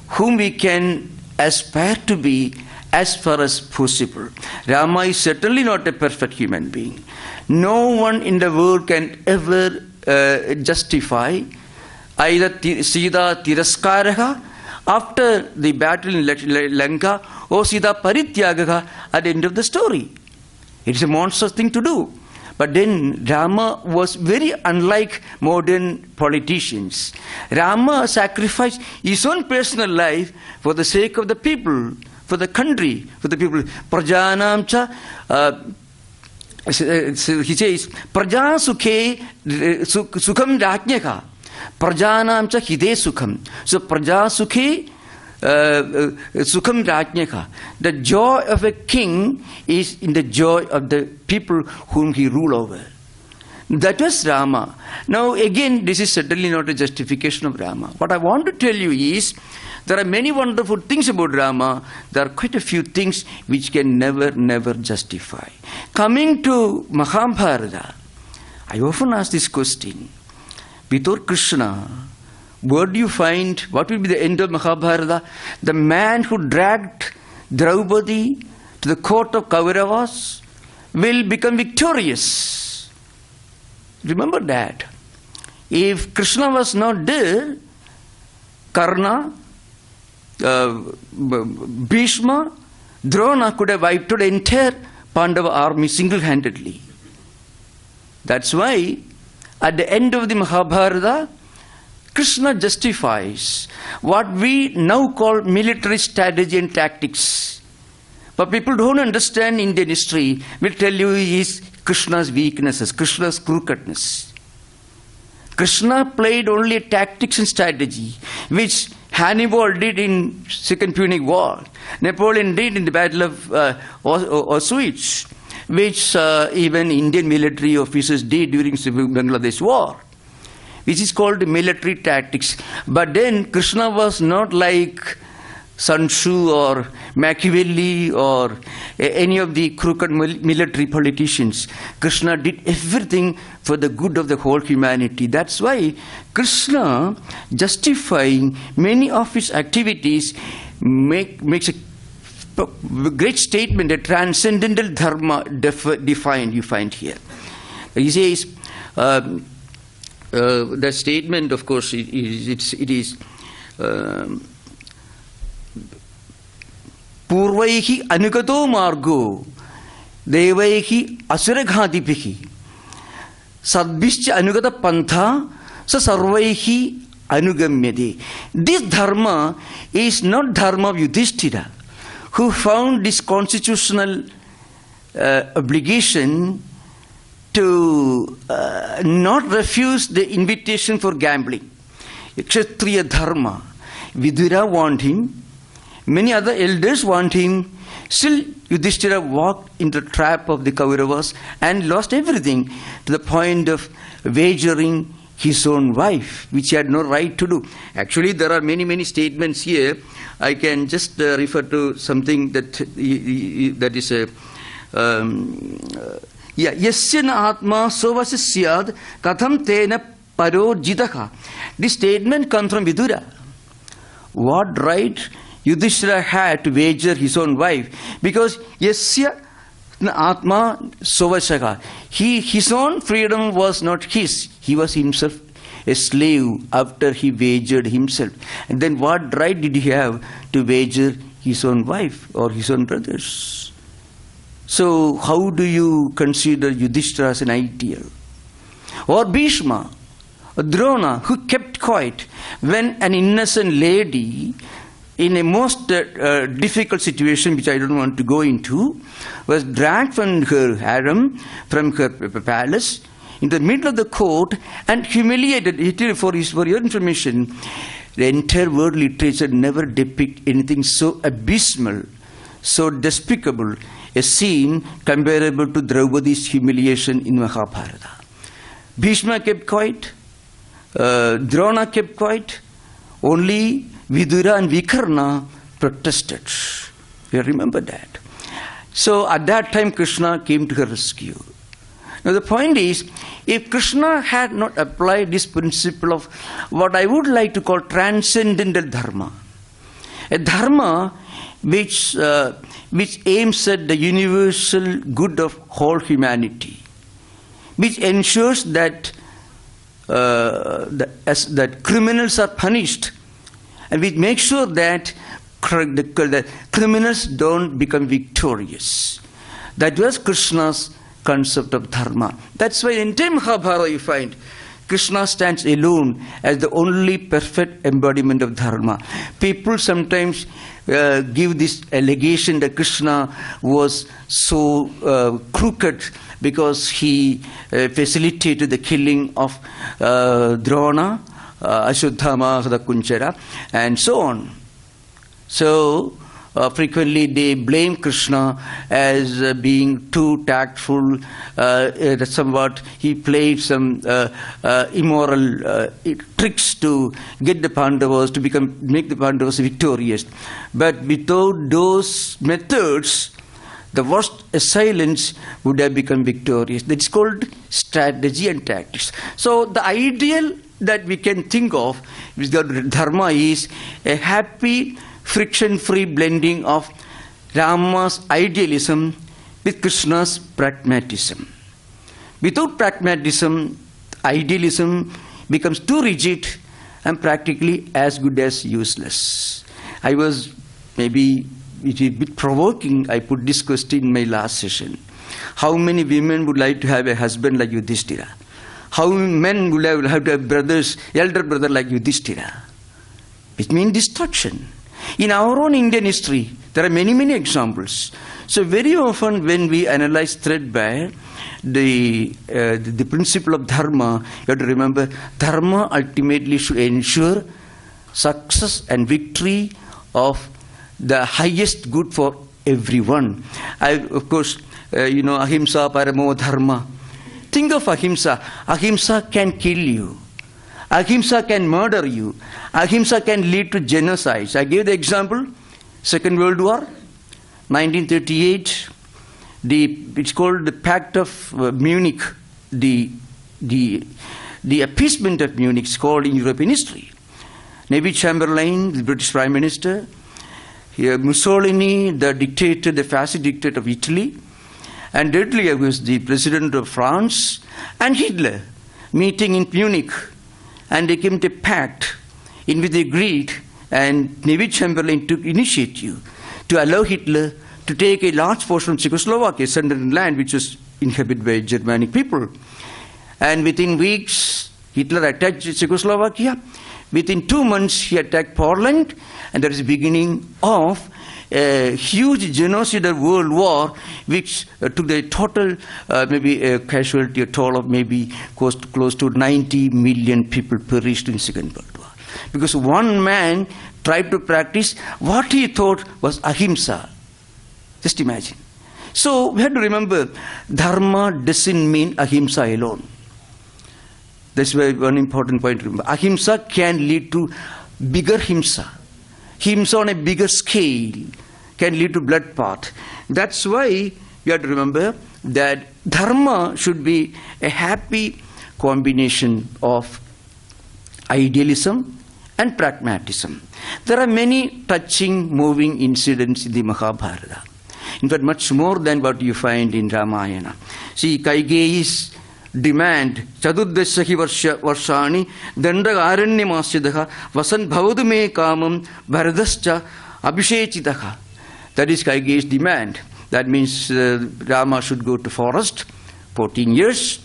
whom we can aspire to be as far as possible. Rama is certainly not a perfect human being. No one in the world can ever justify either Sita Tiraskaraha after the battle in Lanka or Sita Parityagaha at the end of the story. It is a monstrous thing to do. But then Rama was very unlike modern politicians. Rama sacrificed his own personal life for the sake of the people, for the country, for the people. Prajanam cha, he says, Praja sukhe sukham rajnyaka, Prajanam cha hide sukham. So Praja sukhe sukham rajnyaka. The joy of a king is in the joy of the people whom he rule over. That was Rama. Now again, this is certainly not a justification of Rama. What I want to tell you is, there are many wonderful things about Rama. There are quite a few things which can never justify. Coming to Mahabharata, I often ask this question. Without Krishna, where do you find, what will be the end of Mahabharata? The man who dragged Draupadi to the court of Kauravas will become victorious. Remember that. If Krishna was not there, Karna, Bhishma, Drona could have wiped out the entire Pandava army single-handedly. That's why at the end of the Mahabharata, Krishna justifies what we now call military strategy and tactics. But people don't understand Indian history, will tell you is Krishna's weaknesses, Krishna's crookedness. Krishna played only tactics and strategy, which Hannibal did in Second Punic War, Napoleon did in the Battle of Auschwitz, which even Indian military officers did during the Bangladesh War, which is called military tactics. But then Krishna was not like Sun Tzu or Machiavelli or any of the crooked military politicians. Krishna did everything for the good of the whole humanity. That's why Krishna, justifying many of his activities, makes a great statement, a transcendental dharma defined, you find here. He says, the statement, of course, it is Purvaihi anugato margo devaihi asuraghadipihi sadbhischa anugata pantha sa sarvaihi anugamyade. This dharma is not dharma of Yudhishthira, who found this constitutional obligation to not refuse the invitation for gambling. Kshatriya dharma. Vidura want him. Many other elders want him. Still, Yudhishthira walked into the trap of the Kauravas and lost everything to the point of wagering his own wife, which he had no right to do. Actually, there are many statements here. I can just refer to something that is a Yasya na atma sovasya syad katham tena paro jitaka. This statement comes from Vidura. What right Yudhishthira had to wager his own wife? Because Yasya na atma sovasya. His own freedom was not his. He was himself a slave after he wagered himself. And then what right did he have to wager his own wife or his own brothers? So how do you consider Yudhishthira as an ideal? Or Bhishma, or Drona, who kept quiet when an innocent lady in a most difficult situation, which I don't want to go into, was dragged from her harem, from her palace, in the middle of the court and humiliated. For your information, the entire world literature never depicts anything so abysmal, so despicable, a scene comparable to Draupadi's humiliation in Mahabharata. Bhishma kept quiet, Drona kept quiet, only Vidura and Vikarna protested. You remember that. So at that time Krishna came to her rescue. Now the point is, if Krishna had not applied this principle of what I would like to call transcendental dharma, a dharma which aims at the universal good of whole humanity, which ensures that that criminals are punished, and which makes sure that the criminals don't become victorious. That was Krishna's concept of dharma. That's why in entire Mahabharata you find Krishna stands alone as the only perfect embodiment of dharma. People sometimes give this allegation that Krishna was so crooked because he facilitated the killing of Drona, Ashwatthama, Kunchara, and so on. So frequently they blame Krishna as being too tactful, somewhat he played some immoral tricks to get the Pandavas to make the Pandavas victorious. But without those methods, the worst assailants would have become victorious. That's called strategy and tactics. So the ideal that we can think of with the dharma is a happy, friction-free blending of Rama's idealism with Krishna's pragmatism. Without pragmatism, idealism becomes too rigid and practically as good as useless. I was maybe a bit provoking, I put this question in my last session. How many women would like to have a husband like Yudhishthira? How many men would have to have brothers, elder brother like Yudhishthira? It means destruction. In our own Indian history, there are many, many examples. So very often when we analyze threadbare, the principle of dharma, you have to remember, dharma ultimately should ensure success and victory of the highest good for everyone. Of course, ahimsa paramo dharma. Think of ahimsa. Ahimsa can kill you. Ahimsa can murder you. Ahimsa can lead to genocides. I gave the example, Second World War, 1938. It's called the Pact of Munich. The appeasement of Munich is called in European history. Neville Chamberlain, the British Prime Minister, Mussolini, the dictator, the fascist dictator of Italy, and Hitler was the president of France, and Hitler meeting in Munich, and they came to a pact in which they agreed, and Neville Chamberlain took initiative to allow Hitler to take a large portion of Czechoslovakia, southern land which was inhabited by Germanic people. And within weeks, Hitler attacked Czechoslovakia. Within 2 months, he attacked Poland, and that is the beginning of a huge genocidal world war, which took the total, maybe a casualty, a toll of maybe close to 90 million people perished in Second World War. Because one man tried to practice what he thought was ahimsa. Just imagine. So we have to remember, dharma doesn't mean ahimsa alone. That's why one important point to remember. Ahimsa can lead to bigger himsa. Himsa on a bigger scale can lead to bloodbath. That's why you have to remember that dharma should be a happy combination of idealism and pragmatism. There are many touching, moving incidents in the Mahabharata. In fact, much more than what you find in Ramayana. See, Kaigeyi's demand, Chaduddasahi Varshani, Dandagaranyamasyadaha, Vasan Bhavadu me kamam, Bharadascha, Abhishechitaha. That is Kaigeyi's demand. That means Rama should go to forest, 14 years,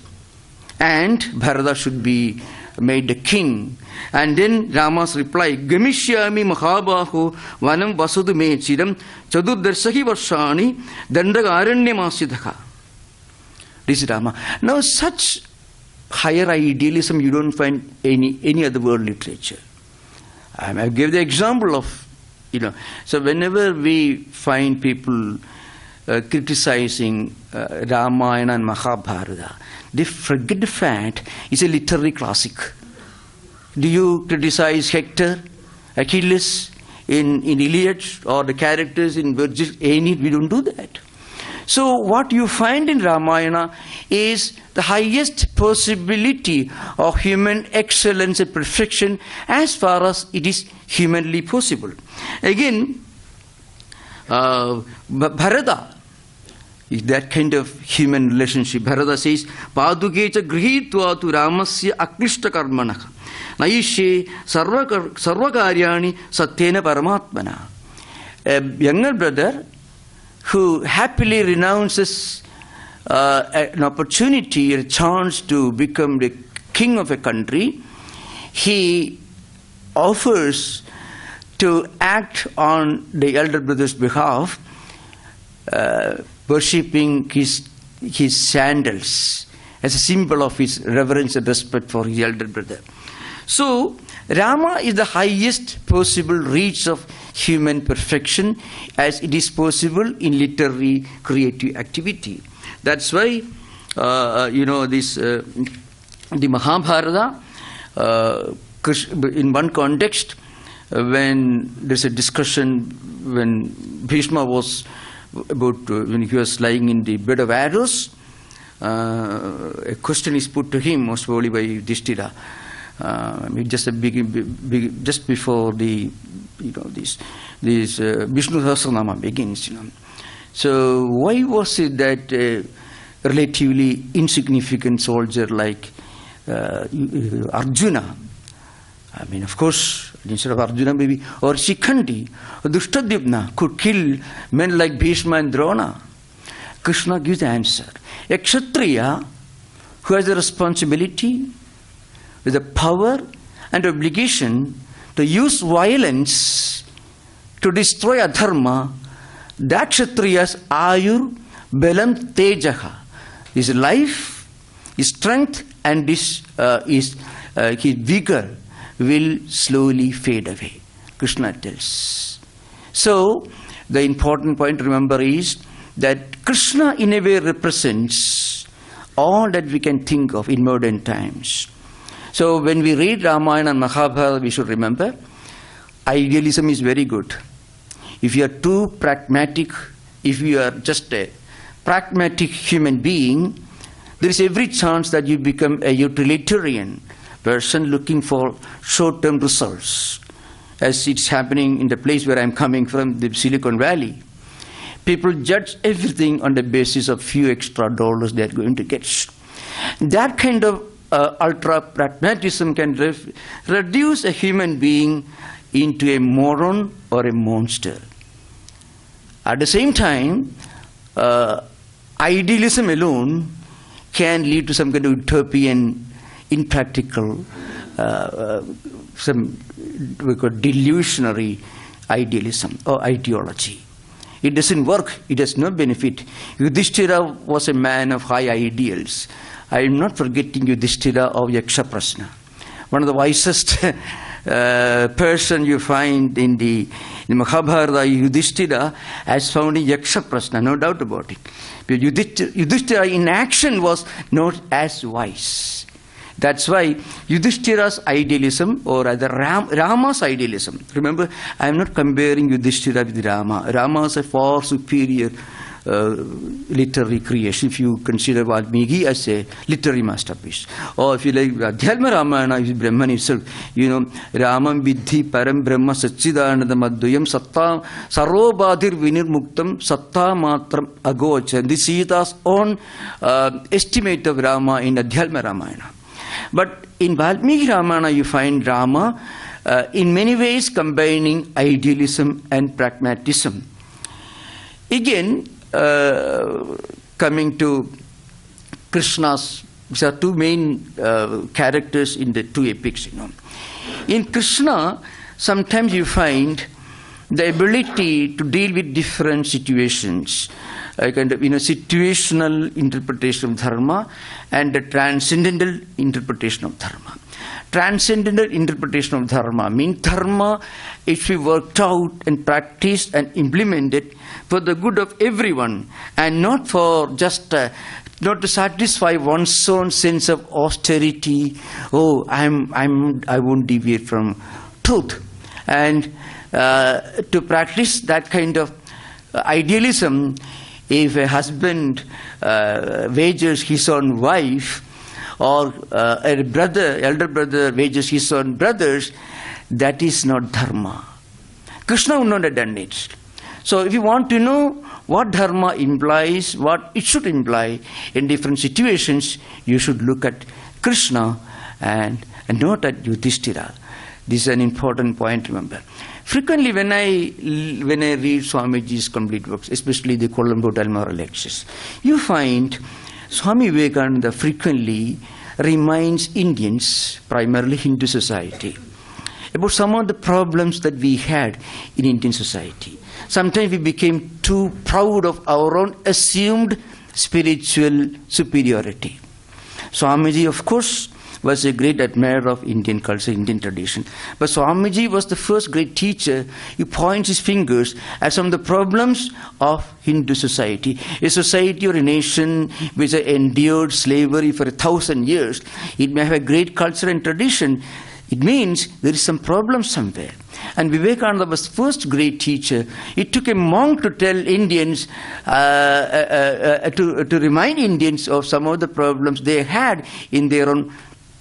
and Bharata should be made the king. And then Rama's reply, Gamishyami Mahabaho Vanam Vasadu me Chidam Chaduddasahi Varshani, Dandagaranyamasyadaha. This is Rama. Now, such higher idealism you don't find any other world literature. I gave the example of, so whenever we find people criticizing Ramayana and Mahabharata, they forget the fact it's a literary classic. Do you criticize Hector, Achilles in Iliad, or the characters in Virgil, Aeneid? We don't do that. So what you find in Ramayana is the highest possibility of human excellence and perfection as far as it is humanly possible. Again, Bharata is that kind of human relationship. Bharata says, Padukecha grihitva tu ramasya aklishta karmanaka naishe sarvakaryani satyena paramatmana. A younger brother who happily renounces an opportunity, a chance to become the king of a country, he offers to act on the elder brother's behalf, worshipping his sandals as a symbol of his reverence and respect for his elder brother. So, Rama is the highest possible reach of human perfection as it is possible in literary creative activity. That's why, the Mahabharata, in one context, when there's a discussion when Bhishma was when he was lying in the bed of arrows, a question is put to him, most probably by Yudhishthira, just before the this Vishnu Sahasranama begins. So why was it that a relatively insignificant soldier like Arjuna, of course, instead of Arjuna maybe, or Shikhandi, or Dushtadhyumna could kill men like Bhishma and Drona? Krishna gives the answer. A Kshatriya who has the responsibility, with the power and obligation to use violence to destroy adharma, that Kshatriya's ayur belam tejaha, his life, his strength and his vigor will slowly fade away, Krishna tells. So, the important point to remember is that Krishna in a way represents all that we can think of in modern times. So, when we read Ramayana and Mahabharata, we should remember, idealism is very good. If you are too pragmatic, if you are just a pragmatic human being, there is every chance that you become a utilitarian person looking for short-term results, as it's happening in the place where I'm coming from, the Silicon Valley. People judge everything on the basis of few extra dollars they're going to get. That kind of ultra-pragmatism can reduce a human being into a moron or a monster. At the same time, idealism alone can lead to some kind of utopian, impractical, some we call delusionary idealism or ideology. It doesn't work, it has no benefit. Yudhishthira was a man of high ideals. I am not forgetting Yudhishthira of Yakshaprasna, one of the wisest person you find in the Mahabharata. Yudhishthira has found in Yakshaprasna, no doubt about it. But Yudhishthira in action was not as wise. That's why Yudhishthira's idealism, or rather Rama's idealism, remember, I am not comparing Yudhishthira with Rama. Rama is a far superior literary creation, if you consider Vālmīki as a literary masterpiece. Or if you like Adhyalma Ramayana, is Brahman himself, Ramam Vidhi Param Brahma Satchidananda Madhuyam Satta Sarobhadir Vinirmuktam Satta Matram Agocha. This is Sita's own estimate of Rama in Adhyalma Ramayana. But in Vālmīki Ramayana you find Rama in many ways combining idealism and pragmatism. Again, coming to Krishna's, there are two main characters in the two epics. In Krishna, sometimes you find the ability to deal with different situations, a kind of situational interpretation of dharma and the transcendental interpretation of dharma. Transcendental interpretation of dharma means dharma it should be worked out and practiced and implemented for the good of everyone, and not for just not to satisfy one's own sense of austerity. Oh, I won't deviate from truth, and to practice that kind of idealism. If a husband wages his own wife, or a brother, elder brother wages his own brothers, that is not dharma. Krishna would not have done it. So if you want to know what dharma implies, what it should imply in different situations, you should look at Krishna and not at Yudhishthira. This is an important point, remember. Frequently when I read Swamiji's complete works, especially the Colombo Del Moro lectures, you find Swami Vivekananda frequently reminds Indians, primarily Hindu society, about some of the problems that we had in Indian society. Sometimes we became too proud of our own assumed spiritual superiority. Swamiji, of course, was a great admirer of Indian culture, Indian tradition. But Swamiji was the first great teacher who points his fingers at some of the problems of Hindu society. A society or a nation which has endured slavery for 1,000 years, it may have a great culture and tradition. It means there is some problem somewhere. And Vivekananda was the first great teacher. It took a monk to tell Indians, to remind Indians of some of the problems they had in their own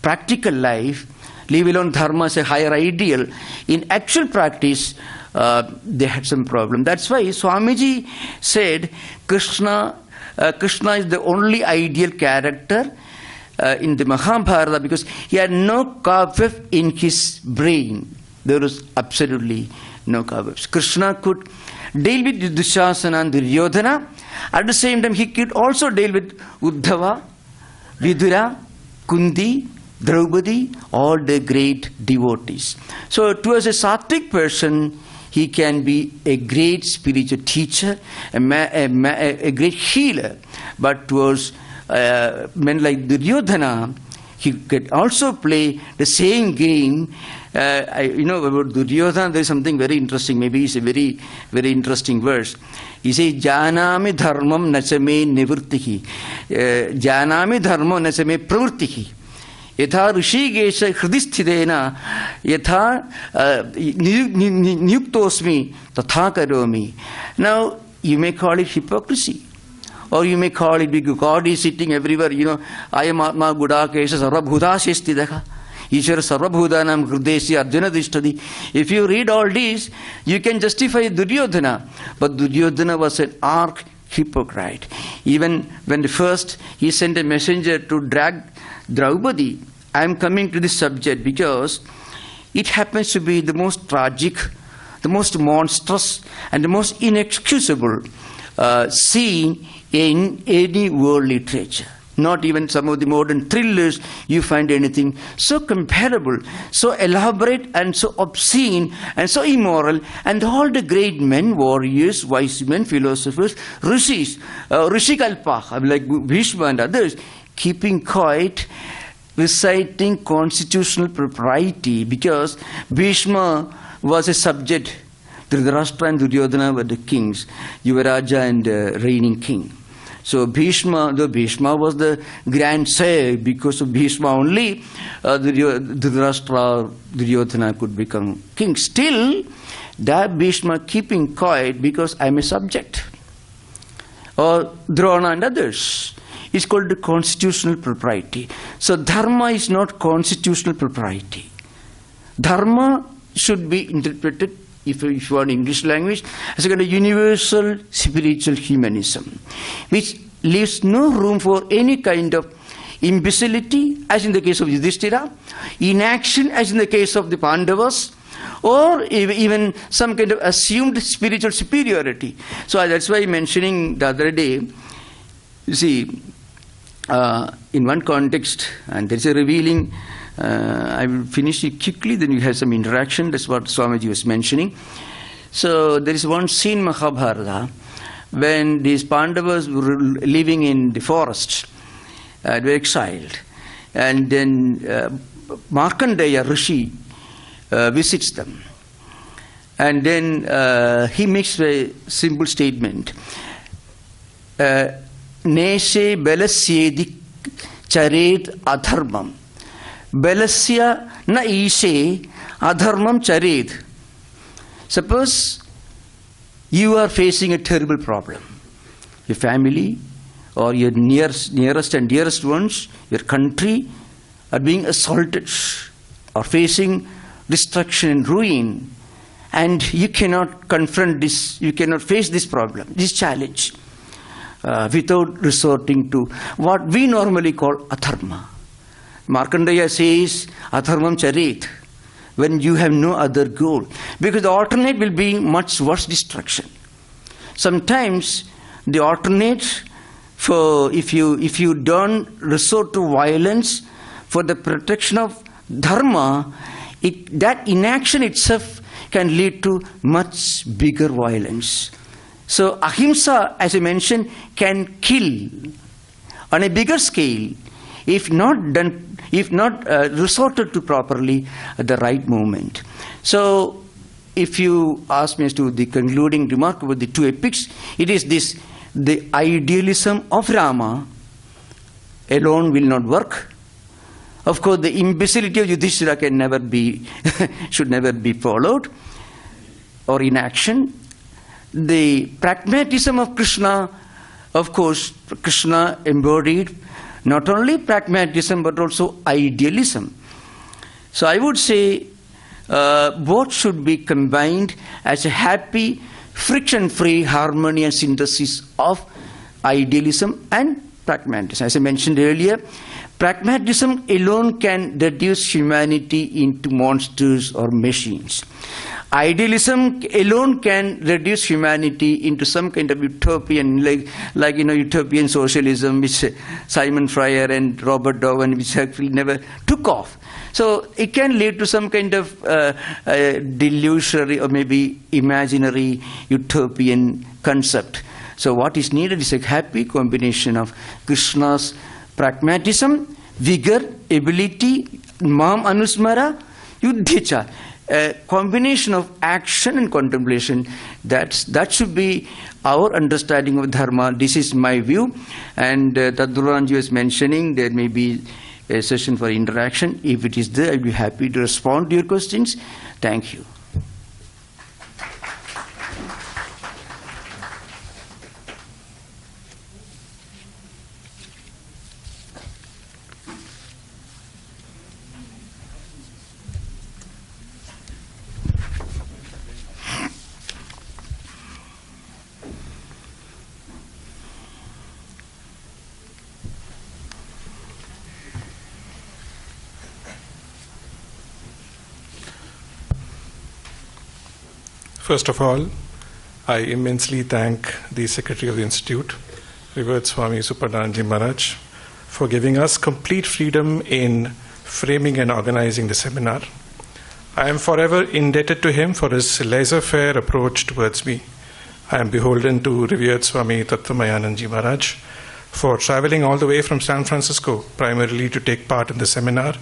practical life, leave alone dharma as a higher ideal. In actual practice, they had some problem. That's why Swamiji said Krishna is the only ideal character in the Mahabharata because he had no cobweb in his brain. There was absolutely no cobwebs. Krishna could deal with Dushasana and Duryodhana. At the same time, he could also deal with Uddhava, Vidura, Kundi, Draupadi, all the great devotees. So towards a sattvic person, he can be a great spiritual teacher, a great healer. But towards men like Duryodhana, he could also play the same game. About Duryodhana, there is something very interesting. Maybe it's a very, very interesting verse. He says, Janami dharmam nachame nivurtihi. Janami dharmam nachame pravurtihi. Yatha Rishikesha hridisthidena yatha niyuktosmi tatha karomi. Now, you may call it hypocrisy. Or you may call it because God is sitting everywhere. I am Atma Gudakesha Sarvabhutashistidaka. Ishvara Sarvabhutanam Hridesi Arjuna Dishtadi. If you read all these, you can justify Duryodhana. But Duryodhana was an arch hypocrite. Even when he sent a messenger to drag Draupadi. I am coming to this subject because it happens to be the most tragic, the most monstrous, and the most inexcusable scene in any world literature. Not even some of the modern thrillers you find anything so comparable, so elaborate and so obscene and so immoral. And all the great men, warriors, wise men, philosophers, rishis, Rishikalpa, like Bhishma and others, keeping quiet, reciting constitutional propriety, because Bhishma was a subject, Dhritarashtra and Duryodhana were the kings, Yuvaraja and reigning king. So Bhishma was the grandsire, because of Bhishma only Dhritarashtra, Duryodhana could become king. Still, that Bhishma keeping quiet because I am a subject. Or Drona and others. It's called the constitutional propriety. So dharma is not constitutional propriety. Dharma should be interpreted, if you want English language, as a kind of universal spiritual humanism, which leaves no room for any kind of imbecility, as in the case of Yudhishthira, inaction, as in the case of the Pandavas, or even some kind of assumed spiritual superiority. So that's why mentioning the other day, you see, in one context, and there is a revealing, I will finish it quickly, then you have some interaction. That's what Swamiji was mentioning. So there is one scene in Mahabharata when these Pandavas were living in the forest, they were exiled. And then Markandeya Rishi visits them. And then he makes a simple statement. Neshe belasyedi charet adharmam. Belasya na ishe adharmam charet. Suppose you are facing a terrible problem. Your family or your nearest and dearest ones, your country, are being assaulted or facing destruction and ruin. And you cannot confront this, you cannot face this problem, this challenge, without resorting to what we normally call adharma. Markandeya says, adharmam charit. when you have no other goal. Because the alternate will be much worse destruction. Sometimes the alternate, for if you don't resort to violence for the protection of dharma, that inaction itself can lead to much bigger violence. So ahimsa, as I mentioned, can kill on a bigger scale if not resorted to properly at the right moment. So if you ask me as to the concluding remark about the two epics, it is this: the idealism of Rama alone will not work. Of course, the imbecility of Yudhishthira can never be, should never be followed or in action. The pragmatism of Krishna, of course, Krishna embodied not only pragmatism but also idealism. So I would say both should be combined as a happy, friction-free harmony and synthesis of idealism and pragmatism. As I mentioned earlier, pragmatism alone can reduce humanity into monsters or machines. Idealism alone can reduce humanity into some kind of utopian, like utopian socialism, which Simon Freyer and Robert Owen, which actually never took off. So it can lead to some kind of delusionary or maybe imaginary utopian concept. So what is needed is a happy combination of Krishna's pragmatism, vigor, ability, mam anusmara, yuddhicha. A combination of action and contemplation, that should be our understanding of dharma. This is my view, and Tadduranji was mentioning there may be a session for interaction. If it is there, I'll be happy to respond to your questions. Thank you. First of all, I immensely thank the Secretary of the Institute, Revered Swami Supadanji Maharaj, for giving us complete freedom in framing and organizing the seminar. I am forever indebted to him for his laissez-faire approach towards me. I am beholden to Revered Swami Tattvamayananji Maharaj for traveling all the way from San Francisco primarily to take part in the seminar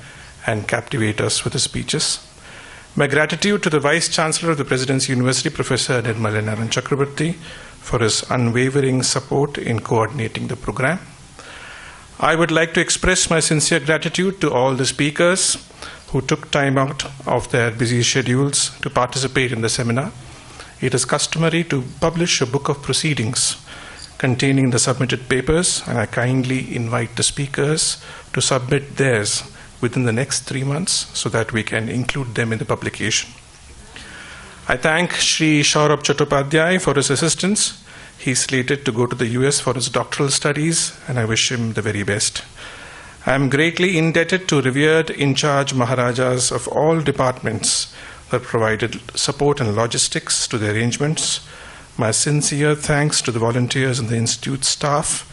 and captivate us with his speeches. My gratitude to the Vice-Chancellor of the Presidency University, Professor NIRMALYA Chakrabarti, for his unwavering support in coordinating the program. I would like to express my sincere gratitude to all the speakers who took time out of their busy schedules to participate in the seminar. It is customary to publish a book of proceedings containing the submitted papers, and I kindly invite the speakers to submit theirs within the next 3 months so that we can include them in the publication. I thank Shri Saurabh Chattopadhyay for his assistance. He is slated to go to the US for his doctoral studies, and I wish him the very best. I am greatly indebted to revered in-charge Maharajas of all departments that provided support and logistics to the arrangements. My sincere thanks to the volunteers and the Institute staff,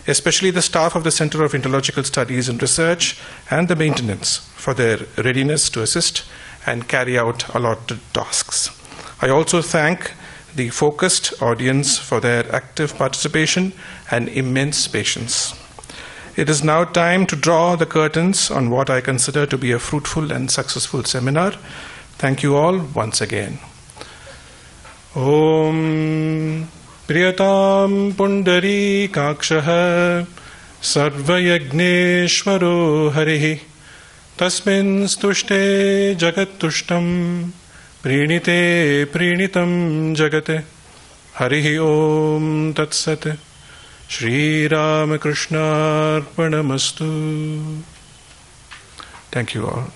especially the staff of the Center of Interlogical Studies and Research and the maintenance for their readiness to assist and carry out allotted tasks. I also thank the focused audience for their active participation and immense patience. It is now time to draw the curtains on what I consider to be a fruitful and successful seminar. Thank you all once again. Om Priyatam Pundari Kakshaha Sarvayagneshwaro Harihi Tasmin Stushte Jagat Tushtam Prinite Prinitam Jagate Harihi Om Tatsat Shri Ramakrishna Arpanamastu. Thank you all.